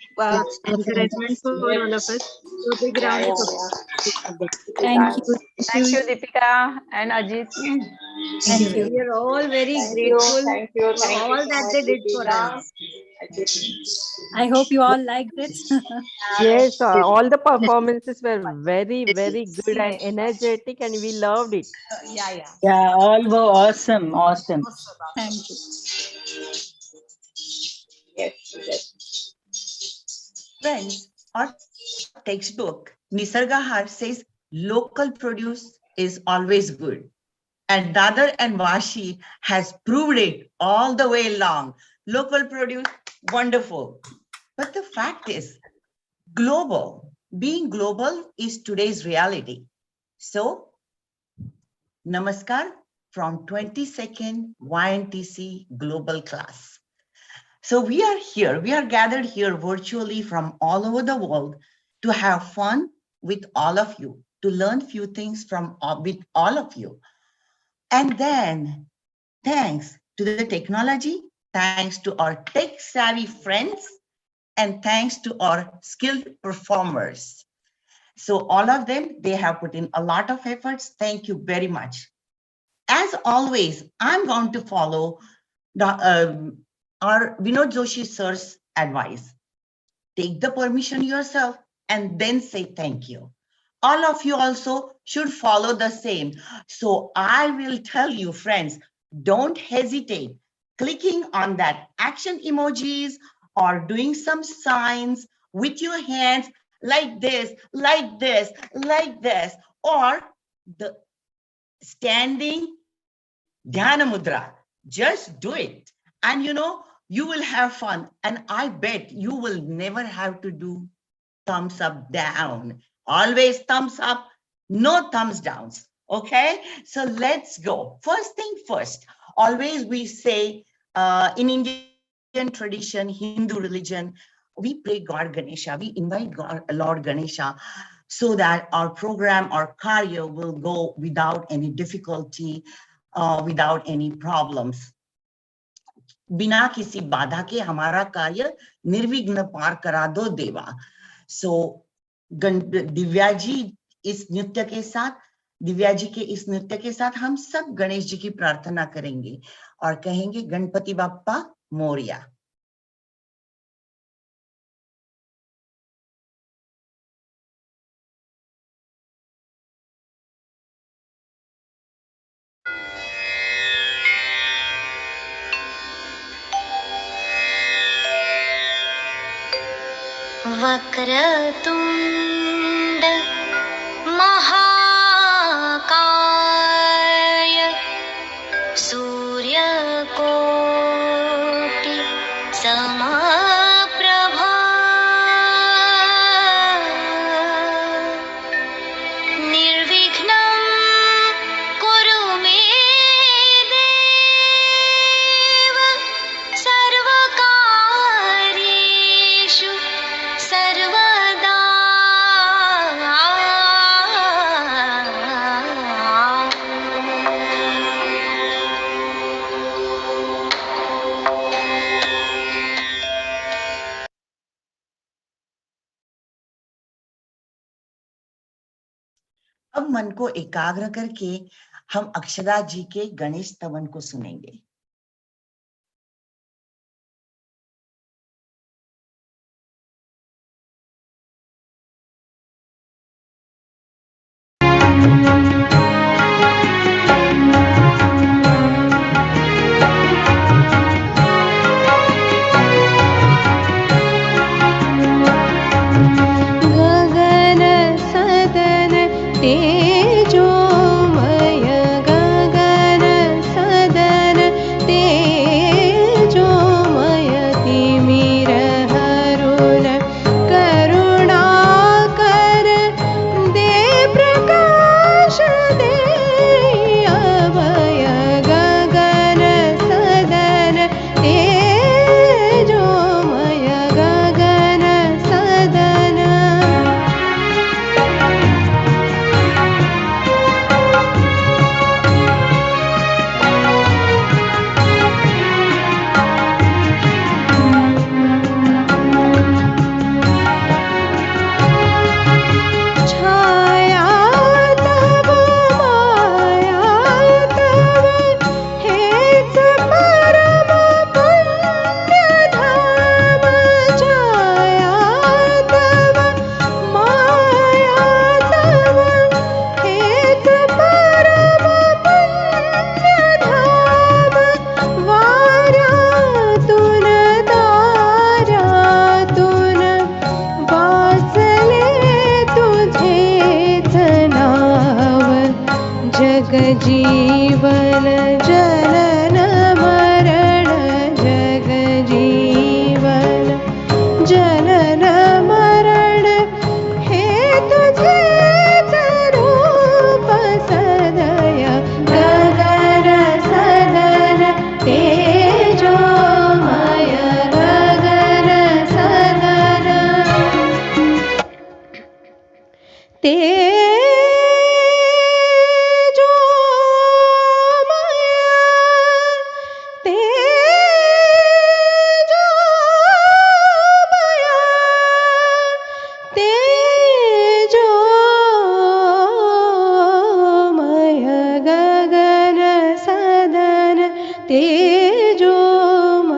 encouragement for all of us. So big round of applause. Thank you. Thank you, Deepika and Ajit. Thank you. We are all very Thank you. grateful Thank you. for Thank you all so that much, they did for Deepika. us. I hope you all liked it. Yes, all the performances were very, very good and energetic, and we loved it. Yeah, all were awesome. Awesome. Thank you. Yes. Friends, our textbook, Nisargahar says local produce is always good. And Dadar and Vashi has proved it all the way along. Local produce, wonderful. But the fact is, being global is today's reality. So, Namaskar from 22nd YNTC Global Class. So we are gathered here virtually from all over the world to have fun with all of you, to learn few things with all of you. And then, thanks to the technology, thanks to our tech-savvy friends, and thanks to our skilled performers. So all of them, they have put in a lot of efforts. Thank you very much. As always, I'm going to follow our Vinod Joshi sir's advice. Take the permission yourself and then say thank you. All of you also should follow the same. So I will tell you, friends, don't hesitate clicking on that action emojis or doing some signs with your hands like this, like this, like this, or the standing dhyana mudra. Just do it. And you will have fun. And I bet you will never have to do thumbs up down. Always thumbs up, no thumbs downs. Okay, so let's go. First thing first, always we say in Indian tradition, Hindu religion, we pray God Ganesha, we invite God, Lord Ganesha, so that our program, our karya will go without any difficulty, without any problems. बिना किसी बाधा के हमारा कार्य निर्विघ्न पार करा दो देवा. So दिव्या जी इस नृत्य के साथ, दिव्या जी के इस नृत्य के साथ हम सब गणेश जी की प्रार्थना करेंगे और कहेंगे गणपति बाप्पा मोरिया. वक्रतुण्ड महाकाय सूर्यकोटि समप्रभा निर्विघ्नं कुरु मे देव सर्वकार्येषु सर्वदा. अब मन को एकाग्र करके हम अक्षरा जी के गणेश स्तवन को सुनेंगे. गगन सदन तेजोमय गगन सदन तेजोमय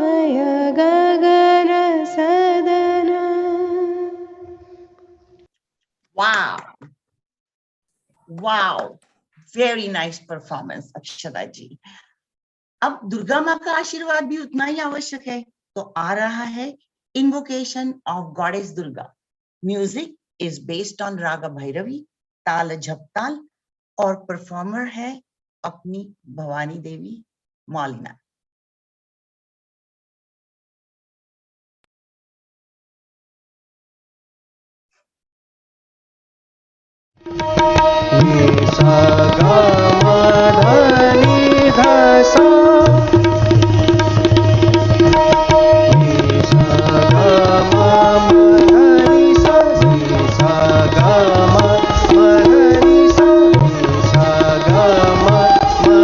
गगन सदना. Wow. Wow. Very nice performance, Akshara जी. अब दुर्गा माँ का आशीर्वाद भी उतना ही आवश्यक है. तो आ रहा है Invocation of Goddess Durga. Music is based on Raga Bhairavi, ताल झपताल, और परफॉर्मर है अपनी भवानी देवी मौलिना. सा गा मा धा नि धा सा, सा गा मा धा नि सा, सा गा मा धा नि सा, सा गा मा धा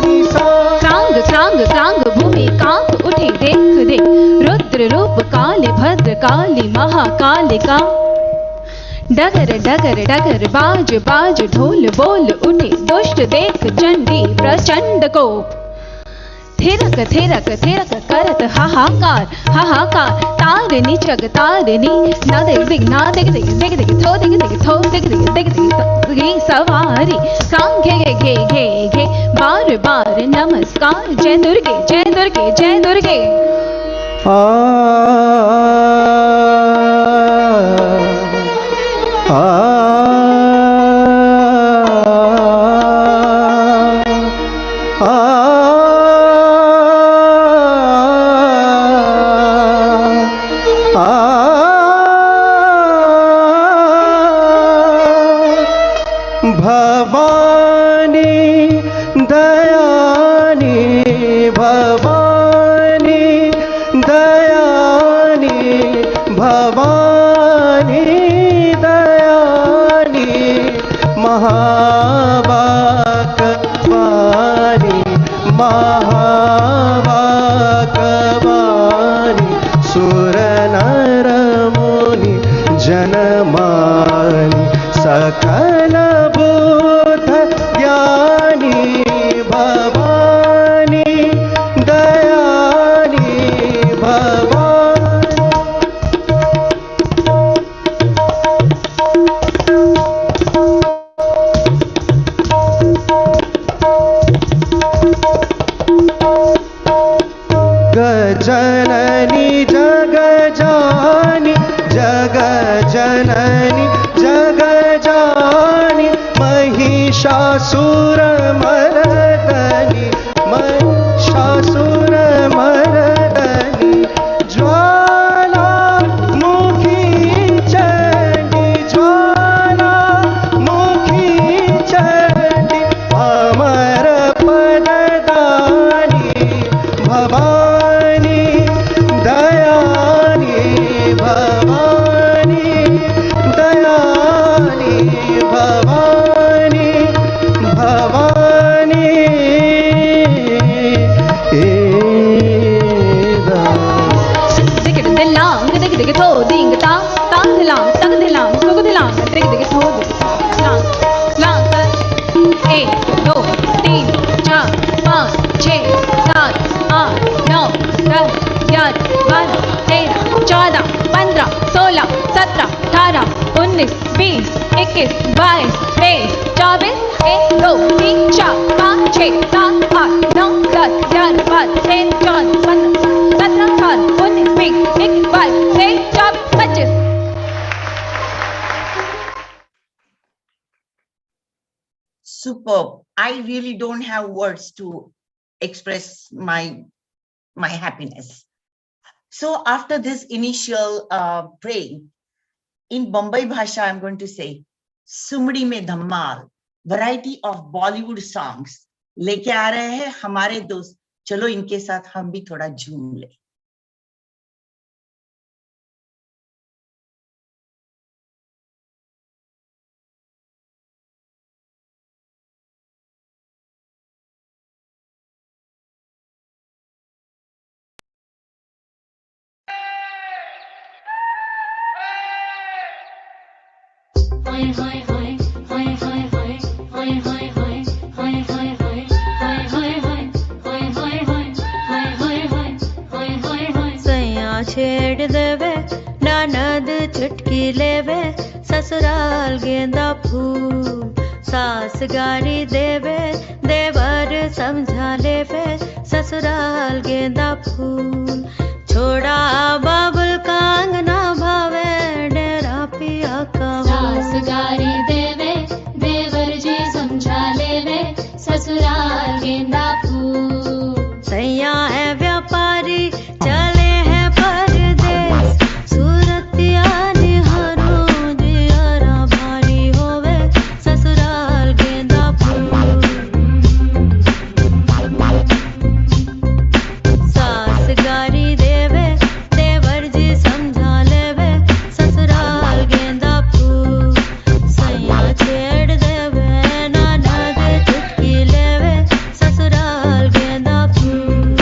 नि सा. क्रांग क्रांग क्रांग भूमि कांप उठे, देख देख रुद्र रूप काले भद्र काली महाकालिका. डगर डगर डगर बाज बाज ढोल बोल उठे, दुष्ट देख चंडी प्रचंड को. थिरक थिरक थिरक करत हाहाकार हाहाकार, तारिणी जग तारिणी ना दिग दिग ना दिग दिग दिग दिग थो दिग दिग थो दिग दिग दिग दिग सवारी. क्रांग घे घे घे घे घे बार बार नमस्कार, जय दुर्गे जय दुर्गे जय दुर्गे. भवानी दयानी, भवानी दयानी, भवानी दयानी, महावाक्यवाणी महावाक्यवाणी, सुर नर मुनि जनमानि, सकल बुद्ध ज्ञानी, भवानी दयानी, भवानी. गजननी जग जानी, जग जननी जग जानी, महिषासुर मर्दनी, महिषासुर मर्दनी, ज्वाला मुखी चंडी, ज्वाला मुखी चंडी, अमर पददानी, भवानी दयानी, भवानी दयानी, भवानी भवानी दिग दिलांग दिग दिग थो दिंग ता ता दिलांग तक दिलांग सुग दिलांग दिग दिग थो दिलांग लांग. 1 2 3 4 5 6 7 8 9 10 11 12 13 14 15 16 17 18 19 20 21 22 23 24 1 2 3 4 5 6 7 8 9 10 11 12 13 14 15 17 18 19 20 21 22 23 24 25. Superb. I really don't have words to express my happiness. So after this initial praying, in Bombay Bhasha, I'm going to say, Sumdi mein dhammal, variety of Bollywood songs. लेके आ रहे हैं हमारे दोस्त, चलो इनके साथ हम भी थोड़ा झूम ले. ससुराल गेंदा फूल। सास गारी देवे देवर समझा लेवे, ससुराल गेंदा फूल। छोड़ा बाबुल का अंगना भावे, डेरा पिया का सास गारी देवे देवर जी समझा लेवे, ससुराल गेंदा फूल। सैया है व्यापारी चले हैं परदेस, सूरतिया निहारो जियारा भारी होवे, ससुराल गेंदा फूल। सास गारी देवे देवर जी समझा लेवे, ससुराल गेंदा फूल। सैया छेड़ देवे ननद चुटकी लेवे, ससुराल गेंदा फूल।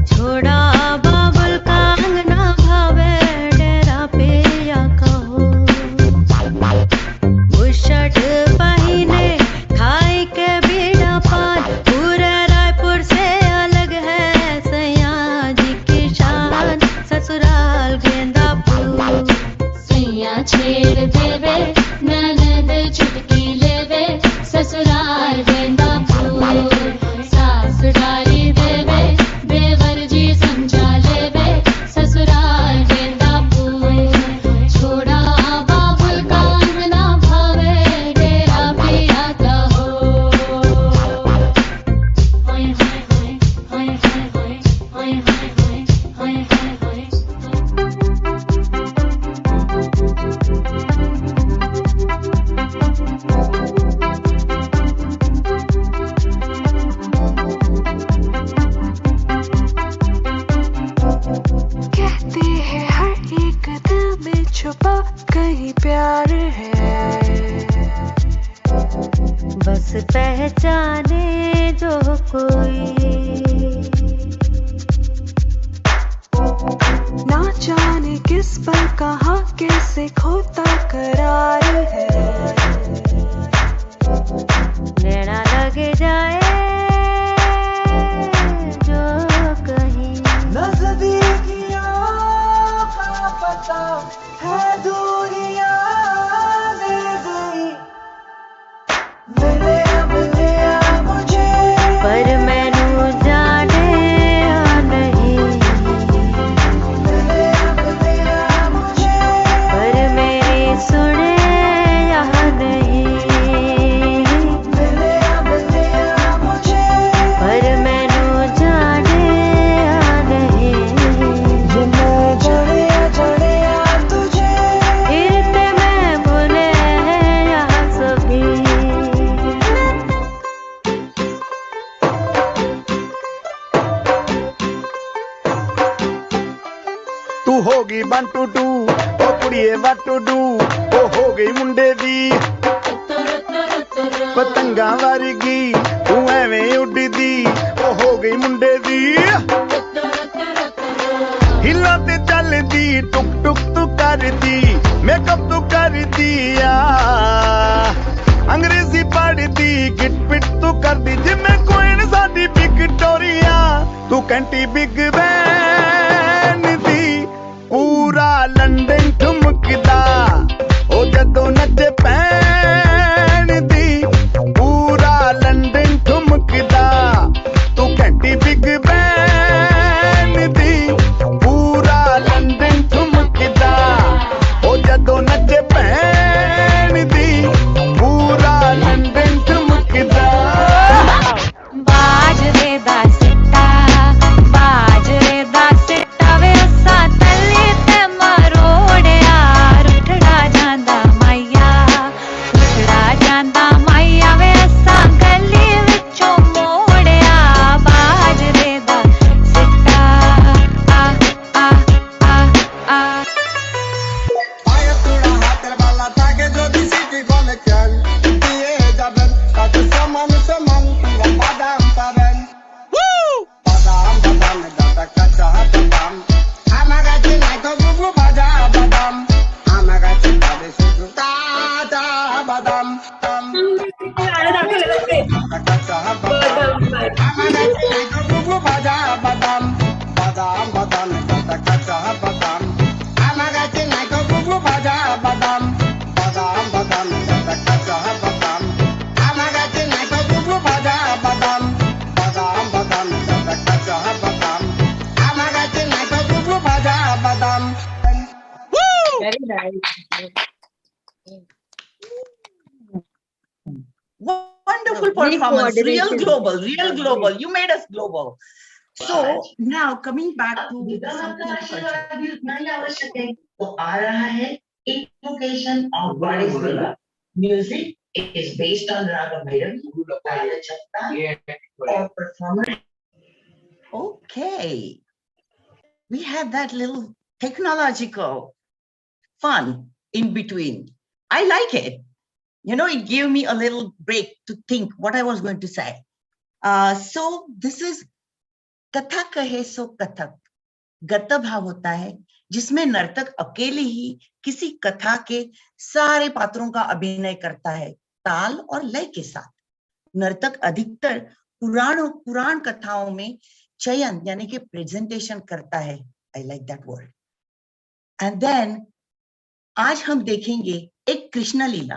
छोड़ा बाबुल का अंगना भावे, डेरा पिया कहो। बुशर्ट पहिने खाई के बीड़ा पान, पूरे रायपुर से अलग है सैया जी की शान, ससुराल गेंदा फूल। सैया छेड़ देवे ननद चुटकी लेवे, ससुराल गेंदा फूल। सास गारी देवे देवर जी समझा लेवे, ससुराल गेंदा फूल। छोड़ा बाबुल का अंगना भावे, डेरा पिया का हो। हाय हाय हाय हाय हाय हाय हाय हाय हाय हाय हाय। कहते हैं हर एक दिल में छुपा कहीं प्यार है, बस पहचाने जो कोई। ना जाने किस पर कहाँ कैसे खोता करार है। नैना लग जाए जो कहीं, नजदीकियों का पता है दूरियां मिल गई, मिले मुझे पर मैनू जाने या नहीं। मिले मुझे पर मेरी सुने या नहीं। मिले मुझे पर मैनू जाने या नहीं। ये मैं जाने तुझे, फिरते मैं भूले या सभी। तू होगी 1 2 2 ओ कुड़िए what to do, ओ हो गई मुंडे दी पतंगा वर्गी, तू एवें उड़दी, ओ हो गई मुंडे दी। हिला ते चलदी टुक टुक तू करदी, मेकअप तू करदी आ, अंग्रेजी पढ़दी, गिट पिट तू करदी, जिमें कोइन साडी विक्टोरिया, तू कैंटी बिग बैन दी। पूरा लंदन ठुमकदा ओ जदों नचे पैन दी, पूरा लंदन ठुमकदा, तू कैंटी बिग बैन दी। पूरा लंदन ठुमकदा ओ जदों नचे पैन दी, पूरा लंदन ठुमकदा। बाजरे दा सिट्टा, बाजरे Wonderful Great performance. Real coordination. global, real global. You made us global. So now coming back to something cultural. तो आ रहा है invocation of goddess Durga. Music is based on Raga Bhairavi, Raya Chapta, or performer. Okay, we had that little technological fun in between. I like it. You know, it gave me a little break to think what I was going to say. So this is कथा कहे सो कथक. गत भाव होता है जिसमें नर्तक अकेले ही किसी कथा के सारे पात्रों का अभिनय करता है ताल और लय के साथ. नर्तक अधिकतर पुराण कथाओं में चयन यानी कि प्रेजेंटेशन करता है. I like that word. And then आज हम देखेंगे एक कृष्ण लीला.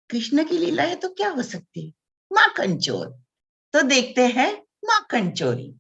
कृष्ण की लीला है तो क्या हो सकती है? माखन चोर. तो देखते हैं माखन चोरी.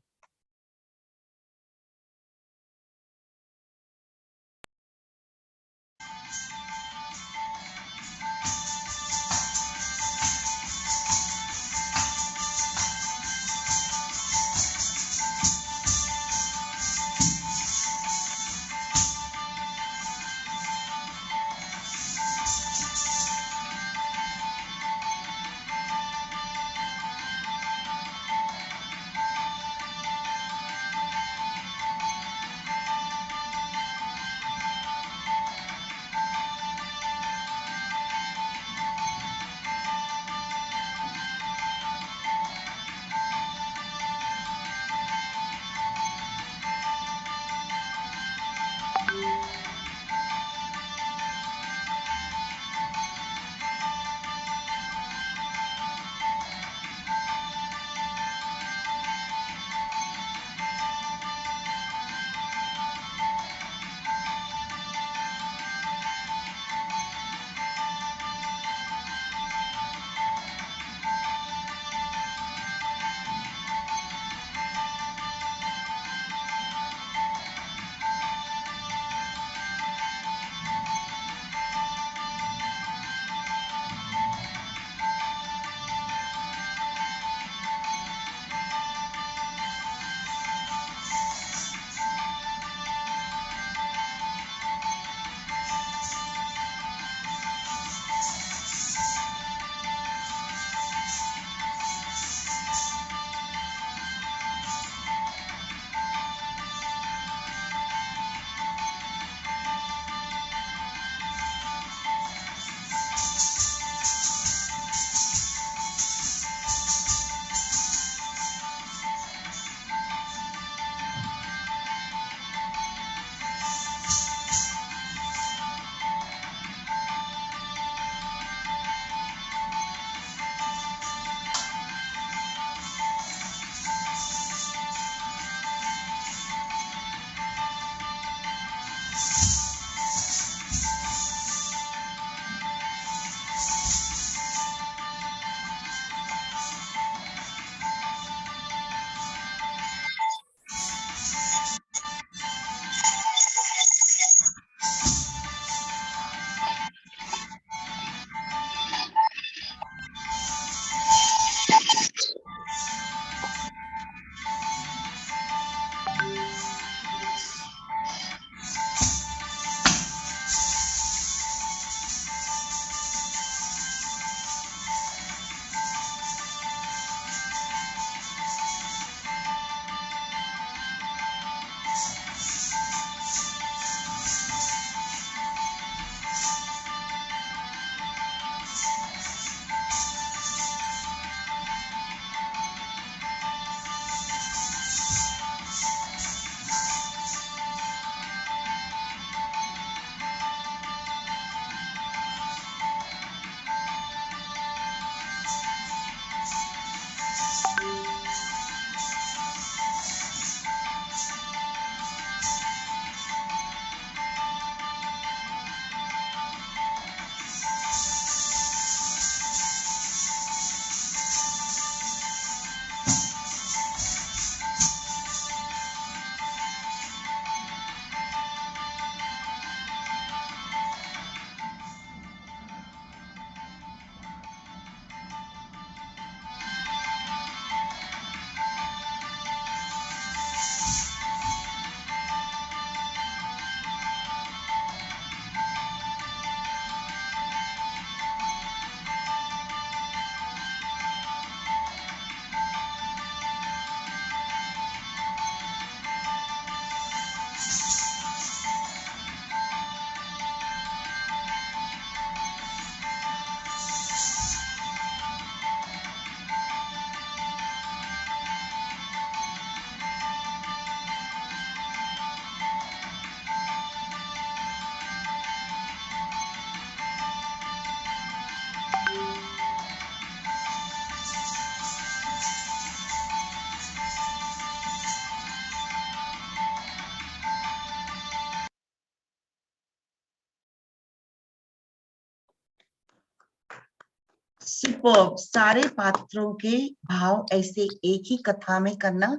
सुपर्ब, सारे पात्रों के भाव ऐसे एक ही कथा में करना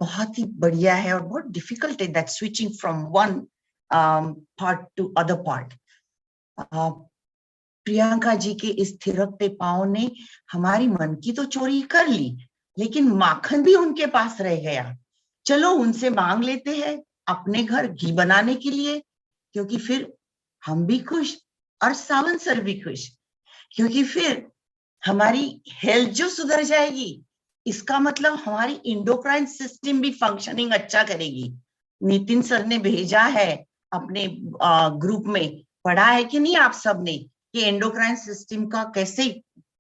बहुत ही बढ़िया है और बहुत डिफिकल्ट है, that switching from one part to other part. Priyanka ji के इस थिरकते पांव ने हमारी मन की तो चोरी कर ली, लेकिन माखन भी उनके पास रह गया। चलो उनसे मांग लेते हैं अपने घर घी बनाने के लिए, क्योंकि फिर हम भी खुश और सावन सर भी खुश, क्योंकि फिर हमारी हेल्थ जो सुधर जाएगी, इसका मतलब हमारी इंडोक्राइन सिस्टम भी फंक्शनिंग अच्छा करेगी। नितिन सर ने भेजा है अपने ग्रुप में, पढ़ा है कि नहीं आप सबने कि एंडोक्राइन सिस्टम का कैसे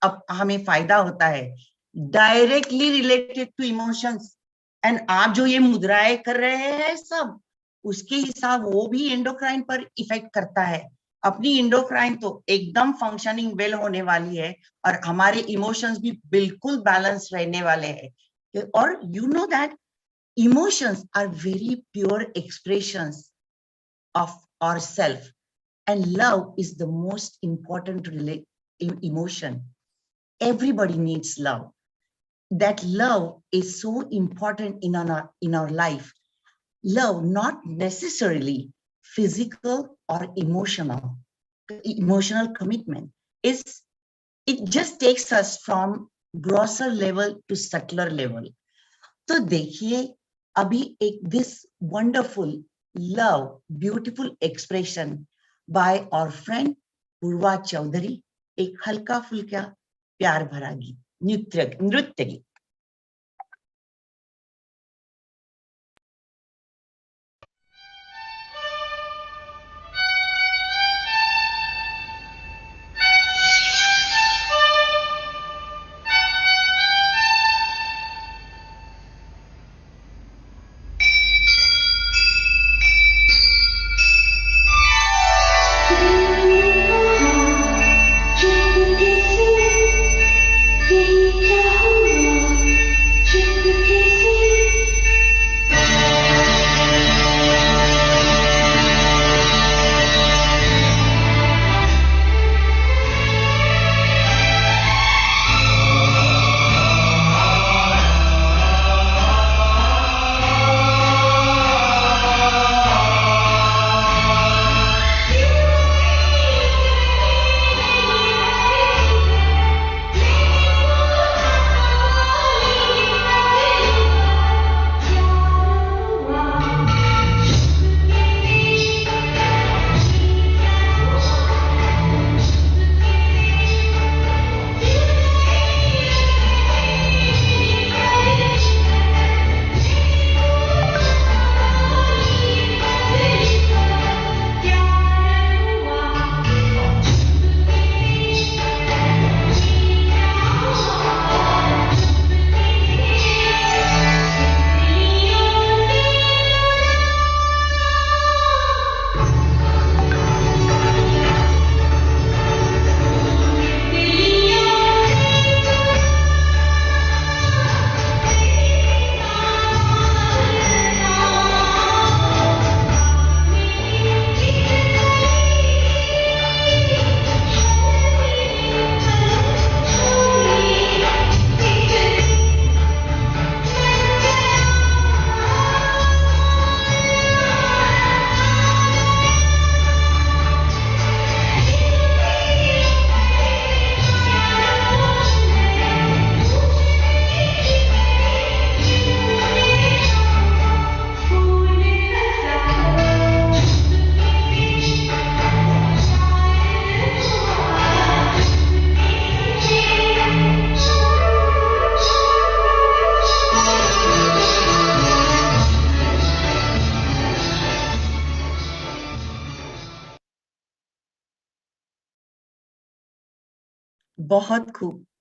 अब हमें फायदा होता है, directly related to emotions. And आप जो ये मुद्राएं कर रहे हैं सब, उसके हिसाब वो भी एंडोक्राइन पर इफेक्ट करता है। अपनी इंडोक्राइन तो एकदम फंक्शनिंग वेल होने वाली है और हमारे इमोशंस भी बिल्कुल बैलेंस रहने वाले हैं। और you know that emotions are very pure expressions of ourself, and love is the most important emotion. Everybody needs love. That love is so important in our life. Love, not necessarily physical or emotional commitment, is it just takes us from grosser level to subtler level. तो देखिए अभी एक this wonderful love, beautiful expression by our friend पूर्वा चौधरी, एक हल्का फुल्का प्यार भरा गीत, नृत्य गीत।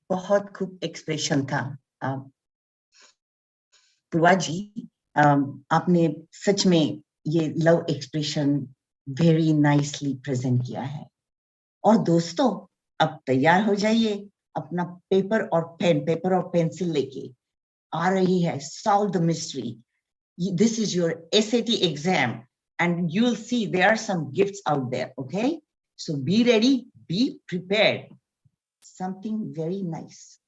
बहुत खूब एक्सप्रेशन था पूर्वा जी। आपने सच में ये love expression very nicely present किया है। और दोस्तों अब तैयार हो जाइए, अपना पेपर और पेंसिल लेके आ रही है solve the mystery. This is your SAT exam and you will see there are some gifts out there, okay? So be ready, be prepared. something very nice.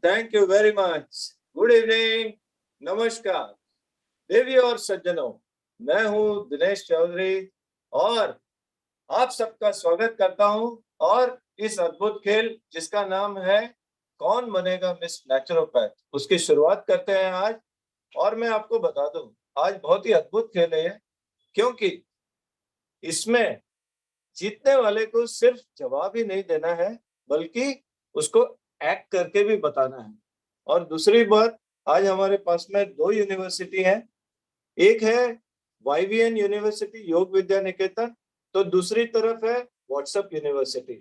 Thank you very much. Good evening, नमस्कार, देवी और सज्जनों, मैं हूं दिनेश चौधरी और आप सबका स्वागत करता हूं और इस अद्भुत खेल जिसका नाम है कौन बनेगा मिस नेचुरोपैथ, उसकी शुरुआत करते हैं आज। और मैं आपको बता दूं, आज बहुत ही अद्भुत खेल है क्योंकि इसमें जीतने वाले को सिर्फ जवाब ही नहीं देना है बल्कि उसको एक्ट करके भी बताना है। और दूसरी बात, आज हमारे पास में 2 यूनिवर्सिटी हैं, एक है YVN यूनिवर्सिटी योग विद्या निकेतन, तो दूसरी तरफ है व्हाट्सएप यूनिवर्सिटी।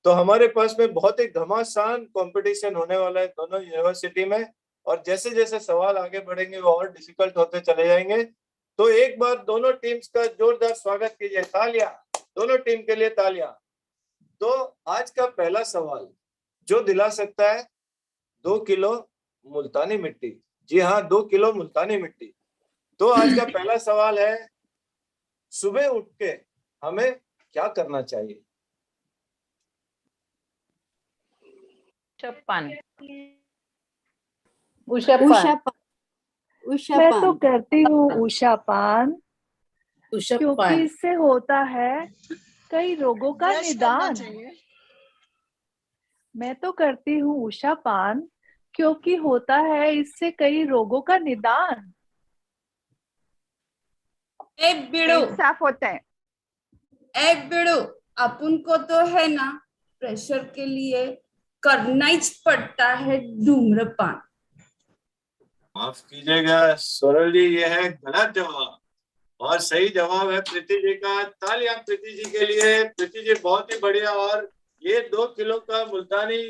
तो हमारे पास में बहुत ही घमासान कंपटीशन होने वाला है दोनों यूनिवर्सिटी में, और जैसे जैसे सवाल आगे बढ़ेंगे वो और डिफिकल्ट होते चले जाएंगे। तो एक बार दोनों टीम्स का जोरदार स्वागत कीजिए, तालियां, दोनों टीम के लिए तालियां। तो आज का पहला सवाल जो दिला सकता है 2 किलो मुल्तानी मिट्टी, जी हाँ 2 किलो मुल्तानी मिट्टी। तो आज का पहला सवाल है, सुबह उठ के हमें क्या करना चाहिए? उषा पान। मैं तो करती हूँ उषा पान, क्योंकि इससे होता है कई रोगों का निदान। मैं तो करती हूँ उषा पान, क्योंकि होता है इससे कई रोगों का निदान। साफ होता है। बिड़ू, अपन को तो है ना प्रेशर के लिए करना ही पड़ता है धूम्रपान। माफ कीजिएगा सोरल जी, ये है गलत जवाब और सही जवाब है प्रीति जी का। तालियां प्रीति जी के लिए। प्रीति जी बहुत ही बढ़िया। और ये 2 किलो का मुल्तानी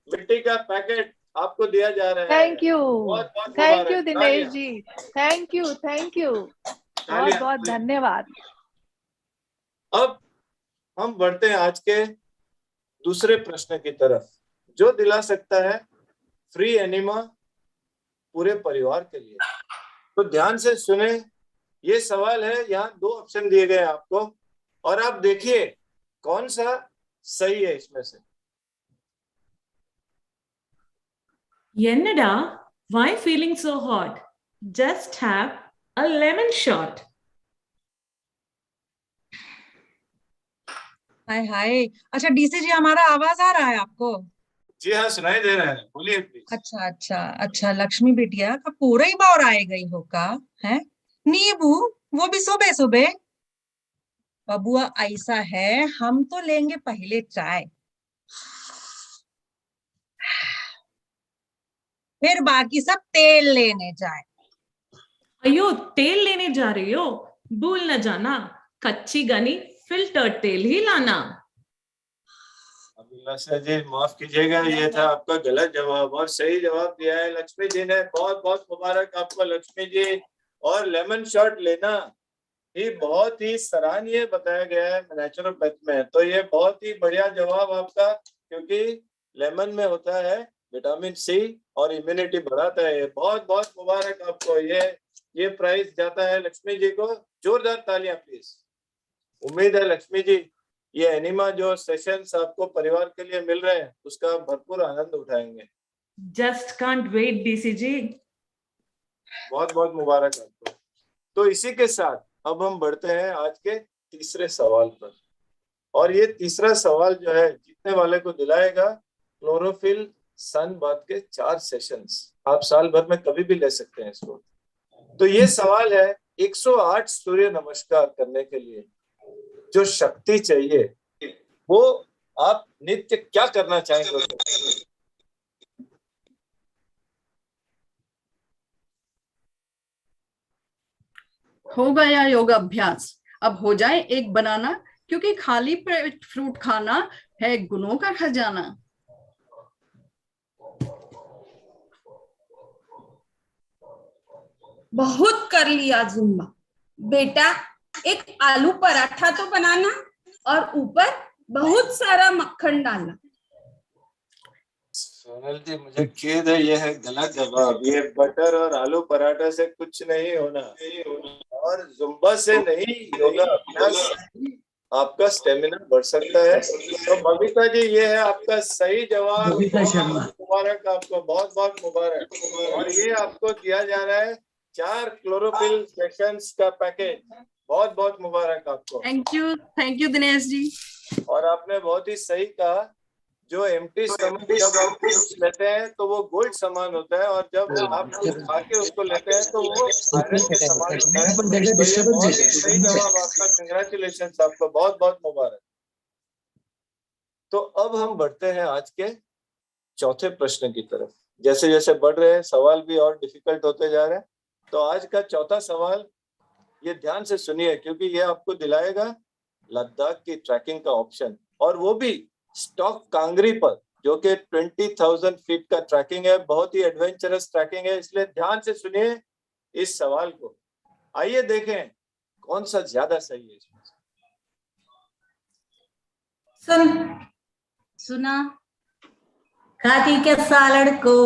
मिट्टी का पैकेट आपको दिया जा रहा है। थैंक यू, बहुत बहुत thank you Dinesh ji, thank you, बहुत बहुत धन्यवाद। अब हम बढ़ते हैं आज के दूसरे प्रश्न की तरफ, जो दिला सकता है फ्री एनिमा पूरे परिवार के लिए। तो ध्यान से सुने, ये सवाल है, यहाँ 2 ऑप्शन दिए गए आपको और आप देखिए कौन सा सही है इसमें से। Yenada, why feeling so hot? Just have a lemon shot. हाय हाय। अच्छा डीसी जी, हमारा आवाज आ रहा है आपको? जी हाँ, सुनाई दे रहा है, बोलिए प्लीज। अच्छा अच्छा अच्छा, लक्ष्मी बिटिया का पूरा ही बार आए गई हो का है? नींबू, वो भी सुबह सुबह? बबुआ ऐसा है, हम तो लेंगे पहले चाय, फिर बाकी सब तेल लेने जाए। अयो, तेल लेने जा रही हो? भूल न जाना, कच्ची गनी फिल्टर्ड तेल ही लाना। जी माफ कीजिएगा, ये था आपका गलत जवाब और सही जवाब दिया है लक्ष्मी जी ने। बहुत बहुत मुबारक आपको लक्ष्मी जी। और लेमन शॉट लेना ही बहुत ही सराहनीय बताया गया है नेचुरोपैथ में। तो ये बहुत ही बढ़िया जवाब आपका, क्योंकि लेमन में होता है विटामिन सी और इम्यूनिटी बढ़ाता है। बहुत बहुत मुबारक आपको। ये प्राइज जाता है लक्ष्मी जी को। जोरदार तालियां प्लीज। उम्मीद है लक्ष्मी जी ये एनिमा जो सेशंस आपको परिवार के लिए मिल रहे हैं उसका भरपूर आनंद उठाएंगे। जस्ट कांट वेट डीसी जी। बहुत बहुत मुबारक आपको। तो इसी के साथ अब हम बढ़ते हैं आज के तीसरे सवाल पर। और ये तीसरा सवाल जो है जीतने वाले को दिलाएगा क्लोरोफिल सन बाथ के 4 सेशंस। आप साल भर में कभी भी ले सकते हैं इसको। तो ये सवाल है 108 सूर्य नमस्कार करने के लिए जो शक्ति चाहिए वो आप नित्य क्या करना चाहेंगे? हो गया योग अभ्यास, अब हो जाए एक बनाना, क्योंकि खाली पेट फ्रूट खाना है गुणों का खजाना। बहुत कर लिया जुम्मा, बेटा एक आलू पराठा तो बनाना और ऊपर बहुत सारा मक्खन डालना। सोनल जी मुझे खेद है, ये है गलत जवाब। ये बटर और आलू पराठा से कुछ नहीं होना, और जुम्बा से नहीं, योगा अभ्यास से ही आपका स्टेमिना बढ़ सकता है। तो बबीता जी ये है आपका सही जवाब। मुबारक आपको, बहुत बहुत मुबारक। और ये आपको दिया जा रहा है 4 क्लोरोफिल सेशंस का पैकेज। बहुत बहुत मुबारक आपको। थैंक यू दिनेश जी। और आपने बहुत ही सही कहा, जो एम्प्टी स्टमक जब आप फ्रूट्स लेते हैं तो वो गोल्ड समान होता है, और जब आप खा के उसको लेते हैं तो वो आयरन के समान होता है। तो ये बहुत ही सही जवाब आपका, कंग्रेचुलेशन आपको, बहुत बहुत मुबारक। तो अब हम बढ़ते हैं आज के चौथे प्रश्न की तरफ। जैसे जैसे बढ़ रहे हैं सवाल भी और डिफिकल्ट होते जा रहे हैं। तो आज का चौथा सवाल, ये ध्यान से सुनिए, क्योंकि ये आपको दिलाएगा लद्दाख की ट्रैकिंग का ऑप्शन, और वो भी स्टॉक कांगरी पर, जो कि 20,000 फीट का ट्रैकिंग है। बहुत ही एडवेंचरस ट्रैकिंग है, इसलिए ध्यान से सुनिए इस सवाल को। आइए देखें कौन सा ज्यादा सही है इसमें। सुना खाती के सालड़ को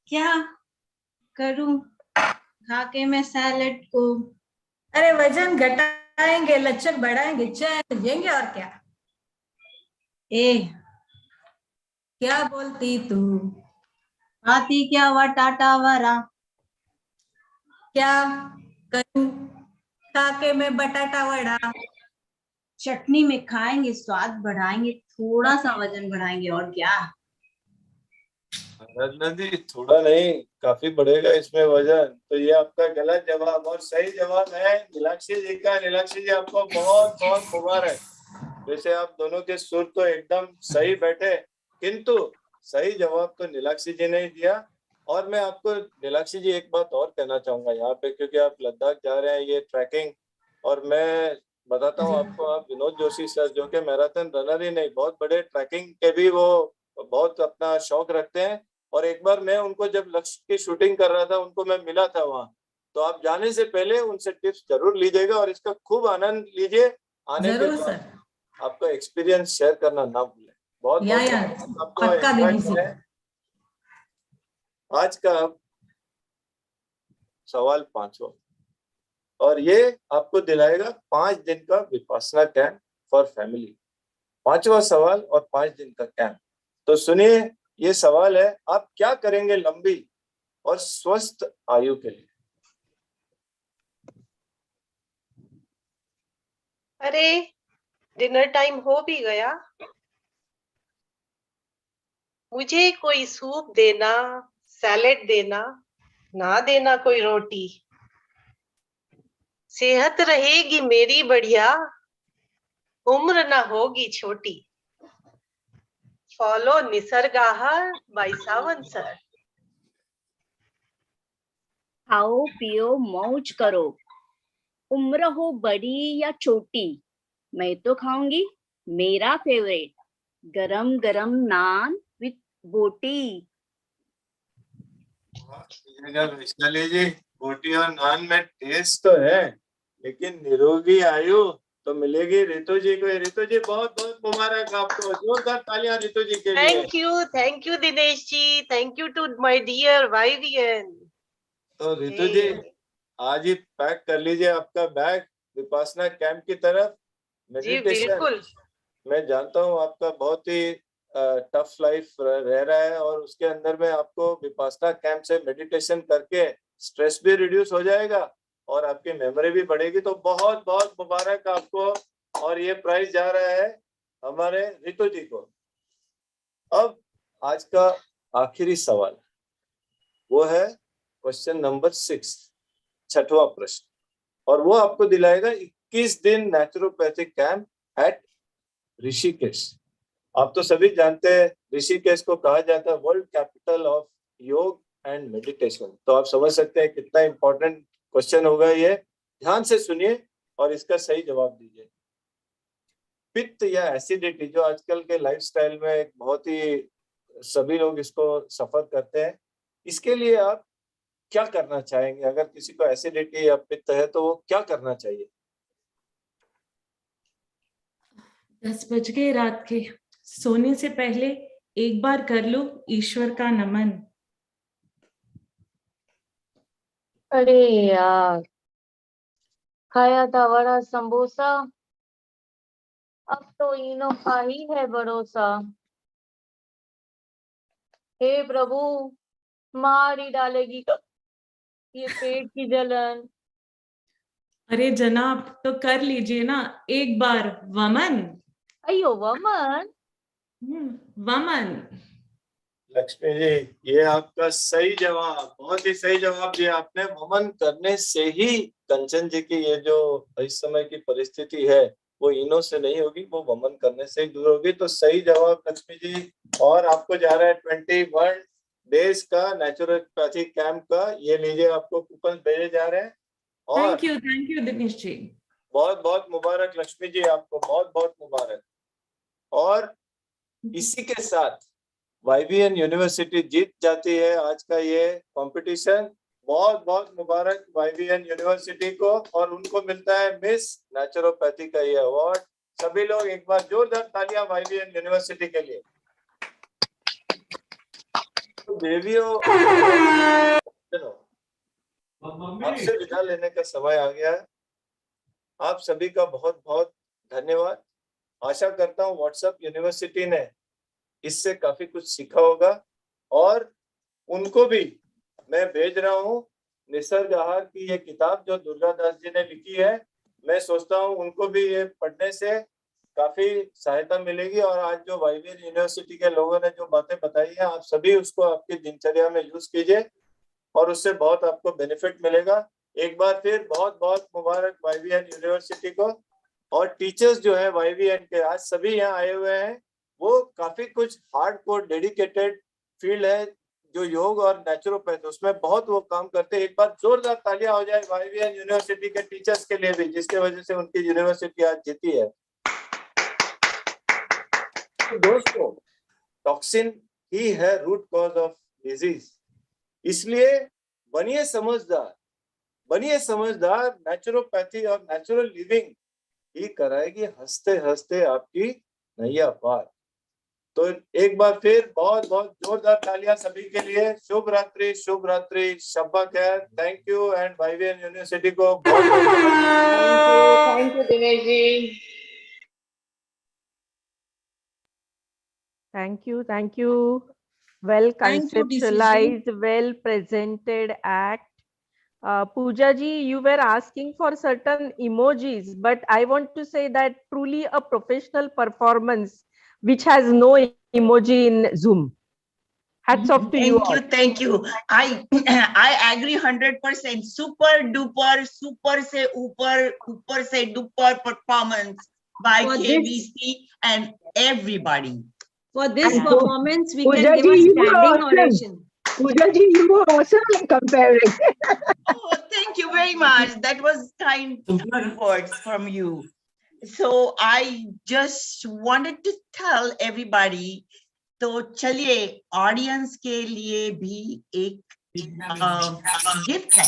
क्या करूं, खाके मैं सैलेड को। अरे वजन घटाएंगे, लचक बढ़ाएंगे, चैन लेंगे और क्या। क्या बोलती तू, खाती क्या वटाटा वरा, क्या करूं खाके में बटाटा वड़ा। चटनी में खाएंगे, स्वाद बढ़ाएंगे, थोड़ा सा वजन बढ़ाएंगे और क्या। नदी थोड़ा नहीं, काफी बढ़ेगा इसमें वजन। तो ये आपका गलत जवाब, और सही जवाब है नीलाक्षी जी का। नीलाक्षी जी आपको बहुत बहुत मुबारक। वैसे आप दोनों के सुर तो एकदम सही बैठे, किंतु सही जवाब तो नीलाक्षी जी ने ही दिया। और मैं आपको नीलाक्षी जी एक बात और कहना चाहूंगा यहाँ पे, क्योंकि आप लद्दाख जा रहे हैं ये ट्रैकिंग, और मैं बताता हूँ आपको, आप विनोद जोशी सर, जो कि मैराथन रनर ही नहीं, बहुत बड़े ट्रैकिंग के भी वो बहुत अपना शौक रखते हैं। और एक बार मैं उनको जब लक्ष्य की शूटिंग कर रहा था, उनको मैं मिला था वहाँ। तो आप जाने से पहले उनसे टिप्स जरूर लीजिएगा और इसका खूब आनंद लीजिए। आने के बाद आपका एक्सपीरियंस शेयर करना ना भूलें। बहुत बहुत आपको है। आज का सवाल 5वां, और ये आपको दिलाएगा 5 दिन का विपासना कैंप फॉर फैमिली। 5वां सवाल और 5 दिन का कैंप। तो सुनिए, ये सवाल है, आप क्या करेंगे लंबी और स्वस्थ आयु के लिए। अरे डिनर टाइम हो भी गया, मुझे कोई सूप देना, सैलेड देना, ना देना कोई रोटी। सेहत रहेगी मेरी बढ़िया, उम्र ना होगी छोटी। Follow Nisargahar by Sawant sir. खाओ पियो मौज करो, उम्र हो बड़ी या छोटी, मैं तो खाऊंगी मेरा फेवरेट, गरम गरम नान विथ बोटी। वैशाली जी, बोटी और नान में टेस्ट तो है, लेकिन निरोगी आयु तो मिलेगी रितु जी को। रितु जी बहुत बहुत मुबारक आपको, जोरदार तालियां रितु जी के लिए। Thank you Dinesh ji, thank you to my dear Vivian. तो रितु जी आज ही पैक कर लीजिए आपका बैग विपासना कैंप की तरफ। मेडिटेशन, मैं जानता हूँ आपका बहुत ही टफ लाइफ रह रहा है, और उसके अंदर में आपको विपासना कैंप से मेडिटेशन करके स्ट्रेस भी रिड्यूस हो जाएगा और आपकी मेमोरी भी बढ़ेगी। तो बहुत बहुत मुबारक आपको, और ये प्राइज जा रहा है हमारे रितु जी को। अब आज का आखिरी सवाल, वो है क्वेश्चन नंबर 6, 6वां प्रश्न, और वो आपको दिलाएगा 21 दिन नेचुरोपैथिक कैंप एट ऋषिकेश। आप तो सभी जानते हैं ऋषिकेश को कहा जाता है वर्ल्ड कैपिटल ऑफ योग एंड मेडिटेशन। तो आप समझ सकते हैं कितना इंपॉर्टेंट क्वेश्चन होगा ये। ध्यान से सुनिए और इसका सही जवाब दीजिए। पित्त या एसिडिटी जो आजकल के लाइफस्टाइल में एक बहुत ही सभी लोग इसको सफर करते हैं, इसके लिए आप क्या करना चाहेंगे? अगर किसी को एसिडिटी या पित्त है तो वो क्या करना चाहिए? 10 बज गए रात के, सोने से पहले एक बार कर लो ईश्वर का नमन। अरे यार, खाया था वड़ा समोसा, अब तो इनो का ही है भरोसा। हे प्रभु, मार ही डालेगी ये पेट की जलन। अरे जनाब, तो कर लीजिए ना एक बार वमन। अयो वमन। वमन। लक्ष्मी जी, ये आपका सही जवाब, बहुत ही सही जवाब दिया आपने। वमन करने से ही कंचन जी की ये जो इस समय की परिस्थिति है वो इनो से नहीं होगी, वो वमन करने से ही दूर होगी। तो सही जवाब लक्ष्मी जी। और आपको जा रहा है 21 डेज का नेचुरोपैथी कैंप का। ये लीजिए, आपको कूपन भेजे जा रहे हैं। और थैंक यू दिनेश जी। बहुत बहुत मुबारक लक्ष्मी जी, आपको बहुत बहुत मुबारक। और इसी के साथ YBN यूनिवर्सिटी जीत जाती है आज का ये कंपटीशन। बहुत बहुत मुबारक YBN यूनिवर्सिटी को, और उनको मिलता है मिस नेचुरोपैथी का ये अवार्ड। सभी लोग एक बार जोरदार तालियां YBN यूनिवर्सिटी के लिए। तो देवियों, आपसे विदा लेने का समय आ गया है। आप सभी का बहुत बहुत धन्यवाद। आशा करता हूँ व्हाट्सएप यूनिवर्सिटी ने इससे काफी कुछ सीखा होगा, और उनको भी मैं भेज रहा हूँ निसर्ग आहार की ये किताब जो दुर्गा दास जी ने लिखी है। मैं सोचता हूँ उनको भी ये पढ़ने से काफी सहायता मिलेगी। और आज जो YBN यूनिवर्सिटी के लोगों ने जो बातें बताई है, आप सभी उसको आपकी दिनचर्या में यूज कीजिए और उससे बहुत आपको बेनिफिट मिलेगा। एक बार फिर बहुत बहुत मुबारक YBN यूनिवर्सिटी को। और टीचर्स जो है YBN के, आज सभी यहाँ आए हुए हैं, वो काफी कुछ हार्ड कोर डेडिकेटेड फील्ड है जो योग और नेचुरोपैथ, उसमें बहुत वो काम करते हैं। एक बार जोरदार तालियां हो जाए YBN यूनिवर्सिटी के टीचर्स के लिए भी, जिसके वजह से उनकी यूनिवर्सिटी आज जीती है। तो दोस्तों, टॉक्सिन ही है रूट कॉज ऑफ डिजीज, इसलिए बनिए समझदार, बनिए समझदार। नेचुरोपैथी और नेचुरल लिविंग ही कराएगी हंसते हंसते आपकी नैया पार। तो एक बार फिर बहुत बहुत जोरदार तालियां सभी के लिए। शुभ रात्रि, शुभ रात्रि, शब्बा खैर। Thank you and YBN university को thank you Dinesh ji. Thank you. Well Thank you, DCG. conceptualized, well presented act. Pooja ji, you were asking for certain emojis, but I want to say that truly a professional performance which has no emoji in Zoom. Hats off to you all. Thank you. I agree 100%. Super duper, super se upar se duper performance by KBC and everybody. For this performance, we Pooja can give ji, a you were standing awesome. ovation. Pooja ji, you were awesome in comparing. Oh, thank you very much. That was kind words from you. So I just wanted to tell everybody, तो चलिए audience के लिए भी एक gift है।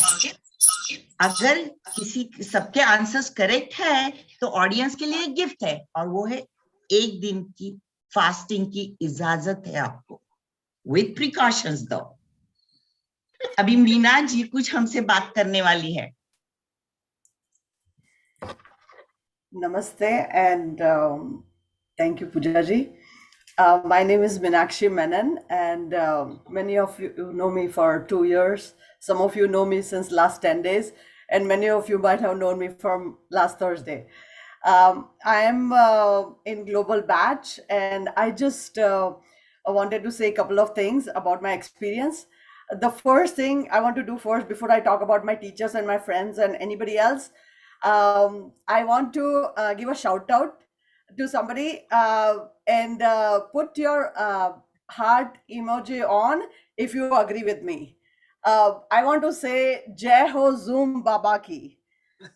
अगर किसी सबके आंसर्स करेक्ट है तो ऑडियंस के लिए गिफ्ट है, और वो है 1 दिन की फास्टिंग की इजाजत है आपको, विथ प्रिकॉशंस दो। अभी मीना जी कुछ हमसे बात करने वाली है। Namaste and thank you, Pooja ji. My name is Meenakshi Menon, and many of you know me for 2 years. Some of you know me since last 10 days, and many of you might have known me from last Thursday. I am in Global Batch, and I just wanted to say a couple of things about my experience. The first thing I want to do first, before I talk about my teachers and my friends and anybody else, I want to give a shout out to somebody and put your heart emoji on if you agree with me. I want to say Jai Ho Zoom Baba Ki,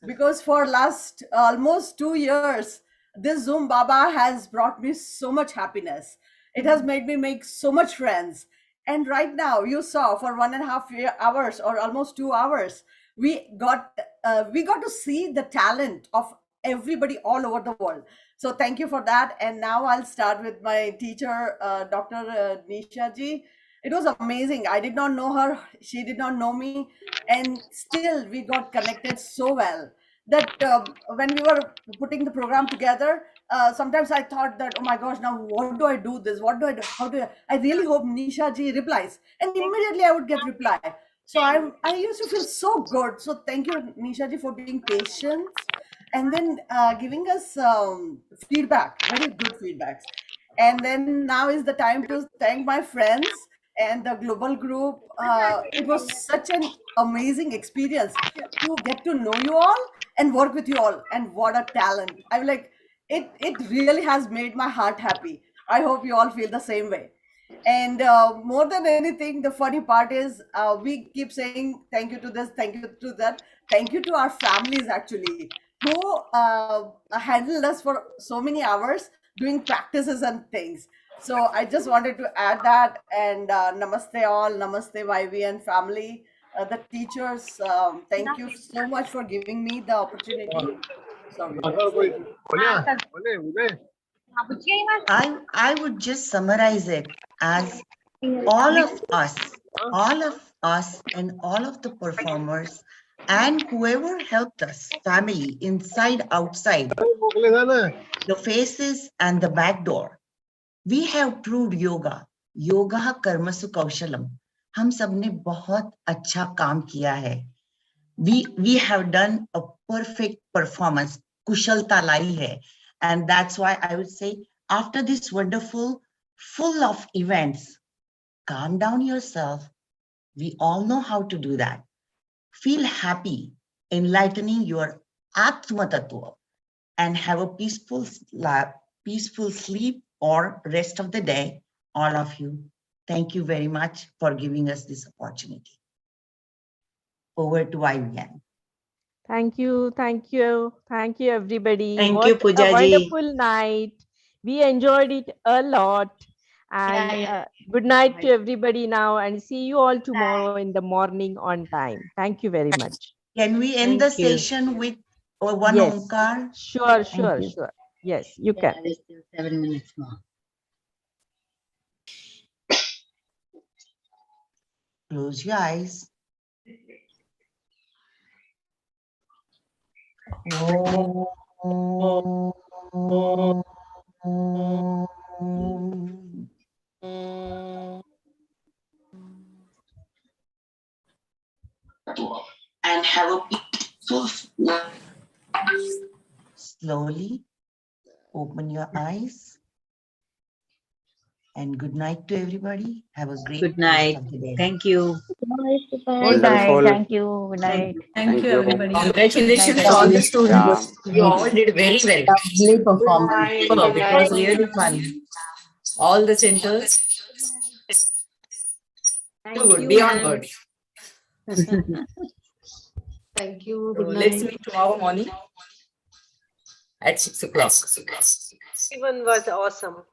because for last almost 2 years, this Zoom Baba has brought me so much happiness. It has made me make so much friends. And right now, you saw for 1.5 hours or almost 2 hours, we got to see the talent of everybody all over the world. So thank you for that. And now I'll start with my teacher, Dr. Nisha ji. It was amazing. I did not know her. She did not know me. And still we got connected so well that when we were putting the program together, sometimes I thought that, oh my gosh, now what do I do this? What do I do? How do I really hope Nisha ji replies. And immediately I would get reply. So I used to feel so good. So thank you, Nisha ji, for being patient and then giving us feedback, very good feedbacks. And then now is the time to thank my friends and the global group. It was such an amazing experience to get to know you all and work with you all. And what a talent! I'm like, it really has made my heart happy. I hope you all feel the same way. And more than anything, the funny part is we keep saying thank you to this, thank you to that, thank you to our families actually, who handled us for so many hours doing practices and things. So I just wanted to add that. And namaste all, namaste YV and family, the teachers. Thank you so much for giving me the opportunity. Sorry. I would just summarize it as all of us and all of the performers and whoever helped us, family, inside, outside, the faces and the back door, we have proved yoga. Yoga karmasu kaushalam. हम सब ने बहुत अच्छा काम किया है. We have done a perfect performance. कुशलता लाई है. And that's why I would say, after this wonderful, full of events, calm down yourself. We all know how to do that. Feel happy, enlightening your Atma Tattva, and have a peaceful sleep or rest of the day, all of you. Thank you very much for giving us this opportunity. Over to IVN. Thank you, thank you, thank you, everybody. Thank you, What Pooja a ji. wonderful night. We enjoyed it a lot. And good night to everybody now, and see you all tomorrow in the morning on time. Thank you very much. Can we end the session with one Yes. Omkar? Sure, Thank sure, you. sure. Yes, you can. 7 minutes more. Close your eyes. And have a peaceful sleep. Slowly open your eyes. And good night to everybody. Have a great Good night. rest of the day. Thank you. Good night. Thank you. Good night. Thank you, everybody. Congratulations Good to all night. the students. You all did very well. Lovely performance. Superb. It was really fun. All the centers. Too good. Beyond good. Thank you. So let's meet tomorrow morning at 6 o'clock. Everyone was awesome.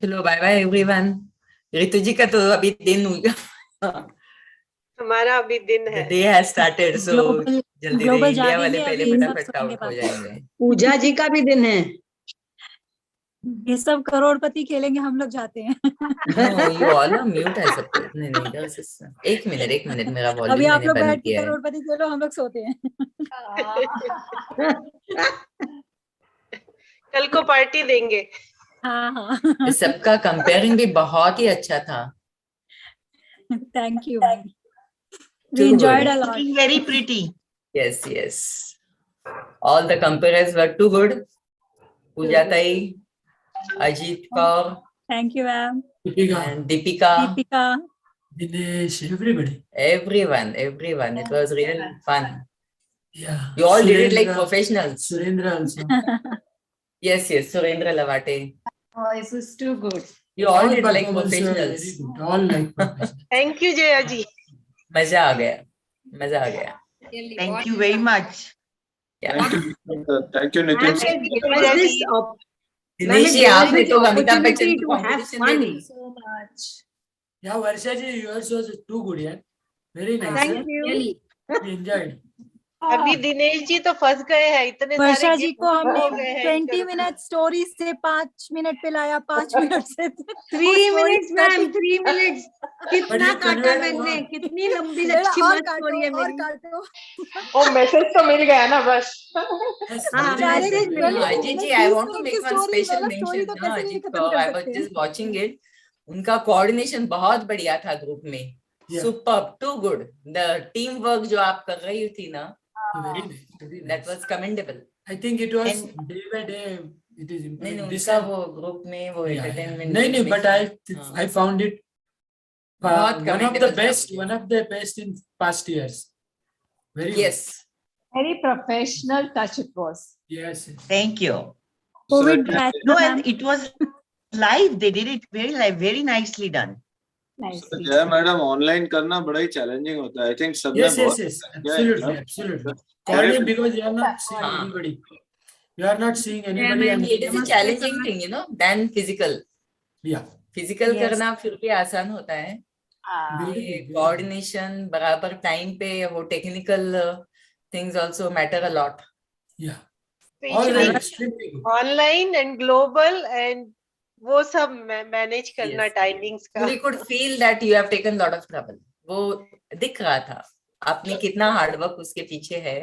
चलो bye bye everyone. ऋतु जी का तो अभी दिन हमारा अभी दिन है. Day has started so जल्दी इंडिया वाले पहले फटाफट आउट हो जाएंगे. पूजा जी का भी दिन है. ये सब करोड़पति खेलेंगे, हम लोग जाते हैं। No, you all are mute है सब कोई। नहीं इधर से एक मिनट मेरा अभी वॉल्यूम आप मैंने लोग बंद बैठ के किया है। करोड़पति खेलो, हम लोग सोते हैं। कल को पार्टी देंगे। हाँ हाँ। सबका कंपेयरिंग भी बहुत ही अच्छा था। Thank you. We enjoyed a lot. Looking very pretty. Yes. All the comparers were too good. Pooja Tai, Ajit Kaur. Thank you, ma'am. And Deepika. Dinesh, everybody. Everyone. It was real fun. Yeah. You all did it like Surendra- professionals. Surendra also. Yes, Surendra Lavate. Voice is too good. You all All did like performances were professionals. very good. All like professionals. Thank you, Jaya ji. मजा आ गया. Thank you very much. Thank you. Thank you, Nitin. Dinesh ji आपने तो अमिताभ बच्चन को competition they the. So much. Yeah, Varsha ji, yours was too good, yeah. Very nice. Thank yeah? you. Really. We enjoyed. अभी दिनेश जी तो फंस गए हैं, इतने सारे वर्षा जी gift को हो हमने गए हैं 20 इनके। मिनट स्टोरी से 5 मिनट पे लाया, 5 मिनट से 3 minutes, ma'am, 3 minutes. कितना you काटा conveyed मैंने, what? कितनी लंबी लच्छी और मत स्टोरी है काटो और मेरी। काटो। वो मैसेज तो मिल गया ना बस। Yes, हाँ, very message good. मिल गया। Ajit ji, I want to make one special mention. ना Ajit Kaur, I was just watching it. उनका coordination बहुत बढ़िया था ग्रुप में. Yeah. Superb, too good. The teamwork जो आप कर रही थी ना, Very nice. Very nice. that was commendable. I think it was And- day by day it is नहीं improving. This उनका time- वो ग्रुप में वो Yeah, yeah. entertainment. नहीं, but I found it बहुत one of commendable the था best, मुझे. one of the best in past years. Very Yes. Very professional touch it was. good. Yes. Yes. Thank you. Covid So, batch No, and it was live. They did it very live, very nicely done. Nicely. जय madam online करना बड़ा ही challenging होता है. I think सबने Yes, बहुत yes. अच्छा किया है, Absolutely, ना? absolutely. Very Coordinate good. because you are not seeing हाँ. anybody. You are not seeing anybody. And And it is a challenging thing, you know, than physical. yeah. Physical Yes. करना फिर भी आसान होता है. Coordination बराबर time पे वो technical things also matter a lot. Yeah. All Especially right, extremely good. online and global and वो सब मैनेज करना Yes. टाइमिंग्स का। We could feel that you have taken lot of trouble. वो दिख रहा था. आपने कितना हार्डवर्क उसके पीछे है,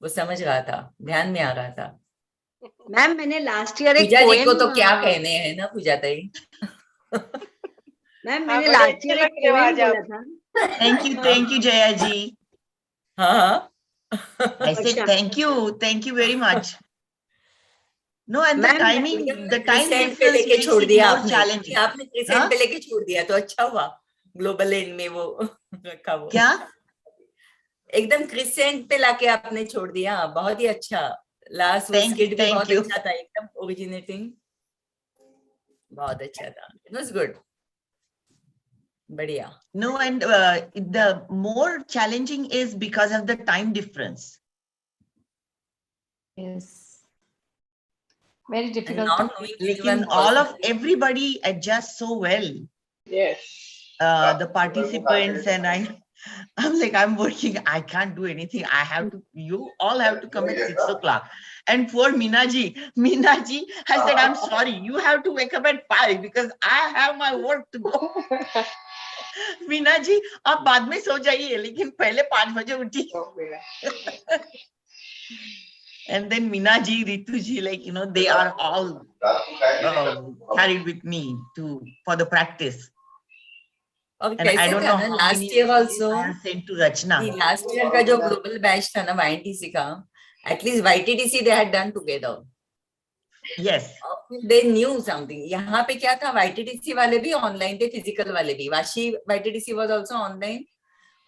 वो समझ रहा था, ध्यान में आ रहा था. मैम मैंने लास्ट ईयर एक पूजा जी को पोएम तो क्या कहने हैं ना पूजा ताई. मैम हाँ, मैंने बड़े लास्ट अच्छे ईयर लग एक रहे हो पोएम आज आप। बोला था। Thank you, Jaya ji. हाँ. I said thank you very much. No, and the Ma'am, timing, the time crescent पे difference लेके makes छोड़ it दिया more आपने. challenging. आपने क्रिसेंट पे लेके छोड़ दिया तो अच्छा हुआ. ग्लोबल एंड में वो रखा वो. क्या? एकदम क्रिसेंट पे लाके आपने छोड़ दिया. बहुत ही अच्छा. लास्ट वो Thank स्किट you, भी thank बहुत you. अच्छा था, एकदम ओरिजिनेटिंग. बहुत अच्छा था. It was good. बढ़िया. No, and the more challenging is because of the time difference. Yes. Very And difficult. not knowing Lekin anyone all also. of everybody adjust so well. Yes. The participants and I'm like, I'm working. I can't do anything. You all have to come at 6 o'clock. And poor Minaji has said, I'm sorry. You have to wake up at 5 because I have my work to go. Minaji, आप बाद में सो जाइए, लेकिन पहले 5 बजे उठी. And then Minaji, Rituji, like, you know, they are all carried with me for the practice. और And I कैसे don't था know ना how last many year messages also. I have sent to Rachna. Last year का जो global batch था ना YNTC का, at least YTDC they had done together. Yes. They knew something. यहाँ पे क्या था, YTDC वाले भी ऑनलाइन थे, फिजिकल वाले भी. Vashi YTDC was also online.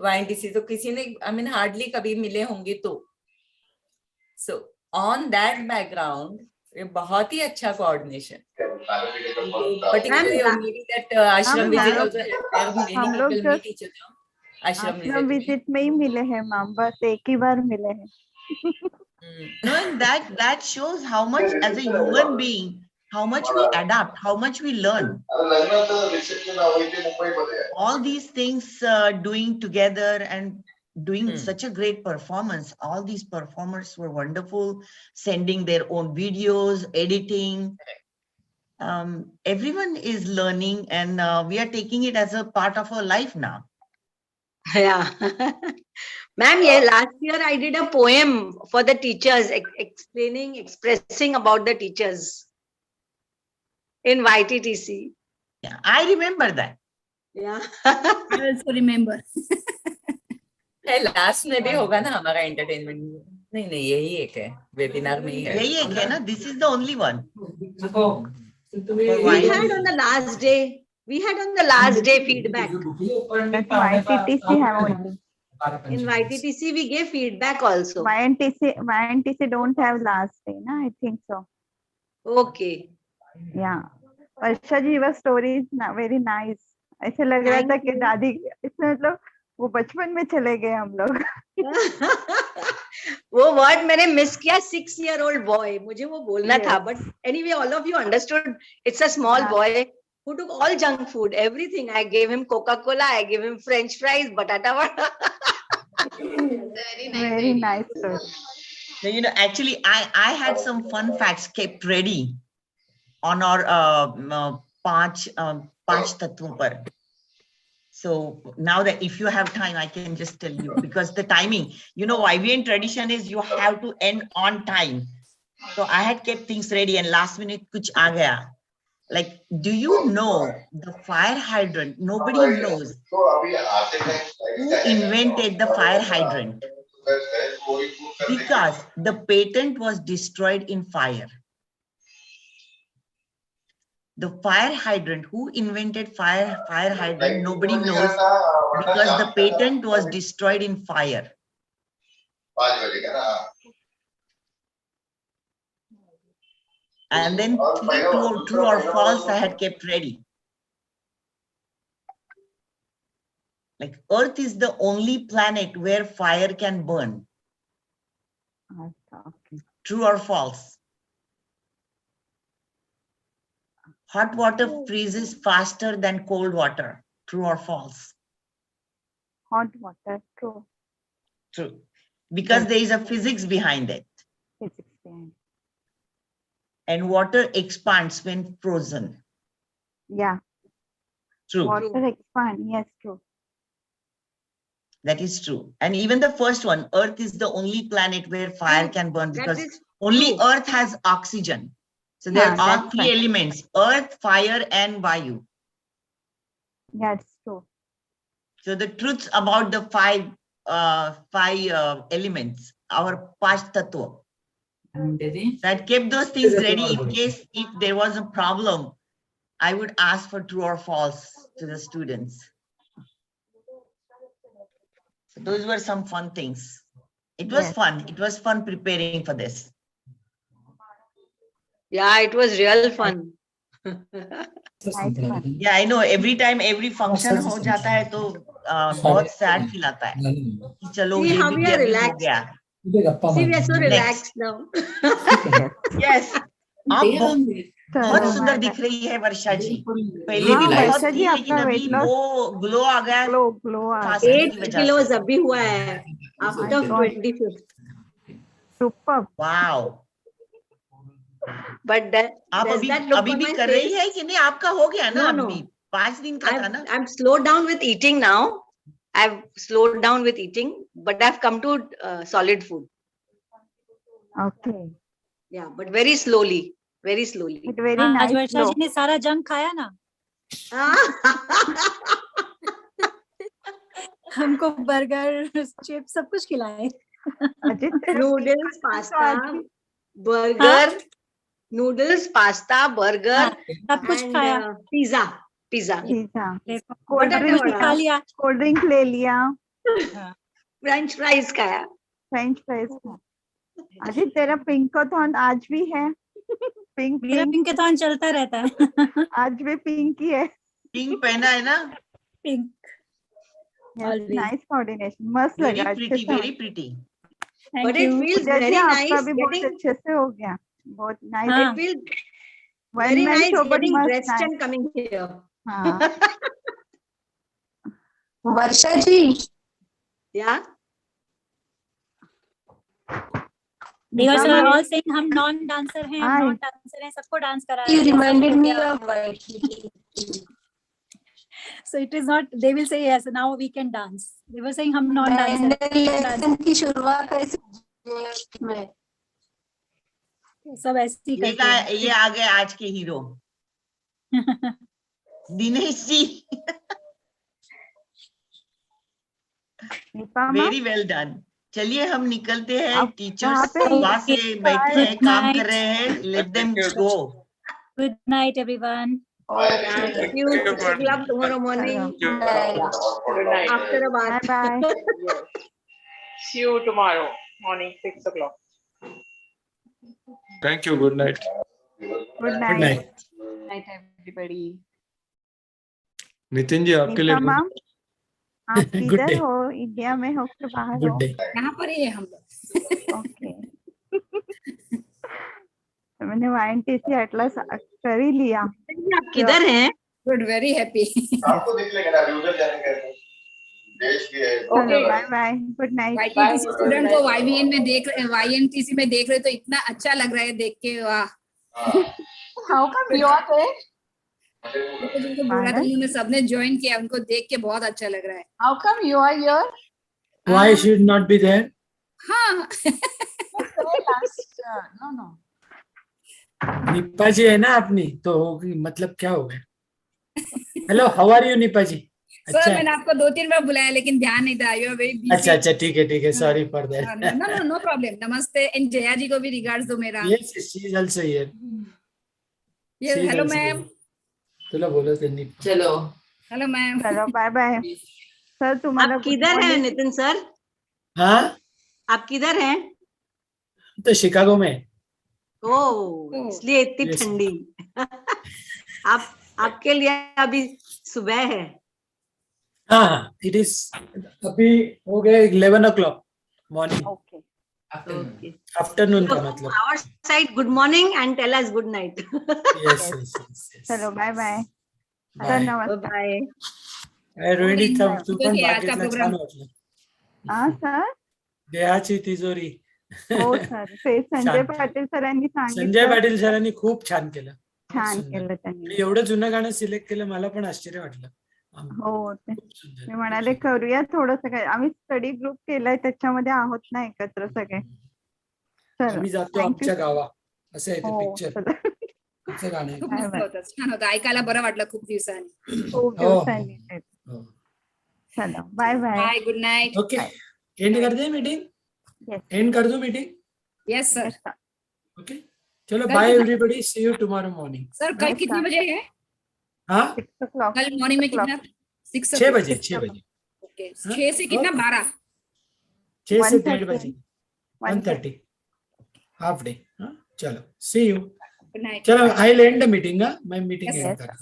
YNTC तो किसी ने I mean hardly कभी मिले होंगे तो. So on that background, ये बहुत ही अच्छा coordination. Particularly maybe that ashram visit also where many हम लोग people meet each other. Ashram आश्रम visit. विजिट में ही मिले हैं मैम, बस एक ही बार मिले हैं. No, and that shows how much as a human being, how much we adapt, how much we learn. All these things doing together and doing such a great performance. All these performers were wonderful, sending their own videos, editing. Everyone is learning, and we are taking it as a part of our life now. Yeah. Ma'am, yeah, last year I did a poem for the teachers, expressing about the teachers in YTTC. Yeah, I remember that. Yeah. I also remember. Last में भी होगा ना हमारा entertainment? नहीं नहीं, यही एक है, वेबिनार में ही है। यही एक है ना? This is the only one. We had on the last day. We had on the last day feedback. YTTC have only. In YTTC we gave feedback also. YTTC don't have last day, na? I think so. Okay. Yeah. Varsha ji, your story is very nice. ऐसे लग रहा था कि दादी, इसमें मतलब वो बचपन में चले गए हम लोग। वो वर्ड मैंने मिस किया, 6-year-old boy, मुझे वो बोलना था, but anyway all of you understood. It's a small boy who took all junk food, everything. I gave him Coca-Cola, I gave him French fries, batata vada. Very nice story. So, you know, actually, I had some fun facts kept ready on our Panch Tattva par. So now that if you have time, I can just tell you, because the timing, you know, IVN tradition is you have to end on time. So I had kept things ready, and last minute kuch aa gaya. Like, do you know the fire hydrant? Nobody knows who invented the fire hydrant, because the patent was destroyed in fire. The fire hydrant, who invented fire hydrant, nobody knows, because the patent was destroyed in fire. And then true or false, I had kept ready. Like, Earth is the only planet where fire can burn. True or false? Hot water freezes faster than cold water. True or false? Hot water, true. True. Because there is a physics behind it. Physics behind. And water expands when frozen. Yeah. True. Water expands, yes, true. That is true. And even the first one, Earth is the only planet where fire can burn, because only Earth has oxygen. So there are three elements: earth, fire, and Vayu. That's true. So the truths about the five elements, our Panch Tattva. So I kept those things ready in case if there was a problem, I would ask for true or false to the students. So those were some fun things. It was fun. It was fun preparing for this. Yeah, it was real fun. Yeah, I know. Every time, every function हो जाता है तो बहुत sad feel आता है कि चलो ये भी अभी हो गया. See, we are so relaxed now. Yes. आप बहुत सुंदर दिख रही है वर्षा जी. पहले भी बहुत थी, लेकिन अभी वो ग्लो आ गया. ग्लो 8 kilos अभी हुआ है after 25th. Super. Wow. But that आप अभी भी कर रही है कि नहीं? आपका हो गया ना? अभी 5 दिन का था ना? I'm slowed down with eating now. I've slowed down with eating, but I've come to solid food. Okay. Yeah, but very slowly, very slowly. It's very nice. आज वर्षा जी ने सारा जंक खाया ना? हमको बर्गर, चिप्स सब कुछ खिलाए. Noodles, pasta, burger. Noodles, pasta, burger, सब कुछ खाया. Pizza. कोल्ड ड्रिंक खा लिया. कोल्ड ड्रिंक ले लिया. French fries खाया. French fries खाया. अजी तेरा पिंकाथॉन आज भी है. पिंकाथॉन चलता रहता है. आज भी पिंक ही है. पिंक पहना है ना? पिंक. Nice coordination. मस्त लगा. Very pretty. But it feels very nice. आपका भी बहुत अच्छे से हो गया. बहुत nice. It feels very nice getting dressed and coming here. Varsha ji. Yeah. They were Nikama? all saying हम नॉन डांसर हैं, हम Hi. नॉन डांसर हैं, सबको डांस करा You रहे हैं, reminded सबको me क्या- of white. So it is not, they will say yes, now we can dance. They were saying हम नॉन डांसर लेसन की शुरुआत ऐसे में सब ऐसे ही करते हैं। ये आ गए आज के hero Dinesh ji. Very well done. चलिए हम निकलते हैं, टीचर्स सुबह से बैठे हैं, काम कर रहे हैं, let them go. Good night everyone. Thank you. 6 o'clock tomorrow morning. Good night. After a bath. Bye bye. See you tomorrow morning, 6 o'clock. Thank you. Good night. Good night. Night everybody. Nitin ji आपके लिए Nipa ma'am, आप Good किधर day. हो? India में हो कि बाहर good हो? डे। यहाँ पर ही है हम लोग। ओके। तो मैंने YNTC एटलस कर ही लिया। आप किधर हैं? Good, very happy. आपको देख लेंगे ना, अभी उधर जाने का है, देश भी है। चलो bye bye, good night. YNTC student को YVN में देख रहे, YNTC में देख रहे तो इतना अच्छा लग रहा है देख के, वाह। How come you are there? जिनको बोला था उन्होंने सबने ज्वाइन किया, उनको देख के बहुत अच्छा लग रहा है। How come you are here? Why should not be there? हाँ। No. निपा जी है ना अपनी, तो मतलब क्या हो गया? Hello, how are you Nipa ji? Sir मैंने आपको 2-3 बार बुलाया लेकिन ध्यान नहीं था, यू आर वेरी बिजी। अच्छा, ठीक है, sorry for that. No problem. नमस्ते, एंड जया जी को भी रिगार्ड्स दो मेरा। Yes, she is also here. Yes, hello ma'am. चलो बोलो तन्नी। चलो हेलो मैम। चलो बाय बाय। सर तुम्हारा आप किधर हैं नितिन सर? हाँ, आप किधर हैं? तो शिकागो में। ओह, इसलिए इतनी Yes. ठंडी। आपके लिए अभी सुबह है। हाँ, इट इज अभी हो गया 11 o'clock मॉर्निंग। ओके। आफ्टरनून का मतलब। Our side good morning and tell us good night. Yes. चलो बाय बाय। Bye. नमस्कार। बाय। रोहिणी तू पण ओके, आज का बागेतला प्रोग्राम। छान वाटलं। हाँ सर। देहाची तिजोरी। हो सर, ते संजय छान. पाटील सरांनी संजय सांगितलं, पाटील सरांनी खूप छान केलं। छान सुंदर. केलं त्यांनी। आणि एवढं जुनं गाणं सिलेक्ट केलं, मला पण आश्चर्य वाटलं। हो, खूप सुंदर. मी म्हणाले करूया थोडस काय, आम्ही स्टडी ग्रुप केलाय त्याच्यामध्ये आहोत ना एकत्र सगळे। चलो आम्ही जातो थँक्यू। आमच्या गावा, असं आहे ते हो पिक्चर, चला, असं गाणं आहे. खूप मस्त होतं, छान होतं, ऐकायला बरं वाटलं खूप दिवसांनी। खूप हो, दिवसांनी। हो. चलो bye bye. Bye, good night. Okay, end कर दे मीटिंग। Yes. एंड कर दो मीटिंग। Yes sir. ओके, चलो कल बाय कितना- everybody, see you tomorrow morning. Sir कल कितने बजे है? हाँ, 6 o'clock। कल मॉर्निंग में कितना? 6 6 बजे। 6 बजे। ओके, 6 से कितना? 12। 6 से 1:30 1:30 बजे। 1:30 हाफ डे। चलो सी यू। Good night. चलो आई एंड द मीटिंग। मैं मीटिंग Yes, एंड sir. कर